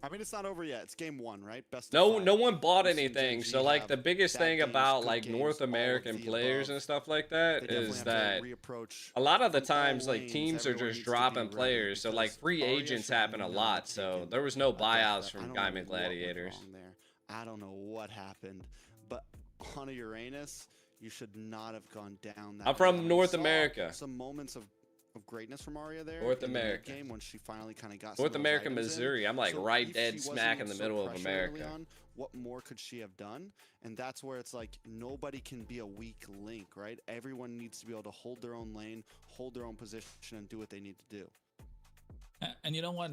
I mean, it's not over yet. It's game 1, right? Best of No, 5. no one bought We've seen anything. Gen G So like have the biggest bad thing games, about good like games, North all of American the players above. and stuff like They that definitely is have that to reapproach a lot of the from all times like lanes. teams are Everyone just needs to be dropping ready, players. So like because free Arya agents should happen a not lot. have So taken there was no a death buyouts threat. from I don't know Gaiman what Gladiators. went wrong there. I don't know what happened, but on a Uranus, you should not have gone down that. I'm from route. We North saw America. Some moments of greatness from Arya there. North in the America. game when she finally kind of got North some of those America, items in. Missouri. I'm like So right if dead she smack in wasn't the so middle of pressured early America. on, what more could she have done? And that's where it's like nobody can be a weak link, right? Everyone needs to be able to hold their own lane, hold their own position, and do what they need to do. and you know what?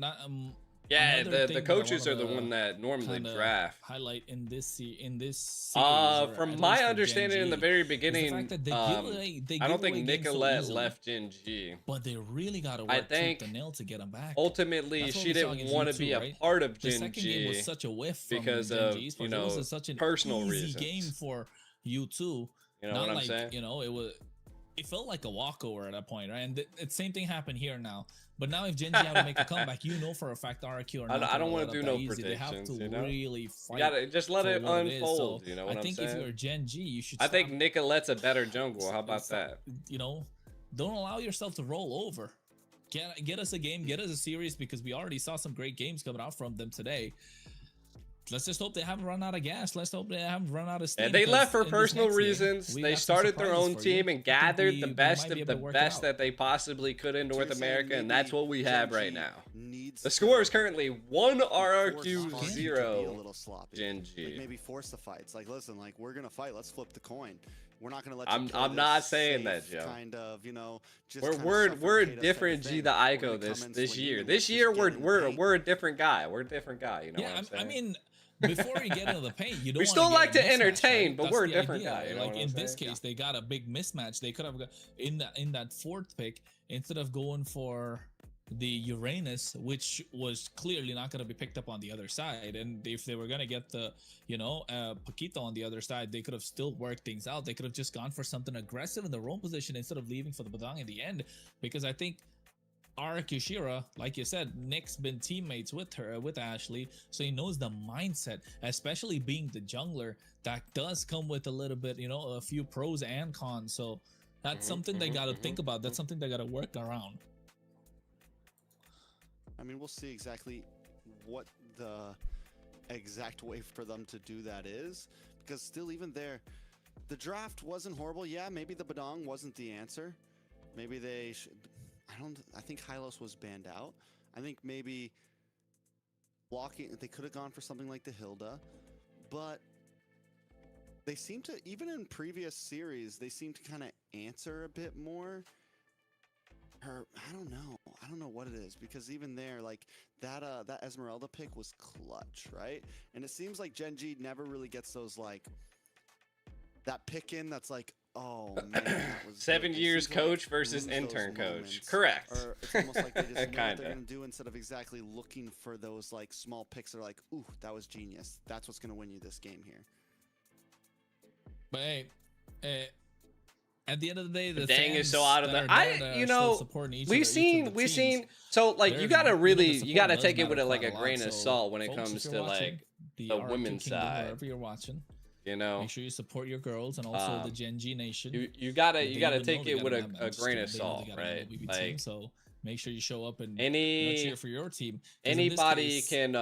Yeah, Another the thing that I coaches are wanted the to one that normally kinda draft. highlight in this series, or From at my least for understanding Gen in the G, very is the beginning, fact that they I give don't away think games so Nicolette easily, left Gen G. but they really got to I work tooth think and nail to get them back. Ultimately, That's what she we saw didn't against want to U2, be a right? part of The Gen second game was G such a whiff from because Gen of, G's, you but it was know, such an personal easy reasons. game for U2. You know Not what I'm like, saying? you know, it felt like a walkover at that point, right? And the same thing happened here now. But now if Gen G have to make a comeback, you know for a fact RQ are not I don't want to do no easy. They have predictions, to you know? really You fight. gotta just let for it what it is. unfold. So You know what I I'm think if saying? you're Gen G, you should. I think stop- Nicolette's a better jungle. How about that? You know, don't allow yourself to roll over. Get us a game, get us a series, because we already saw some great games coming out from them today. let's just hope they haven't run out of gas. Let's hope they haven't run out of steam. And they left for in this personal next game, reasons. we They got some started their surprises own for you. team and I think gathered the we best might be of able the to work it best out. that they possibly could in So North you're saying America, and that's maybe what we have right Gen G now. needs The to score is currently 1 force RRQ fights to be a 0 little sloppy. Gen Like G. maybe force the fights. Like, listen, like we're gonna fight. Let's flip the coin. We're not gonna let. I'm you play not this saying that, safe Joe. Kind of, you know, just We're kinda we're a suffocate us type of different G thing. the We're Ico gonna this come in this swinging year. and This let's year just get in the paint. we're a different guy. We're a different guy. You know what I'm saying? I mean, before you get into the paint, you don't. We wanna still get like a to mismatch, entertain, right? but That's we're a the different idea. guy, you know Like what in I'm this saying? case, they got a big mismatch. They could have got in that fourth pick instead of going for the Uranus, which was clearly not going to be picked up on the other side. And if they were going to get the, Paquito on the other side, they could have still worked things out. They could have just gone for something aggressive in the roam position instead of leaving for the Badang in the end. Because I think Arakushira, like you said, Nick's been teammates with her, with Ashley, so he knows the mindset, especially being the jungler. That does come with a little bit, a few pros and cons. So that's something they got to think about. That's something they got to work around. I mean, we'll see exactly what the exact way for them to do that is, because still, even there, the draft wasn't horrible. Yeah, maybe the Badang wasn't the answer. Maybe they should. I think Hylos was banned out. I think maybe blocking. They could have gone for something like the Hilda, but they seem to, even in previous series, they seem to kind of answer a bit more. I don't know what it is, because even there, like that Esmeralda pick was clutch, right? And it seems like Gen G never really gets those, like, that pick in that's like, oh man, that was 7 good. They years seem to, like, coach versus lose intern those coach. moments. Correct. Or it's almost like they just know what Kinda. they're gonna do instead of exactly looking for those, like, small picks that are like, ooh, that was genius. That's what's gonna win you this game here. But hey, at the end of the day, the Dang is fans so out of that the. are there that are still supporting each of We've the seen teams, so like their- you gotta the really support you gotta does take it with matter like a quite lot. grain of So, salt when it folks, comes if to you're watching like the the RQ women's Kingdom, side. wherever you're watching, you know make sure you support your girls and also the Gen G Nation. you gotta They gotta even know take they it got with an a MLBB grain of team. They know salt, they got an right? MLBB team, Like so make sure you show up and any cheer for your team. 'Cause in this anybody case, can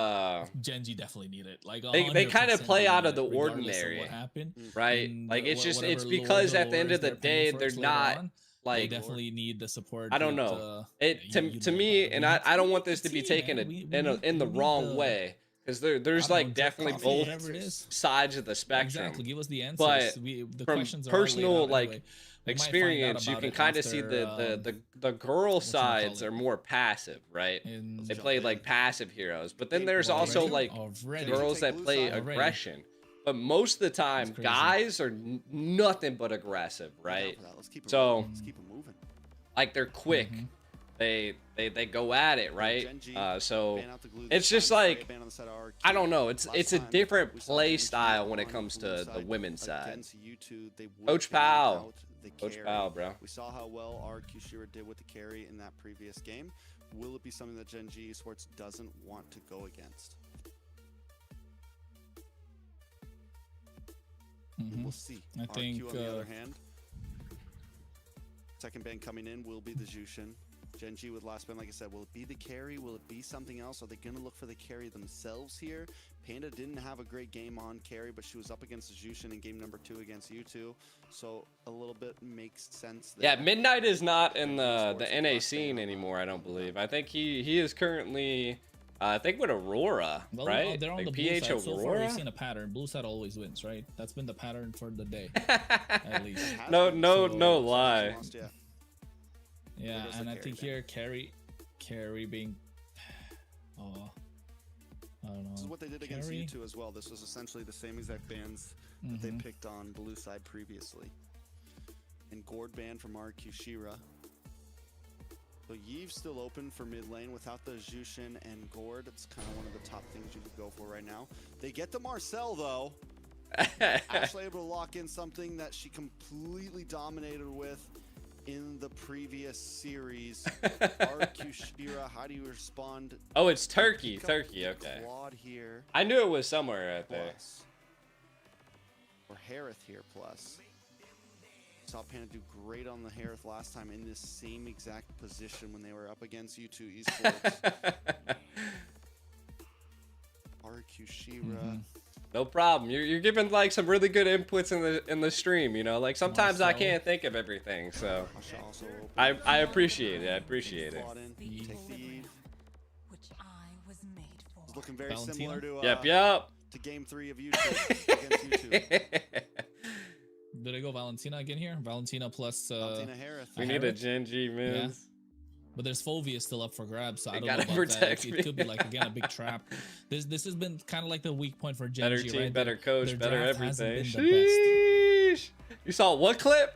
Gen G definitely need it. Like they kind of 100% play they out need of the it, regardless of ordinary, what happened. right? And Like it's just whatever it's because at the end lures of the they're paying day for they're us later not on, they like definitely need the support. I don't that, know. It you to know me, about. and We I don't need want the this to be team, taken man. We in the need wrong way, because there's I don't know, like jerk definitely coffee, both whatever it is. sides of the spectrum. Exactly. Give us the answers. But The from questions are all laid personal out like anyway. We might find out experience, you about can it kind of see after, the girl sides whatchamacallit, are more passive, right? in They play like passive heroes, but then Hey, there's also like already. girls that Blue play side. Already. aggression. But most of the time, crazy. guys are nothing but aggressive, I'm down right? for that. Let's keep it So- rolling. Let's keep it moving. Like they're quick. Mhm. They go at it, right? Gen G, So ban out the glue it's this just time, like, ban on the side of RQ. I don't know. It's Last a time, different we saw play Gen G style when it on comes blue to the side women's side. against U2, they would Coach ban Powell. out the Coach carry. Powell, bro. We saw how well RQ Shira did with the carry in that previous game. Will it be something that Gen G Esports doesn't want to go against? Mhm. We'll see. I RQ, think, on the other hand, second ban coming in will be the Jushin. Gen G with last ban, like I said, will it be the carry? Will it be something else? Are they going to look for the carry themselves here? Panda didn't have a great game on carry, but she was up against Jushin in game number 2 against U2, so a little bit makes sense there. Yeah, Midnight is not in the Esports NA plus scene ban. anymore. I don't believe. I think he is currently, I think with Aurora, Well, right? they're on Like the blue PH side. So far, Aurora. we've seen a pattern. Blue side always wins, right? That's been the pattern for the day, at least. It has No, been, no, so no she lie. lost, yeah. Yeah, goes the and I carry think ban. here carry being, I don't know. This is what they did against Carry? U2 as well. This was essentially the same exact bans that they Mhm. picked on blue side previously. And Gord ban from RQ Shira. So Yeeve's still open for mid lane without the Jushin and Gord. It's kind of one of the top things you could go for right now. They get the Marcel though. Ashley able to lock in something that she completely dominated with in the previous series. RQ Shira, how do you respond? Oh, it's Turkey. Pick up Turkey. the Okay. Claude here. I knew it was somewhere right there. Plus. Or Harith here plus. Saw Panda do great on the Harith last time in this same exact position when they were up against U2 Esports. RQ RQ Shira. No problem. You're giving like some really good inputs in the stream. You know, like sometimes I Marcel. can't think of everything, so Asha also I appreciate it. I appreciate it. Slot in, Eve. take the Eve. Which I was made for. It's looking very Valentina? similar to Yep. to game 3 of YouTube against YouTube. Did I go Valentina again here? Valentina plus Valentina Harris. We need a Genji, man. but there's Fovia still up for grabs, so I They don't know gotta about that. protect It me. could be like again a big trap. This has been kind of like the weak point for Genji, Better team, right? better coach, Their better draft hasn't everything. been the best. Sheesh. You saw what clip?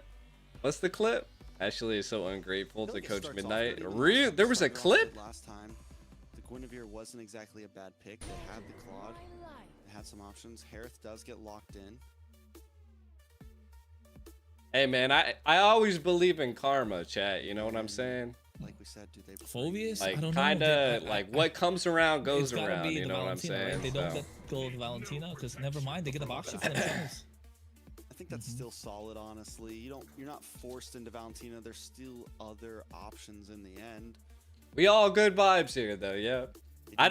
What's the clip? Ashley is so ungrateful to Milk Coach starts off Midnight. good, even Really? though There was a started off clip? good last time. The Guinevere wasn't exactly a bad pick. They had the Claude. They had some options. Harith does get locked in. Hey man, I always believe in karma, chat. You know what I'm saying? Like we said, do they Phobias? I Like don't know. kinda They- like what comes around goes it's gotta around. be You the know what I'm Valentina, right? saying? They don't So. let go of Valentina because never mind, they get a box for themselves. I think that's still solid, honestly. You're not forced into Valentina. There's still other options in the end. We all good vibes here though, yeah. I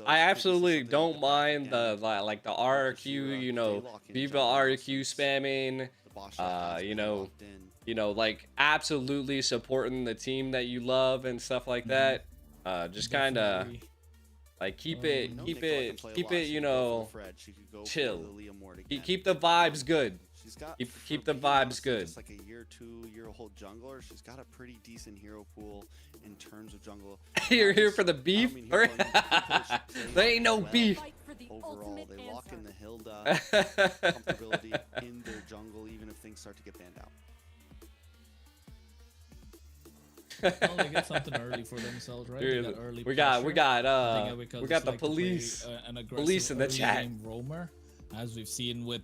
absolutely don't mind the like the RQ, you know, Viva RQ spamming, you know, like absolutely supporting the team that you love and stuff like that. Just kind of Definitely. like keep it, you know, chill. Keep the vibes good. She's got Keep the vibes good. Just like a year, 2-year-old jungler, she's got a pretty decent hero pool in terms of jungle. You're here for the beef? I mean, here for the beef, There ain't no well. beef. Fight for the Overall, ultimate they lock in answer. the Hilda comfortability in their jungle, even if things start to get banned out. Well, they get something early for themselves, right? They Dude, got early we got I think because we got it's the like to play, police. an Police in the aggressive chat. early game roamer, as we've seen with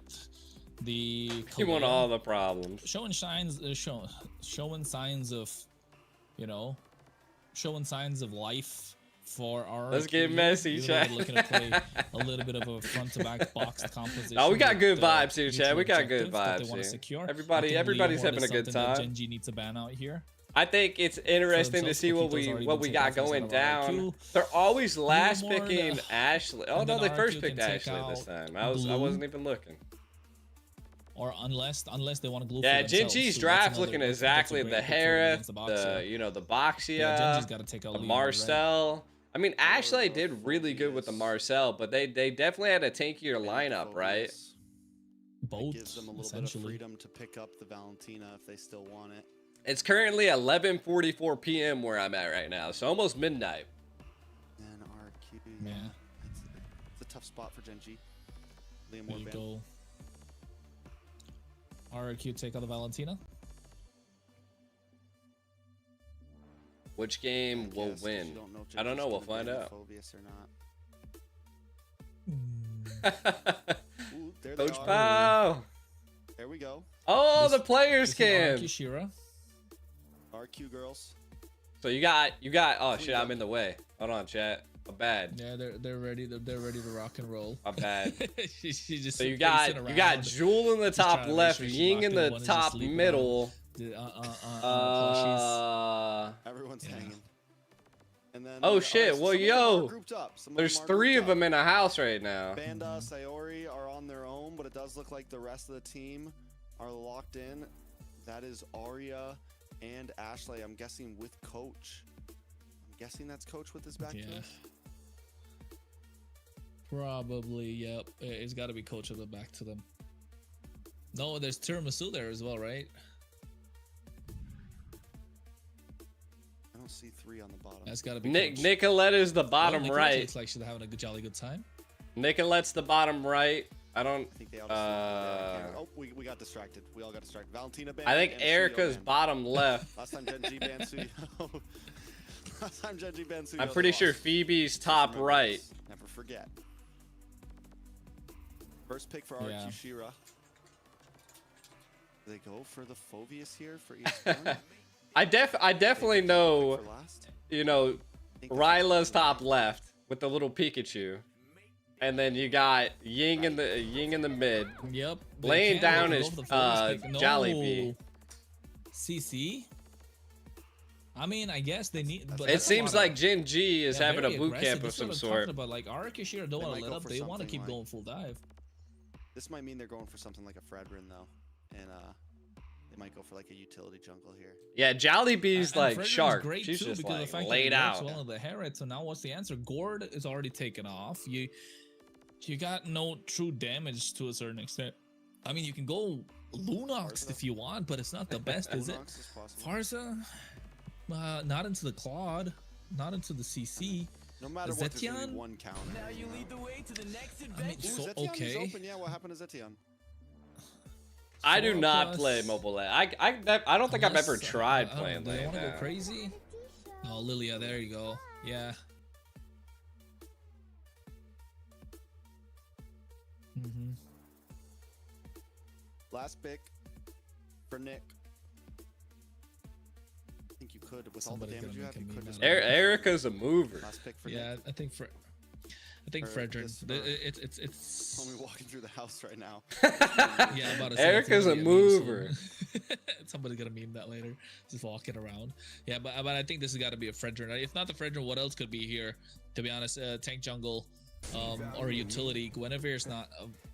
the You want Kalea. all the problems. showing signs of, you know, showing signs of life for our. Let's get messy, chat. Looking to play a little bit of a front to back boxed composition. Oh, we got with, good vibes here, mutual Chad. We got good objectives that they vibes wanna here. secure. Everybody- I think everybody's Leomord having is a good something that time. Genji needs to ban out here. I think it's interesting to himself, see what Paquito's already we been got taken going offense out of down. RQ. They're always last Leomord, picking Ashley. Oh and no, then they first RQ picked can take Ashley this out time. I Blue. wasn't even looking. Or unless they want to glue Yeah, for themselves, Genji's too. draft That's looking another- exactly that's a the great pick for Harith, against the Boxer. you know the Yeah, Genji's Boxia, got to take out the Leomord, right? Marcel. I mean, Ashley did really good with the Marcel, but they definitely had a tankier lineup, right? It Both, gives them a little bit of essentially. freedom to pick up the Valentina if they still want it. It's currently 11:44 p.m. where I'm at right now, so almost midnight. And RQ. Yeah. It's a tough spot for Genji. There Leomord you ban. go. RQ take out the Valentina. Which game will Yes, 'cause win? you don't know if I don't Genji's know. We'll gonna find ban out. Phobius or not. Mm. Ooh, there they Coach are. Pow. There we go. Oh, This- the players This is can. RQ Shira. RQ girls. So you got. Oh shit! I'm in the way. Hold on, chat. My bad. Yeah, they're ready. They're ready to rock and roll. My bad. she just So you pacing got around. Jewel in the Just top trying to make left, sure she's Ying locked in in, the one is just top sleeping middle. Plushies. Everyone's Yeah. hanging. And then, Oh, all shit, so well, some of them are yo, grouped up. Some of There's them are 3 of grouped them up. in a house right now. Banda, Sayori are on their own, but it does look like the rest of the team are locked in. That is Arya and Ashley. I'm guessing with Coach. I'm guessing that's Coach with his back to Yeah. us. Probably, yep. It's got to be coach of the back to them. No, there's Tiramisu there as well, right? I don't see 3 on the bottom. That's got to be coach. Nicolette is the bottom Nicolette right. Looks like she's having a jolly good time. Nicolette's the bottom right. I don't. I think they all just oh, we got distracted. We all got distracted. Valentina banned. I think and Suyo Erica's banned. bottom left. Last time Genji banned Suyo. Last time Genji banned Suyo. I'm they pretty sure lost. Phoebe's top Remember right. this. Never forget. First pick for Yeah. RQ Shira. Do they go for the Phobius here for ESPN? I definitely know. For last? You know, I think Ryla's top left with the little Pikachu, and then you got Ying in the mid. Yep. they Laying can, down they is can go for the Phobius pick. Jollibee. CC. I mean, I guess they need. But It that's a seems lot of- like Gen G is yeah, having a very boot aggressive. camp of This is what some I'm sort. talking about, like Arakishira don't They want might to let go up. for They want to something keep like- going full dive. This might mean they're going for something like a Fredrin though, and they might go for like a utility jungle here. Yeah, Jollibee's And like Fredrin's shark. great She's too, just because like the fact laid that it works out. well in the Herod. So now what's the answer? Gord is already taken off. You got no true damage to a certain extent. I mean, you can go Lunox Farza? if you want, but it's not the best, is it? Lunox is possible. Farza, not into the Claude, not into the CC. No matter what, there's gonna Zetian? be one counter. Now you lead the way to the next I mean, adventure. so Zetian is okay. open. Yeah, what happened to Zetian? I do Sora not plus- play mobile lane. I don't think I've ever Unless, tried I don't playing know, do they lane. want to go now. crazy? Oh, Lilia, there you go. Yeah. Mm-hmm. Last pick for Nick. I think you could, with all the Somebody's damage you gonna have, make you a could meme just. out of it. Erica's a mover. Last pick for Yeah, Nick. I think Or Fredrin. this- or- It's Homie walking through the house right now. yeah. I'm about to say, it's Erica's gonna a be meme soon. mover. Somebody's gonna meme that later. Just walking around. Yeah, but I think this has got to be a Fredrin. If not the Fredrin, what else could be here? To be honest, tank jungle, or utility. Guinevere's not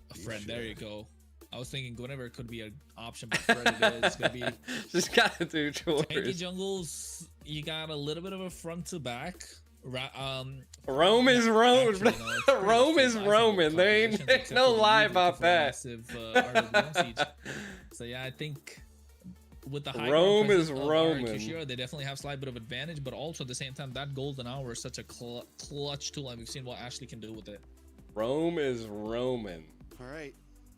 a friend. There you go. I was thinking Guinevere could be an option, but Fred it is. It's gonna be Just gotta do tanky chores. jungles. You got a little bit of a front to back. Rome is Rome. Actually, no, it's pretty Rome is sizable Roman. There ain't, compositions, ain't except no for the lie Yugi about for that. massive, Art of the Bone Siege. So yeah, I think with the high Rome ground is presence of Roman. Kishira, they definitely have a slight bit of advantage, but also at the same time, that golden hour is such a clutch tool, and we've seen what Ashley can do with it. Rome is Roman. All right.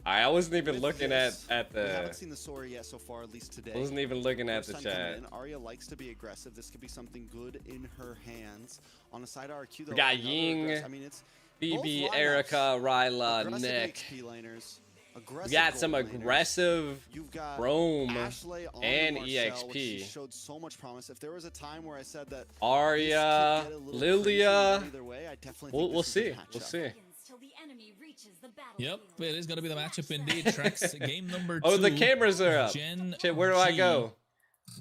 I wasn't even With looking this, at We haven't the. seen the Sora yet so far, at least today. Wasn't even looking at First the time coming chat. in, Arya likes to be aggressive. This could be something good in her hands. On the side of RQ, though, We got another Ying, I mean, it's BB, both lineups, Erica, Ryla, aggressive Nick. HP laners, We aggressive got some gold laners. aggressive You've got Rome Ashley on and Marcel, which she EXP. showed so much promise. If there was a time where I said that Arya, this could get a little crazy Lilia. either way, I definitely We'll think this is see. a We'll matchup. see. Till the enemy reaches the Yep, battlefield. it is going to be the matchup indeed. Trex game number 2. Oh, the cameras are up. Gen Shit, where do I G go?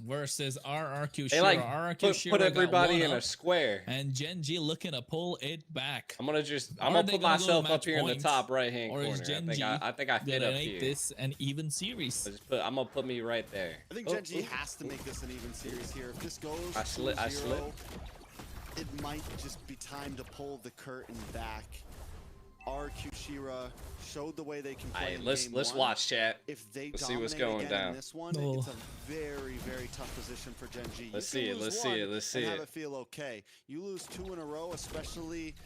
Versus RRQ They Shira. like RRQ put Shira got everybody one in a up, square. and Gen G looking to pull it back. I'm Are gonna they put gonna go to myself match up here in the point, top right hand or corner. is Gen G I think I fit gonna up make here. this an even series? I'm gonna put me right there. I think Oh, Gen G oh, has to make this an even series here. If this goes I slip. 2-0, it might just be time to pull the curtain back. RQ Shira showed the way they can play. Alright, in let's game one. watch chat. If they Let's see what's dominate going again down. in this one, Oh. it's a very, very tough position for Gen G. Let's You see can it, lose let's see one it, let's see and have it. it feel okay. You lose 2 in a row, especially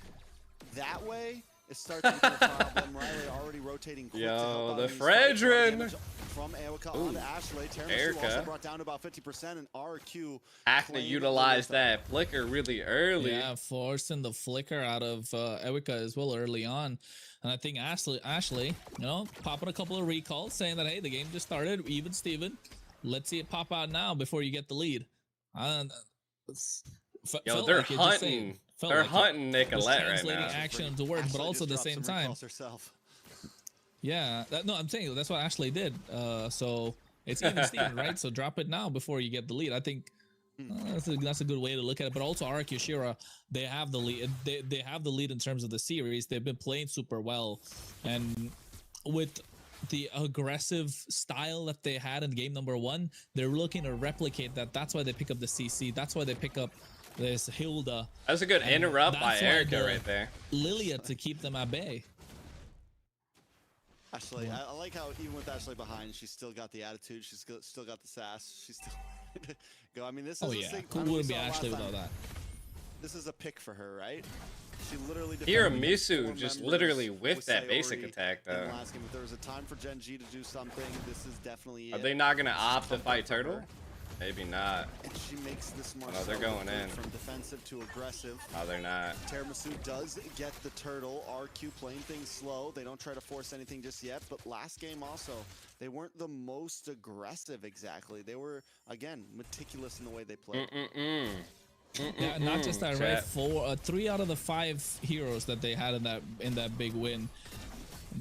that way, it starts to become a problem. Riley already rotating quick to help Yo, out the in these fights. Fredrin. Damage from Erica Ooh, onto Ashley. Tiramisu Erica. also brought down to about 50%, and RQ Acting to claimed utilize the that flicker really early. Yeah, forcing the flicker out of Erica as well early on. And I think Ashley, you know, popping a couple of recalls saying that, hey, the game just started, even Steven. Let's see it pop out now before you get the lead. Yo, they're hunting. They're hunting Nicolette right translating now. action into words, but Ashley also at the just dropped same some time. recalls herself. Yeah, no, I'm saying that's what Ashley did. So it's even Steven, right? So drop it now before you get the lead. I think that's a good way to look at it. But also RQ Shira, they have the lead. They have the lead in terms of the series. They've been playing super well, and with the aggressive style that they had in game number 1, they're looking to replicate that. That's why they pick up the CC. That's why they pick up this Hilda, That's a good And interrupt by that's why Erica the- right there. Lilia to keep them at bay. Ashley, I like how even with Ashley behind, she's still got the attitude. She's still got the sass. She's still go. I mean, this is Oh a yeah, sig- who I mean, we wouldn't be saw last Ashley time, without that? This is a pick for her, right? She literally defended against Tiramisu 4 just members literally whiffed that Sayori basic attack in the though. last game. If there was a time for Gen G to do something, this is definitely Are it. they not gonna opt to Pumped fight up for Turtle? her. Maybe not. And she makes this Oh, Marcel they're going flip in. from defensive to aggressive. No, they're not. Tiramisu does get the turtle. RQ playing things slow. They don't try to force anything just yet. But last game also, they weren't the most aggressive exactly. They were, again, meticulous in the way they played. Yeah, not just that, Chat. right? 3 out of the 5 heroes that they had in that big win,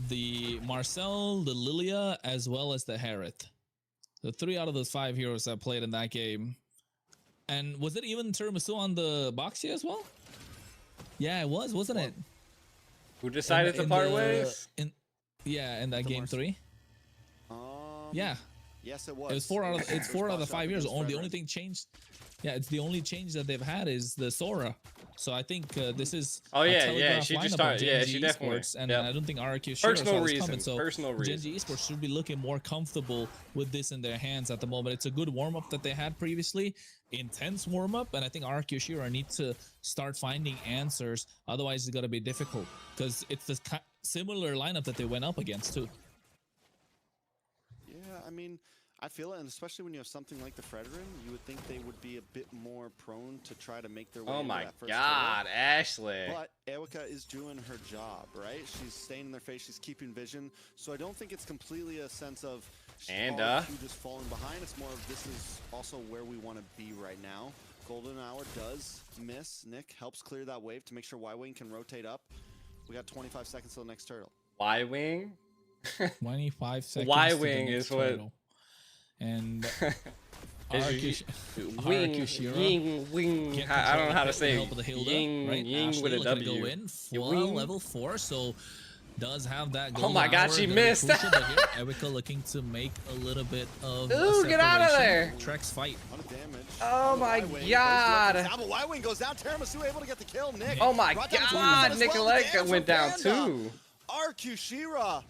the Marcel, the Lilia, as well as the Harith. The 3 out of those 5 heroes that played in that game And was it even tiramisu on the Boxy as well? Yeah, it was, wasn't it? Who decided to part ways? Yeah, in that game Mars. 3. Yeah, Yes, it was. it was 4 out of First 4 out of boss the shot 5 years. against The only Frederick. thing changed. Yeah, it's the only change that they've had is the Sora. So I think this is Oh, a yeah, yeah, telegraphed she just lineup of started- yeah, Gen G she definitely- Esports, and yep. I don't think RQ Personal saw this reason, coming. So personal Gen G reason. Esports should be looking more comfortable with this in their hands at the moment. It's a good warm up that they had previously, intense warm up, and I think RQ Shira need to start finding answers. Otherwise, it's gonna be difficult because it's the similar lineup that they went up against too. Yeah, I mean, I feel it, and especially when you have something like the Fredrin, you would think they would be a bit more prone to try to make their way Oh into my that first God, Ashley. turtle. But Erica is doing her job, right? She's staying in their face, she's keeping vision. So I don't think it's completely a sense of And, RQ just falling behind. It's more of this is also where we want to be right now. Golden Hour does miss. Nick helps clear that wave to make sure Y-Wing can rotate up. We got 25 seconds till the next turtle. Y-Wing? 25 seconds. Y-Wing to the next is what- turtle. And Is Wing, Haruki ying, wing. Can't I don't know how to control say help of the Hilda, ying, right? ying Ashley with a looking to W. go in, You full wing? level 4, so does have that Oh golden my God, hour, she gonna be missed. crucial, but here, Erica looking to make a little bit of a Ooh, get out of separation. there. Trex fight. A lot of damage. Oh on the my Y-Wing, but he's God. looking down, but Y-Wing goes down. Tiramisu able to get the kill. Nick. Oh my brought down God, Tiramisu as well. Nicolette Damage went from down Panda. too. RQ Shira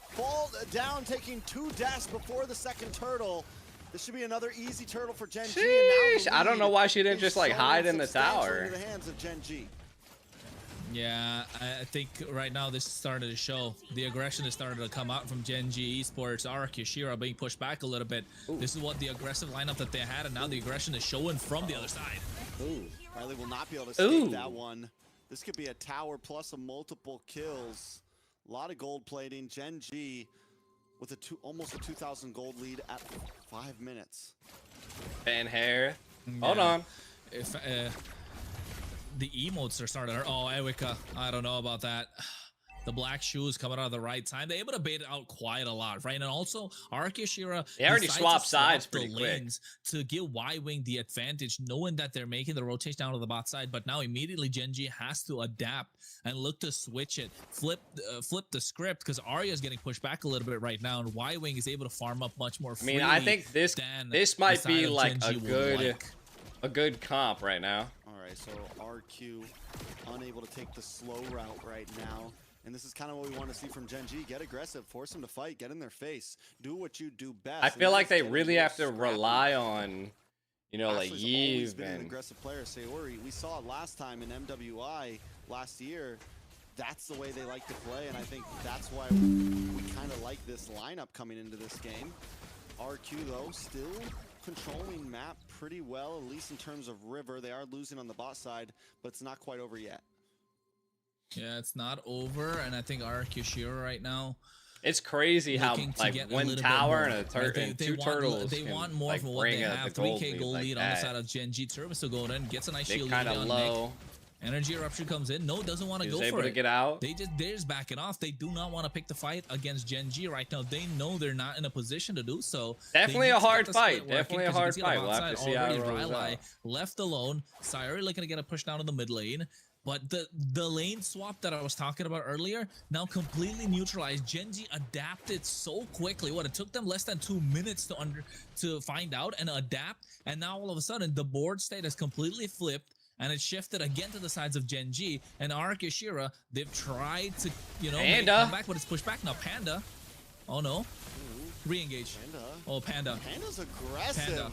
fall down, taking 2 deaths before the second turtle. This should be another easy turtle for Gen G. And Sheesh, now the I don't know lead why she didn't is just like so hide in the substantially tower. into the hands of Gen G. Yeah, I think right now this started to show. The aggression is starting to come out from Gen G Esports. Araki Shira being pushed back a little bit. Ooh. This is what the aggressive lineup that they had, and now the aggression is showing from the other side. Ooh. Riley will not be able to escape Ooh. that one. This could be a tower plus a multiple kills. A lot of gold plating. Gen G with a almost a 2,000 gold lead at 5 minutes. Fan hair. Hold Yeah. on. If the emotes are starting. Oh, Erika, I don't know about that. The black shoes coming out of the right time. They're able to bait it out quite a lot, right? And also, Araki Shira They already decides to swapped swap sides the pretty quick. lanes to give Y-Wing the advantage, knowing that they're making the rotation down to the bot side. But now immediately Gen G has to adapt and look to switch it, flip the script, because Arya is getting pushed back a little bit right now, and Y-Wing is able to farm up much more I freely. mean, I think this than might the be side of like Gen a G would good like. comp right now. All right, so RQ unable to take the slow route right now. And this is kind of what we want to see from Gen G. Get aggressive, force them to fight, get in their face, do what you do best. I and feel that like is they get really into a have to scrappy. rely on, you know, like Ashley's always Yves been an and aggressive player. Sayori, we saw it last time in MWI last year. That's the way they like to play, and I think that's why we kind of like this lineup coming into this game. RQ though still controlling map pretty well, at least in terms of river. They are losing on the bot side, but it's not quite over yet. Yeah, it's not over, and I think Araki Shira right now it's crazy how looking to like get a one little bit tower more. and a Right? and They two want, turtles. They can, want more like, from what they bring have. the 3K gold like lead on the that. side of Gen G. Turbo still going in, gets a nice They shield kind lead of on low. Nick. Energy eruption comes in. No, doesn't want to He was go able for to it. get out. They're just backing off. They do not want to pick the fight against Gen G right now. They know they're not in a position to do so. Definitely They a need to get hard the fight. split working, Definitely a 'cause you can hard see on the fight. We'll have to outside see how it already rolls Rylai out. left alone. Sayori looking to get a push down to the mid lane. But the lane swap that I was talking about earlier now completely neutralized. Gen G adapted so quickly. What, it took them less than 2 minutes to find out and adapt. And now all of a sudden the board state has completely flipped. And it shifted again to the sides of Gen G and Araki Shira. They've tried to, you know, make Panda. come back, but it's pushed back now. Panda. Oh no. Re-engage. Panda. Oh, Panda. Panda's aggressive. Panda.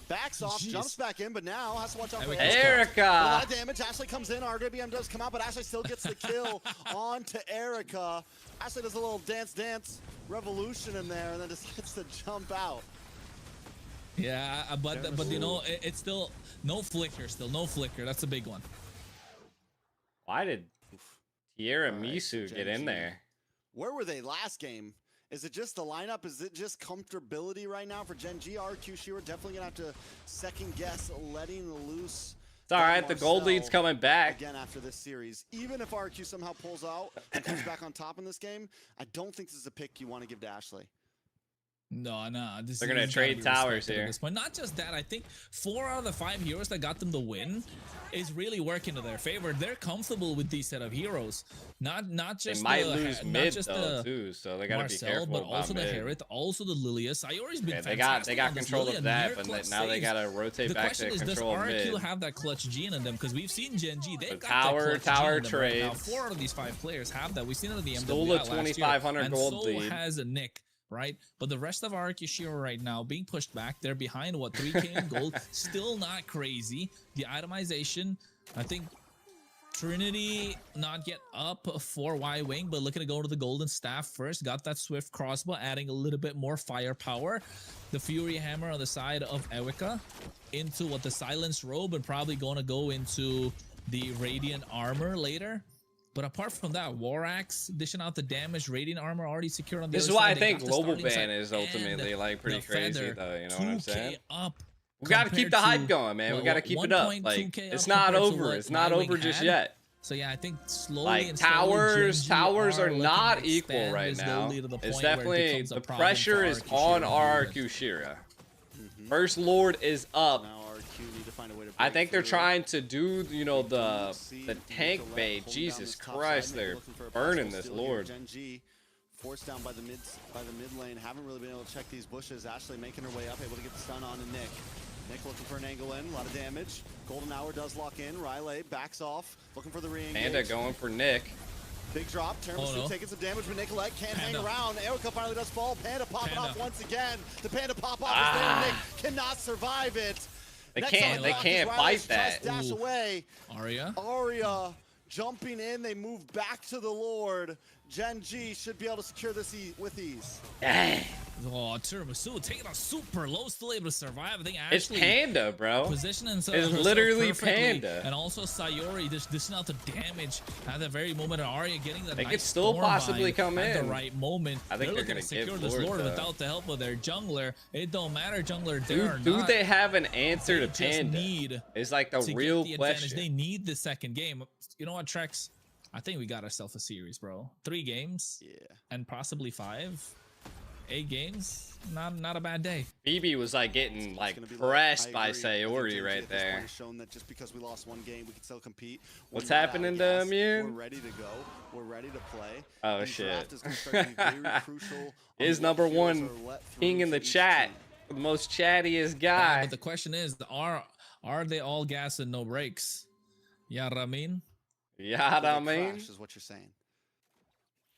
Backs off, Jeez. jumps back in, but now has to watch out for Erica. Erica. A lot Erica. of damage. Ashley comes in. RWBM does come out, but Ashley still gets the kill onto Erica. Ashley does a little dance revolution in there, and then just gets to jump out. Yeah, but you know, it's still no flicker. Still no flicker. That's a big one. Why did Tierra All right, Misu so get Gen in G. there? Where were they last game? Is it just the lineup? Is it just comfortability right now for Gen G? RQ Shira definitely gonna have to second guess letting loose. It's all right. The gold lead's Marcel coming back. again after this series. Even if RQ somehow pulls out and comes back on top in this game, I don't think this is a pick you want to give to Ashley. No, They're gonna trade towers here. At this point. Not just that, I think 4 out of the 5 heroes that got them the win is really working to their favor. They're comfortable with these set of heroes. Not just they might lose mid though too, so they gotta Marcel, be careful but about also the mid. Herith, also the Lilia. Sayori's been They fantastic. got on this control Lilia, of that, near but clutch now they saves. gotta rotate The back question to is, does control RRQ mid. have that clutch gene in them? Because we've seen Gen G, they've The got tower that clutch gene in them right now. trades. 4 out of these 5 players have that. We've seen it in the MWI Stole a last year, 2,500 and gold so lead. has Nick. Right, but the rest of RRQ Shiro right now being pushed back. They're behind what 3K in gold. Still not crazy. The itemization, I think Trinity not get up for Y Wing, but looking to go to the golden staff first. Got that swift crossbow, adding a little bit more firepower. The Fury Hammer on the side of Ewika into what the Silence Robe, and probably going to go into the Radiant Armor later. But apart from that, War Axe dishing out the damage, Radiant Armor already secured on the This other is why side. I They think got the global starting ban side, is ultimately and like pretty the crazy feather, though, you know what I'm 2K saying? up. We gotta keep the hype going, man. We gotta keep it up. Like it's not over. It's not over just yet. So yeah, I think slowly Like and slowly, towers are looking not to equal expand right this now. goalie to the It's point where it definitely becomes a the problem pressure for is RRQ on Shiro. RRQ Shira. First Lord is up. Now RQ need to find a way to I break think they're through. trying to do, you know, the See tank Nicolette bait. holding down Jesus this top Christ, side, maybe they're looking for a burning possible this steal here. Lord. Gen G forced down by the mid lane. Haven't really been able to check these bushes. Ashley making her way up, able to get the stun on to Nick. Nick looking for an angle in, a lot of damage. Golden Hour does lock in. Riley backs off, looking for the re-engage. Panda going for Nick. Big drop. Tiramisu taking some damage, but Nicolette can't hang Panda. around. Erica finally does fall. Panda popping Panda. off once again. The Panda pop off is there. Nick cannot survive it. They Next can't. on They the block can't is Riley. fight She tries that. to dash away. Arya. Arya jumping in. They move back to the Lord. Gen G should be able to secure this with ease. Dang. Oh, Tiramisu taking a super low, still able to survive. I think It's Ashley Panda, bro. positioning It's herself literally perfectly, Panda. and also Sayori just dishing out the damage at the very moment. Arya getting the They nice could still storm possibly bind come at the in. right moment. I think they're looking gonna to secure give this Lord, Lord though. without the help of their jungler. It don't matter, jungler there or Do not. they have an answer They to just Panda? need It's like the to real get the advantage. question. They need the second game. You know what, Trex? I think we got ourselves a series, bro. 3 games Yeah. and possibly 5. 8 games. Not a bad day. BB was like getting It's like gonna be pressed I by agree. I think Sayori Gen G right at this point there. has shown that just because we lost one game, we can still compete. We're What's not out of happening to gas. Immune? We're ready to go. We're ready to play. Oh, And shit. draft is gonna start to be very crucial on His what number heroes one are let through king in to the each chat, team. the most chattiest Yeah, guy. but the question is, are they all gas and no brakes? Yeah, Ramin. Yeah, Will they I mean, crash, is what you're saying.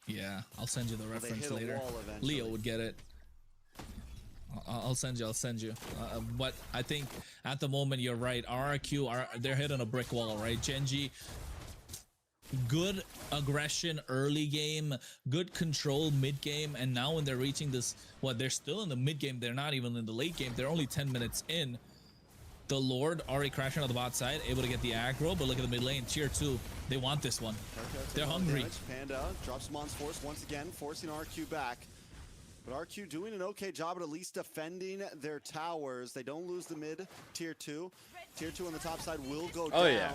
Yeah, I'll send you the Will they reference hit a later. wall eventually? Leo would get it. I'll send you. But I think at the moment you're right. RRQ they're hitting a brick wall, right? Gen G, good aggression early game, good control mid game, and now when they're reaching this, they're still in the mid game. They're not even in the late game. They're only 10 minutes in. The Lord already crashing on the bot side, able to get the aggro, but look at the mid lane, tier 2. They want this one. Okay, They're a lot of hungry. damage. Panda drops Mon's Force once again, forcing RQ back. But RQ doing an okay job at least defending their towers. They don't lose the mid tier 2. Tier 2 on the top side will go Oh, down. yeah.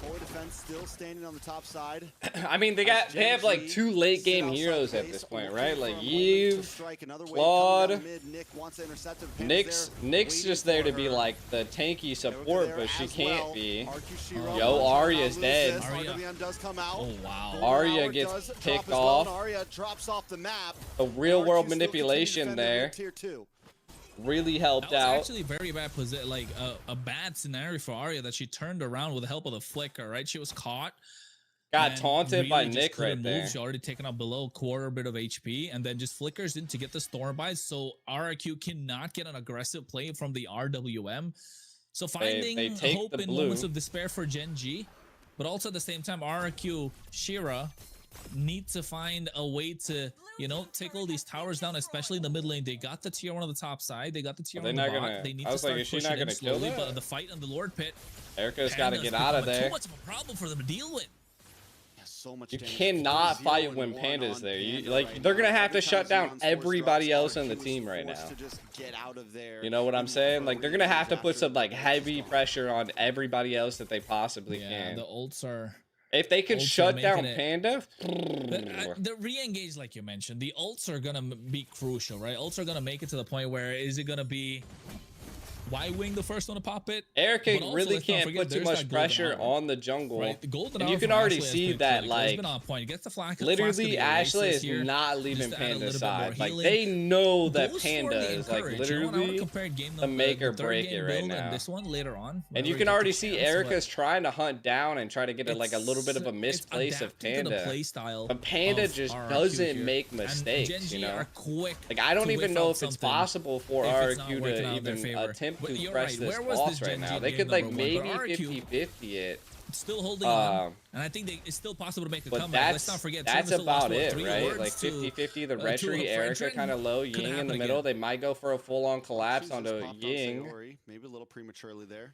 Holy Defense still standing on the top side. I mean, they have like 2 late game heroes at this point, right? Like Eve, Claude. Nick's just there to be like the tanky support, but she can't be. Yo, Arya's dead. Arya. Does come out. Oh, wow. Arya gets picked off. Arya drops off the map. The real world RQ still manipulation continues defending there Tier 2. really That helped was out. actually very bad like a bad scenario for Arya that she turned around with the help of the flicker, right? She was caught. Got and taunted by really just Nick right couldn't there. move. She already taken up below quarter bit of HP and then just flickers in to get the storm buys. So RRQ cannot get an aggressive play from the RWM. So finding they take hope the in blue. moments of despair for Gen G, but also at the same time, RRQ Shira need to find a way to, take all these towers down, especially in the mid lane. They got the tier 1 on the top side. They got the tier 1 on the not bot. gonna- They need I to was like, start is she pushing not in gonna kill slowly, that? but the fight in the Lord Pit, Erica's got to Panda's get out of becoming there. too much of a problem for them to deal with. So much You damage. cannot 4-0 fight and when 1 Panda's on there. Panda Like right they're now. gonna have to Every shut time down Zeon's force everybody drops, else in the RQ is team right forced now. to just get out of there. You know what I'm and saying? for Like they're gonna have to put after some like the heavy storm. pressure on everybody else that they possibly Yeah, can. the ults are If they can Ultra shut down making it- Panda, The re-engage, like you mentioned, the ults are gonna be crucial, right? Ults are gonna make it to the point where is it gonna be Y-Wing the first one to pop it? Erica But also, really let's not can't forget, put too there's much that golden pressure hour, on the jungle. right? The golden And hour you can from already Ashley has see been that, critical. It's like, been on point. It gets the flask of literally the Ashley Oasis is here, not just leaving to add a Panda's little bit more side. Like, healing. they know that Goes for Panda the is, like, encourage. You know what? I would've literally compared game the number- make or the third break game it right build and now. this one later on. And whenever you can get the already see chance, Erica's trying to hunt down and try to get like a little bit of a it's misplace of adapting to the Panda. play style But Panda of just RRQ doesn't here. make And mistakes, Gen G you know? are quick Like, I don't to even whip know out if it's something possible for if it's not RRQ working to out in their even favor. attempt But to you're press right. this Where was boss this right Gen now. G They game could, like, number one? But maybe RRQ 50-50 it. still holding on, and I think it's still possible to make a But comeback. Let's not forget, that's Tiramisu lost, about what, it, 3 right? awards Like to, 50-50, the to Retri, a Erica Frenchman. kind of low, Could Ying in happen the again. middle. They might go for a full-on collapse She's just onto popped out Ying. Sayori, maybe a little prematurely there.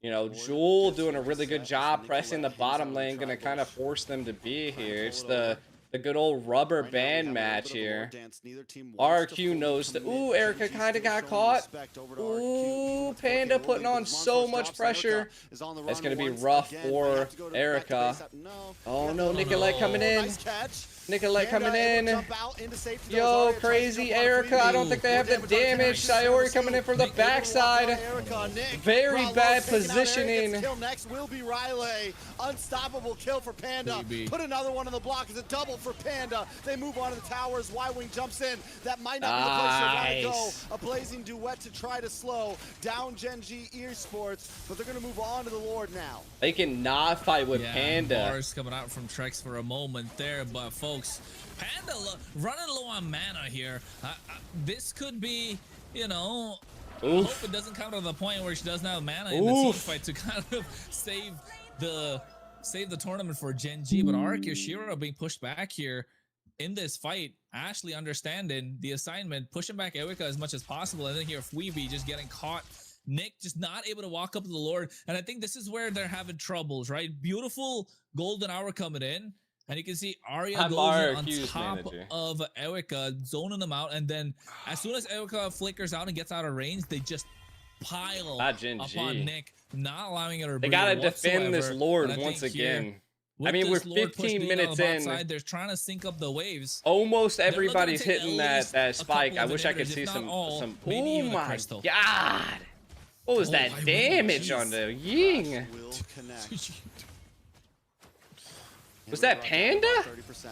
You know, Lord Jewel gets doing a her really good set, job Nicolette pressing the hangs bottom out of the lane, gonna tri kind of bush. force them to be Try and here. pull It's it the over. good old rubber Right now, we have band a little match bit of a lore here. dance. Neither team wants to RQ fully knows the. commit. Ooh, Erica Gen G kind of still got showing caught. respect over to RQ. Ooh, It's Panda working putting early, on but so Monforce much drops, and Erica pressure. is on the That's run gonna be once rough again. Might for have to go to back to Erica. base up. No. Oh Yeah, no, no, Nicolette no. coming in. Nice catch. Nicolette Panda coming able to in. jump out into safety. Yo, Zarya tries to crazy jump on Erica. I don't Freebie. think they have the More damage on damage. Tyrese. Sayori coming in from the Nick able to walk backside. out Erica. Nick, Very Bravo bad taking out Eric, gets positioning. kill next will be Riley. Unstoppable kill for Panda. Freebie. Put another one on the block. It's a double for Panda. They move on to the towers. Y-Wing jumps in. That might not be the place they want Nice. to go. A blazing duet to try to slow down Gen G Esports, but they're going to move on to the Lord now. They cannot fight with Yeah, Panda. bars coming out from Trex for a moment there, but folks, Panda running low on mana here. This could be, you know, I Oof. hope it doesn't come to the point where she doesn't have mana in the team Oof. fight to kind of save the tournament for Gen G. But Ark Shiro being pushed back here in this fight. Ashley understanding the assignment, pushing back Erika as much as possible, and then here Weeby just getting caught. Nick just not able to walk up to the Lord, and I think this is where they're having troubles, right? Beautiful golden hour coming in, and you can see Arya I'm goes in on RQ's top manager. of Erika, zoning them out, and then as soon as Erika flickers out and gets out of range, they just pile Not Gen upon G. Nick, not allowing her to They breathe gotta defend this whatsoever. Lord And I once think here, again. with I mean, this we're Lord push 15 being on minutes the bot in. side, they're trying to sync up the waves. Almost They're looking to everybody's take hitting at that least that a spike. I couple of wish I could inhibitors, see if not some all, some. maybe Oh even a my crystal. god! What was Oh, that I really- damage jeez. on the Ying? Will connect. Was that Panda? 30%.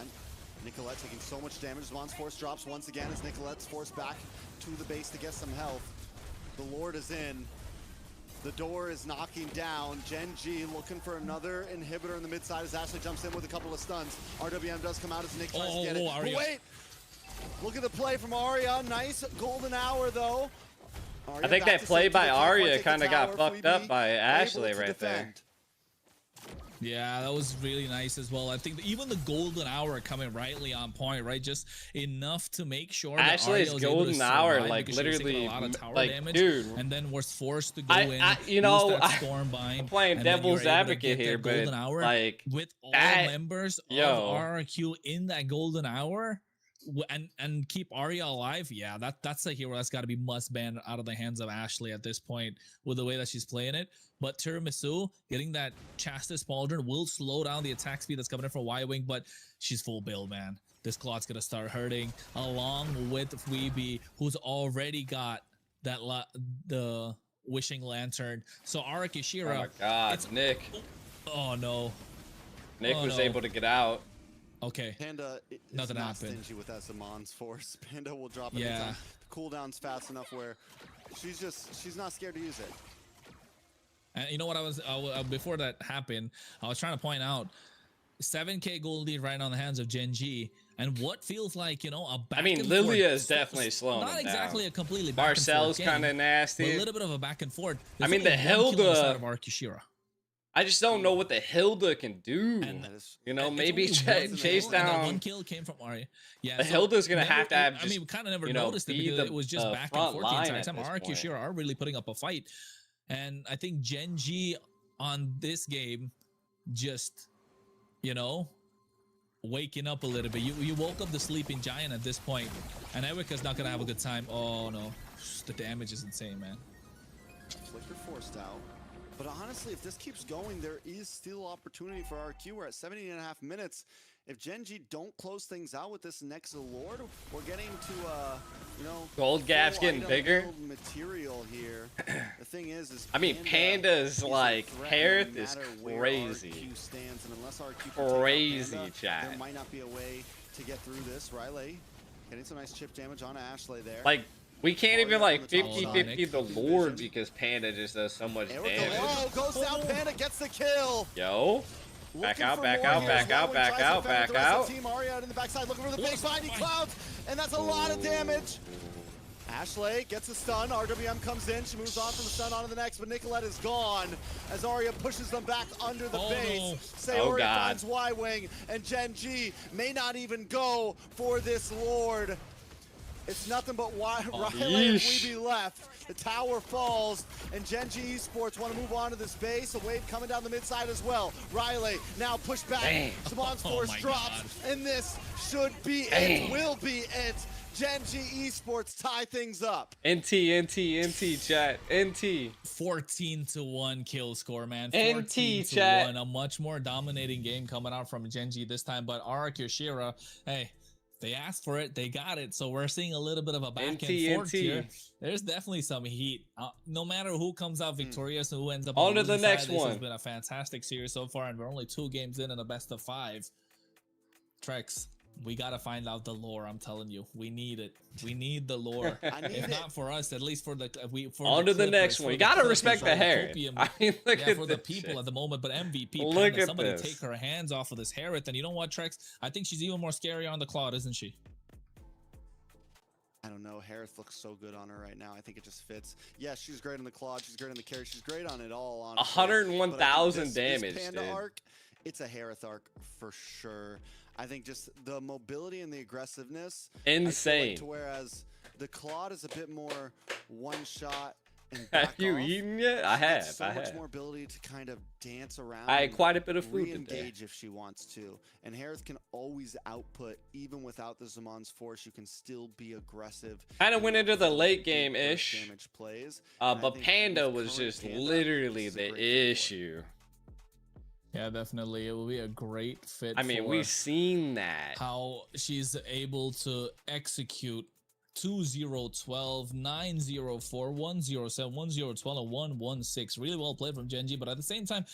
Nicolette taking so much damage. Zamon's force drops once again as Nicolette's forced back to the base to get some health. The Lord is in. The door is knocking down. Gen G looking for another inhibitor in the mid side as Ashley jumps in with a couple of stuns. RWM does come out as Nick tries to get it. But Arya. wait! Look at the play from Arya. Nice golden hour though. Arya I think back that to play safety. by They can't Arya quite take the kind of got tower. fucked up Freebie by able Ashley to right there. defend. Yeah, that was really nice as well. I think that even the golden hour coming rightly on point, right? Just enough to make sure that Ashley's Arya was able to golden hour, survive like because she was taking literally, a lot of tower like damage, dude. and then was forced to go in. You use know, that storm bind, I'm playing and then you're devil's able to advocate get here, that but golden hour like with all that- members yo. of RRQ in that golden hour. And keep Arya alive, yeah, that's a hero that's got to be must ban out of the hands of Ashley at this point with the way that she's playing it. But Tiramisu getting that Chastis Pauldron will slow down the attack speed that's coming in from Y-Wing, but she's full build, man. This Claw's gonna start hurting along with Weeby, who's already got that the Wishing Lantern. So Arakishira, Oh my god, it's- Nick. oh no, Nick oh was no. able to get out. Okay, Panda is Nothing not happened. stingy with Zamon's force. Panda will drop Yeah. anytime. The cooldown's fast enough where she's not scared to use it. and you know what, I was before that happened, I was trying to point out 7K gold lead right on the hands of Gen G, and what feels like, you know, a back I mean, and Lilia forth. is definitely slowing Not them exactly down. a completely back Marcel's and forth kind of game, but a nasty. little bit of a back and forth. I mean, There's the only one kill on the side Hilda- of Arkishira. I just don't know what the Hilda can do. And- That is- You know, It's maybe only one chase kill, and that one down. kill came from Arya. Yeah, The Hilda's gonna have to have I mean, we just, kind of never you know, noticed it be because the, it was just back and front forth the line entire at time. this Arya point. Shira are really putting up a fight, and I think Gen G on this game just, you know, waking up a little bit. You woke up the sleeping giant at this point, and Erika's not gonna have a good time. Oh no, the damage is insane, man. Flicker forced out. But honestly, if this keeps going, there is still opportunity for RQ. We're at 17.5 minutes. If Gen G don't close things out with this next Lord, we're getting to, you know, Gold gap's full getting item bigger. build material here. The thing is I mean, Panda's a like threat no Harith is matter where crazy. RQ stands, and unless RQ can take out Crazy, Panda, chat. there might not be a way to get through this. Riley getting some nice chip damage on Ashley there. Like, we can't even like Arya on the top 50-50 side. the Lord because Panda just does so much There we go. damage. Oh, goes down. Panda gets the kill. Yo. Back Looking out, for back more out, here back as out, Wildwing back tries to out, defend back with the rest of out. the team. Arya out in the backside looking for the big binding clouds, and that's a lot of damage. Ashley gets a stun. RWM comes in. She moves on from the stun on to the next, but Nicolette is gone as Arya pushes them back under the base. Sayori finds Y-Wing, and Gen G may not even go for this Lord. It's nothing but Riley and Weeby left. The tower falls, and Gen G Esports want to move on to this base. A wave coming down the mid side as well. Riley now pushed back. Samon's force drops, and this should be it, will be it. Gen G Esports tie things up. NT, chat. NT. 14-1 kill score, man. NT, 14-1. chat. A much more dominating game coming out from Gen G this time. But Arak Yoshira, hey, they asked for it, they got it. So we're seeing a little bit of a back and forth here. There's definitely some heat. No matter who comes out victorious and who ends up on to the the next side, one. This has been a fantastic series so far, and we're only 2 games in and a best of 5. Trex, we gotta find out the lore. I'm telling you, we need it. We need the lore. If not for us, at least for the on to the next one. You gotta respect the hair. I mean, look at for the people at the moment, but MVP. Look at somebody this. take her hands off of this Harith, and you know what, Trex? I think she's even more scary on the Claude, isn't she? I don't know. Harith looks so good on her right now. I think it just fits. Yeah, she's great on the Claude. She's great on the carry. She's great on it all. Honestly. 101,000 damage, this Panda dude. arc, it's a Harith arc for sure. I think just the mobility and the aggressiveness. Insane. To whereas the Claude is a bit more one shot and Have back you off. eaten yet? I have. So I much have. more ability to kind of dance around. I had and quite a bit of food today. re-engage if she wants to. And Harith can always output, even without the Zamon's force. You can still be aggressive. Kind of went into the late game-ish. Damage plays. But Panda was just literally the issue. Yeah, definitely. It will be a great fit. I mean, we've seen that. How she's able to execute 2-0-12, 9-0-4, 1-0-7, 1-0-12, and 1-1-6. Really well played from Gen G, but at the same time,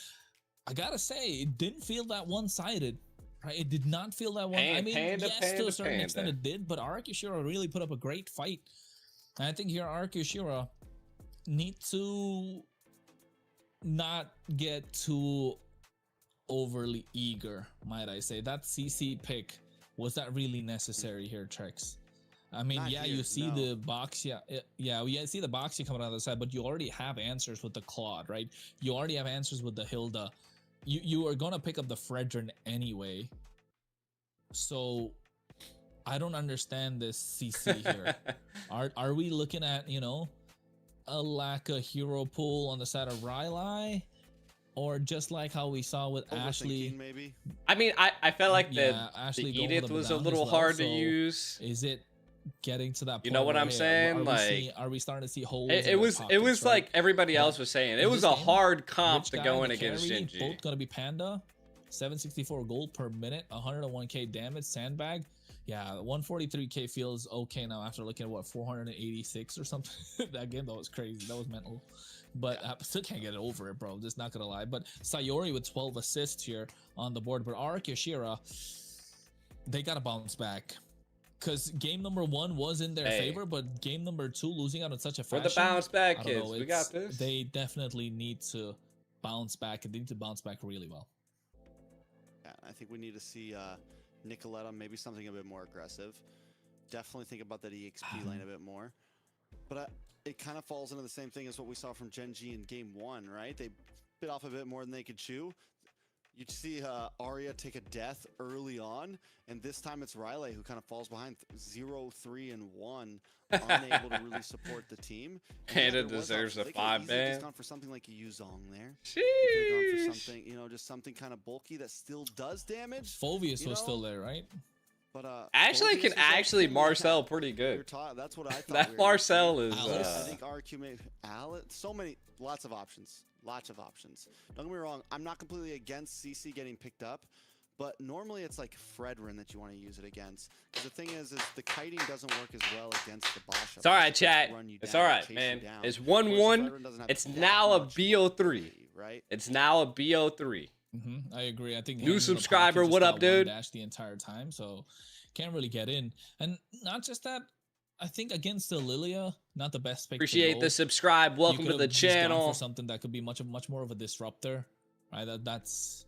I gotta say, it didn't feel that one-sided. Right? It did not feel that one. I mean, yes, to a certain extent it did, but Arcushira really put up a great fight. And I think here Arcushira need to not get too overly eager, might I say. That CC pick, was that really necessary here, Trex? I mean, Not yeah, here, you see no. the box, you see the boxy coming out of the side, but you already have answers with the Claude, right? You already have answers with the Hilda. You are gonna pick up the Fredrin anyway. So I don't understand this CC here. Are we looking at, you know, a lack of hero pool on the side of Riley? Or just like how we saw with Ashley, maybe. I mean, I felt like the Ashley Edith was a little hard to use. Is it getting to that point? You know what I'm saying? Are we starting to see holes? It was pockets, right? like everybody else was saying. It was a hard comp to go in against Carry, Gen G. both gonna be Panda. 764 gold per minute, 101k damage, sandbag. Yeah, 143k feels okay now after looking at what 486 or something. That game, that was crazy. That was mental. But I still can't get over it, bro. Just not gonna lie. But Sayori with 12 assists here on the board. But Arak Yoshira, they gotta bounce back. Because game number 1 was in their favor, but game number 2 losing out in such a fashion. For the bounce back kids, we got this. They definitely need to bounce back, and they need to bounce back really well. Yeah, I think we need to see Nicoletta maybe something a bit more aggressive. Definitely think about that EXP lane a bit more. But it kind of falls into the same thing as what we saw from Gen G in game 1, right? They bit off a bit more than they could chew. You see Arya take a death early on, and this time it's Riley who kind of falls behind 0, 3, and 1, unable to really support the team. Panda deserves a 5 ban. Just gone for something like a Yuzong there. Sheesh. Gone for something, you know, just something kind of bulky that still does damage. Phobius was still there, right? But Actually, Phobius can is actually okay. Marcel pretty You're good. that's what I thought. That we were gonna see. Marcel is. Alice? I think RQ may lots of options. Lots of options. Don't get me wrong, I'm not completely against CC getting picked up, but normally it's like Fredrin that you want to use it against. Because the thing is the kiting doesn't work as well against the Basha. It's all right, Basha chat. run you It's down, all right, chase you man. down. It's Whereas the 1-1. Fredrin doesn't have It's that now a much BO3. mobility, right? It's now a BO3. I agree. I think New Hands in the subscriber, Pocket just what up, got one dude? dash the entire time, so can't really get in. And not just that, I think against the Lilia, not the best pick. Appreciate the subscribe. Welcome to the channel. For something that could be much more of a disruptor, right? That's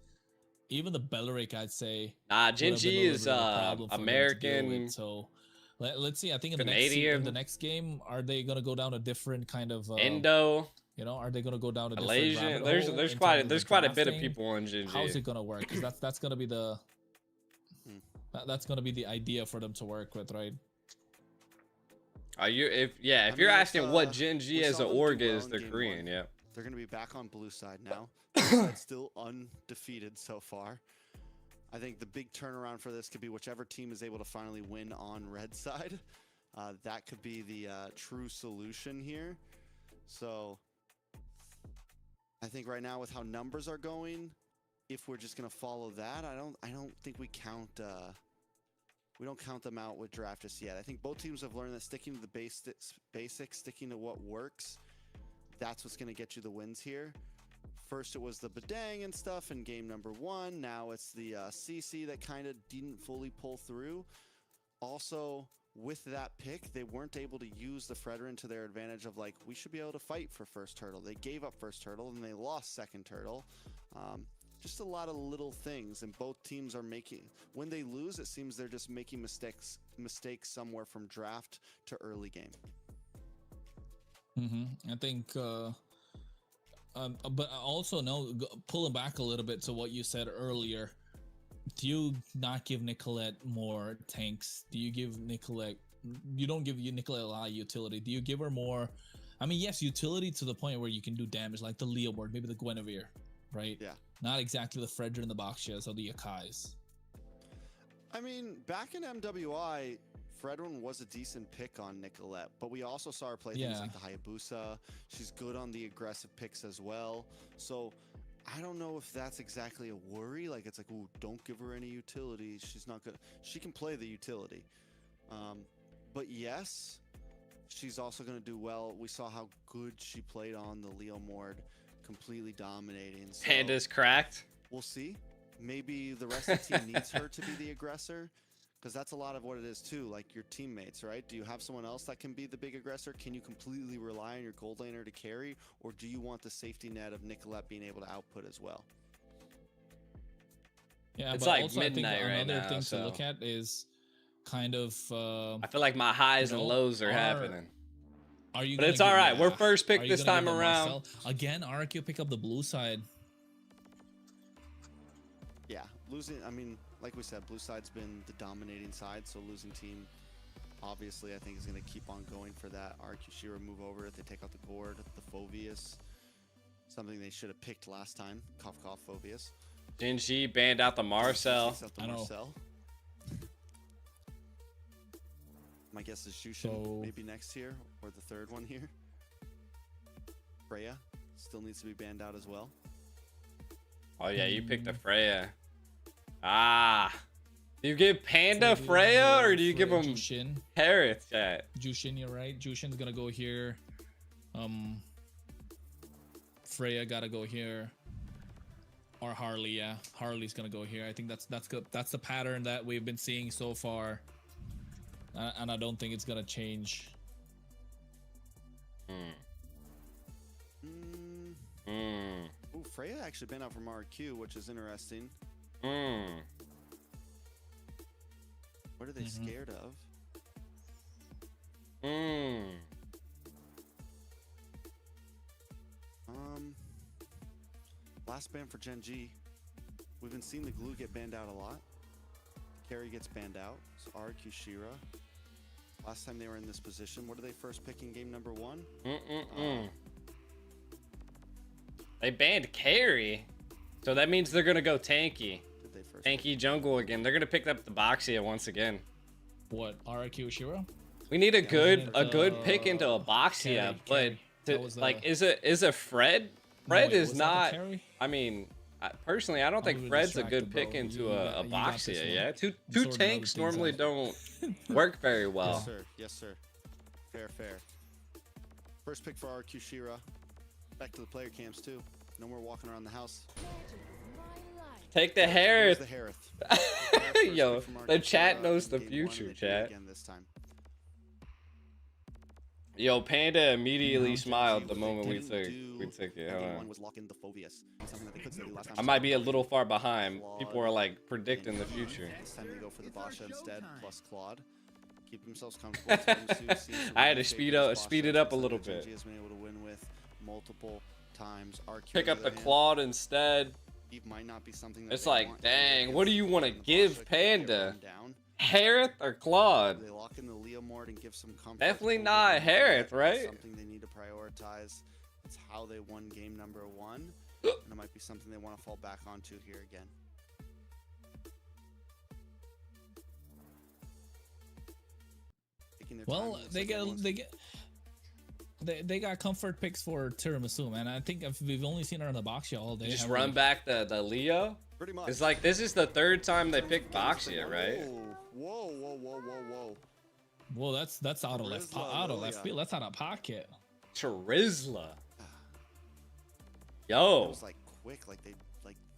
even the Belleric, I'd say. Nah, would have been a Genji little is bit of a problem for them to deal American. with. So let's see. I think in Canadian. the next game, are they gonna go down a different kind of Indo. You know, are they gonna go down a different Malaysian. rabbit There's hole there's in quite terms of there's the quite a bit of drafting? people on Genji. How's it gonna work? Because that's gonna be the that's gonna be the idea for them to work with, right? Are you if I you're mean, asking what Genji we as saw an them do org well is, in they're game Korean, one. yeah. They're going to be back on blue side now. Blue side's still undefeated so far. I think the big turnaround for this could be whichever team is able to finally win on red side. That could be the true solution here. So I think right now with how numbers are going, if we're just going to follow that, I don't think we count we don't count them out with draft just yet. I think both teams have learned that sticking to the basics, sticking to what works, that's what's going to get you the wins here. First it was the Badang and stuff in game number 1. Now it's the CC that kind of didn't fully pull through. Also, with that pick, they weren't able to use the Fredrin to their advantage of like, we should be able to fight for first turtle. They gave up first turtle and they lost second turtle. Just a lot of little things, and both teams are making, when they lose, it seems they're just making mistakes somewhere from draft to early game. I think, but also pulling back a little bit to what you said earlier, do you not give Nicolette more tanks? Do you give Nicolette, you don't give Nicolette a lot of utility. Do you give her more, I mean, yes, utility to the point where you can do damage, like the Leopard, maybe the Guinevere, right? Yeah. Not exactly the Fredrin and the Bakshas or the Akais. I mean, back in MWI, Fredrin was a decent pick on Nicolette, but we also saw her play things like the Hayabusa. She's good on the aggressive picks as well. So I don't know if that's exactly a worry. Like, it's like, ooh, don't give her any utility. She's not good. She can play the utility. But yes, she's also going to do well. We saw how good she played on the Leo Mord, completely dominating. So Panda's cracked. we'll see. Maybe the rest of the team needs her to be the aggressor, because that's a lot of what it is too, like your teammates, right? Do you have someone else that can be the big aggressor? Can you completely rely on your gold laner to carry, or do you want the safety net of Nicolette being able to output as well? Yeah, It's but like also midnight I think right another now, thing so to look at is kind of I feel like my highs and lows are are happening. you But gonna it's all give- right. We're first pick are you this gonna time give them around. Marcel? Again, RQ pick up the blue side. Yeah, losing, I mean, like we said, blue side's been the dominating side, so losing team, obviously, I think is going to keep on going for that. RQ Shira move over if they take out the Gord, the Phobius, something they should have picked last time. Cough, cough, Phobius. Genji banned out the Marcel. Takes out the I know. Marcel. My guess is Shushin So- maybe next here, or the third one here. Freya still needs to be banned out as well. Oh yeah, you picked a Freya. Ah. Do you give Panda Freya or do you give him Jushin? Harith? Chat. Jushin, you're right. Jushin's gonna go here. Freya gotta go here. Or Harley, yeah. Harley's gonna go here. I think that's good. That's the pattern that we've been seeing so far. And I don't think it's gonna change. Ooh, Freya actually banned out from RQ, which is interesting. What are they scared of? Last ban for Gen G. We've been seeing the glue get banned out a lot. Carry gets banned out. So RQ Shira. Last time they were in this position, what did they first pick in game number 1? They banned Carry. So that means they're gonna go tanky. Did they first. Tanky jungle again. They're gonna pick up the Boxia once again. What, RQ Shiro? We need a good into, pick into a Boxia, but carry. to, That was like the- is a Fred? No, Fred wait, is was that the not. carry? I mean, personally, I don't I'm think really Fred's a good distracted, pick bro. into You a got- you got this Boxia. one. Yeah, I'm two sorting tanks other things normally out. don't work very well. Yes, sir. Yes, sir. Fair. First pick for RQ Shira. Back to the player cams too. No more walking around the house. Take the Here's Harith. the Harith. First Yo, pick from the RQ chat Shira knows in the game one, future, and they do it chat. again this time. Yo, Panda immediately Now, smiled Gen the G, moment what we they took didn't we do took it. in Hold game on. one was lock in the Phobius. Something that they couldn't do last time. I might be a little far behind. People are like predicting the future. This time they go for the Basha instead, plus Claude. Keep themselves comfortable. Tiramisu seems I had really to favor this speed Basha. it up a Something little that bit. Gen G has been able to win with multiple times. RQ, Pick on up the other hand, Claude instead. Eve might not be something that It's they like, want dang, to what do you want to give Panda? Harith or Claude? They lock in the Leo Mort and give some comfort. Definitely to not Panda. Harith, That's right? Something they need to prioritize. It's how they won game number 1. And it might be something they want to fall back onto here again. Taking their time, Well, looks they like everyone's- they got comfort picks for Tiramisu, man. I think if we've only seen her in the Boxia all day. You just haven't run we? back the Leo. Pretty much. It's like this is the third time they picked Boxia, right? Whoa. Whoa, that's out of left Rizla, out of left Lilia. field. That's out of pocket. Charizla. It Yo, was like quick, like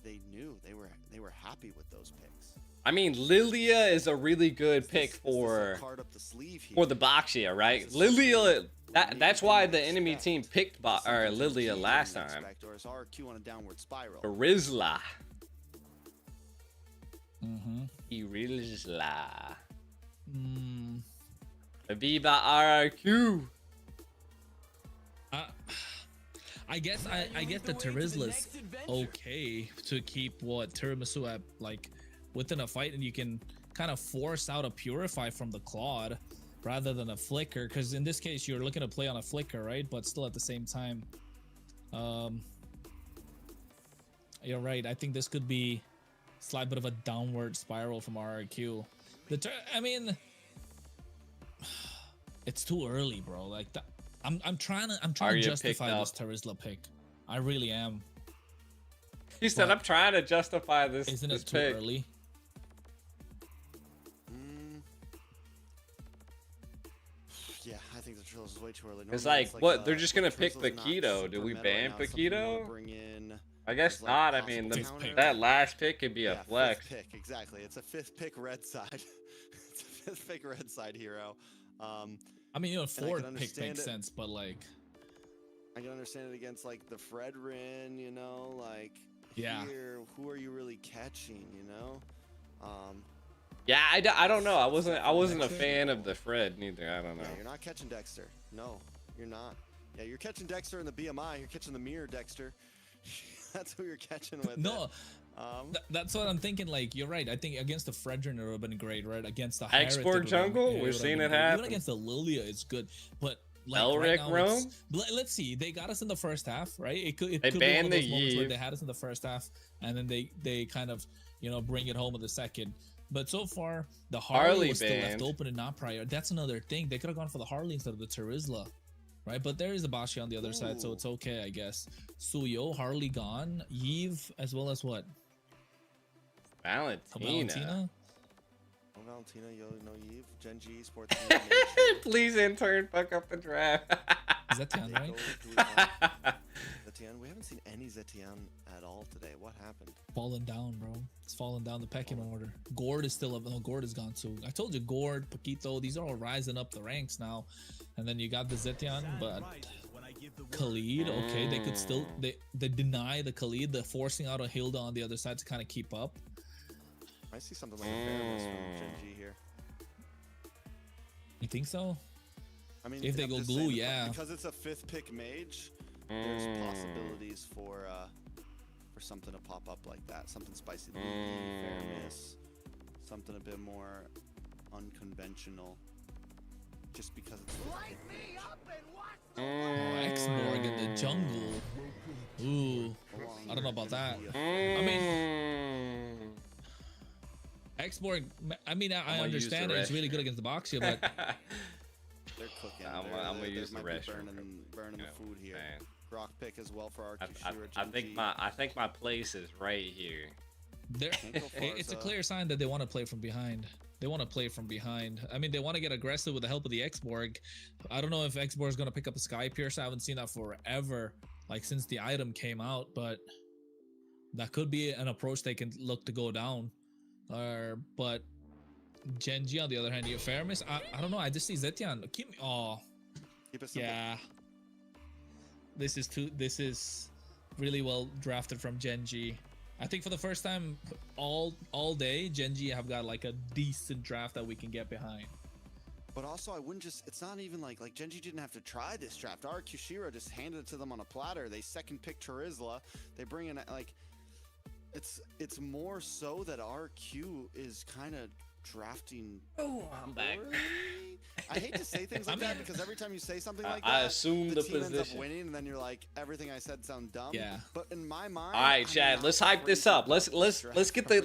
they knew they were happy with those picks. I mean Lilia is a really good pick This is a for card up the sleeve here. the Boxia, right? This is Lilia. That's anything why you the enemy expect. team picked Something Lilia you last didn't time. expect, or is RQ on a downward spiral? Charizla. Mm-hmm. Charizla. Mm, Viva RRQ. I guess the Terisla's okay to keep what Tiramisu at like within a fight, and you can kind of force out a Purify from the Claude rather than a Flicker, because in this case you're looking to play on a Flicker, right? But still at the same time, you're right. I think this could be a slight bit of a downward spiral from RRQ. I mean, it's too early, bro. Like that. I'm trying to Arya justify picked this up. Terizla pick. I really am. He said, What? "I'm trying to justify this. Isn't this it too pick." early? Yeah, I think the Trills is way too early. It's Normally like, what? They're just gonna pick Trizzle's not Paquito. Do super we meta ban right now. It's something you wanna Paquito? bring in I guess as, like, not. I mean, possible Fifth pick. that last pick could be yeah, a flex. Fifth pick, exactly. It's a 5th pick red side. It's a 5th pick red side hero. I mean, I fourth can pick understand makes it. sense, but like, I can understand it against like the Fred Rin, you know, like Yeah. here, who are you really catching, you know? Yeah, I don't know. I wasn't a fan of the Fred neither. I don't know. Yeah, you're not catching Dexter. No, you're not. Yeah, you're catching Dexter in the BMI. You're catching the mirror Dexter. That's who you're catching with. no, it. that's what I'm thinking. Like, you're right. I think against the Fredrin it would have been great, right? Against the Harith, Export it would've been- jungle? it We've would've seen been it great. happen. Even against the Lilia, it's good. But like Elric right now, roam? let's see. They got us in the first half, right? It could They be one banned of the those moments where Yve. they had us in the first half, and then they kind of bring it home in the second. But so far, the Harley Harley was still left banned. open and not prior. That's another thing. They could have gone for the Harley instead of the Terizla, right? But there is a Bashi on the other side, so Ooh. it's okay, I guess. Suyo, Harley gone, Eve, as well as what? Valentina. Valentina? Oh, Valentina, no Eve, Gen G Esports. Team, Nation, Please, intern, fuck up the draft. Is that Tian, right? Zetian. We haven't seen any Zetian at all today. What happened? Falling down, bro. It's falling down the pecking order. Gord is still up. No, Gord is gone too. I told you, Gord, Paquito, these are all rising up the ranks now. And then you got the Zetian, but Khalid, okay, they could still they deny the Khalid, the forcing out a Hilda on the other side to kind of keep up. I see something like a fairness from Gen G here. You think so? I mean, If they I'm go just glue, saying, yeah. Because it's a 5th pick mage, there's possibilities for something to pop up like that. Something spicy, fairness, something a bit more unconventional. Just because it's 5th pick mage. Oh, X-Borg in the jungle. Ooh, I don't know about that. I mean, Xborg, I mean, I gonna use the understand it's really good restroom. against the Boxia, but They're cooking. I'm gonna use the might be restroom. burning Yeah, the food here. man. Rock pick as well for I, RQ I think my place is right here. it's a clear sign that they want to play from behind. They want to play from behind. I mean, they want to get aggressive with the help of the Xborg. I don't know if Xborg is going to pick up a Sky Pierce. I haven't seen that forever, like since the item came out, but that could be an approach they can look to go down. But Genji, on the other hand, Fairness, I don't know. I just see Zetian. Keep me. Oh, Keep it simple. yeah. This is really well drafted from Genji. I think for the first time all day, Genji have got like a decent draft that we can get behind. But also, I wouldn't just. It's not even like Genji didn't have to try this draft. RQ Shira just handed it to them on a platter. They second pick Charizla. They bring in like. It's more so that RQ is kind of drafting. Oh, I'm back. poorly. I hate to say things like that because every time you say something like I that, assume the the team ends up position. winning, and then you're like, everything I said sound dumb. Yeah. But in my mind, All right, I'm Chad. not Let's hype this crazy up. about Let's this get draft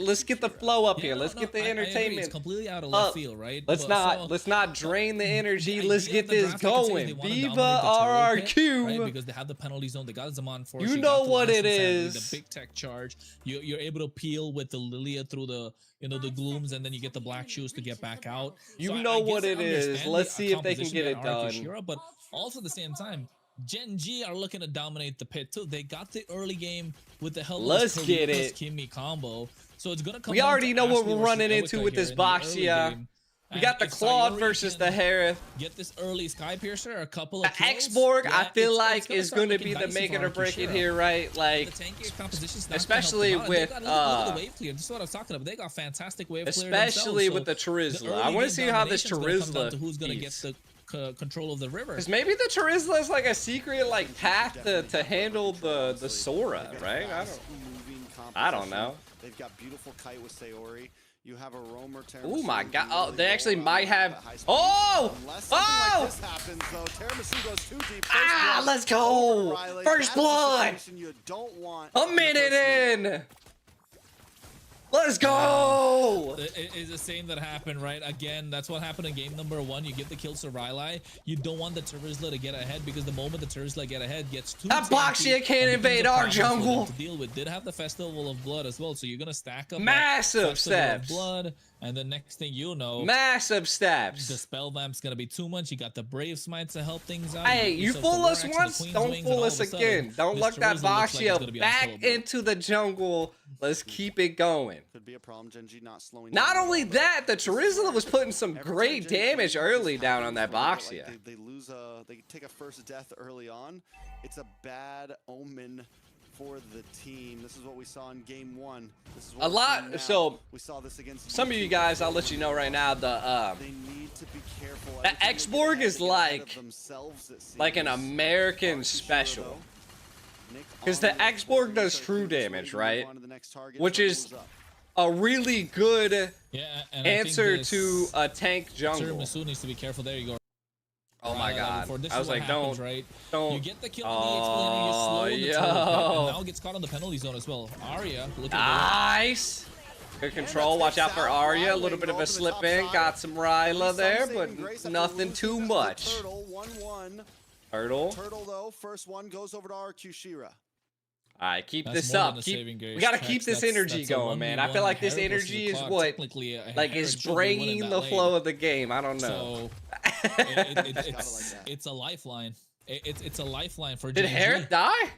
the for RQ flow up Shira. here. Yeah, Let's no, get the I agree. entertainment. It's completely out of left up. field, right? Let's But let's not drain the energy. the Let's idea get of the this draft, I could say, is going. they wanna Viva dominate the turtle pit, RRQ. right? Because they have the penalty zone. They got Zaman for You know what it is. The big tech charge. You're able to peel with the Lilia through the the glooms, and then you get the black shoes to get back out. You So know I what guess I it is. understand Let's the see if they can composition get it behind done. Arcus Shira, but also at the same time, Gen G are looking to dominate the pit too. They got the early game with the help Let's of get this it. Kimmy combo. So it's gonna come. We down already to know what Ashley we're versus running into Ewica with here this in the early Boxia. game. We And got the if Claude Sayori versus can the Harith. get this early Sky Piercer, a couple The of kills, Xborg, yeah, I feel it's like, gonna is start going to looking be the dicey make it for or break it Arcus here, right? The Like, tankier composition's not especially gonna help them out. with, They got, look at the wave clear. This is what I was talking about. They got fantastic wave clear especially themselves. with the So Charizla. early I want game to see how this domination's gonna come down Charizla to who's gonna get piece. the control of the river. Because maybe the Charizla is like a secret like path to handle the Sora, right? I don't know. They've got beautiful kite with Sayori. You have a roamer. Oh my Tiramisu god! can Oh, really they roll actually around might have. at high speed. Oh! Unless something like Oh! this happens, though, Tiramisu goes too deep. First Ah! blood Let's go! over Riley. First That is a blood! situation you don't want A in the minute first minute. in. Let's go! It is the same that happened, right? Again, that's what happened in game number 1. You give the kills to Riley. You don't want the Charizla to get ahead because the moment the Charizla get ahead gets too That tanky Boxia can't and becomes invade a our problem for them jungle. to deal with. Did have the Festival of Blood as well, so you're gonna stack up that Massive Festival of steps. Blood, and the next thing you know, Massive the steps. spell vamp's gonna be too much. You got the Brave Smite to help things out. Hey, get you yourself the fool War us Axe and the once, Queen's don't Wings, and fool all us of a sudden, again. Don't this look that Charizla looks like it's Boxia gonna be back unkillable. into the jungle. Let's keep it going. Could be a problem. Genji not slowing Not down. only that, the Charizla was putting some Every time great Genji damage this early down on happens, that right, Boxia. like they lose they take a first death early on. It's a bad omen for the team. This is what we saw in game 1. This is what A we're lot- seeing now. so, we saw this against Some of you guys, I'll let you know right now, the They need to be careful. The Every time they get Xborg ahead, is they get ahead of like- themselves, it like an seems. American RQ Shira, special. though, Nick 'Cause the on the Xborg board, does so true he's ready damage, to move right? on to the next target. Which Turtle is up. a really good Yeah, and I think answer this to a tank jungle. Tiramisu needs to be careful. There you go. Oh my god. Before. This I is was what like, happens, don't, right? don't. You get the kill on the explainer, you slow the yo. turtle, and now gets caught on the penalty zone as well. Arya, look at Nice. Good control. Watch out for Arya. A little bit of a slip in. Got some Ryla there, but nothing too much. Turtle 1-1. Turtle. Turtle though, first one goes over to RQ Shira. All right, keep That's this more up. than a Keep, saving grace. we gotta Trex, keep this that's- energy that's a going, man. I feel 1v1 like this Herald versus energy the is clock. what, Technically, a like, Herald is should be winning bringing that the lane. flow of the game. I don't know. So Gotta like it's that. it's a lifeline. It's a lifeline for Did GG. Harith die?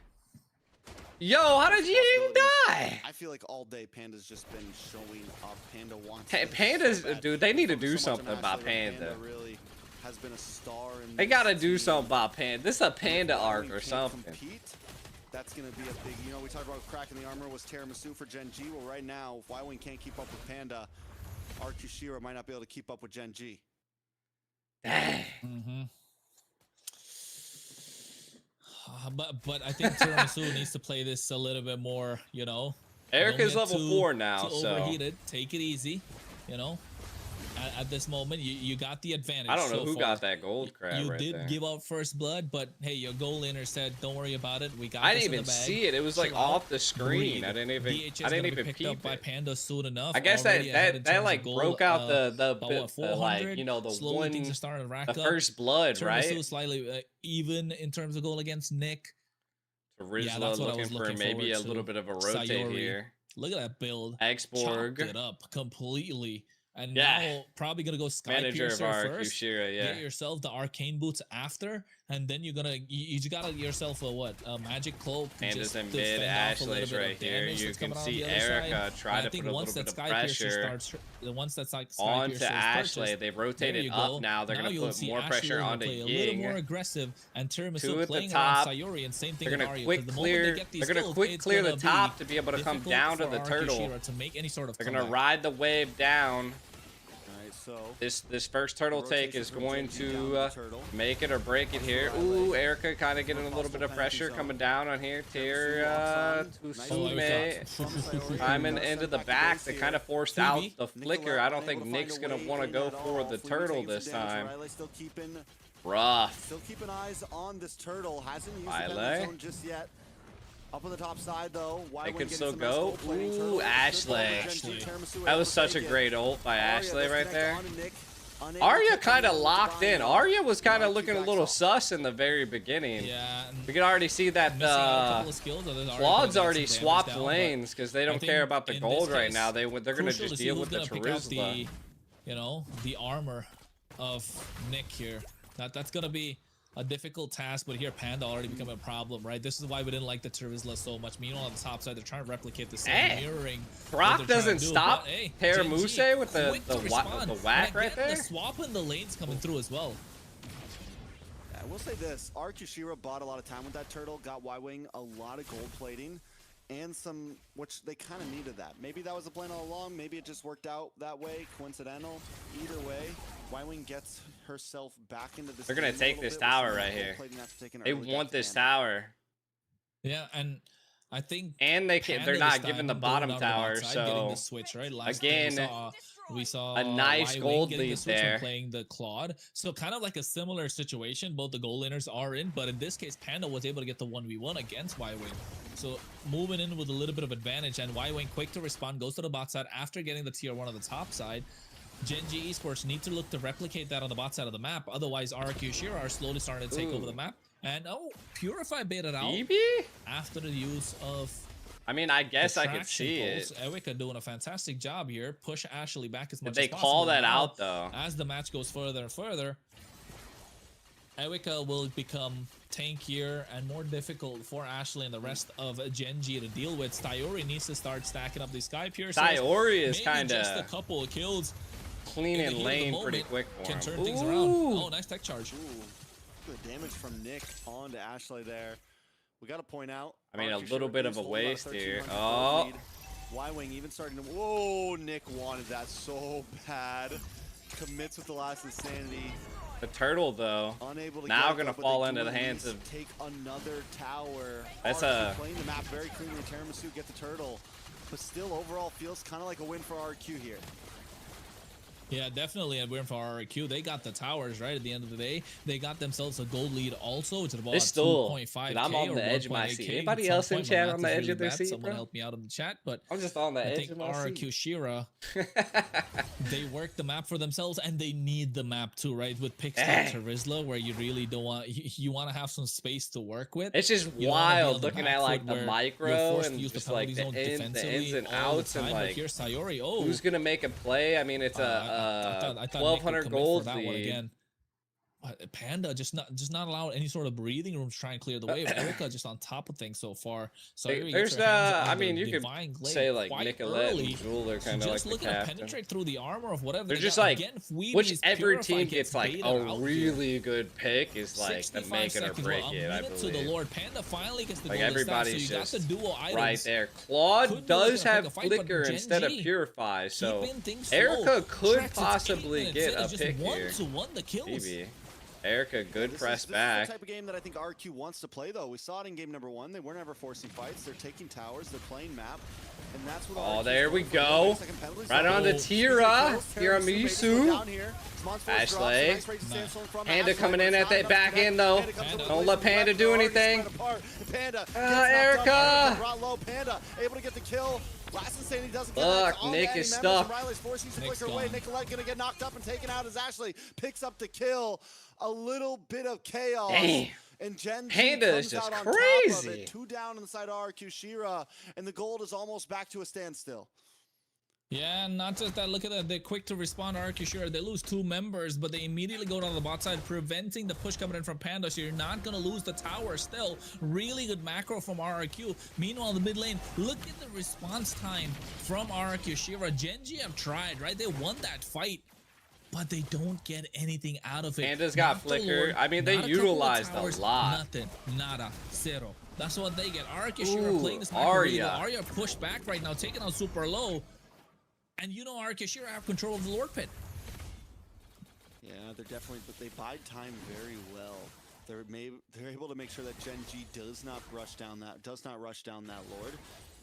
Yo, how did you even die? I feel like all day Panda's just been showing up. Panda wants Hey, this Panda's, so bad. dude, they need to From do so much something of about Ashley, Panda. really has been a star in They this gotta do team. something about Panda. This is a Panda If arc we or can't something. Compete, that's gonna be a big. You know, we talked about cracking the armor was Tiramisu for Gen G. Well, right now, if Wywing can't keep up with Panda, RQ Shira might not be able to keep up with Gen G. Dang. Mm-hmm. But I think Tiramisu needs to play this a little bit more, you know. Eric Don't is get level too- 4 now, too so. overheated. Take it easy, you know. at this moment. You got the advantage. I don't know so who far. got that gold crab You right did there. give out first blood, but hey, your goal laner said, "Don't worry about it. We got." I this didn't in even the bag. see it. It was like Chill out. off the screen. Breathe. I didn't even. DH is I didn't gonna be even picked peep up by it. Panda soon enough. I guess Already ahead in that terms like of goal, broke out about the 400. like, you know, the Slowly one things are starting to rack the up. first blood, right? Tiramisu slightly even in terms of goal against Nick. Rizla that's what I looking was for looking maybe a forward little to. bit of a rotate Sayori. here. Look at that build. Exborg, Chopped it up completely. And Yeah. now probably gonna go Sky manager of Piercer our first. Kushira, yeah. Get yourself the arcane boots after, and then you're gonna you just gotta get yourself a what, a magic cloak. Panda's just in to mid. fend off a little Ashley's bit of right here. damage You that's can coming on see the other side. Erica try And to I think put a once little that bit of Sky Piercer pressure starts, once that Sky onto Piercer is Ashley. purchased, They've there rotated you up go. now. They're Now gonna you'll put see more Ashley pressure gonna onto play a little more Ying. aggressive, and Two Tiramisu at the playing top. around Sayori, and same thing They're with gonna Arya. quick 'Cause the moment clear. they get these They're gonna kills, quick it's clear the gonna top be to be able to come difficult down to for the Arya turtle. Kushira to make any sort of They're gonna comeback. ride the wave down. Alright, so This first turtle take rotation is from going Genji down to the turtle. make it or break it here. Ooh, Erica kind of getting a little bit of pressure coming down on here. Tira, Tsume, climbing into the back. They kind of forced out the flicker. I don't think Nick's gonna want to go for the turtle this time. Still keeping Rough. eyes on this turtle. Hasn't used the Violet. penalty zone just yet. Up on the top side though. They could still go. Ooh, Ashley. That was such a great ult by Ashley right there. Arya kind of locked in. Arya was kind of looking a little sus in the very beginning. Yeah, and We can already see that missing out a couple of skills, or there's Claude's gonna already get some damage swapped down, but lanes because they I don't think care about the in gold this right case, now. They're gonna crucial just to see deal who's with the gonna pick up Charizla. the, you know, the armor of Nick here. That's gonna be a difficult task, but here Panda already become a problem, right? This is why we didn't like the Charizla so much. Meanwhile, on the top side, they're trying to replicate the same Hey, mirroring. Brock what they're trying doesn't to do, stop but, hey, Paramuse Genji, with the quick to respond. whack And right again, there. The swap in the lanes coming through as well. I will say this, Kushira bought a lot of time with that turtle, got Y-Wing a lot of gold plating, and some, which they kind of needed that. Maybe that was the plan all along, maybe it just worked out that way, coincidental. Either way, Y-Wing gets herself back into this. They're gonna game a take little this bit with tower some right gold here. plating after taking an They early want death this damage. tower, Yeah, and I think and they're Panda not this giving time the going bottom down the tower. bot side, getting So the switch, right? Last again, game we saw a nice Y-Wing gold getting the lead switch and there. playing the Claude. So kind of like a similar situation. Both the goal laners are in, but in this case, Panda was able to get the 1v1 against Y-Wing. So moving in with a little bit of advantage, and Y-Wing quick to respond, goes to the bot side after getting the tier 1 on the top side. Genji Esports need to look to replicate that on the bot side of the map. Otherwise, RQ Shira are slowly starting to take over the map. And oh, Purify baited out BB? after the use of I mean, I guess the I could traction see pulls. it. Erica doing a fantastic job here. Push Ashley back as much Did they as possible. call that Now, out though? as the match goes further and further, Erica will become tankier and more difficult for Ashley and the rest of Genji to deal with. Sayori needs to start stacking up these Sky Piercers. Sayori is Maybe kind just a of couple of kills cleaning in the heat of the lane moment pretty quick for can him. turn things Ooh. around. Oh, nice tech charge. Ooh, good damage from Nick onto Ashley there. We got to point out. I mean, a RQ little Shira bit do of a hold about waste here. 1300 Oh. lead. Y-Wing even starting to. Whoa, Nick wanted that so bad. Commits with the last insanity. The turtle though. Unable to Now get it, gonna though, but fall they into do the at hands least of- take another tower. That's RQ a- playing the map very cleanly. Tiramisu get the turtle, but still overall feels kind of like a win for RQ here. Yeah, definitely a win for RQ. They got the towers, right? At the end of the day, they got themselves a gold lead also. It's about It's still, 2.5K. dude, I'm on or the edge of my 1.8K. seat. At Anybody some else in point, my chat math on the is edge really of their bad. seat, Someone bro? help me out in the chat, but I'm just on the I edge think of my RQ seat. Shira, they work the map for themselves, and they need the map too, right? With picks Hey. like Rizla, where you really don't want, you want to have some space to work with. It's just You don't wanna be on wild the looking back at like foot the where you're micro forced to and use just penalty like the zone ins defensively and all the outs and time, but like here's Sayori. Oh, who's gonna make a play. I mean, it's I a thought Nick would 1200 commit for gold that one lead. again. But Panda just not allowing any sort of breathing room to try and clear the way. Erica just on top of things so far. So There's I mean, you could say like Nicolette and Jewel are kind of like just the looking to captain. penetrate through the armor of whatever. They're they just got. like, Again, Fweeby's whichever Purify team gets like baited a out here. really good pick is like the 65 make it or seconds, break well, it, a I minute to the believe. Lord. Panda finally gets the Like golden staff, so everybody's you got just the dual items. right there. Claude Could be does looking to pick have a fight, but flicker instead of Gen G purify, so keeping things slow. Erica could Trex, it's 8 possibly minutes get in, a it's just pick here. 1-1 the kills. Maybe. Erica, good press This is back. the type of game that I think RQ wants to play, though. We saw it in game number 1. They were never forcing fights. They're taking towers. They're playing map. And that's what Oh, RQ 's there we going for. go. Second penalty. Right on the Tira. Tiramisu. Ashley. Panda coming in at that back end, though. Don't let Panda do anything. Erica. Panda able to get the kill. Last Insanity doesn't get Look, it. All Nick the is Annie members, stuck. and Riley's forcing to Nick's flicker away. gone. Nicolette gonna get knocked up and taken out as Ashley picks up the kill. A little bit of chaos. Dang. And Gen G Panda is comes just out on top of crazy. it. 2 down on the side of RQ Shira, and the gold is almost back to a standstill. Yeah, not just that. Look at that. They're quick to respond. RQ, sure, they lose 2 members, but they immediately go down the bot side, preventing the push coming in from Panda. So you're not going to lose the tower still. Really good macro from RQ. Meanwhile, the mid lane, look at the response time from RQ Shira. Gen G have tried, right? They won that fight, but they don't get anything out of it. Panda's got Not the flicker. Lord, I mean, they not a couple of utilized a towers, lot. Nothing. Nada. Zero. That's what they get. RQ Shira Ooh, playing this macro really well. Arya. Arya pushed back right now, taking out super low. And you know Arkashira have control of the Lord Pit. Yeah, they're definitely, but they bide time very well. They're able to make sure that Gen G does not rush down that Lord.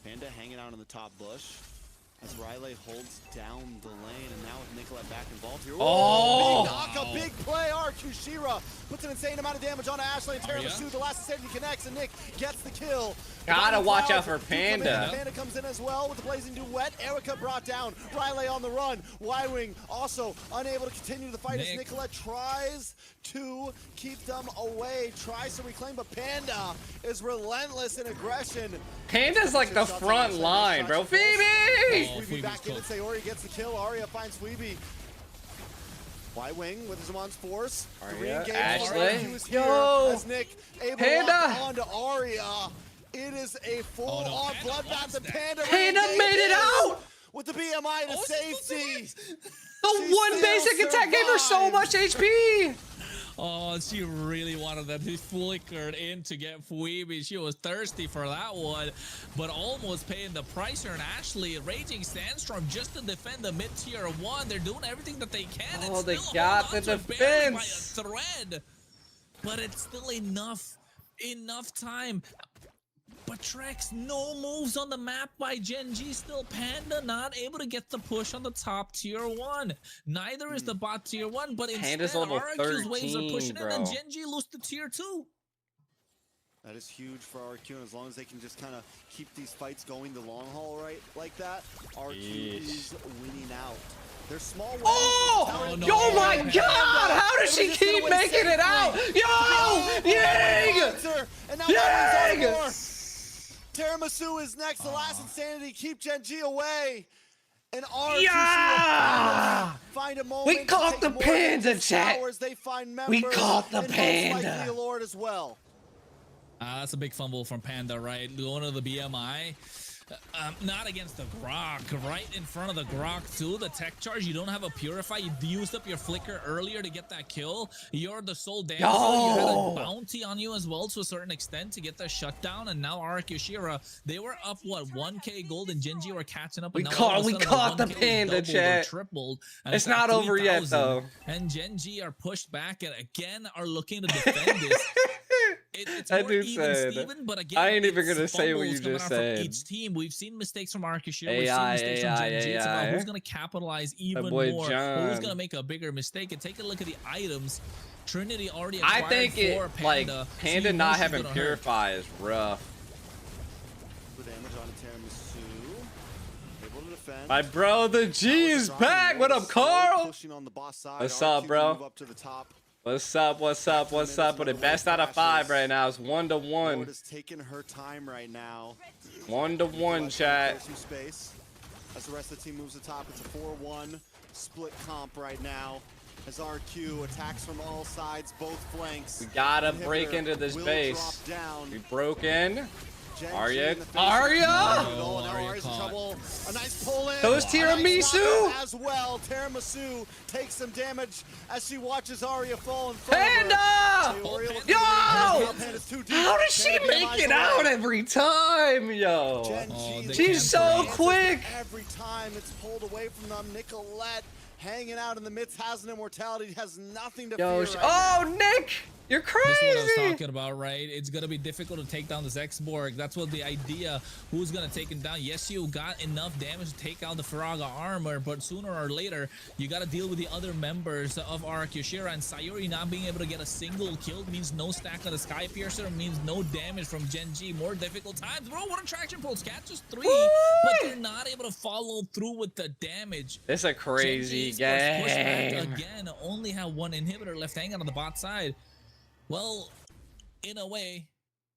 Panda hanging out in the top bush as Riley holds down the lane, and now with Nicolette back involved here. Oh! Big knock, a big play. RQ Shira puts an insane amount of damage on Ashley and Tiramisu. The last safety connects, and Nick gets the kill. Gotta watch out for Do come in. Panda. Panda comes in as well with the blazing duet. Erica brought down. Riley on the run. Y-Wing also unable to continue the fight as Nick. Nicolette tries to keep them away, tries to reclaim, but Panda is relentless in aggression. Panda's like the front line, bro. Phoebe! Oh, Weeby Phoebe's back in and cooked. Sayori gets the kill. Arya finds Weeby. Y-Wing with his Zamon's force. The Arya, re-engage Ashley. already was here Yo! as Nick able Panda! to lock onto Arya. It is a full-on Panda bloodbath, wants and that. Panda Panda made it re-engages out! with the BMI to Oh, safety. The She one still basic attack gave her so survived. much HP! Oh, she really wanted that. He flickered in to get Phoebe. She was thirsty for that one, but almost paying the price here. And Ashley, Raging Sandstorm, just to defend the mid-tier 1. They're doing everything that they can. Oh, and they still got hold the on to barely by a defense. thread. But it's still enough time. But Trex, no moves on the map by Gen G. Still Panda not able to get the push on the top tier 1. Neither is the bot tier 1, but instead Panda's level RQ's waves are 13, pushing in, bro. and Gen G lose to tier 2. That is huge for RQ, and as long as they can just kind of keep these fights going the long haul right like that, RQ is winning out. They're small wins. Oh! no. Oh my Panda. god! How does she Just gonna keep win making it out? Yo! Yang! And now Yang! Yang! Tiramisu is next. The last Insanity. Keep Gen G away. And RQ Yeah! find a moment. We to caught take the more Panda, than just chat. towers. They find members. We caught the and most Panda. likely a Lord as well. That's a big fumble from Panda, right? Going to the BMI. Not against the Grok, right in front of the Grok too. The tech charge, you don't have a Purify. You used up your flicker earlier to get that kill. You're the sole dancer. You had a bounty on you as well to a certain extent to get the shutdown. And now RQ Shira, they were up, what, 1k gold, and Gen G were catching up. And We now all of a caught sudden the 1K is Panda, doubled or chat. tripled, and It's at not over yet, 3,000. though. And Gen G are pushed back and again are looking to defend this. It's I more do even say Steven, but again, I ain't even it's gonna say what fumbles you coming just out from said. Each team, we've seen mistakes from Arkashir, we've seen AI, mistakes from Gen G. It's about AI. who's gonna capitalize even boy more, who's John. gonna make a bigger mistake. And take a look at the items. Trinity already I acquired think it, 4 like, Panda. Panda so you know not she's having gonna hurt. Purify is rough. The damage on Tiramisu. Able to defend. My bro, the G is back. What up, Carl? Pushing on the boss side. What's up, RQ bro? move up to the top. What's up? What's up? What's up? With the best out of 5 right now. It's 1-1. Lord is taking her time right now. 1-1, chat. Some space. As the rest of the team moves to top, it's a 4-1 split comp right now. As RQ attacks from all sides, both flanks. We gotta Inhibitor break into this will base. drop down. We broke in. Gen G Arya. in the face Arya! of the Oh, now Arya Arya's in caught. trouble. A nice pull in. Those A tiramisu! nice knock as well. Tiramisu takes some damage as she watches Arya fall in front of her. Panda! Arya looking Yo! to win. Panda's too deep. How does she Panda make BMI's it away. out every time, yo? Gen Oh, G they She's can't so break. quick. Every time it's pulled away from them. Nicolette hanging out in the midst, has an immortality, has nothing to Yo, fear right now. Nick, you're This is what I was crazy. talking about, right? It's gonna be difficult to take down this X-Borg. That's what the idea. Who's gonna take him down? Yes, you got enough damage to take out the Faraga armor, but sooner or later, you gotta deal with the other members of Arakushira, and Sayuri not being able to get a single kill means no stack on the Sky Piercer, means no damage from Genji. More difficult times. Bro, what attraction pulls? Catch just 3, but they're not able to follow through with the damage. It's a crazy Genji Esports push back game. again, only have one inhibitor left hanging on the bot side. Well, in a way,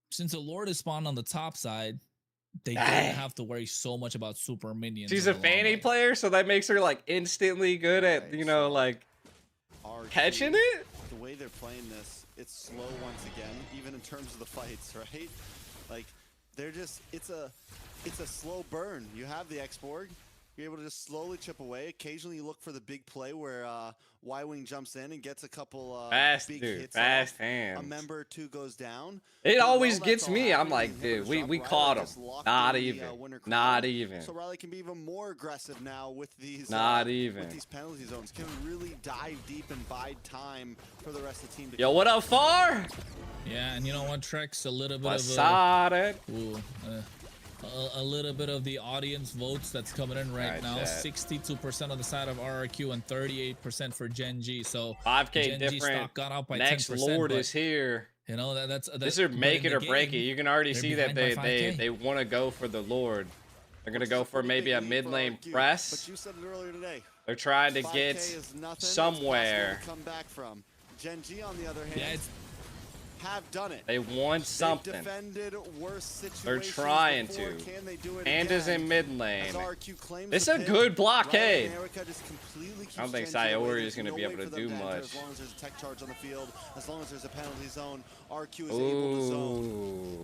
since the Lord is spawned on the top side, they don't have to worry so much about super minions. She's in a the long fanny run. player, so that makes her like instantly good at, Right, you know, so like RQ, catching it. The way they're playing this, it's slow once again, even in terms of the fights, right? Like, they're just, it's a slow burn. You have the X-Borg, you're able to just slowly chip away. Occasionally you look for the big play where Y-Wing jumps in and gets a couple Fast, big dude. hits Fast off. hands. A member or two goes down. It But always while gets that's all me. I'm happening, like, the dude, inhibitors we drop, caught Riley him. just locked Not in the, even. winner Not crown. even. So Riley can be even more aggressive now with these Not even. with these penalty zones. Can really dive deep and bide time for the rest of the team to Yo, what up, Far? Yeah, and you know what, Trex? A little bit What's of up? a little bit of the audience votes that's coming in right Alright, now. chat. 62% on the side of RRQ and 38% for Genji. So 5K Genji different. stock got up by Next 10%. Lord but, is here. you know that's This is make it or break it. You can already they're see that behind by 5K. they want to go for the Lord. They're gonna go for maybe a mid lane But press. you said it earlier today. They're trying to 5K get is nothing somewhere. to come back from. Gen G, on the other hand, Yeah, it's have done it. They want They've something. defended worse situations They're trying before. to. Can they do it Panda's again? in mid lane. As RQ claims This the is a pin, good Riley blockade. and Erica just completely keeps I don't think Gen G away. Sayori There's is gonna no be way able to for them do enter much. As long as there's a tech charge on the field, as long as there's a penalty zone, RQ is able to zone.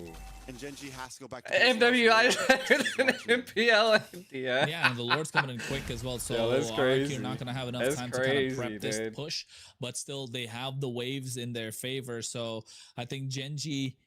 Ooh. And Gen G has to go back to MWI is better than MPL and DI. yeah, and the Lord's coming in quick as well. So Yo, that's crazy. RRQ not gonna have enough That's time to kind crazy, of prep this dude. push, but still they have the waves in their favor. So I think Genji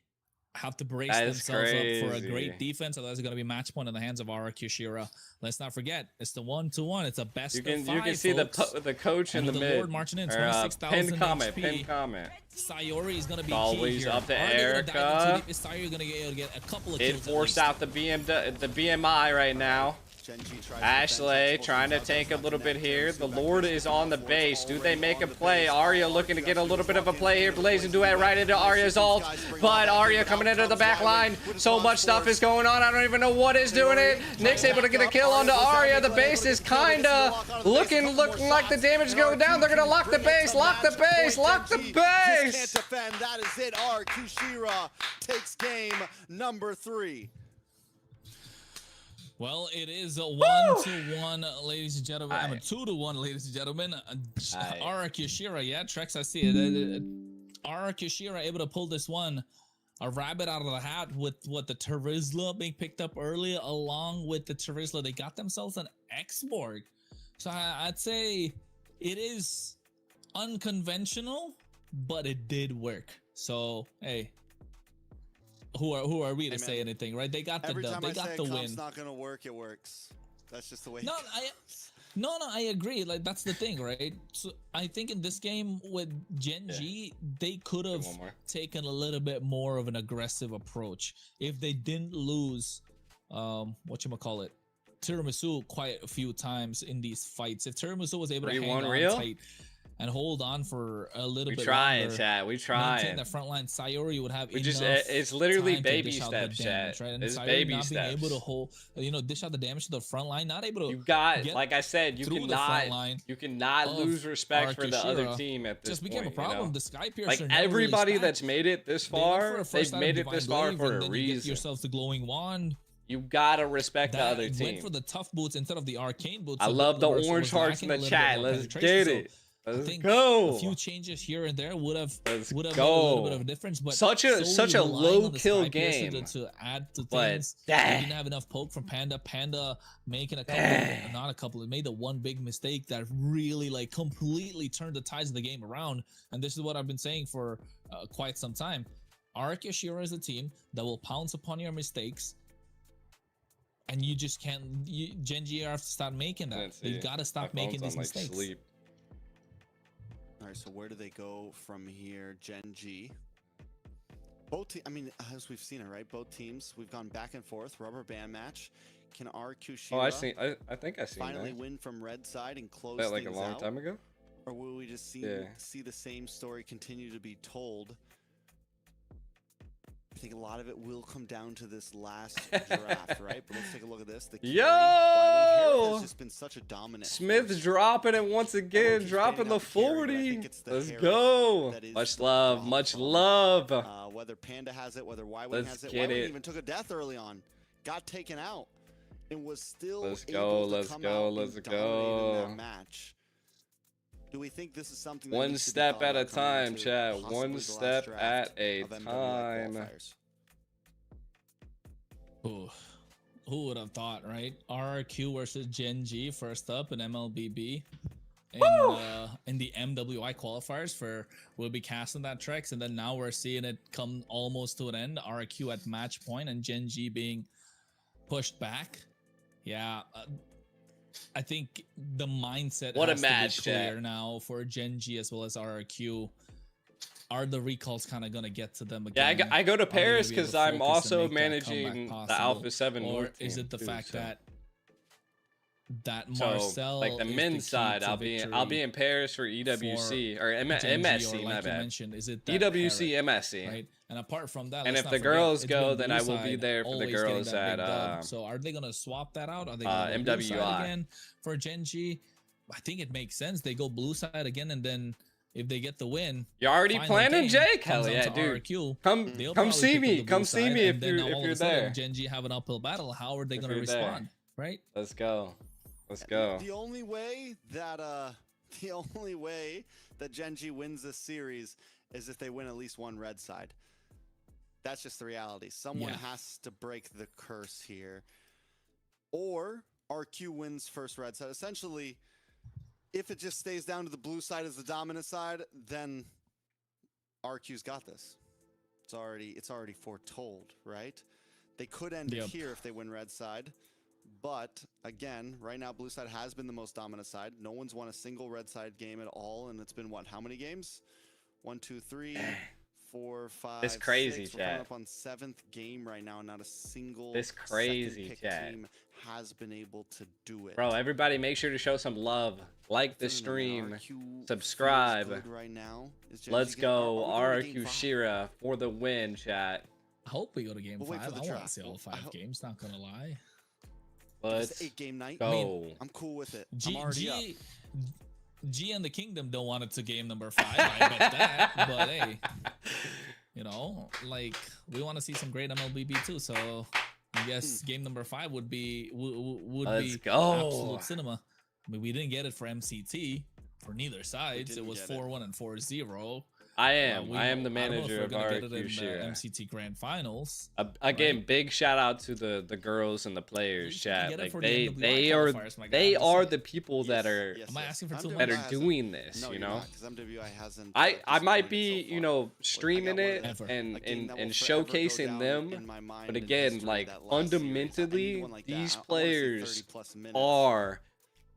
have to brace That is themselves up for a crazy. great defense. Otherwise, it's going to be match point in the hands of Araku Shira. Let's not forget, it's the 1-1. It's a best You of can 5, see folks. the coach in And the the mid. Lord marching in, Or, 26,000 pinned comment. HP. Pinned comment. Sayori is going to be Always key here. up to Are they gonna dive Erica. into deep? Is Sayori going to be able to get a couple of It kills at forced least? out the BMI right now. Gen G tries to Ashley defend, trying to touches, tank a not little bit connect, here. and The see back Lord to is the on the Lord base. Do they already make on a the play? base. Arya looking to get a little bit of a play here. Blazing duet right into Arya's ult. But Arya coming into the back line. So much stuff is going on. I don't even know what is doing it. Nick's able to get a kill onto Arya. The base is kinda looking like the damage is going down. They're gonna lock the base. Lock the base. Lock the Just base. can't defend. That is it. RQ Shira takes game number 3. Well, it is a 1-1, ladies and gentlemen. I mean, 2-1, ladies and gentlemen. Aye. Araku Shira, yeah, Trex, I see it. Araku Shira able to pull this one, a rabbit out of the hat with what the Terizla being picked up earlier, along with the Terizla. They got themselves an X-Borg. So I'd say it is unconventional, but it did work. So, hey, who are we to Hey, say man. anything, right? They got the Every dub. time They I got say the a win. comp's not gonna work, it works. That's just the way. No, I agree. Like that's the thing, right? So I think in this game with Gen G, they could have one more. taken a little bit more of an aggressive approach if they didn't lose whatchamacallit, Tiramisu quite a few times in these fights. If Tiramisu was able to hang 3-1 on real? tight and hold on for a little We bit trying, longer, chat. We maintain trying. that front line, Sayori would have We enough just it's literally time to baby dish out the steps, damage, chat. right? And It's Sayori baby not steps. being able to hold, dish out the damage to the front line, not able to. You got, get like I said, through the front line you cannot of lose respect for the other Arkushira team at this just became point. a problem. You know? The Sky Piercer Like never really everybody stacked. that's made it this They went for far, a first they've out made of it this Divine far Glaive, for and a then you get reason. yourselves the glowing wand. You gotta respect the That other went team. for the tough boots instead of the arcane boots. I so love the Versa was orange hearts in lacking the a little bit chat. more Let's penetration. get it. I Let's think go. a few changes here and there would have Let's made a go. little bit of a difference. But Such a solely relying low on the kill Sky Piercer game. to add to But things. dang. They didn't have enough poke from Panda. Panda making a couple, Dang. not a couple. It made the one big mistake that really like completely turned the tides of the game around. And this is what I've been saying for quite some time. Araki Ashira is a team that will pounce upon your mistakes. And you just can't. Gen G have to start making that. Let's see. They've got to stop My making phone's these on, like, mistakes. sleep. right, so where do they go from here? Gen G. Both I mean, as we've seen it, right? Both teams, we've gone back and forth. Rubber band match. Can RQ Oh, I Shira think I seen finally that. win from red side and close That like a things long out? time ago. Or will we just see the same story continue to be told? I think a lot of it will come down to this last draft, right? But let's take a look at this. The carry, Harris has just been such a dominant Smith force. dropping it once again, keeps dropping banning the out the carry, but I 40. think it's the Let's Harris go. that is Much the love, much problem. love. Whether Panda has it, whether Y-Wing Let's has it. get Y-Wing it. even took a death early on, got taken out, and was still Let's able go, to let's come go, out let's and dominate in go. that match. Do we think this is something that One needs to be step thought at a about coming time, into chat. possibly One the last step draft at a of MWI time. qualifiers? Ooh, who would have thought, right? RRQ versus Gen G first up in MLBB. In the MWI qualifiers for we'll be casting that Trex, and then now we're seeing it come almost to an end. RRQ at match point and Gen G being pushed back. Yeah, I think the mindset What a has match, to be clear chat. now for Gen G as well as RRQ. Are the recalls kind of gonna get to them Yeah, again? I go to Are they Paris gonna be able because to I'm focus and also make that comeback managing the possible? Alpha 7 Or North is team it the too, fact so. that So, Marcel like the is men's key side, to I'll be victory in Paris for EWC or Gen G, MSC, or my like you bad. mentioned, is it that EWC, parrot, MSC. right? And apart from that, And let's if not the forget, girls it's go, been then blue I will be side there for the always getting girls that at big dub. So are they gonna swap that out? Are they gonna go blue side MWI. again for Gen G? I think it makes sense. They go blue side again, and then if they get the win, You already final planning, game Jake? comes Hell down yeah, to dude. RRQ. Come They'll come probably see pick up me. the Come blue see side, me and if then now all of you're a sudden there. Gen G have an uphill battle. How are they If gonna you're there. respond? Right? Let's go. Let's go. The only way that Gen G wins this series is if they win at least one red side. That's just the reality. Someone Yeah. has to break the curse here. Or RQ wins first red side. Essentially, if it just stays down to the blue side as the dominant side, then RQ's got this. It's already foretold, right? They could end it Yep. here if they win red side. But again, right now blue side has been the most dominant side. No one's won a single red side game at all, and it's been what? How many games? 1, 2, 3, 4, 5. It's crazy, 6. We're coming chat. up on 7th game right now, and not a single It's crazy, second pick chat. team has been able to do it. Bro, everybody make sure to show some love. Like the I don't know, man. stream. RQ feels Subscribe. good right now. Is Gen Let's G gonna- go. are we going to game RQ 5? Shira for the win, chat. I hope we go to game We'll wait for 5. the I want to draft. see all I 5 hope- games. Not gonna lie. It's Let's an 8-game night. go. I'm cool with it. G, I'm already up. G and the Kingdom don't want it to game number 5. I bet that. But hey, you know, like we want to see some great MLBB too. So I guess game number 5 would be Let's be go. absolute cinema. I mean, we didn't get it for MCT for neither sides. It didn't was get it. 4-1 and 4-0. I am. We I am the don't- I don't know if manager we're of gonna get it RQ in Shira. MCT Grand Finals. Again, big shout out to the girls and the players, You can chat. get it Like for the they MWI are qualifiers, my guy. they I'm just are saying. the people that are Yes, Am I yes. asking for too MWI much? that are hasn't- doing this. No, You you're know. not, 'cause MWI hasn't. I might disappointed be, so you far. know, Like, I streaming got one it of the- Ever. a and game that will and forever go showcasing down them. in my mind But in again, history, like that last series. fundamentally, Anyone like that, these I wanna see players 30+ minutes. are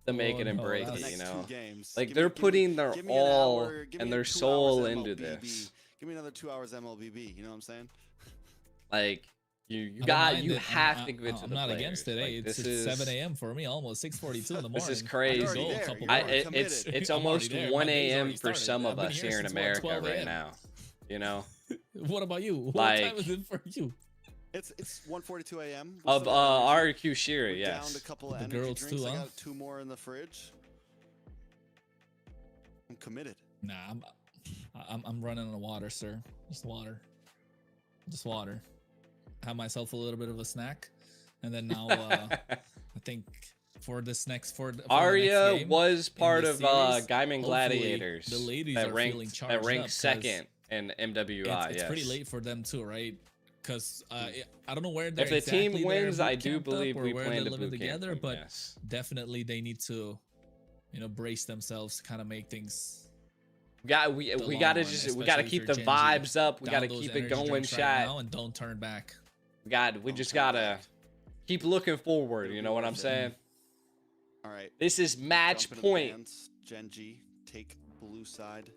the Oh, make it and no, break For the it. that's- You next know. 2 games. Like Give they're me- putting their give me an all hour- give me and their 2 soul hours into MLBB. this. Give me another 2 hours MLBB. You know what I'm saying? Like I you don't got mind you it. have to give it to I'm the not players. against it. Like, Hey, this it's is 7 a.m. for me, almost 6:42 in the morning. This is You're crazy. already Go a there. couple You're more. already it's committed. it's I'm almost already there. 1 My day's a.m. already for started. some I've of been us here here in since America 12 right a.m. now. You know, What about you? What Like- time is it for you? It's 1:42 a.m. We're of still got energy. RQ Shira, We downed a yes. couple of The energy girls drinks. too, I huh? got 2 more in the fridge. I'm committed. Nah, I'm running on water, sir. Just water. Just water. Have myself a little bit of a snack, and then now I think for this next for the next Arya game, was part this of series, Gaiman hopefully Gladiators. the ladies that are ranked feeling that charged ranked up, 'cause second in MWI. it's yes. pretty late for them too, right? Because I don't know where they're If the team exactly wins, they're I boot do camped up believe or we where plan they're to living boot camp together, them, but yes. definitely they need to, brace themselves to kind of make things. We the gotta long just run, we gotta especially keep for the Gen G. vibes up. We Down gotta those keep it energy going, drinks right chat. now and don't turn back. We Don't just turn gotta back. keep looking forward. It'll You be know what I'm worth it. saying? All right. This is match Jump into the point. bands. Gen G take blue side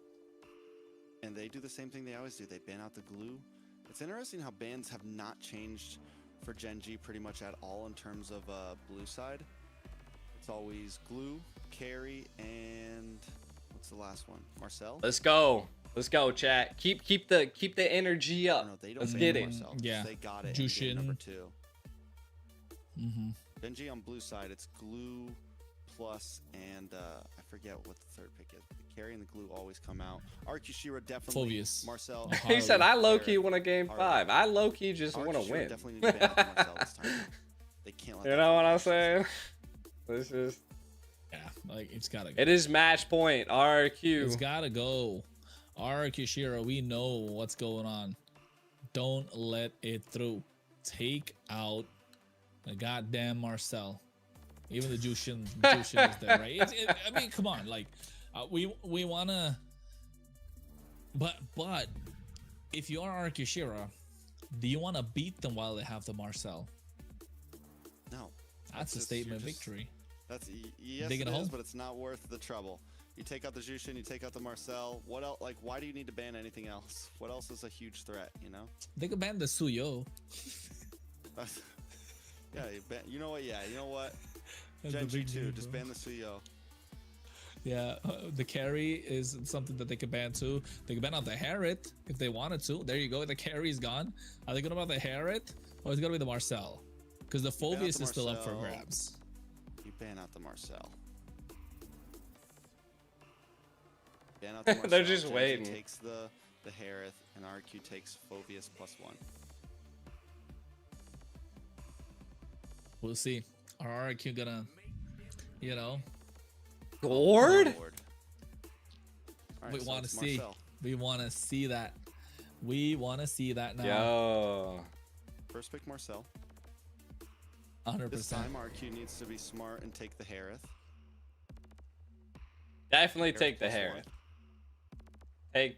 And they do the same thing they always do. They ban out the glue. It's interesting how bans have not changed for Gen G pretty much at all in terms of blue side. It's always glue, carry, and what's the last one? Marcel? Let's go. Let's go, chat. Keep the energy up. No, they don't Let's ban get it. Marcel. Yeah. They got it. Jushin. In number 2. Mm-hmm. Gen G on blue side, it's glue plus and I forget what the third pick is. The carry and the glue always come out. RQ Shira definitely. Phobius. Marcel. He said, I low-key want want a game 5. I low-key just want to win. Definitely need to ban out Marcel this time. They can't let You that know what happen. I'm saying? This is... Yeah, like it's gotta go. It is match point. It's RQ. gotta go. Kishira, we know what's going on. Don't let it through. Take out the goddamn Marcel. Even the Jushin is there, right? I mean, come on, like we wanna. But if you are Kishira, do you want to beat them while they have the Marcel? No. That's a just- statement you're just- victory. That's yes, Digging it a hole? is, but it's not worth the trouble. You take out the Jushin, you take out the Marcel. What else? Like, why do you need to ban anything else? What else is a huge threat? You know? They could ban the Suyo. Yeah, you know what? Yeah, you know what? That's Gen a G big 2, deal, just bro. ban the Suyo. Yeah, the carry is something that they could ban too. They could ban out the Harriet if they wanted to. There you go. The carry is gone. Are they going to ban the Harriet or is it going to be the Marcel? Because the ban out Phobius the is still up for Marcel. grabs. You ban out the Marcel. Ban out the Marcel. They're just Gen G waiting. Takes the Harith, and RQ takes Phobius +1. We'll see. Are RQ gonna, you know, Gord? All right, we so want to it's see. Marcel. We want to see that. We want to see that now. Yo. First pick Marcel. 100%. This time RQ needs to be smart and take the Harith. Definitely Harith take the +1. Harith.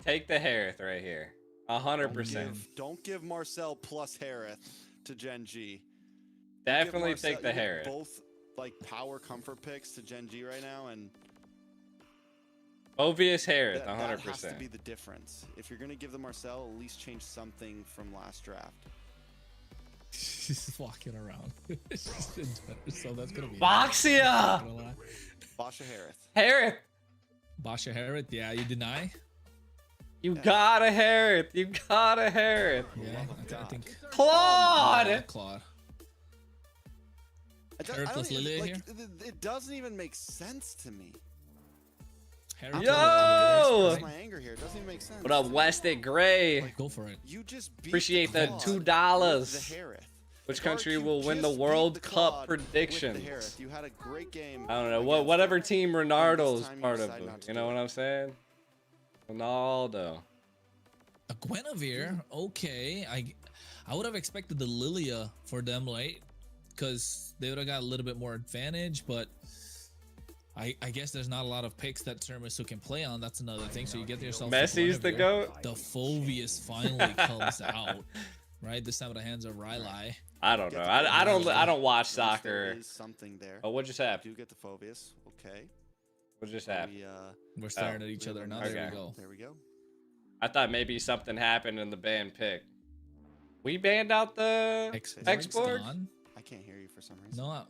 Take the Harith right here. 100%. Don't give Marcel plus Harith to Gen G. Definitely Marcel- take the you give Harith. Both like power comfort picks to Gen G right now, and Obvious Harith, that has to 100%. be the difference. If you're gonna give the Marcel, at least change something from last draft. She's just walking around. So that's gonna be. Boxia! Not gonna lie. Basha Harith. Harith! Basha Harriet, yeah, you deny? You gotta Harith! You gotta Harith! Yeah, love of I God. think. Claude! Claude. I Harith plus don't even- Lilia like, here? it doesn't even make sense to me. Harriet Yo! plus Lilia, That's right? my anger here. It doesn't even make sense. What up, Wested Gray? Go for it. You just beat Appreciate the Claude $2. with the Harith. Which country RQ will win the just beat World the Cup Claude with the predictions? Harith. You had a great game. I don't know. against Whatever him. team And Ronaldo's this time you part of decide it. not to You do know it. what I'm saying? Ronaldo. A Guinevere, okay. I would have expected the Lilia for them, right? Because they would have got a little bit more advantage, but I guess there's not a lot of picks that Tiramisu can play on. That's another thing. So you get yourself Messi's the Guinevere. GOAT? The Phobius finally comes out, right? This time at the hands of Rylai. I don't know. I don't watch At least soccer. There is something there. Oh, what just happened? Do get the Phobius. Okay. What just So happened? We're staring at each other now. There Okay. we go. There we go. I thought maybe something happened in the band pick. We banned out the Export's export? gone? I can't hear you for some reason. No,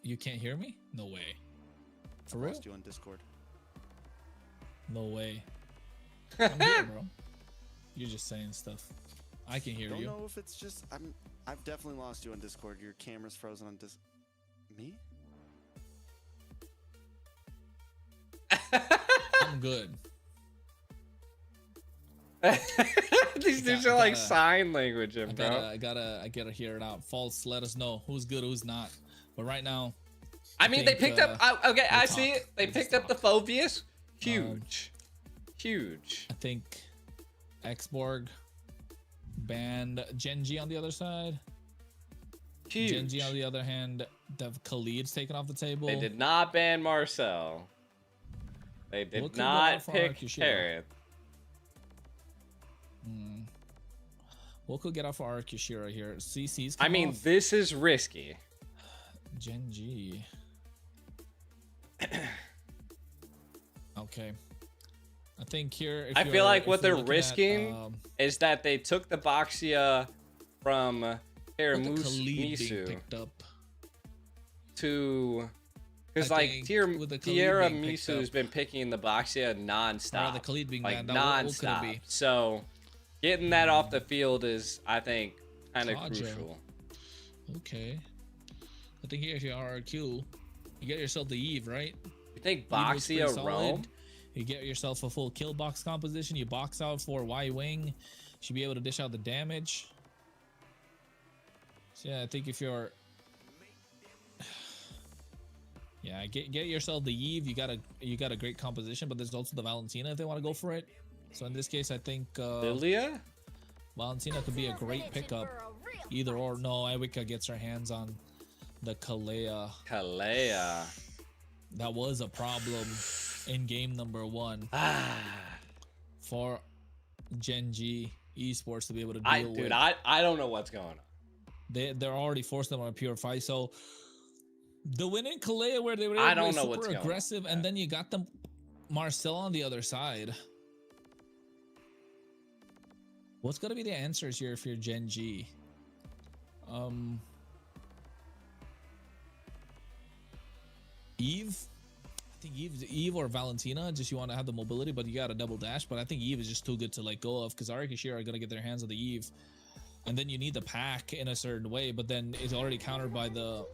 you can't hear me? No way. For I real? lost you on Discord. No way. I'm here, bro. You're just saying stuff. I can hear Don't you. know if it's just I've definitely lost you on Discord. Your camera's frozen on Me? I'm good. These dudes are like sign language, bro. I gotta hear it out. False, let us know who's good, who's not. But right now, I mean, they think, picked up. Okay, I we'll see talk. it. They We'll picked just up the Phobius. Huge, huge. I think Xborg banned Genji on the other side. Huge. Genji on the other hand, the Khalid's taken off the table. They did not ban Marcel. They did What could go not out for pick Arcushiro? Harith. What could get off our Kishira here? CC's I come mean, off. this is risky. Genji. Okay. I think here. If I feel you're- like if what you're they're looking at, risking is that they took the Boxia from with the Khalid being Misu picked up. to, because I like think with the Khalid Tierra being picked Misu has up- been picking the Boxia Or nonstop, the Khalid being like banned. What could it nonstop. be? So getting that off the field is, I think, kind of Kaja. crucial. Okay. I think here if you RRQ, you get yourself the Eve, right? You think Eve looks pretty Boxia solid. Rome? You get yourself a full kill box composition. You box out for Y wing. Should be able to dish out the damage. So yeah, I think if you're get yourself the Eve, you got a great composition, but there's also the Valentina if they want to go for it. So in this case, I think Lilia? Valentina could be a great pickup. Either or. No, Iwika gets her hands on the Kalea. Kalea. That was a problem in game number 1 for Genji Esports to be able to deal with. I don't know what's going on. They're already forced them on a pure fight. So the win in Kalea where they were I don't know super what's going on. aggressive, and then you got them Marcel on the other side. What's gonna be the answers here if you're Genji? Eve. I think Eve or Valentina, just you want to have the mobility, but you got a double dash. But I think Eve is just too good to let go of, because Ari Kishira are gonna get their hands on the Eve, and then you need the pack in a certain way. But then it's already countered by the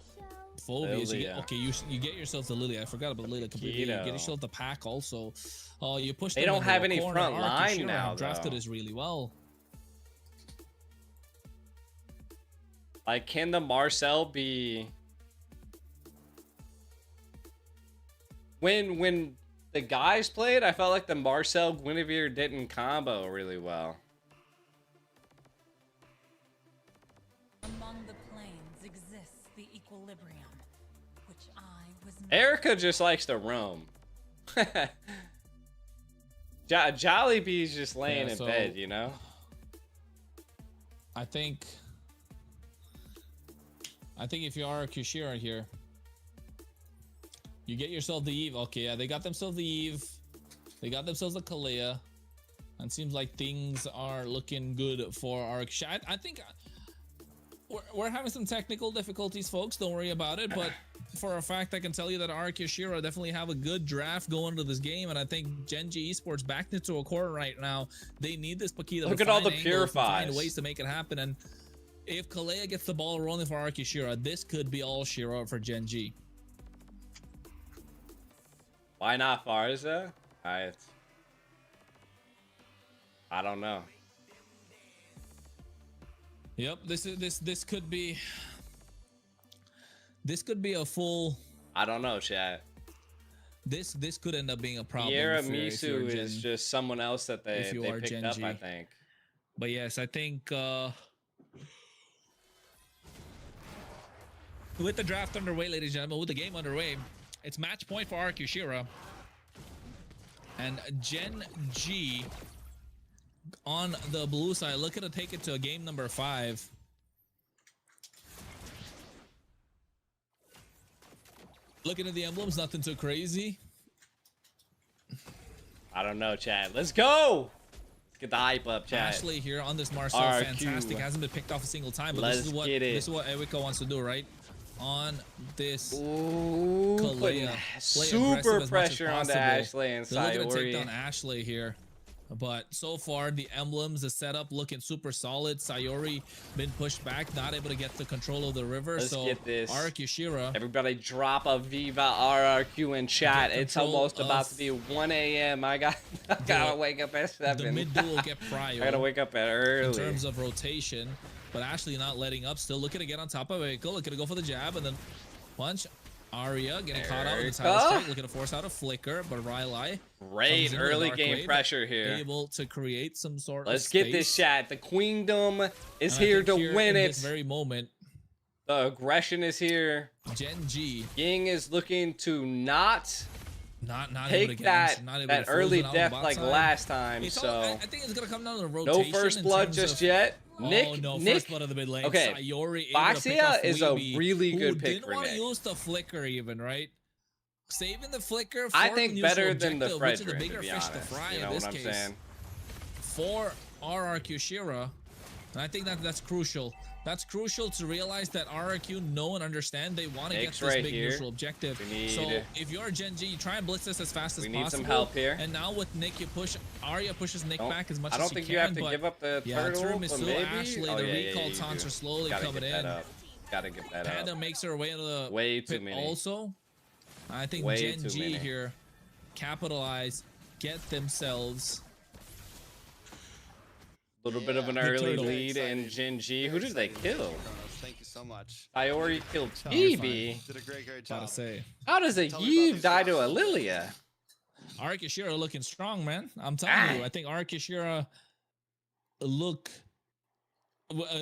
Phobias. Okay, you get yourself the Lily. I forgot about Lily completely. You get yourself the pack also. You push. They them don't into have a any corner. front Ari line Kishira now, have drafted though. this really well. Like, can the Marcel be... When the guys played, I felt like the Marcel Guinevere didn't combo really well. Among the planes exists the equilibrium, which I was meant Erica just likes to roam. Jollibee's just laying in so- bed, you know? I think if you are a Kushira here, you get yourself the Eve. Okay, yeah, they got themselves the Eve. They got themselves the Kalea. And seems like things are looking good for our Kushira. I think we're having some technical difficulties, folks. Don't worry about it. But for a fact, I can tell you that our Kushira definitely have a good draft going into this game. And I think Genji Esports backed into a corner right now. They need this Paquita. Look to at all find the angles, to find purifies. ways to make it happen. And if Kalea gets the ball rolling for Araki Shira, this could be all Shira for Genji. Why not Farza? I don't know. Yep, this could be a full. I don't know, chat. This could end up being a problem. Tierra if you're Misu Gen. is just someone else that they if you are picked up, Genji. I think. But yes, I think with the draft underway, ladies and gentlemen, with the game underway, it's match point for Araki Shira. And Gen G on the blue side looking to take it to game number 5. Looking at the emblems, nothing too crazy. I don't know, chat. Let's go! Let's get the hype up, chat. Ashley here on this Marcel, RQ. fantastic. Hasn't been picked off a single time, but Let's this is what Erika wants to do, right? On this Ooh, Kalea. putting Play super aggressive as much as pressure onto possible. Ashley and They're looking to take down Sayori. Ashley here. But so far, the emblems, the setup looking super solid. Sayori been pushed back, not able to get the control of the river. Let's so get this. Araki Shira, Everybody drop a Viva RRQ in chat. Get It's control almost about of to be 1 a.m. I gotta wake up at 7. the mid duel get I prior gotta wake up at early. in terms of rotation. But Ashley not letting up, still looking to get on top of Eiko, looking to go for the jab and then punch. Arya getting caught out with the title strike, looking to force out a flicker, but Riley Great comes in with a early dark game wave, pressure here. able to create some sort Let's of get this space. chat. The Queendom is And I here think to here win in it. this very moment, The aggression is here. Gen G Ying is looking to not not able to take get that answered, not able that to early frozen out on the death bot like side. last time. It's all- So I think it's gonna come down to the no rotation. first in blood terms just of- yet. Oh Nick, no, Nick. first blood of the mid lane. Okay, Sayori able to pick Boxia off is a Weeby, really who good pick didn't for want to Nick. use the flicker even, right? saving the flicker for I the think neutral better than the objective, which is the Fredrin, bigger to be fish honest. to fry You know in this what I'm case saying? for RRQ Shira. And I think that's crucial. That's crucial to realize that RRQ know and understand they want to get Nick's this right big here. neutral objective. We need- So if you're Gen G, you try and blitz this as fast as We possible. need some help here. And now with Nick, you push Arya pushes Nick back as much I as don't she think can. you have to but give up the yeah, turtle, but Tiramisu, maybe. Ashley, Oh, the yeah, recall you taunts do. are slowly Gotta coming get that in. up. Gotta get that Panda up. makes her way into the Way too pit many. also. I think Way Gen too G many. here capitalize, get themselves A little bit of an The early turtle. lead in Gen G. Who did they kill? Thank you so much. Iori killed you're Phoebe. Did a great gotta job. say. How does a Tell me about Yves these die to a shots. Lilia? Arkashira looking strong, man. I'm telling you. Ah. I think Arkashira look.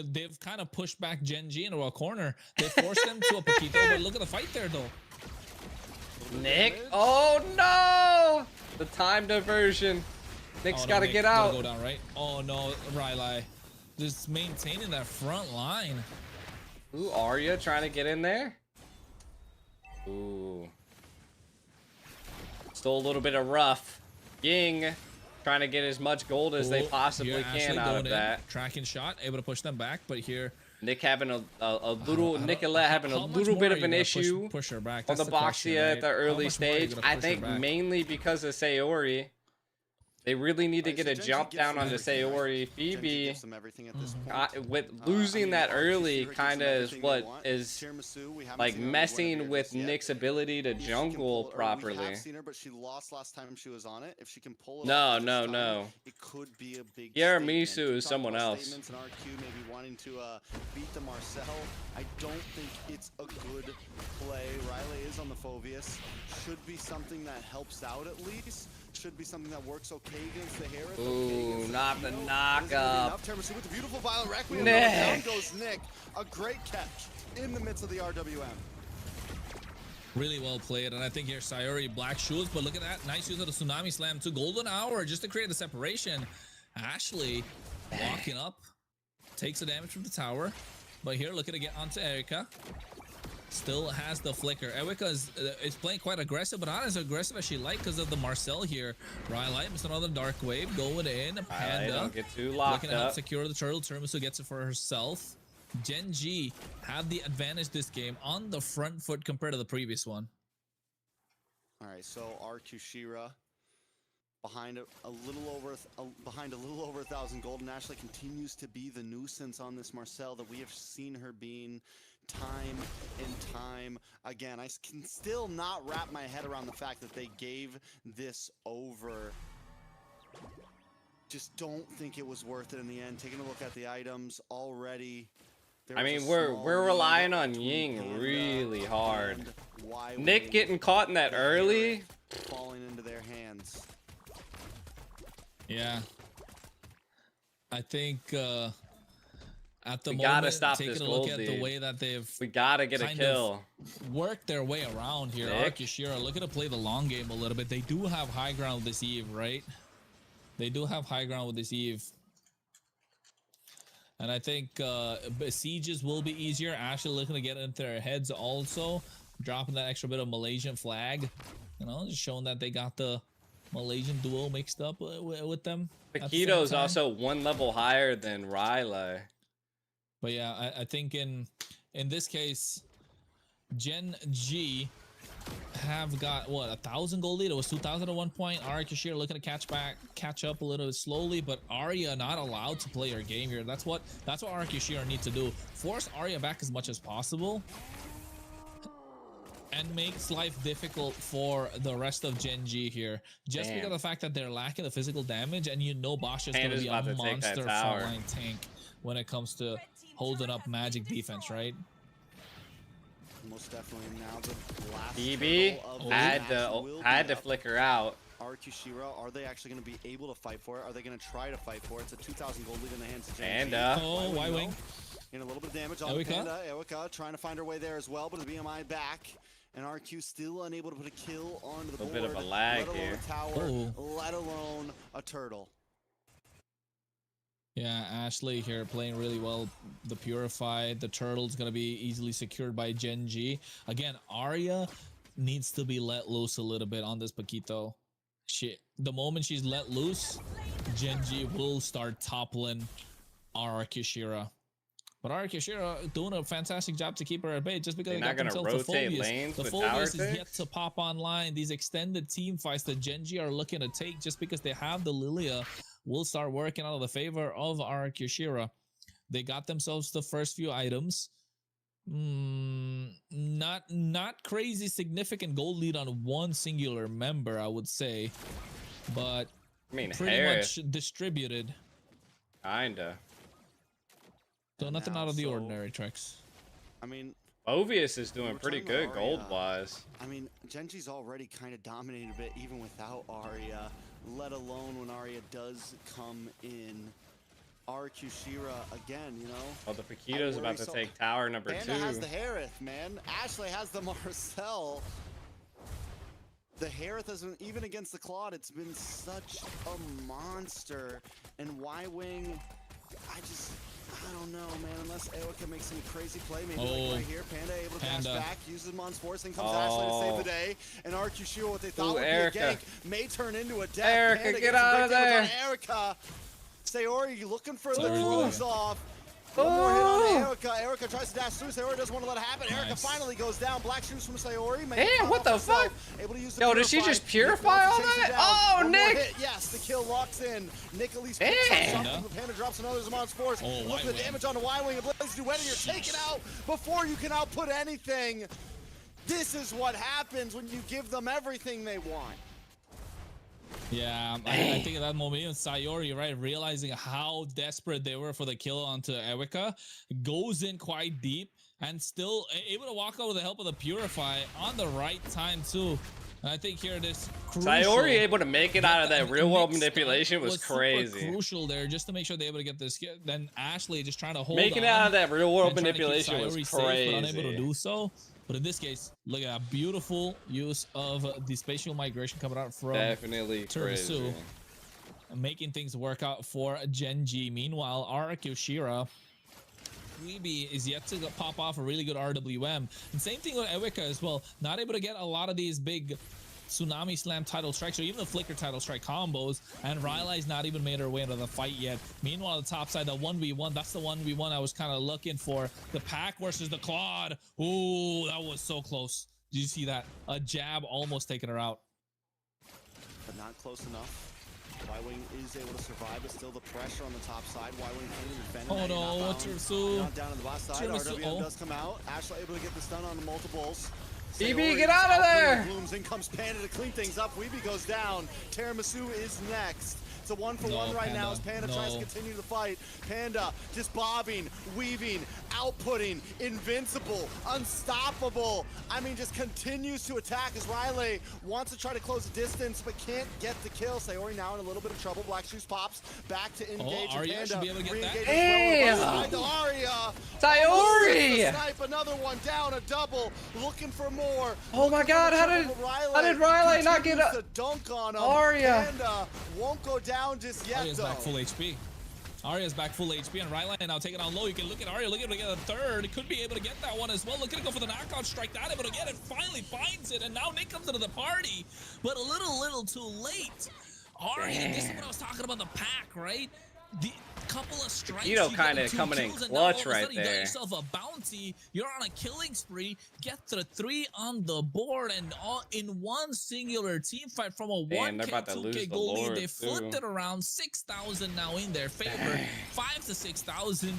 They've kind of pushed back Gen G into a corner. They forced them to a Paquito, but look at the fight there, though. Nick? Oh no! The time diversion. Nick's Oh, no, gotta Nick get gotta out. Go down, right? Oh no, Riley. Just maintaining that front line. Ooh, Arya trying to get in there. Ooh. Still a little bit of rough. Ying trying to get as much gold as they Oh, possibly here, can Ashley out going of in, that. tracking shot, able to push them back, but here Nick having a little, how- Nicolette having a how much little more bit are of you an gonna issue push her back? on That's the question, Boxia right? at the How early much more are you stage. gonna I push her think back? mainly because of Sayori. They really need to Right, get so a Gen G jump gives down them onto everything, right? Sayori. Gen G Phoebe, gives them everything at this point. with I losing mean, that Archie early, Shearer gives kind them of is everything they what want. is Tiramisu, we haven't like seen her messing one-up with here just Nick's yet. ability to If she can jungle pull it- or We properly. have seen her, but she lost last time she was on it. If she can pull it No, off this no, time, no. it could be a big Yaramisu statement. We is talked someone about else. statements in RQ maybe wanting to beat the Marcel. I don't think it's a good play. Riley is on the Phobius. Should be something that helps out at least. Should be something that works okay against the Harris. Ooh, not the knock up. Tiramisu with the beautiful Violent Requiem. Nick. Down goes Nick. A great catch in the midst of the RWM. Really well played, and I think here Sayori black shoes, but look at that nice use of the tsunami slam to golden hour just to create the separation. Ashley walking up, takes the damage from the tower, but here looking to get onto Erika. Still has the flicker. Erika is playing quite aggressive, but not as aggressive as she liked because of the Marcel here. Riley missed another dark wave going in. Riley, Panda don't get too locked looking to help up. secure the turtle. Tiramisu gets it for herself. Gen G have the advantage this game on the front foot compared to the previous one. All right, so RQ Shira behind a little over 1,000 gold, and Ashley continues to be the nuisance on this Marcel that we have seen her being time and time again. I can still not wrap my head around the fact that they gave this over. Just don't think it was worth it in the end. Taking a look at the items already. I mean, we're relying on Ying really hard. Nick getting caught in that early. Falling into their hands. Yeah. I think at the We moment, gotta stop taking this a look gold at lead. the way that they've We gotta get a kind kill. worked their way around here. Nick? Arkashira looking to play the long game a little bit. They do have high ground with this Eve, right? They do have high ground with this Eve. And I think sieges will be easier. Ashley looking to get into their heads also. Dropping that extra bit of Malaysian flag. You know, just showing that they got the Malaysian duo mixed up with them. at the same Paquito's time. also one level higher than Riley. But yeah, I think in this case, Gen G have got what 1,000 gold lead. It was 2,000 at one point. Arya Kashir looking to catch up a little bit slowly, but Arya not allowed to play her game here. That's what Arya Kashir need to do. Force Arya back as much as possible, and makes life difficult for the rest of Gen G here. Just Damn. because of the fact that they're lacking the physical damage, and you know Bosch is going to Panda's be a about to take that monster tower. frontline tank when it comes to holding up magic defense, right? Most definitely now the last BB turtle of the had match will to be had to up. flicker out. Arkushira, are they actually going to be able to fight for it? Are they going to try to fight for it? It's a 2,000 gold lead in the hands of Gen G. Panda. Oh, Y-Wing. And a little bit of damage on Erika? the Panda. Erika trying to find her way there as well, but the BMI back. And RQ still unable to put a kill onto the A board. bit of a lag let alone here. a tower, Oh. let alone a turtle. Yeah, Ashley here playing really well. The Purified, the Turtle's going to be easily secured by Gen G. Again, Arya needs to be let loose a little bit on this Paquito. The moment she's let loose, Genji will start toppling Arakishira. But Arakishira doing a fantastic job to keep her at bay just because They're they not got gonna themselves the rotate Phobias. lanes The with tower Phobias is yet ticks? to pop online. These extended team fights that Genji are looking to take just because they have the Lilia will start working out of the favor of Arakishira. They got themselves the first few items. Not crazy significant gold lead on one singular member, I would say, but I mean, pretty much distributed. Kinda. So And nothing now, out of the so- ordinary, Trex. I mean, Ovius is doing We're pretty talking about good Arya. gold-wise. I mean, Genji's already kind of dominated a bit even without Arya, let alone when Arya does come in. Shira again, you know. Oh, the Paquito's worry about to so- take tower number Panda 2. has the Harith, man. Ashley has the Marcel. The Harith isn't even against the Claude. It's been such a monster. And Y-Wing, I don't know, man. Unless Eoka makes some crazy play, maybe like right here. Panda able to dash back, uses him on Force, and comes Ashley to save the day. And Shira, what they thought would Erica. be a gank, may turn into a death. Erica, Panda get gets some out of great damage there. on Erica. Sayori looking for the Sayori's close there. off. One more hit on Oh. Erica. Erica tries to dash through. Sayori doesn't want to let it happen. Erica Nice. finally goes down. Black shoes from Sayori. Damn, what the fuck? Able to use the Yo, did she purify. just Nick purify wants all to chase that? it down. Oh, One more Nick. hit. Yes, the kill locks in. Nick at least Damn. kicks some Panda. shots. The Panda drops another Zamon's Force. Oh, Look at the Y-Wing. damage on the Y-Wing. It blaze do and you're taken out before you can output anything. This is what happens when you give them everything they want. Yeah, I think at that moment, even Sayori, right, realizing how desperate they were for the kill onto Erica, goes in quite deep and still able to walk out with the help of the Purify on the right time too. And I think here it is crucial. Sayori able to make it out of that real world Nick's manipulation was super crazy. crucial there just to make sure they're able to get this. Then Ashley just trying to hold Making it on out of that real world and trying to keep manipulation was Sayori safe, but unable to crazy. do so. But in this case, look at that beautiful use of the spatial migration coming out from Definitely crazy. Turbisu, making things work out for Genji. Meanwhile, Arakishira Weeby is yet to pop off a really good RWM. And same thing with Ewika as well. Not able to get a lot of these big Tsunami Slam title strikes or even the Flicker title strike combos, and Rylai's not even made her way into the fight yet. Meanwhile, the top side, the 1v1, that's the 1v1 I was kind of looking for. The Pack versus the Claude. Ooh, that was so close. Did you see that? A jab almost taking her out. But not close enough. Y-Wing is able to survive, but still the pressure on the top side. Y-Wing can defend. Oh no, what's Ursu? Not down on the bottom side. Tiramisu, RWM oh. does come out. Ashley able to get the stun on the multiples. BB, Sayori get out of is there! Blooms in comes Panda to clean things up. Weeby goes down. Tiramisu is next. It's a 1-for-1 No, right now Panda, as Panda no. tries to continue the fight. Panda just bobbing, weaving, outputting, invincible, unstoppable. I mean, just continues to attack as Riley wants to try to close the distance, but can't get the kill. Sayori now in a little bit of trouble. Black Shoes pops back to engage. and Arya Panda should be able to get that. re-engage as well. Side to Arya. Sayori! Snipe another one down, a double, looking for more. Oh my Looking for God, the how triple, did- but how did Riley not get continues a- to dunk on him. Arya. Panda won't go down just yet, Arya's though. back full HP. Arya's back full HP, and Rylai now taking on low. You can look at Arya, look at him to get a third. He could be able to get that one as well. Looking to go for the knockout strike, not able to get it. Finally finds it, and now Nick comes into the party, but a little too late. Arya, this is what I was talking about, the Pack, right? The couple of strikes. Paquito you kinda get 2 coming in kills, and now clutch all of a right sudden You got there. yourself a bounty. You're on a killing spree. Get the 3 on the board, and all in one singular team fight from a Damn, they're 1K, about to 2K lose the goal lead. Lord, They flipped too. it around. 6,000 now in their favor. 5 to 6,000.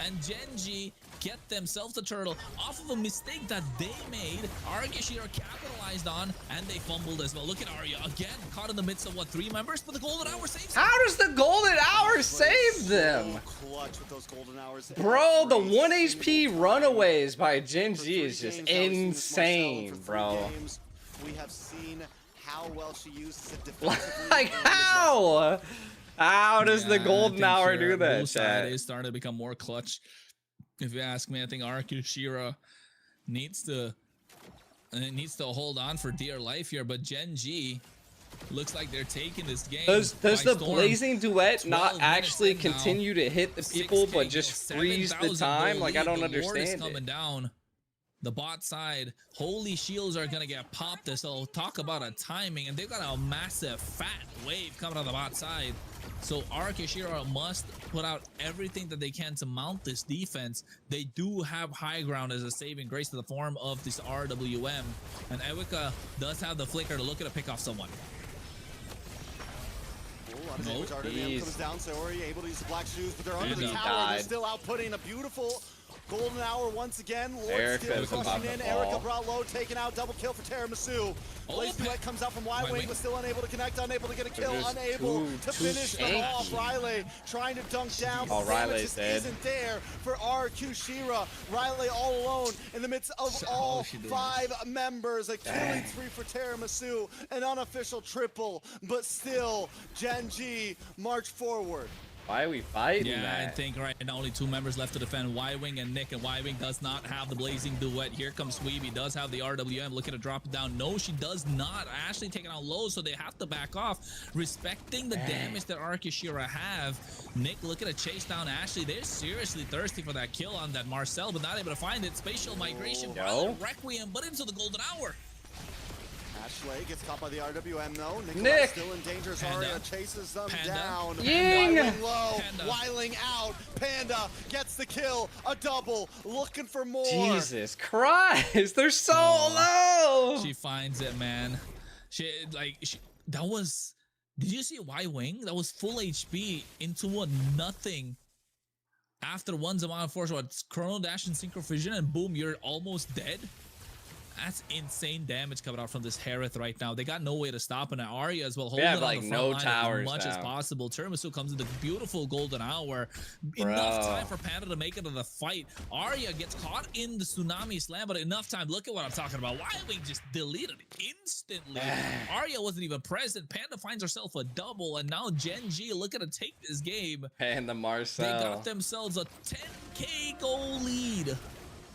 And Genji get themselves the turtle off of a mistake that they made. Aragishira capitalized on, and they fumbled as well. Look at Arya again, caught in the midst of what, 3 members, but the golden hour saves them. How does the golden hour save them? So clutch with those golden hours. Bro, the Every 1 single HP time. runaways by For Genji 3 is just games now, we've seen this Marcel, and insane, for 3 bro. games, we have seen how well she uses it defensively. Like, and how? How does the Yeah, I golden think hour here, do that, both side chat? is starting to become more clutch. If you ask me, I think Arashira needs to hold on for dear life here. But Genji looks like they're taking this game. Does by the storm. blazing duet 12 not minutes actually in now, continue to hit the people 6K but just goal, freeze the 7,000 time? goal Like, I lead. don't The Lord is understand coming it. down. The bot side, holy shields are gonna get popped. So talk about a timing, and they've got a massive fat wave coming on the bot side. So Arkashira must put out everything that they can to mount this defense. They do have high ground as a saving grace to the form of this RWM, and Ewika does have the flicker to look at pick off someone. Nope. RWM comes down, so already able to use the black shoes, but they're under the tower. Died. They're still outputting a beautiful golden hour once again. Lord Erica still pushing in. Erica brought low, taken out, double kill for Tiramisu. Blaze Duet comes out from Y-Wing, but still unable to connect, unable to get a kill, unable to finish them off. Riley trying to dunk down. Oh, Riley's dead. Isn't there for RQ Shira. Riley all alone in the midst of all 5 members. A killing spree for Tiramisu, an unofficial triple, but still Gen G march forward. Why are we fighting that? I think right now only 2 members left to defend, Y-Wing and Nick, and Y-Wing does not have the Blazing Duet. Here comes Sweeby, does have the RWM, looking to drop it down. No, she does not. Ashley taking out low, so they have to back off, respecting the damage that Arkashira have. Nick looking to chase down Ashley. They're seriously thirsty for that kill on that Marcel, but not able to find it. Spatial migration, Requiem, but into the golden hour. Ashley gets caught by the RWM though. Nick still in danger. Aria chases them down. Ying! Wiling low, Wiling out. Panda gets the kill. A double. Looking for more. Jesus Christ, they're so low. She finds it, man. That was. Did you see Y-Wing? That was full HP into a nothing. After one's amount of force, what? Chrono Dash and Synchro Fusion, and boom, you're almost dead. That's insane damage coming out from this Harith right now. They got no way to stop it. And Arya as well, holding it on the front line as much as possible. Tiramisu comes in the beautiful golden hour. Enough time for Panda to make it to the fight. Arya gets caught in the tsunami slam, but enough time. Look at what I'm talking about. Y-Wing just deleted instantly. Arya wasn't even present. Panda finds herself a double, and now Gen G looking to take this game. And the Marcel. They got themselves a 10K goal lead.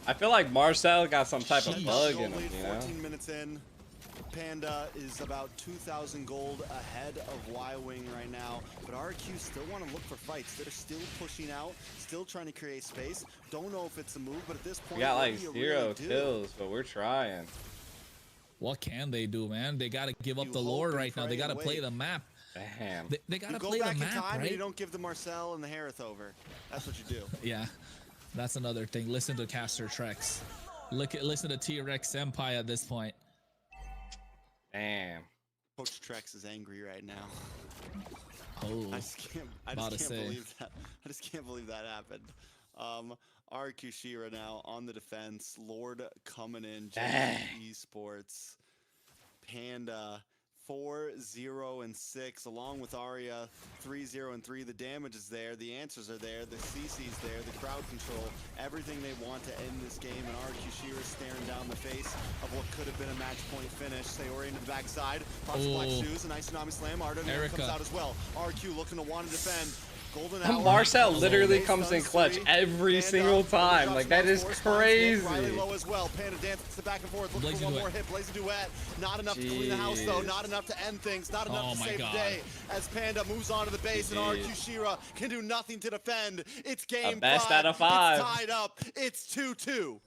I feel like Marcel got some type of bug in him, you know? 14 minutes in. Panda is about 2,000 gold ahead of Y-Wing right now, but RQ still want to look for fights. They're still pushing out, still trying to create space. Don't know if it's a move, but at this point, we got like 0 kills, but we're trying. What can they do, man? They got to give up the Lord right now. They got to play the map. Damn. They got to play the map, right? You go back in time and you don't give the Marcel and the Harith over. That's what you do. Yeah. That's another thing. Listen to Caster Trex. Listen to T-Rex Senpai at this point. Damn. Coach Trex is angry right now. Oh, I just can't believe that. I just can't believe that happened. RQ Shira now on the defense. Lord coming in. Esports. Panda 4-0-6, along with Arya 3-0-3. The damage is there, the answers are there, the CC's there, the crowd control, everything they want to end this game, and RQ Shira staring down the face of what could have been a match point finish. Sayori into the backside, pops black shoes, a nice tsunami slam. Ardo comes out as well. RQ looking to want to defend. Golden hour. Marcel literally comes in clutch every single time. Like, that is crazy. Riley low as well. Panda dances the back and forth, looking for one more hit. Blazing Duet. Not enough to clean the house, though. Not enough to end things. Not enough to save the day. As Panda moves on to the base, and RQ Shira can do nothing to defend. It's game 5. Best out of 5. It's tied up. It's 2-2.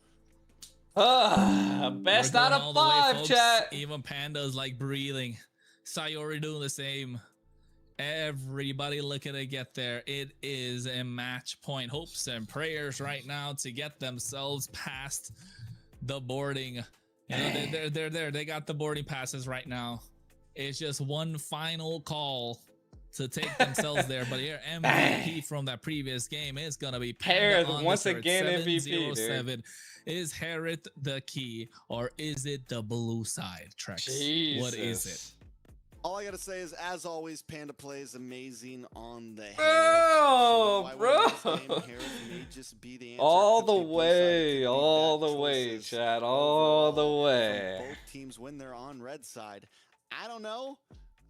Best out of 5, chat. Even Panda's like breathing. Sayori doing the same. Everybody looking to get there. It is a match point. Hopes and prayers right now to get themselves past the boarding. You know, they're there. They got the boarding passes right now. It's just one final call to take themselves there. But here, MVP from that previous game is gonna be Harith once again. MVP, dude. Is Harith the key, or is it the blue side, Trex? What is it? All I gotta say is, as always, Panda plays amazing on the Harith. Bro. May just be the answer. All the way, chat. All the way. Both teams when they're on red side. I don't know.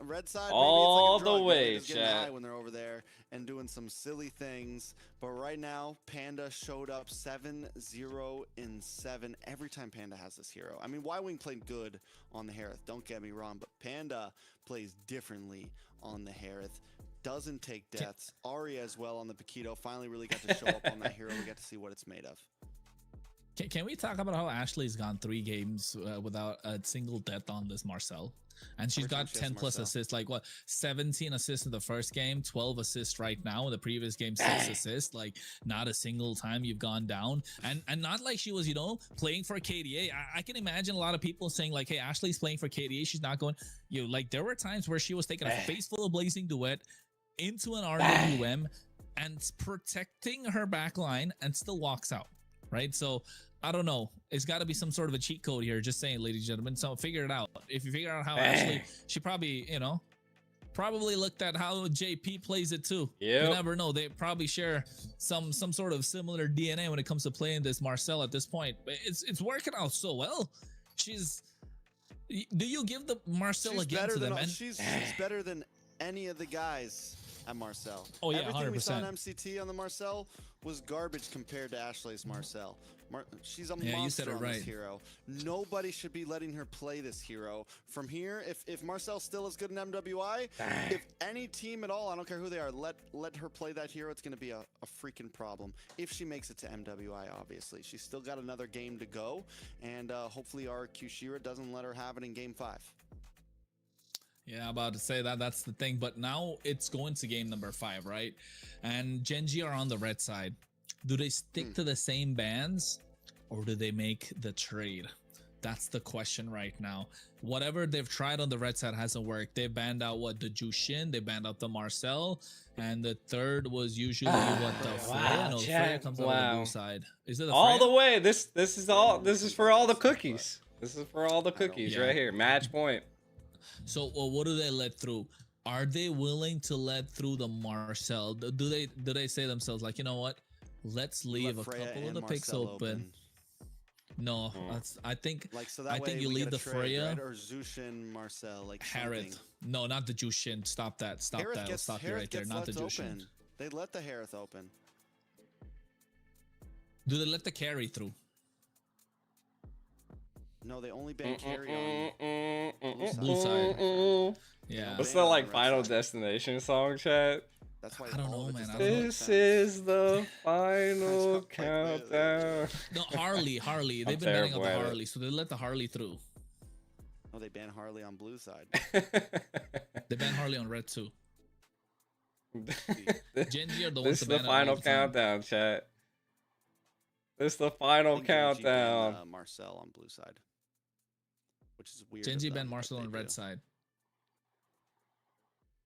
Red side, all maybe it's like a drug. the way, maybe chat. High when they're over there and doing some silly things. But right now, Panda showed up 7-0-7 every time Panda has this hero. I mean, Y-Wing played good on the Harith, don't get me wrong, but Panda plays differently on the Harith. Doesn't take deaths. Arya as well on the Paquito. Finally really got to show up on that hero. We got to see what it's made of. Can we talk about how Ashley's gone 3 games without a single death on this Marcel? And she's Every time got she has 10 plus Marcel. assists, like what, 17 assists in the first game, 12 assists right now. In the previous game, 6 assists. Like, not a single time you've gone down. And not like she was, you know, playing for KDA. I can imagine a lot of people saying, like, hey, Ashley's playing for KDA. She's not going, you know, like, there were times where she was taking a face full of Blazing Duet into an RWM and protecting her back line and still walks out, right? So I don't know. It's got to be some sort of a cheat code here. Just saying, ladies and gentlemen. So figure it out. If you figure out how Ashley, she probably, you know, probably looked at how JP plays it too. Yep. You never know. They probably share some sort of similar DNA when it comes to playing this Marcel at this point. But it's working out so well. She's. Do you give the Marcel She's again better to them? than And she's better than any of the guys at Marcel. Oh, yeah, Everything we saw 100%. in MCT on the Marcel was garbage compared to Ashley's Marcel. She's a Yeah, you said monster it on right. this hero. Nobody should be letting her play this hero. From here, if Marcel's still as good in MWI, if any team at all, I don't care who they are, let her play that hero, it's going to be a freaking problem. If she makes it to MWI, obviously. She's still got another game to go, and hopefully our Kushira doesn't let her have it in Game 5. Yeah, about to say that's the thing. But now it's going to game number 5, right? And Genji are on the red side. Do they stick to the same bans or do they make the trade? That's the question right now. Whatever they've tried on the red side hasn't worked. They banned out the Jushin, they banned out the Marcel, and the third was usually the Freya. No, Freya comes out on the blue side. Is it the all Freya? the way. This is for all the cookies. This is for all the cookies Yeah. right here. Match point. So what do they let through? Are they willing to let through the Marcel? Do they say themselves like, you know what? Let's leave a Freya couple of and the picks Marcel open. No, I think Like, so that I way think you we leave get the a trade, Freya. right? Or Zushin, Marcel, like Harith. something. No, not the Jushin. Stop that. Stop Harith that. I'll gets, stop you Harith right there. gets Not the left Jushin. open. They let the Harith open. Do they let the carry through? No, they only ban carry on Blue side. Yeah. What's ban the on like red Final side. Destination song, chat? That's why I don't all of know, it man. just I don't know. doesn't make This sense. is the final Like, countdown. No, Harley. They've I'm been banning out terrible the at it. Harley, so they let the Harley through. Oh, they ban Harley on blue side. They ban Harley on red too. Genji are the This ones is to the ban it all final the time. countdown, chat. This is the I final think Genji ban, countdown. Marcel on blue side, which is weird. Genji of ban them, but Marcel they on red do. side.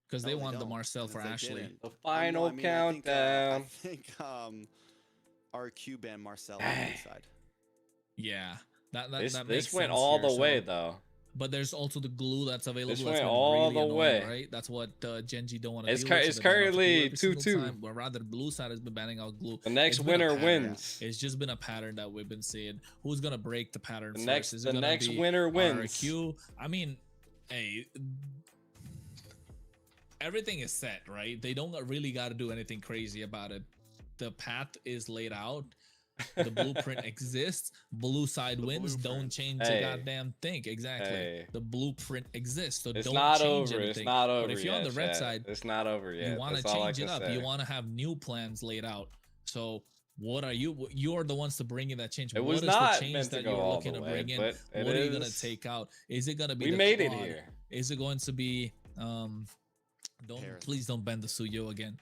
Because No, they wanted the don't, Marcel for because they Ashley. didn't. The No, final I mean, countdown. I think RQ ban Marcel on blue side. Yeah. That This makes this went sense all here, the way so- though. But there's also the glue that's available. This that's went been all really the annoying, way. right? That's what Genji don't want to It's do. cur- it's currently 2-2. Or rather, the blue side has been banning out glue. The next It's been a winner pattern. wins. It's just been a pattern that we've been seeing. Who's gonna break the pattern The first? next Is it the gonna next be winner wins. RQ? I mean, hey, everything is set, right? They don't really got to do anything crazy about it. The path is laid out. The blueprint exists. Blue side wins. Don't blueprint. change Hey. the goddamn thing. Exactly. Hey. The blueprint exists. So It's don't not change over. anything. It's not over But if you're yet, on the red chat. side, It's not over yet. you want to That's all I change it can up. say. You want to have new plans laid out. So what are you? You're the ones to bring in that change. It What was is not the change meant to that go you're all looking the to way, bring in? but it What are you gonna is- take out? Is it gonna be? We the made it quad? here. Is it going to be? Harith. Please don't ban the Suyo again.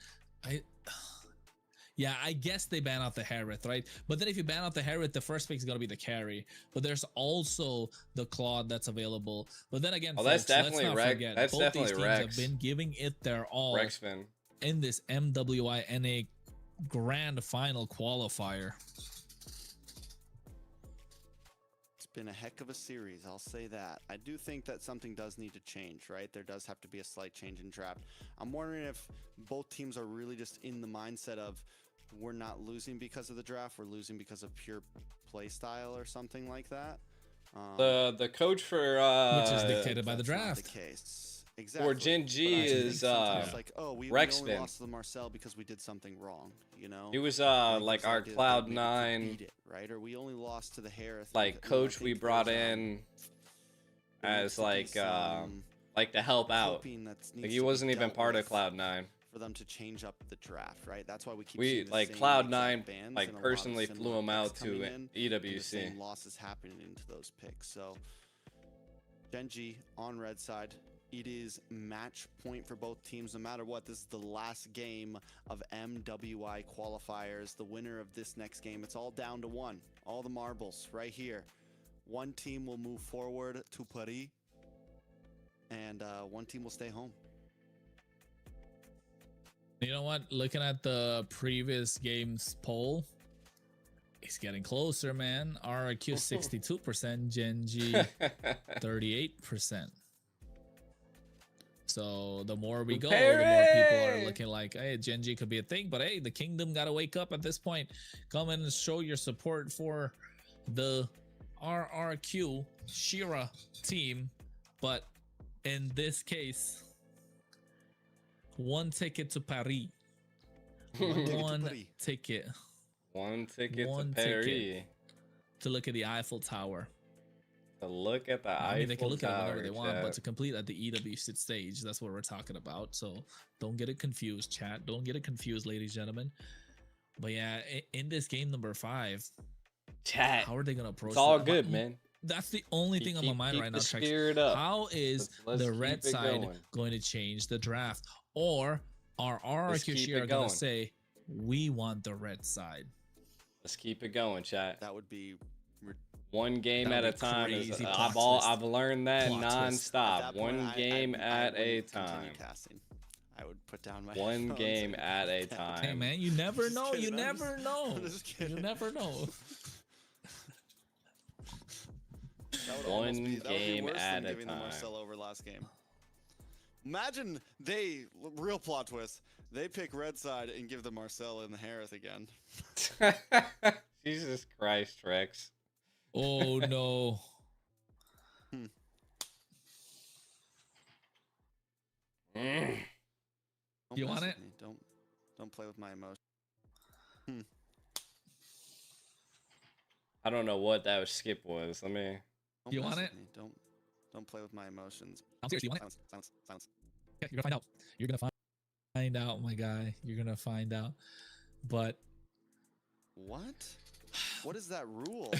Yeah, I guess they ban out the Harith, right? But then if you ban out the Harith, the first pick is gonna be the carry. But there's also the Claude that's available. But then again, Oh, that's folks, let's definitely not Rex. forget, That's both definitely these teams Rex. have been giving it their all Rexfin. in this MWI NA Grand Final qualifier. It's been a heck of a series, I'll say that. I do think that something does need to change, right? There does have to be a slight change in draft. I'm wondering if both teams are really just in the mindset of we're not losing because of the draft, we're losing because of pure play style or something like that. The coach for Which is dictated by the That's not draft. the case. Exactly. Gen G But I think is, sometimes like, oh, we only Rexfin. lost to the Marcel because we did something wrong, you know? He was Like like this our idea that Cloud maybe to 9 beat it, right? Or we only lost to the Harith. like coach we brought in as like to help out. coping that Like needs he to be wasn't even dealt part of with Cloud 9. for them to change up the draft, right? That's why we keep We seeing the like same Cloud9 exact bands like and a lot of personally similar flew him picks out coming to in, and the EWC. same losses happening into those picks. So Genji on red side. It is match point for both teams. No matter what, this is the last game of MWI qualifiers. The winner of this next game, it's all down to one. All the marbles right here. One team will move forward to Paris, and one team will stay home. You know what? Looking at the previous game's poll, it's getting closer, man. RRQ 62%, Genji 38%. So the more we go, the more people are looking like, hey, Genji could be a thing. But hey, the Kingdom got to wake up at this point. Come in and show your support for the RRQ Shira team. But in this case, one ticket to Paris. One ticket. One ticket to Paris. To look at the Eiffel Tower. To look at the Eiffel Tower. I mean, they can look at it whenever they want, chat. but to complete at the EWC stage, that's what we're talking about. So don't get it confused, chat. Don't get it confused, ladies and gentlemen. But yeah, in this game number 5, chat. how are they gonna approach? It's all good, man. That's the only thing on my mind right now. Spirit up. How is let's the keep red it side going to change the draft, or are RRQ Shira gonna say we want the red side? Let's keep it going, chat. That would be one game at a time. I've learned that nonstop. One game at a time. I would put down my one game at a time. Hey man, you never know. You never know. You never know. One game at a time. The Marcel over last game. Imagine real plot twist. They pick red side and give the Marcel and the Harris again. Jesus Christ, Rex. Oh no. You want it? Don't play with my emotions. I don't know what that skip was. Let me. You want it? Don't play with my emotions. I'm serious. You want it? Silence. Yeah, you're gonna find out. You're gonna find out, my guy. You're gonna find out. But what? What is that rule?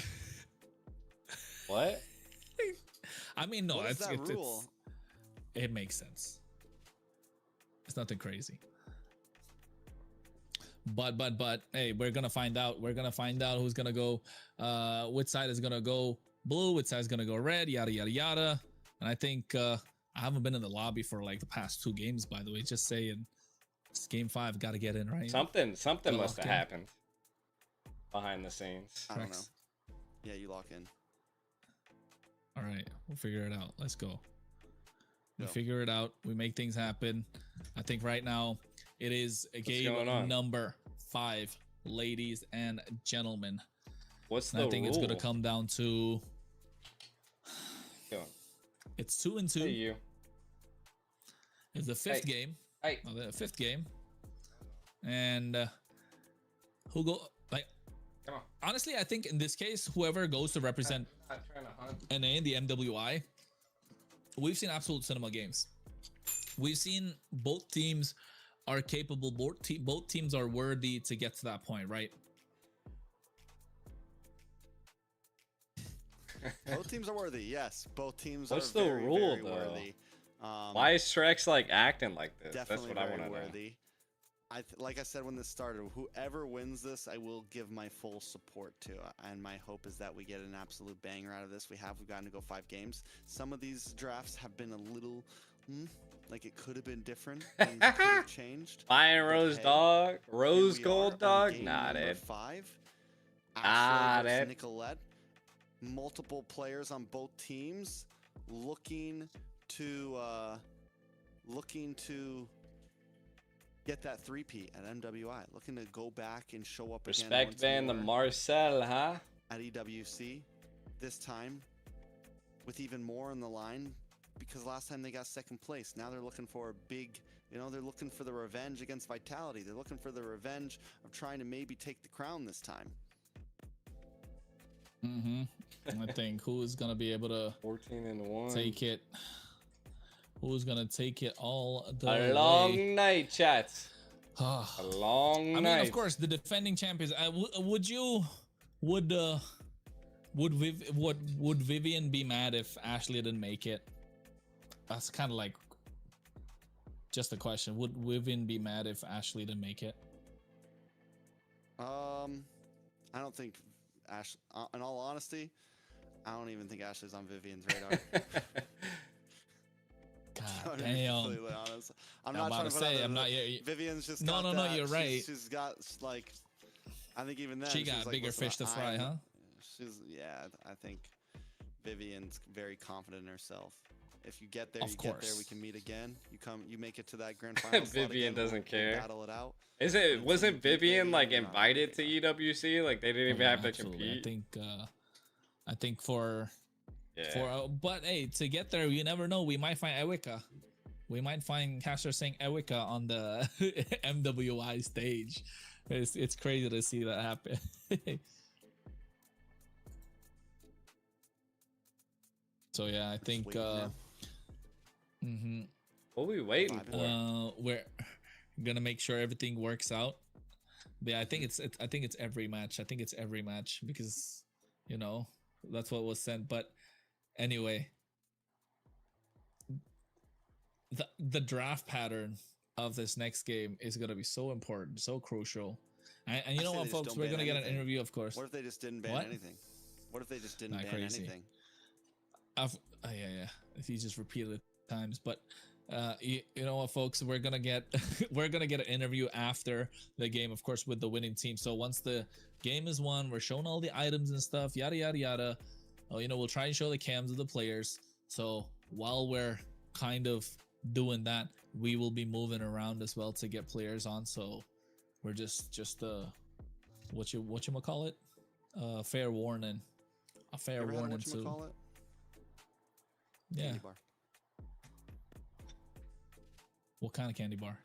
What? I mean, no, it makes sense. It's nothing crazy. But hey, we're gonna find out. We're gonna find out who's gonna go. Which side is gonna go blue? Which side is gonna go red? Yada yada yada. And I think I haven't been in the lobby for like the past 2 games. By the way, just saying. It's game 5. Got to get in, right? Something must have happened behind the scenes. I don't know. Yeah, you lock in. All right, we'll figure it out. Let's go. We figure it out. We make things happen. I think right now it is a game number 5, ladies and gentlemen. What's the rule? I think it's going to rule? come down to. It's 2-2. Hey, you. It's the 5th game. Hey. Oh, the 5th game. And who go like? Come on. Honestly, I think in this case, whoever goes to represent NA in the MWI, we've seen absolute cinema games. We've seen both teams are capable. Both teams are worthy to get to that point, right? Both teams are worthy. Yes, both teams What's are the very, rule, very though? worthy. Why is Trex like acting like this? Definitely That's what I want to worthy. Like I said when this started, whoever wins this, I will give my full support to. And my hope is that we get an absolute banger out of this. We've gotten to go 5 games. Some of these drafts have been a little, like it could have been different. And could have changed. Buying Rose Dog, Rose Gold Dog, not it. 5. Not it. Nicolette. Multiple players on both teams looking to get that 3-peat at MWI, looking to go back and show up Respect again. Van the Marcel, huh? At EWC, this time with even more on the line, because last time they got 2nd place. Now they're looking for a big, they're looking for the revenge against Vitality. They're looking for the revenge of trying to maybe take the crown this time. I think who is gonna be able to 14-1 take it Who's gonna take it all the A way? long night, chat. A I long mean, night. of course, the defending champions. Would Vivian be mad if Ashley didn't make it? That's kind of like just a question. Would Vivian be mad if Ashley didn't make it? I don't think Ash. In all honesty, I don't even think Ashley's on Vivian's radar. God To be damn. completely honest. I'm I'm not about trying to to put say, out I'm the- not. Vivian's just No, got no, no, that- you're right. She's got like, I think even then She she's got like, bigger "Listen, fish to fry, I'm-" huh? She's I think Vivian's very confident in herself. If you get there, Of you get there. course. We can meet again. You make it to that grand final. slot Vivian again, we'll- doesn't we'll care. battle it out. Wasn't Until you beat Vivian like Vivian, you're not invited to really EWC? Like they didn't even Yeah, have to absolutely. compete. I think for Yeah. but hey, to get there, you never know. We might find Ewika. We might find Caster saying Ewika on the MWI stage. It's crazy to see that happen. So yeah, I think waiting now. What we waiting Vibing. for? we're gonna make sure everything works out. But yeah, I think it's every match. I think it's every match because you know that's what was sent. But anyway, the draft pattern of this next game is gonna be so important, so crucial. And you I know say what, they just folks, don't we're ban gonna get an anything. interview, of course. What if they just didn't ban What? anything? What if they just didn't Not ban crazy. anything? Yeah. If you just repeat it times, but you know what, folks, we're gonna get we're gonna get an interview after the game, of course, with the winning team. So once the game is won, we're showing all the items and stuff, yada yada yada. You know, we'll try and show the cams of the players. So while we're kind of doing that, we will be moving around as well to get players on. So we're just what you call it? Fair warning. A fair Ever had a warning to whatchamacallit? yeah. Candy bar. What kind of candy bar?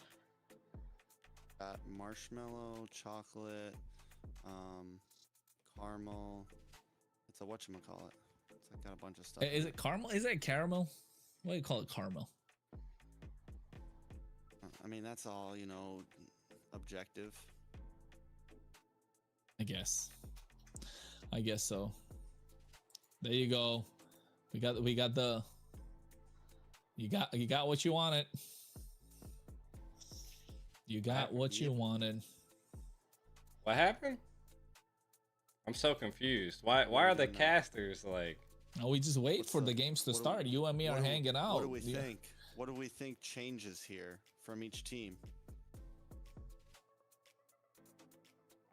Marshmallow, chocolate, caramel. It's a whatchamacallit. It's like got a bunch of stuff. Is in it caramel? Is it caramel? What do you call it? Caramel. I mean, that's all, objective. I guess so. There you go. We got the. You got what you wanted. You got what you wanted. What happened? I'm so confused. Why are the casters like? Oh, we just wait What's for the- the games to what do start. we- You and me what are do we- hanging out. What do we Yeah. think? What do we think changes here from each team?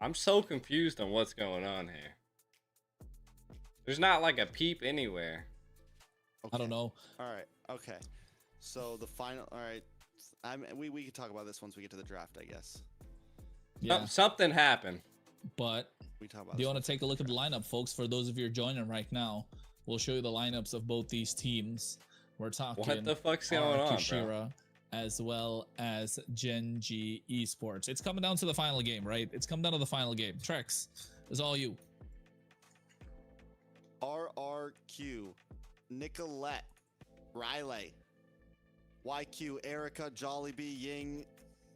I'm so confused on what's going on here. There's not like a peep anywhere. I don't know. All right. Okay. So the final. All right. We can talk about this once we get to the draft, I guess. Yeah, Something happened. but We talk about. do you this want once to we take get a to look the at the draft. lineup, folks? For those of you who are joining right now, we'll show you the lineups of both these teams. We're talking What the fuck's going on, bro? Kushira, as well as Genji Esports. It's coming down to the final game, right? It's come down to the final game. Trex, is all you. RRQ, Nicolette, Riley, YQ, Erica, Jollibee, Ying.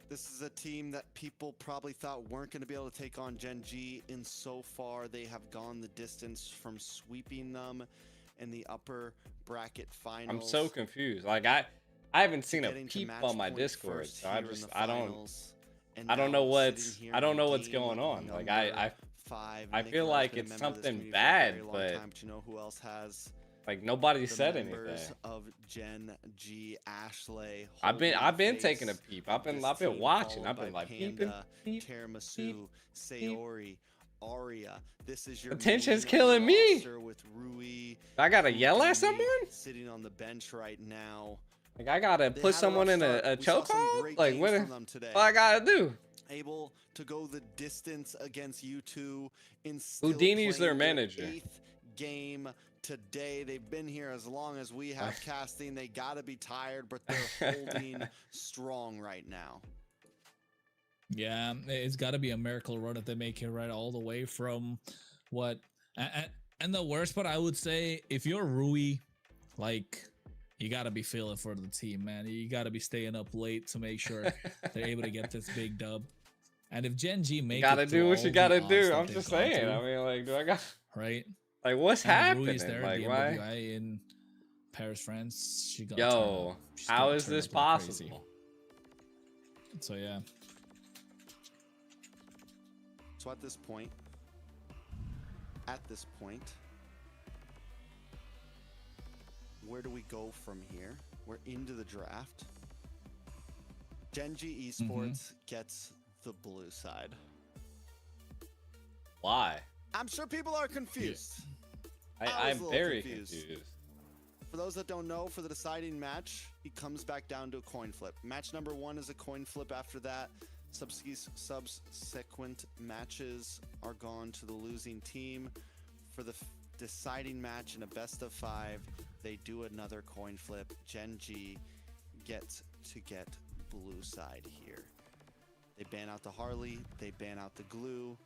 This is a team that people probably thought weren't going to be able to take on Gen G, and so far they have gone the distance from sweeping them in the upper bracket finals. I'm so confused. Like I haven't seen a getting to peep match on my point Discord, first so I here in just the I don't finals, and I don't now know what's sitting here I don't in know what's game going on. Like number 5. I Nick feel Law's like been a it's member of this something community for a bad, very long but time, you know who else has like nobody the said members anything. of Gen G, Ashley. I've been holding taking a face peep. I've of been this team, watching. followed I've been by like peeping, Panda, peep. Tiramisu, Sayori, Aria. This is your Attention's main killing me. roster with Rui. I gotta yell at Houdini someone? sitting on the bench right now. Like I gotta They put had someone rough in a start. We saw some chokehold? great Like games what? from them today. What I gotta do? Able to go the distance against you two in still Houdini's their playing manager. 8th game today. They've been here as long as we have casting. They got to be tired, but they're holding strong right now. Yeah, it's got to be a miracle run if they make it right all the way from what. And the worst part, I would say, if you're Rui, like You got to be feeling for the team, man. You got to be staying up late to make sure they're able to get this big dub. And if Gen G make You gotta it do through what all you the gotta odds do. that I'm they've just gone saying. through, I mean, like, do I got right? like what's And Rui happening? is there, Like, the why? MWI in Paris, France. She got Yo, how is this possible? So yeah. So at this point, where do we go from here? We're into the draft. Gen G Esports gets the blue side. Why? I'm sure people are confused. I was I'm a little very confused. confused. For those that don't know, for the deciding match, it comes back down to a coin flip. Match number 1 is a coin flip. After that, subsequent matches are gone to the losing team. For the deciding match in a best of 5, they do another coin flip. Gen G gets to get blue side here. They ban out the Harley, they ban out the Glue,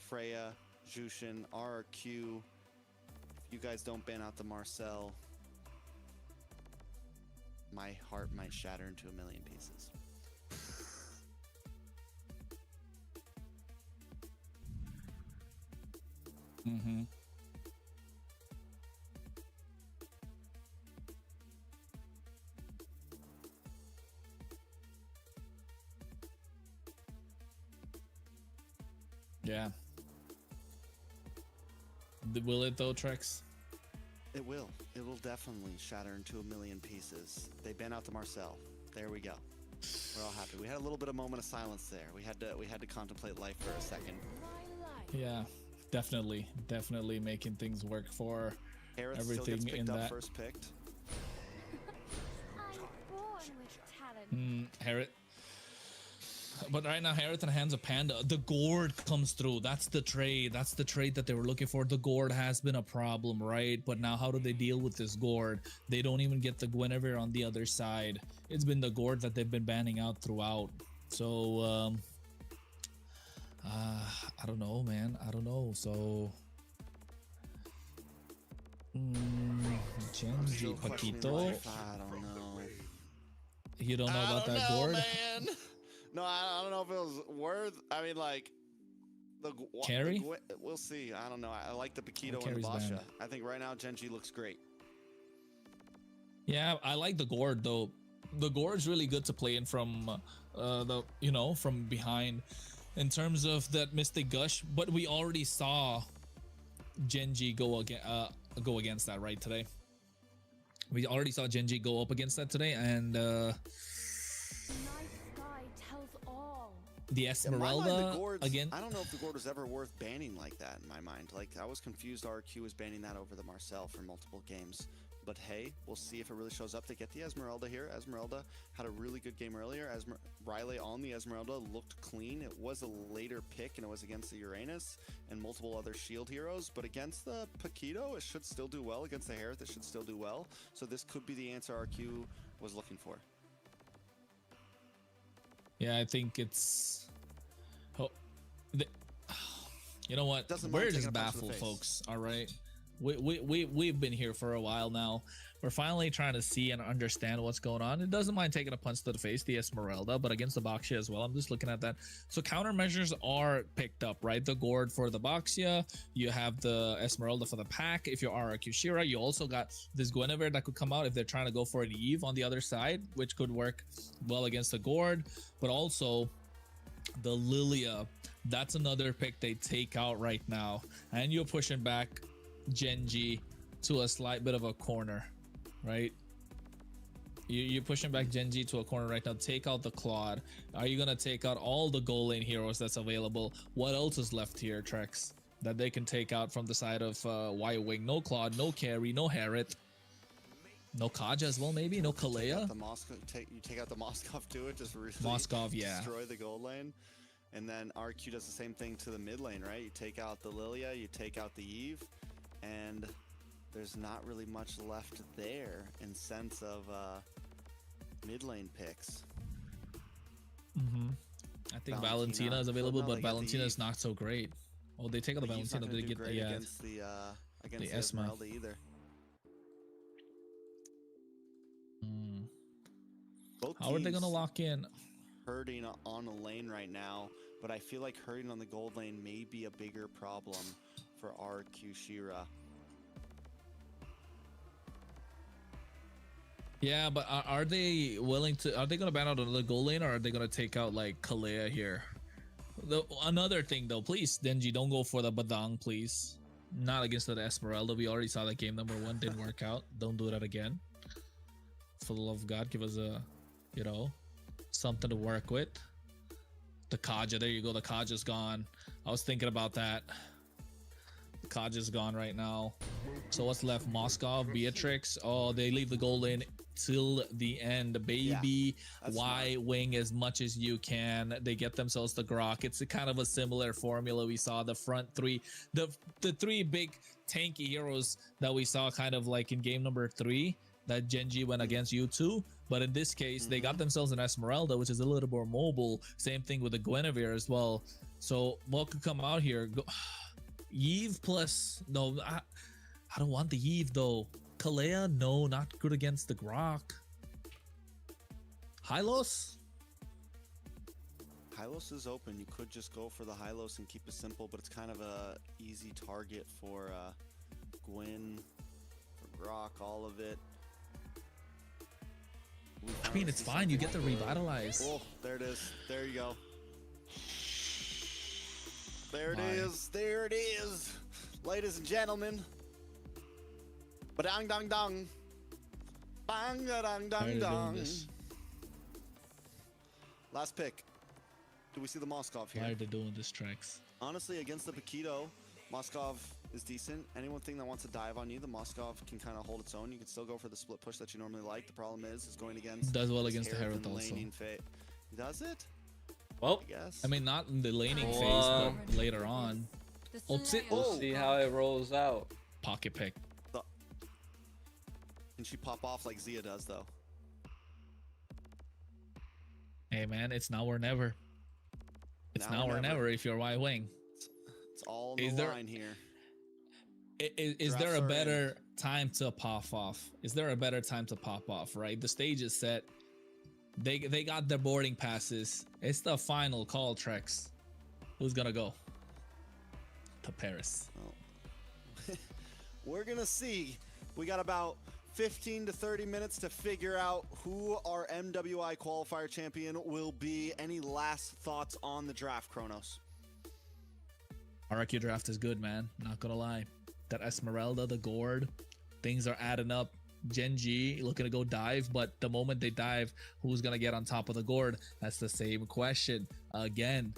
Freya, Jushin, RRQ. If you guys don't ban out the Marcel, my heart might shatter into a million pieces. Mm-hmm. Yeah. Will it though, Trex? It will. It will definitely shatter into a million pieces. They ban out the Marcel. There we go. We're all happy. We had a little bit of moment of silence there. We had to contemplate life for a second. Yeah, definitely making things work for Harris everything still gets in picked up that. first picked. I'm born with talent. Harriet. But right now, Harriet and hands of Panda. The gourd comes through. That's the trade. That's the trade that they were looking for. The gourd has been a problem, right? But now how do they deal with this gourd? They don't even get the Guinevere on the other side. It's been the gourd that they've been banning out throughout. So, I don't know, man. I don't know. So, Gen G Still questioning Paquito. life. I don't know. You don't know about that know, gourd? man. No, I don't know if it was worth. I mean, like Carry? We'll see. I don't know. I like the Paquito and the Carry's Basha. banned. I think right now Gen G looks great. Yeah, I like the gourd though. The gourd's really good to play in from from behind in terms of that Mystic Gush, but we already saw Gen G go against that right today. We already saw Gen G go up against that today, and Night sky tells all. the In my Esmeralda mind, the Gourds, again. I don't know if the Gourd was ever worth banning like that in my mind. Like, I was confused RQ was banning that over the Marcel for multiple games. But hey, we'll see if it really shows up. They get the Esmeralda here. Esmeralda had a really good game earlier. Riley on the Esmeralda looked clean. It was a later pick, and it was against the Uranus and multiple other shield heroes. But against the Paquito, it should still do well. Against the Harith, it should still do well. So this could be the answer RQ was looking for. Yeah, I think it's. You know what? Doesn't We're mind just taking a punch to the baffled, face. folks. All right. We've been here for a while now. We're finally trying to see and understand what's going on. It doesn't mind taking a punch to the face, the Esmeralda, but against the Boxia as well. I'm just looking at that. So countermeasures are picked up, right? The gourd for the Boxia, you have the Esmeralda for the pack. If you're RRQ Shira, you also got this Guinevere that could come out if they're trying to go for an Eve on the other side, which could work well against the gourd, but also the Lilia. That's another pick they take out right now, and you're pushing back Gen G to a slight bit of a corner, right? You're pushing back Gen G to a corner right now. Take out the Claude. Are you gonna take out all the goal lane heroes that's available? What else is left here, Trex, that they can take out from the side of Y-Wing? No Claude, no Carry, no Harriet, no Kaja as well, maybe no Kalea. You take out the Moskov too. It just really Moskov, yeah. destroy the gold lane. And then RQ does the same thing to the mid lane, right? You take out the Lilia, you take out the Eve, and there's not really much left there in sense of mid lane picks. I think Valentina is available, but Valentina is not so great. Oh, they take out the But Eve's not Valentina. gonna They do get great against the Esma. Esmeralda either. How are they gonna teams lock in? hurting on a lane right now, but I feel like hurting on the gold lane may be a bigger problem for RQ Shira. Yeah, but are they willing to? Are they gonna ban out another goal lane, or are they gonna take out like Kalea here? Another thing though, please, Denji, don't go for the Badang, please. Not against the Esmeralda. We already saw that game number 1 didn't work out. Don't do that again. For the love of God, give us a, you know, something to work with. The Kaja, there you go. The Kaja's gone. I was thinking about that. The Kaja's gone right now. So what's left? Moskov, Beatrix. Oh, they leave the goal in till the end, baby. That's Y wing as much as you can. They get themselves the Grok. It's a kind of a similar formula we saw. The front three, the three big tanky heroes that we saw kind of like in game number 3 that Genji went against U2. But in this case, they got themselves an Esmeralda, which is a little more mobile. Same thing with the Guinevere as well. So what could come out here? Yves plus no, I don't want the Yves though. Kalea, no, not good against the Grok. Hylos? Hylos is open. You could just go for the Hylos and keep it simple, but it's kind of a easy target for Gwyn, for Grok, all of it. I mean, it's fine. You get the revitalize. Oh, there it is. There you go. There it Why? is. There it is. Ladies and gentlemen. Ba-dang, dang, dang. Bang, dang, Tired dang, of doing dang. this. Last pick. Do we see the Moskov here? Why are they doing this, Trex? Honestly, against the Paquito, Moskov is decent. Anyone thing that wants to dive on you, the Moskov can kind of hold its own. You can still go for the split push that you normally like. The problem is going against... Does well this against the Herald Herald and also. laning Does it? Well, I guess. I mean, not in the laning phase, Wow. but later on. The Oh, sit- Slayer we'll see how it rolls out. Pocket pick. Can she pop off like Zia does, though? Hey, man, it's now or never. It's now or never if you're Y wing. It's all in Is the there- line here. Is there Drafts a are better time to pop off? Is there a better time to pop off, right? The stage is set. They got their boarding passes. It's the final call, Trex. Who's gonna go to Paris? We're gonna see. We got about 15 to 30 minutes to figure out who our MWI qualifier champion will be. Any last thoughts on the draft, Kronos? RQ draft is good, man. Not gonna lie. That Esmeralda, the Gourd, things are adding up. Genji looking to go dive, but the moment they dive, who's gonna get on top of the Gourd? That's the same question. Again,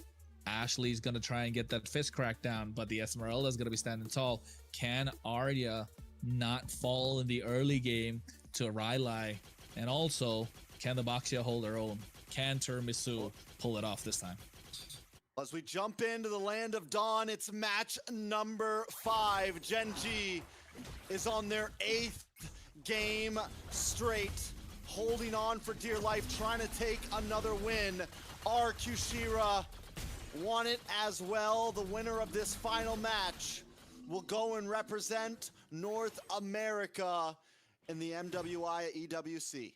Ashley's gonna try and get that fist crack down, but the Esmeralda's gonna be standing tall. Can Arya not fall in the early game to Rylai? And also, can the Baxia hold her own? Can Tiramisu pull it off this time? As we jump into the land of dawn, it's match number 5. Genji is on their 8th game straight, holding on for dear life, trying to take another win. RQ Shira won it as well. The winner of this final match will go and represent North America in the MWI at EWC.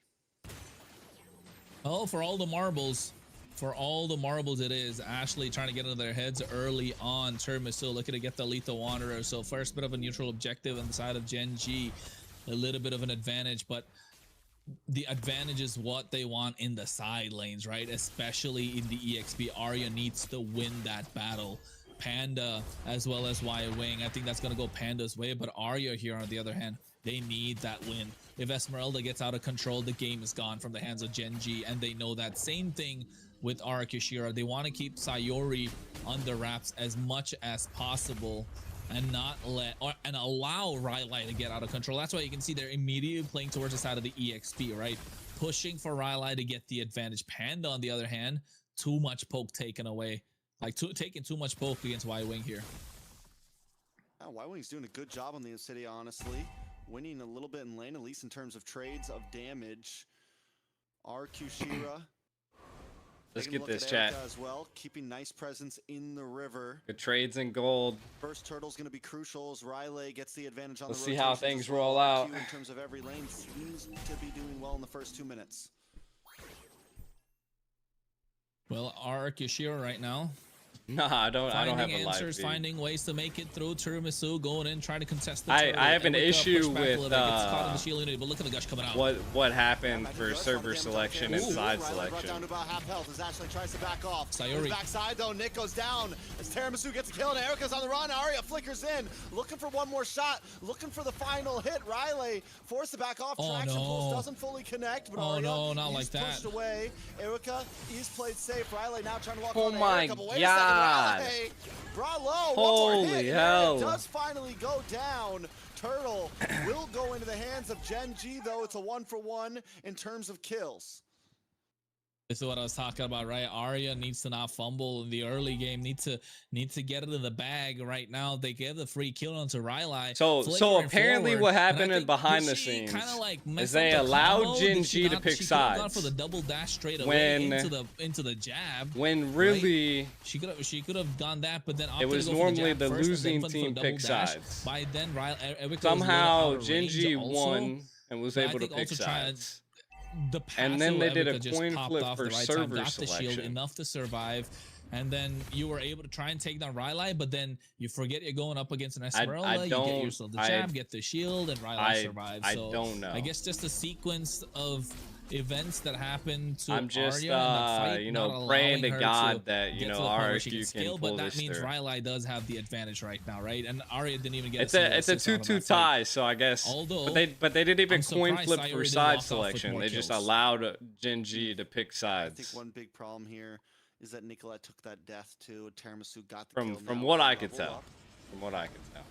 Oh, for all the marbles. For all the marbles it is. Ashley trying to get into their heads early on. Tiramisu looking to get the Lethal Wanderer. So first bit of a neutral objective on the side of Genji. A little bit of an advantage, but the advantage is what they want in the side lanes, right? Especially in the EXP. Arya needs to win that battle. Panda as well as Y Wing. I think that's going to go Panda's way, but Arya here on the other hand, they need that win. If Esmeralda gets out of control, the game is gone from the hands of Genji, and they know that. Same thing with RQ Shira. They want to keep Sayori under wraps as much as possible and not let and allow Rylai to get out of control. That's why you can see they're immediately playing towards the side of the EXP, right? Pushing for Rylai to get the advantage. Panda, on the other hand, too much poke taken away. Like taking too much poke against Y Wing here. Y Wing's doing a good job on the City, honestly. Winning a little bit in lane, at least in terms of trades of damage. RQ Shira. Let's taking a get look this at chat. Erica as well, keeping nice presence in the river. Good trades in gold. First turtle's going to be crucial as Riley gets the advantage on Let's the see how rotations things as well. roll out. RQ in terms of every lane seems to be doing well in the first 2 minutes. Well, Arkushiro right now. Nah, I don't have Finding a live answers, feed. finding ways to make it through. Tiramisu going in, trying to contest the I turtle. have an Erika issue pushed back a with, little bit, gets caught in the shield unit, but look at the gush coming out. what happened for server selection and side Brought selection. down to about half health as Ashley tries to back off. Sayori. Backside though, Nick goes down as Tiramisu gets a kill and Erica's on the run. Arya flickers in, looking for one more shot, looking for the final hit. Riley forced to back off. Oh, Traction no. pulse doesn't fully connect, but Oh, Arya no, not is like that. pushed away. Erica is played safe. Riley now trying to walk Oh on my Erica, but wait God. a second, Riley. Bravo, one Holy more hit, hell. and it does finally go down. Turtle will go into the hands of Gen G, though. It's a 1-for-1 in terms of kills. This is what I was talking about, right? Arya needs to not fumble in the early game. Need to get it in the bag right now. They get the free kill onto Riley. So apparently what happened in behind the scenes is they allowed Gen G to pick sides for the double dash straight away into the jab. when really right? she could have done that, but then it was normally the losing team pick sides. By then, Somehow Gen G won and was able to pick sides. And then they did a coin flip for server selection. Enough to survive, and then you were able to try and take down Riley, but then you forget you're going up against an Esmeralda. You get yourself the jab, get the shield, and Riley survives. So I don't know. I guess just a sequence of events that happened to I'm just Arya in that fight, you not know, praying to allowing her God that get you to know the point where she RQ can scale, pull but that this means through. Riley does have the advantage right now, right? And Arya didn't even get It's a 2-2 tie, so I guess. Although, but they didn't even I'm coin surprised flip Sayori for didn't side walk off with selection. more They just kills. allowed Gen G to pick I sides. think one big problem here is that Nicolette took that death too. Tiramisu got the kill. From now what at I could level tell. up. From what I could tell.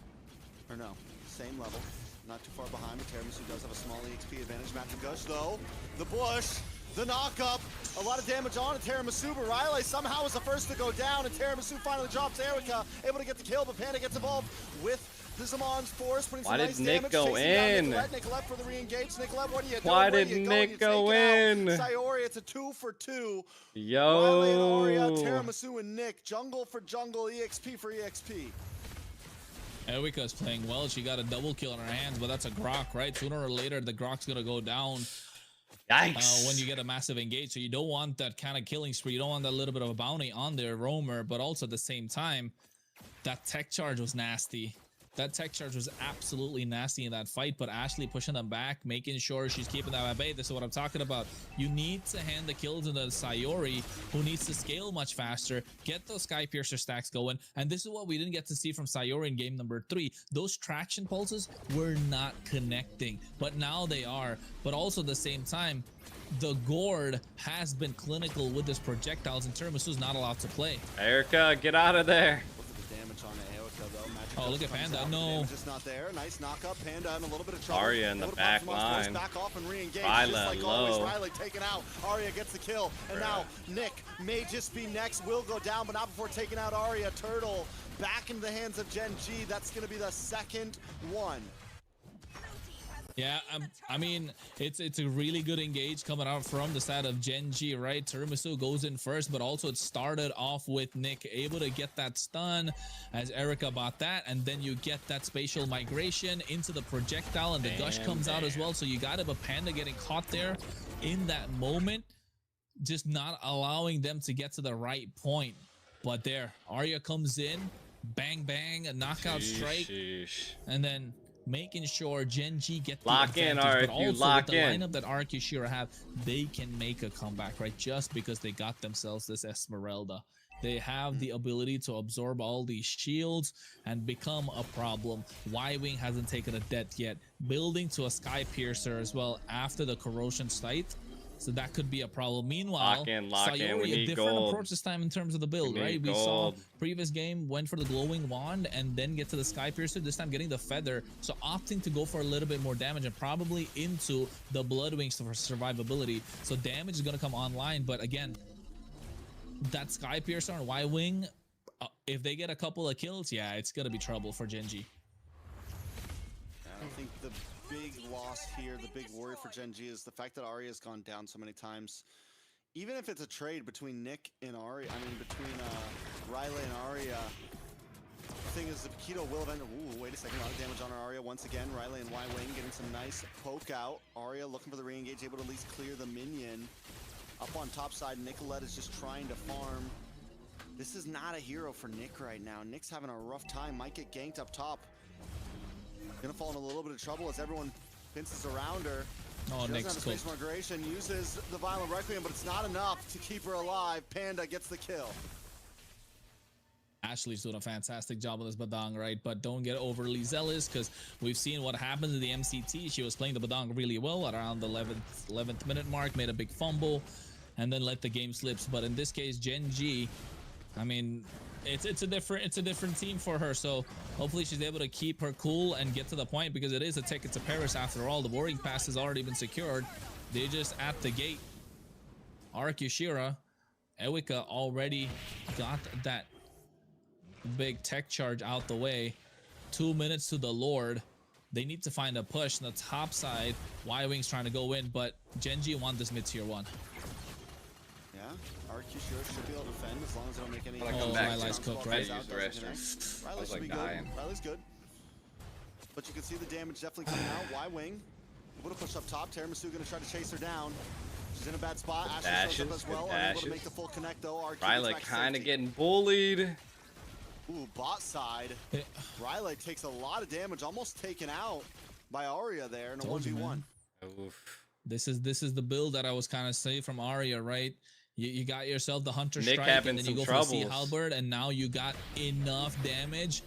Or no, same level. Not too far behind, but Tiramisu does have a small EXP advantage. Matthew Gush, though. The bush, the knock-up. A lot of damage on Tiramisu, but Riley somehow is the first to go down, and Tiramisu finally drops Erica, able to get the kill, but Panda gets involved with the Zamon's force, putting some Why nice did Nick damage. go Chasing down in? Nicolette for the re-engage. Nicolette, what are you doing? Why Where are did you going? Nick You go take it in? out. Sayori, it's a 2-for-2. Riley and Arya, Yo. Tiramisu and Nick. Jungle for jungle, EXP for EXP. Erika's playing well. She got a double kill in her hands, but that's a Grok, right? Sooner or later, the Grok's gonna go down Yikes. when you get a massive engage. So you don't want that kind of killing spree. You don't want that little bit of a bounty on their roamer, but also at the same time, that tech charge was nasty. That tech charge was absolutely nasty in that fight, but Ashley pushing them back, making sure she's keeping them at bay. This is what I'm talking about. You need to hand the kills to the Sayori, who needs to scale much faster, get those Sky Piercer stacks going, and this is what we didn't get to see from Sayori in game number 3. Those traction pulses were not connecting, but now they are. But also at the same time, the Gourd has been clinical with his projectiles, and Tiramisu's not allowed to play. Erica, get out of there. Look at the damage on Erica, though. Magic Oh, look at comes Panda. out, No. the damage is not there. Nice knock-up. Panda in a little bit of trouble. Arya in the Able to back pop Zamon's force line. back off and re-engage. Riley Just like low. always, Riley taken out. Arya gets the kill. And now Nick may just be next. Will go down, but not before taking out Arya. Turtle back into the hands of Gen G. That's going to be the second one. Yeah, I mean, it's a really good engage coming out from the side of Gen G, right? Tiramisu goes in first, but also it started off with Nick able to get that stun as Erica bought that, and then you get that spatial migration into the projectile, and the gush comes out as well. So you got a Panda getting caught there in that moment, just not allowing them to get to the right point. But there, Arya comes in, bang bang, a knockout strike, and then making sure Gen G get the Lock in, advantage, but RQ, also lock with the in. lineup that Arkushiro have, they can make a comeback, right? Just because they got themselves this Esmeralda. They have the ability to absorb all these shields and become a problem. Y-Wing hasn't taken a death yet. Building to a Sky Piercer as well after the Corrosion Scythe. So that could be a problem. Meanwhile, lock in. Sayori, We a need different gold. approach this time in terms of the build, We right? need We saw gold. previous game went for the glowing wand and then get to the Sky Piercer. This time getting the feather, so opting to go for a little bit more damage and probably into the Blood Wings for survivability. So damage is going to come online, but again, that Sky Piercer on Y-Wing, if they get a couple of kills, yeah, it's going to be trouble for Gen G. I think the big loss here, the big worry for Gen G is the fact that Arya has gone down so many times. Even if it's a trade between Nick and Arya, I mean between Riley and Arya, the thing is the Paquito will eventually, ooh, wait a second, a lot of damage on Arya once again. Riley and Y-Wing getting some nice poke out. Arya looking for the re-engage, able to at least clear the minion. Up on top side, Nicolette is just trying to farm. This is not a hero for Nick right now. Nick's having a rough time, might get ganked up top. Gonna fall in a little bit of trouble as everyone pinces around her. Oh, She doesn't Nick's have a space cooked. migration, uses the Violent Requiem, but it's not enough to keep her alive. Panda gets the kill. Ashley's doing a fantastic job on this Badang, right? But don't get overly zealous, because we've seen what happened in the MCT. She was playing the Badang really well at around the 11th minute mark, made a big fumble, and then let the game slip. But in this case, Gen G, I mean, it's a different team for her. So hopefully she's able to keep her cool and get to the point, because it is a ticket to Paris after all. The boarding pass has already been secured. They're just at the gate. RQ Shira, Ewika already got that big tech charge out the way. 2 minutes to the Lord. They need to find a push on the top side. Y-Wing's trying to go in, but Genji won this mid-tier 1. Yeah, RQ sure should be able to defend as long as they don't make any. Wanna come Oh, back Riley's to cooked, I right? used the restroom. I Riley was should be like dying. good. Riley's good. But you can see the damage definitely coming out. Y-Wing able to push up top. Tiramisu gonna try to chase her down. She's in a bad spot. Ashley shows up as well. Unable to make the full connect though. RQ Riley gets back kind of safety. getting bullied. Ooh, bot side. Riley takes a lot of damage, almost taken out by Arya there in a Told you, 1v1. man. Oof. This is the build that I was kind of saying from Arya, right? You got yourself the Hunter Nick Strike, having and then you some go for the Sea troubles. Halberd, and now you got enough damage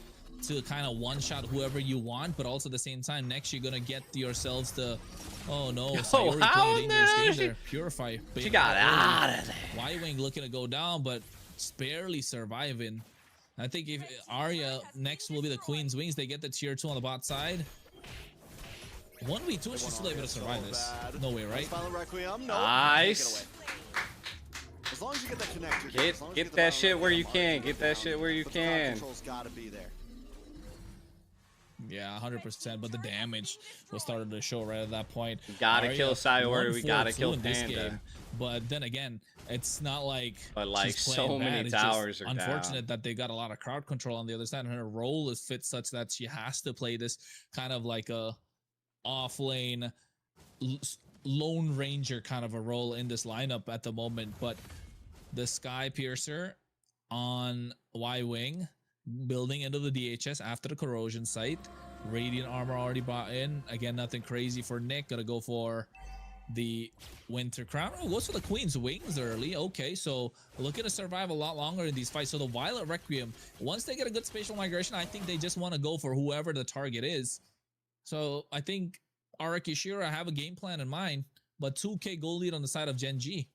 to kind of one-shot whoever you want, but also at the same time, next you're gonna get yourselves the... Oh no, Sayori how played a dangerous now? game She- there. Purify. She got out of there. Y-Wing looking to go down, but barely surviving. I think if Arya next will be the Queen's Wings, they get the tier 2 on the bot side. 1v2, she's still able to survive this. No way, right? Violent Requiem, no. Nice. Take it away. As long as you get that connector, as long as you Get the that Violent shit where you Requiem, can. Arya Get that down, shit where you but the crowd can. control's gotta be there. Yeah, 100%. But the damage was started to show right at that point. Gotta Arya kill Sayori, we 1-4-2 gotta kill in this Panda. game. But then again, it's not like But, like, she's playing so many bad. It's just towers are unfortunate down. that they got a lot of crowd control on the other side, and her role is fit such that she has to play this kind of like a off lane lone ranger kind of a role in this lineup at the moment. But the Sky Piercer on Y-Wing building into the DHS after the corrosion site. Radiant armor already brought in. Again, nothing crazy for Nick. Gonna go for the Winter Crown. Oh, goes for the Queen's Wings early. Okay, so looking to survive a lot longer in these fights. So the Violet Requiem, once they get a good spatial migration, I think they just want to go for whoever the target is. So I think Arakishira have a game plan in mind, but 2k goal lead on the side of Gen G.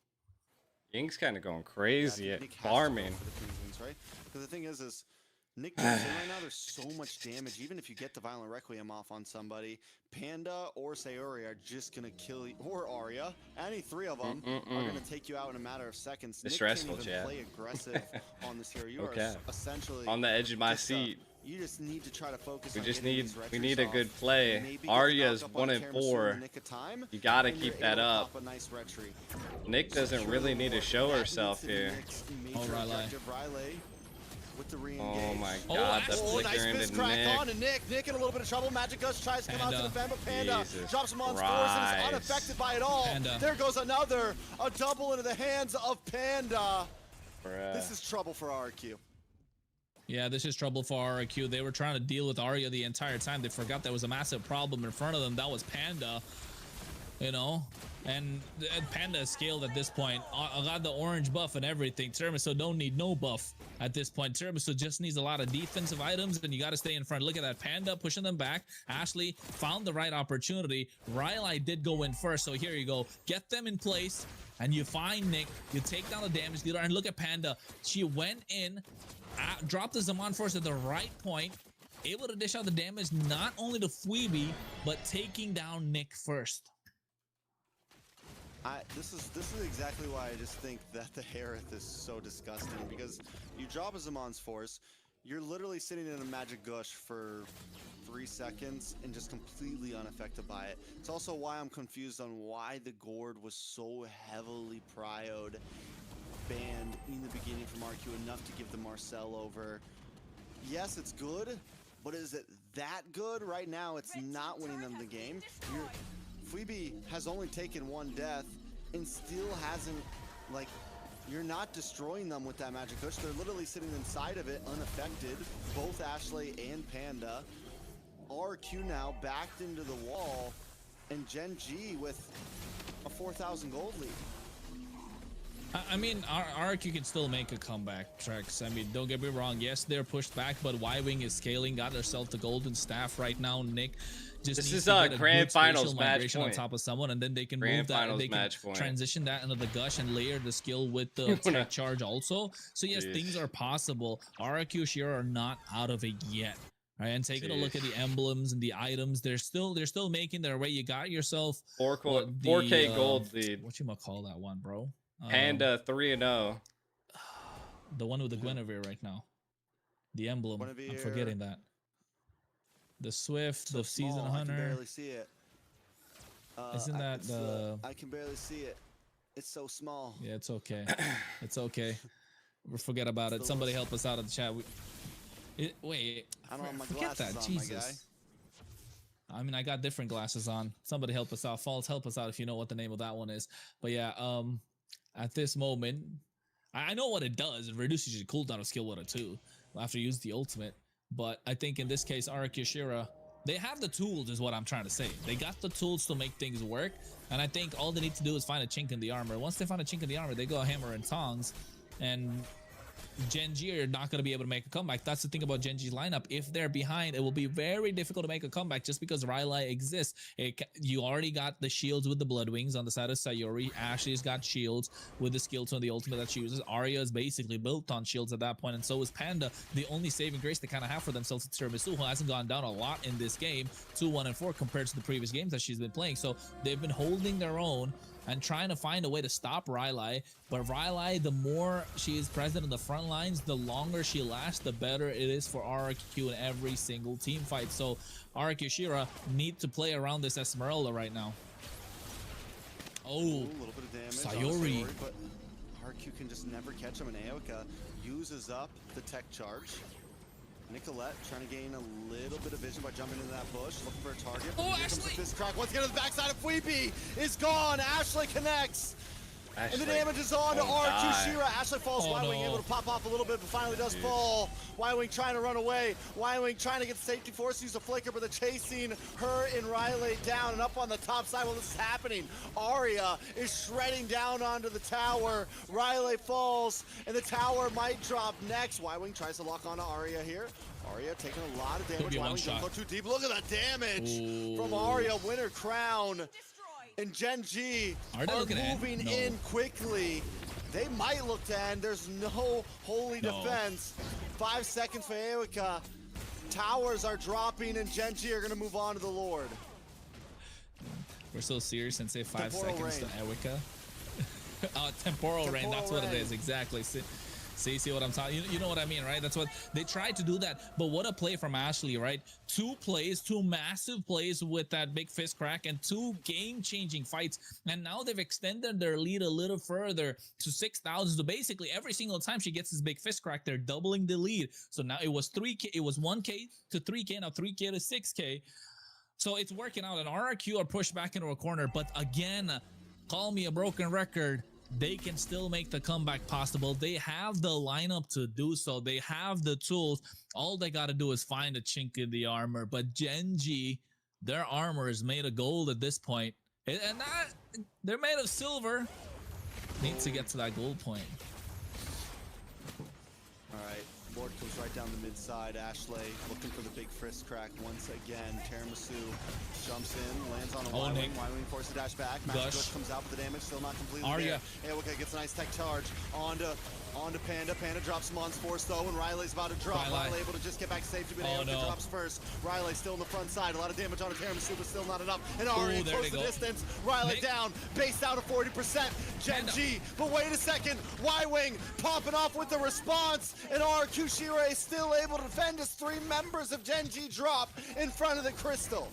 Ying's kind of going crazy Yeah, at Nick has to go farming. for the Queen's Wings, right? Because the thing is Nick goes in right now, there's so much damage. Even if you get the Violent Requiem off on somebody, Panda or Sayori are just going to kill you, or Arya. Any three of them are going to take you out in a matter of seconds. It's Nick can't stressful, even chat. play aggressive on this hero. You Okay. are essentially On the edge of my just, seat. You just need to try to focus We on just getting need these we retries need a off. good play. Maybe get the Arya's knock up on 1 and Tiramisu in 4. the nick of time, You gotta and you're keep that able to up. pop a nice retry. Nick doesn't Secure really the need to Lord. show That herself needs to be here. Nick's major Oh, Riley. objective. Riley with the re-engage. Oh my Oh, god, the oh, flicker nice into fist crack Nick. on to Nick. Nick in a little bit of trouble. Magic Ghost tries to come out to Panda. defend, but Panda Jesus drops him on fours and is Christ. unaffected by it all. Panda. There goes another. A double into the hands of Panda. Bruh. This is trouble for RQ. Yeah, this is trouble for RQ. They were trying to deal with Arya the entire time. They forgot there was a massive problem in front of them. That was Panda, you know? And Panda is scaled at this point. I got the orange buff and everything. Tiramisu don't need no buff at this point. Tiramisu just needs a lot of defensive items, and you got to stay in front. Look at that. Panda pushing them back. Ashley found the right opportunity. Riley did go in first, so here you go. Get them in place, and you find Nick. You take down the damage dealer, and look at Panda. She went in, dropped the Zaman Force at the right point, able to dish out the damage not only to Phoebe, but taking down Nick first. This is exactly why I just think that the Harith is so disgusting, because you drop a Zaman's Force, you're literally sitting in a Magic Gush for 3 seconds and just completely unaffected by it. It's also why I'm confused on why the Gourd was so heavily prioed banned in the beginning from RQ, enough to give the Marcel over. Yes, it's good, but is it that good? Right now, it's not winning them the game. Phoebe has only taken 1 death and still hasn't like, you're not destroying them with that magic push. They're literally sitting inside of it, unaffected. Both Ashley and Panda. RQ now backed into the wall, and Gen G with a 4,000 gold lead. I mean, RQ can still make a comeback, Trex. I mean, don't get me wrong. Yes, they're pushed back, but Y-Wing is scaling, got herself the golden staff right now. Nick just This needs is to get a a grand good spatial finals match migration on point. top of someone, and then they can Grand move that. finals They can match point. transition that into the gush and layer the skill with the tech charge also. So yes, Jeez. things are possible. RQ Shira are not out of it yet. Right, and taking a look at the emblems and the items, they're still making their way. You got yourself 4K gold lead. What you gonna call that one, bro? Panda 3-0. The one with the Guinevere right now. The emblem. Guinevere. I'm forgetting that. The Swift, So the Season small, I can Hunter. barely see it. Isn't that the... I can barely see it. It's so small. Yeah, it's okay. It's okay. We'll forget about it. Somebody help us out in the chat. Wait. I don't have my forget glasses that. on, my Jesus. I mean, I got different glasses on. Somebody help us out. Falls, help us out if you know what the name of that one is. But yeah, at this moment, I know what it does. It reduces your cooldown of skill with it too after you use the ultimate. But I think in this case, Arakishira, they have the tools is what I'm trying to say. They got the tools to make things work. And I think all they need to do is find a chink in the armor. Once they find a chink in the armor, they go hammer and tongs. And Gen G are not going to be able to make a comeback. That's the thing about Gen G's lineup. If they're behind, it will be very difficult to make a comeback just because Rylai exists. You already got the shields with the Blood Wings on the side of Sayori. Ashley's got shields with the skill to the ultimate that she uses. Arya is basically built on shields at that point, and so is Panda. The only saving grace they kind of have for themselves is Tiramisu, who hasn't gone down a lot in this game, 2-1 and 4 compared to the previous games that she's been playing. So they've been holding their own and trying to find a way to stop Rylai. But Rylai, the more she is present in the front lines, the longer she lasts, the better it is for RQ in every single team fight. So RQ Shira need to play around this Esmeralda right now. Oh, Ooh, a little bit of damage on Sayori. but RQ can just never catch him, and Aoka uses up the tech charge. Nicolette trying to gain a little bit of vision by jumping into that bush, looking for a target. Oh, Here comes Ashley! the fist crack. Once again to the backside of Fweepy is gone. Ashley connects. And the damage is on to RQ Shira. Ashley falls. Oh, Y-Wing no. able to pop off a little bit, but finally does fall. Y-Wing trying to run away. Y-Wing trying to get the safety force, use a flicker, but they're chasing her and Riley down and up on the top side while this is happening. Arya is shredding down onto the tower. Riley falls, and the tower might drop next. Y-Wing tries to lock onto Arya here. Arya taking a lot of damage. be a Y-Wing one-shot. don't go too deep. Look at that damage from Ooh. Arya. Winner crown. And Gen G Are they are looking to end? moving No. in quickly. They might look to end. There's no holy No. defense. 5 seconds for Aoka. Towers are dropping, and Gen G are going to move on to the Lord. We're so serious and say 5 Temporal seconds rain. to Ewika. Temporal rain, Temporal that's what it rain. is, exactly. See what I'm talking. You know what I mean, right? That's what they tried to do that. But what a play from Ashley, right? 2 massive plays with that big fist crack, and 2 game-changing fights. And now they've extended their lead a little further to 6,000. So basically, every single time she gets this big fist crack, they're doubling the lead. So now it was 3K, it was 1K to 3K, now 3K to 6K. So it's working out, and RRQ are pushed back into a corner. But again, call me a broken record, they can still make the comeback possible. They have the lineup to do so. They have the tools. All they got to do is find a chink in the armor. But Gen G, their armor is made of gold at this point. And that, they're made of silver. Needs to get to that gold point. All right, Lord comes right down the mid side. Ashley looking for the big frisk crack once again. Tiramisu jumps in, lands on a Oh, Y-Wing. Nick. Y-Wing forces a dash back. Magic Gush. Gush comes out, but the damage still not completely Arya. there. Aoka gets a nice tech charge onto Panda. Panda drops him on Force though, and Riley's about to drop. Riley. Riley able to just get back safety, but Oh, Aoka no. drops first. Riley still in the front side. A lot of damage on Tiramisu, but still not enough. And Arya there close they the go. distance. Riley Nick. down, based out of 40%. Gen Panda. G, but wait a second. Y-Wing popping off with the response, and RQ Shira is still able to defend as 3 members of Gen G drop in front of the crystal.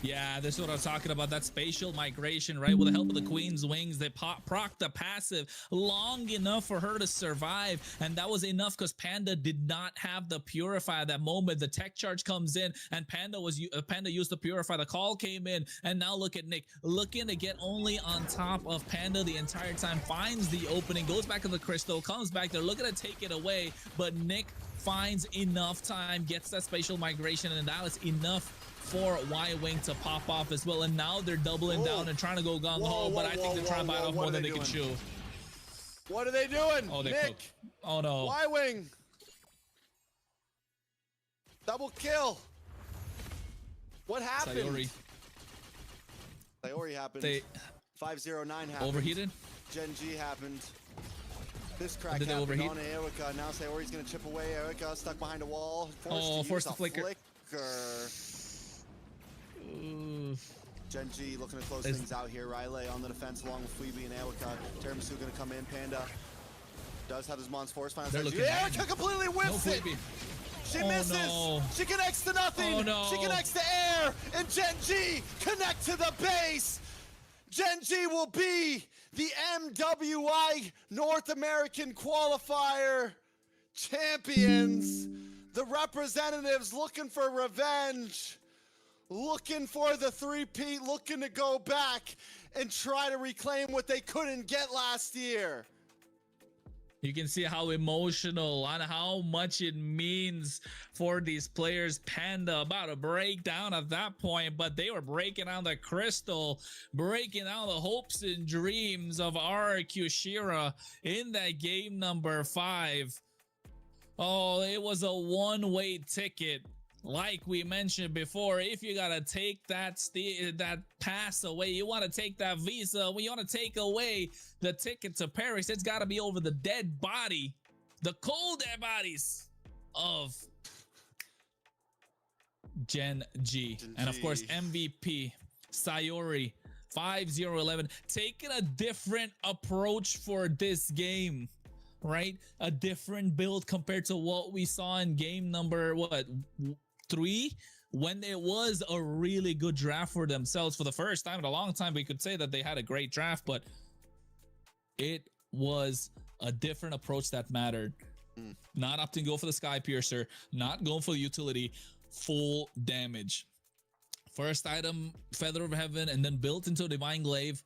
Yeah, this is what I was talking about. That spatial migration, right? With the help of the Queen's Wings, they proc the passive long enough for her to survive. And that was enough because Panda did not have the Purify at that moment. The tech charge comes in and Panda used the Purify. The call came in. And now look at Nick looking to get only on top of Panda the entire time. Finds the opening, goes back to the crystal, comes back. They're looking to take it away. But Nick finds enough time, gets that spatial migration, and that was enough for Y-Wing to pop off as well. And now they're doubling down and trying to go gung-ho, but I think they're trying to bite off more than they can chew. What are they doing? Oh, they Nick. cooked. Oh, no. Y-Wing. Double kill. What happened? Sayori happened. 509 happened. Overheated? Gen G happened. This crack Did they happened overheat? on Erica. Now Sayori's going to chip away. Erica stuck behind a wall. Forced to flicker. Gen G looking to close things out here. Riley on the defense along with Phoebe and Erica. Tiramisu going to come in. Panda does have his Mons Force Final. Erica completely whiffs it. She misses. No. She connects to nothing. Oh, no. She connects to air. And Gen G connect to the base. Gen G will be the MWI North American Qualifier champions. The representatives looking for revenge, looking for the three-peat, looking to go back and try to reclaim what they couldn't get last year. You can see how emotional and how much it means for these players. Panda about to break down at that point, but they were breaking down the crystal, breaking down the hopes and dreams of RRQ Shira in that game number 5. Oh, it was a one-way ticket. Like we mentioned before, if you gotta take that pass away, you want to take that visa, when you want to take away the ticket to Paris, it's got to be over the dead body, the cold dead bodies of Gen G. And of course, MVP Sayori 5011 taking a different approach for this game. Right, a different build compared to what we saw in game number 3, when it was a really good draft for themselves. For the first time in a long time, we could say that they had a great draft, but it was a different approach that mattered. Not opting to go for the Sky Piercer, not going for the utility, full damage. First item, Feather of Heaven, and then built into Divine Glaive.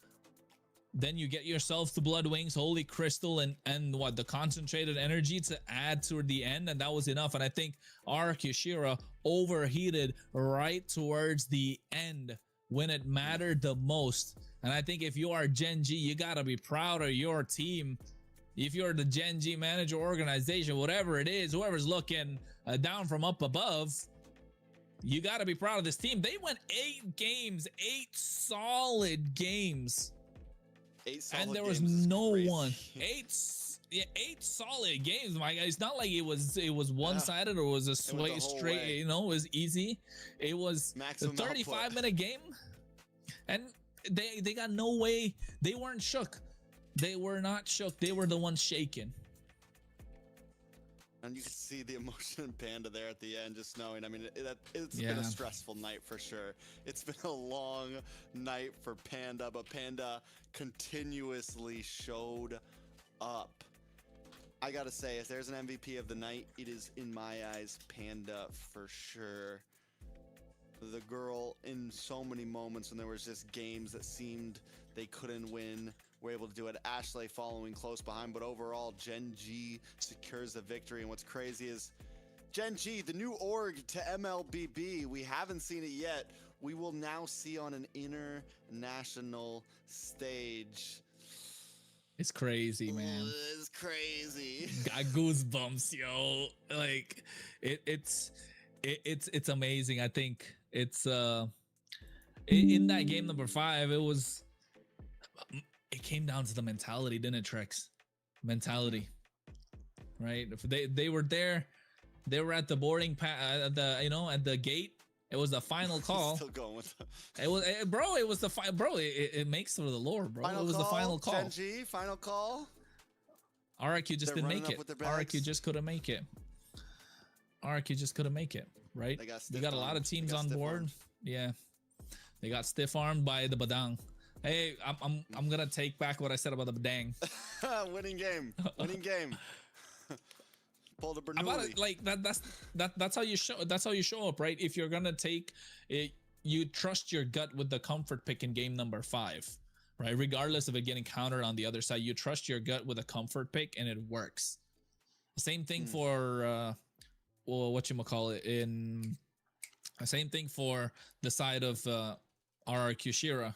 Then you get yourself the Blood Wings, Holy Crystal, and what, the concentrated energy to add toward the end, and that was enough. And I think RRQ Shira overheated right towards the end when it mattered the most. And I think if you are Gen G, you gotta be proud of your team. If you're the Gen G manager organization, whatever it is, whoever's looking down from up above, you gotta be proud of this team. They went 8 games, 8 solid games. And there was no one. 8 solid games, my guy. It's not like it was one-sided or was a straight, you know, it was easy. It was maximum the 35-minute game, and they got no way. They weren't shook. They were not shook. They were the ones shaken. And you can see the emotion in Panda there at the end, just knowing. I mean, it's been a stressful night for sure. It's been a long night for Panda, but Panda continuously showed up. I gotta say, if there's an MVP of the night, it is, in my eyes, Panda for sure. The girl, in so many moments when there was just games that seemed they couldn't win, were able to do it. Ashley following close behind, but overall, Gen G secures the victory. And what's crazy is Gen G, the new org to MLBB, we haven't seen it yet. We will now see on an international stage. It's crazy, man. It's crazy. Got goosebumps, yo. Like it's amazing. I think it's in that game number 5, it came down to the mentality, didn't it, Trex? Mentality, right? If they were there, they were at the boarding at the gate. It was the final call. Still going with it was, bro. It was the bro. It makes for the lore, bro. Final it was call, the final call. Gen G, final call. RRQ just didn't make it. RRQ just couldn't make it. RRQ just couldn't make it. Right? We got a lot of teams on board. Yeah. They got stiff armed by the Badang. Hey, I'm gonna take back what I said about the Badang. Winning game. Winning game. Pull the Bernoulli. About it, like that's how you show up, right? If you're gonna take it, you trust your gut with the comfort pick in game number 5, right? Regardless of it getting countered on the other side, you trust your gut with a comfort pick and it works. Same thing for well, whatchamacallit, in same thing for the side of RRQ Shira.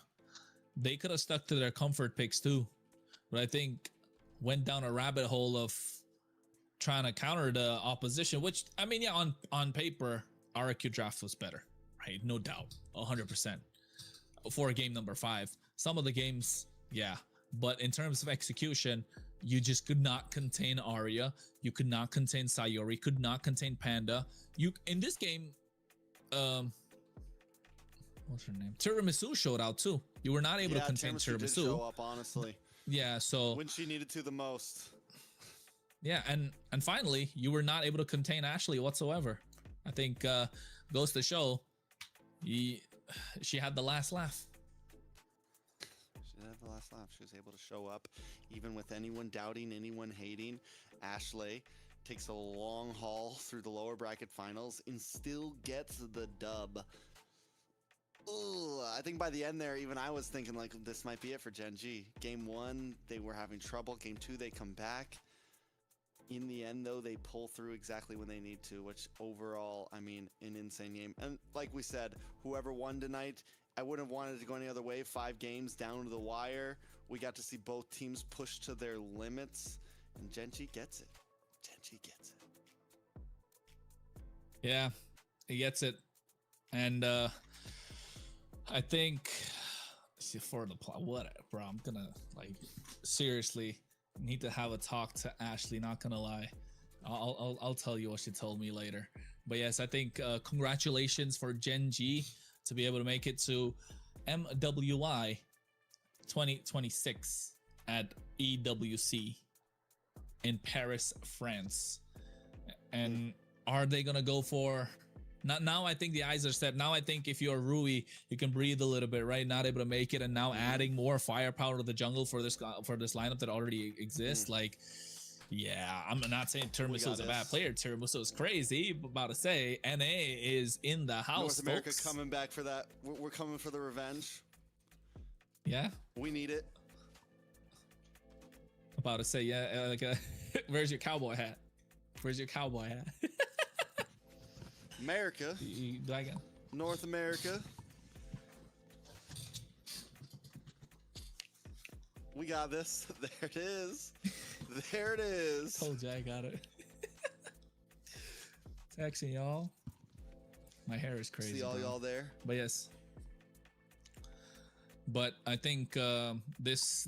They could have stuck to their comfort picks too, but I think went down a rabbit hole of trying to counter the opposition, which, I mean, yeah, on paper, RRQ draft was better, right? No doubt, 100%. For game number 5, some of the games, yeah, but in terms of execution, you just could not contain Arya, you could not contain Sayori, could not contain Panda. You in this game, what's her name? Tiramisu showed out too. You were not able to contain Tiramisu. Did show up, honestly. Yeah, so when she needed to the most. Yeah, and finally, you were not able to contain Ashley whatsoever. I think goes to show, she had the last laugh. She had the last laugh. She was able to show up, even with anyone doubting, anyone hating. Ashley takes a long haul through the lower bracket finals and still gets the dub. Ooh, I think by the end there, even I was thinking like this might be it for Gen G. Game 1, they were having trouble. Game 2, they come back. In the end, though, they pull through exactly when they need to, which overall, I mean, an insane game. And like we said, whoever won tonight, I wouldn't have wanted to go any other way. 5 games down to the wire. We got to see both teams push to their limits, and Genji gets it. Genji gets it. Yeah, he gets it. And I think for the plot, whatever, bro, I'm gonna, like, seriously need to have a talk to Ashley, not gonna lie. I'll tell you what she told me later. But yes, I think congratulations for Gen G to be able to make it to MWI 2026 at EWC in Paris, France. And are they gonna go for now? I think the eyes are set. Now I think if you're Rui, you can breathe a little bit, right? Not able to make it, and now adding more firepower to the jungle for this lineup that already exists. Like, yeah, I'm not saying Tiramisu is a bad player. Tiramisu is crazy. But about to say, NA is in the house. North America folks. coming back for that. We're coming for the revenge. Yeah, we need it. About to say, yeah. Like, where's your cowboy hat? Where's your cowboy hat? America, North America. We got this. There it is. There it is. Told you I got it. Texting y'all. My hair is crazy. See all y'all there. But yes. But I think this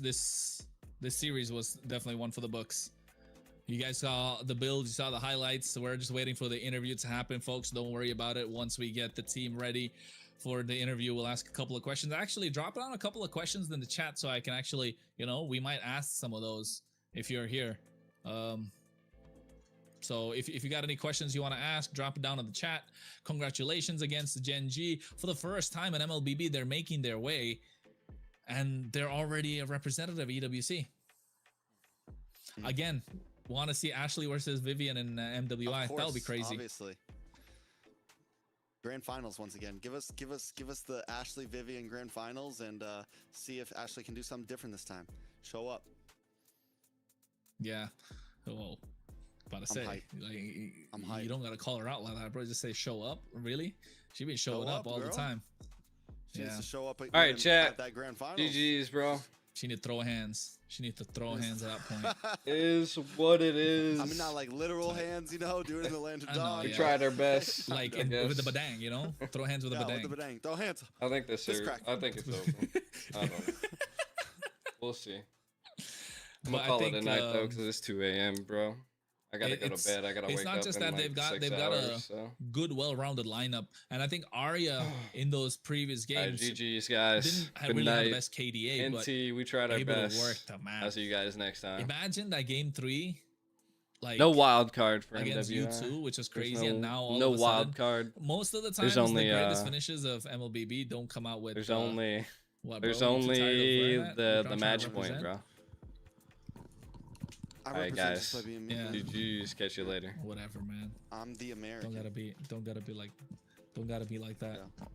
series was definitely one for the books. You guys saw the build, you saw the highlights. So we're just waiting for the interview to happen, folks. Don't worry about it. Once we get the team ready for the interview, we'll ask a couple of questions. Actually, drop down a couple of questions in the chat so I can actually, we might ask some of those if you're here. So if you got any questions you want to ask, drop it down in the chat. Congratulations against Gen G. For the first time in MLBB, they're making their way, and they're already a representative EWC. Again, want to see Ashley versus Vivian in MWI? That would be crazy. Obviously. Grand finals once again. Give us the Ashley Vivian grand finals and see if Ashley can do something different this time. Show up. Yeah. Whoa. About to say, I'm hyped. You don't gotta call her out like that, bro. Just say show up. Really? She been showing up all girl. the time. She needs to show up. All right, chat. At that grand finals. GG's, bro. She need to throw hands. She need to throw hands at that point. Is what it is. I mean, not like literal hands, doing in the land of dawn. We tried our best. Like with the badang, throw hands with the badang. With the badang. Throw hands. I think this series. I think it's over. I don't know. We'll see. I'm gonna call it a night though, because it's 2 a.m., bro. I gotta go to bed. I gotta wake up. It's not just that they've got a good, well-rounded lineup, and I think Arya in those previous games, GG's guys. Didn't really have the best KDA. NT, we tried our best. To work the map. I'll see you guys next time. Imagine that game 3, like No wild card for against MWI. U2, which is There's crazy. And now all no of a wild sudden, card. most of the There's times only, the greatest finishes of MLBB don't come out with. There's only What, there's bro? You too tired of only wearing that? You're the trying to match point, represent? bro. I Alright, represent guys. just by being Yeah. me. GG's. Catch you later. Whatever, man. I'm the American. Don't gotta be like that. Yeah.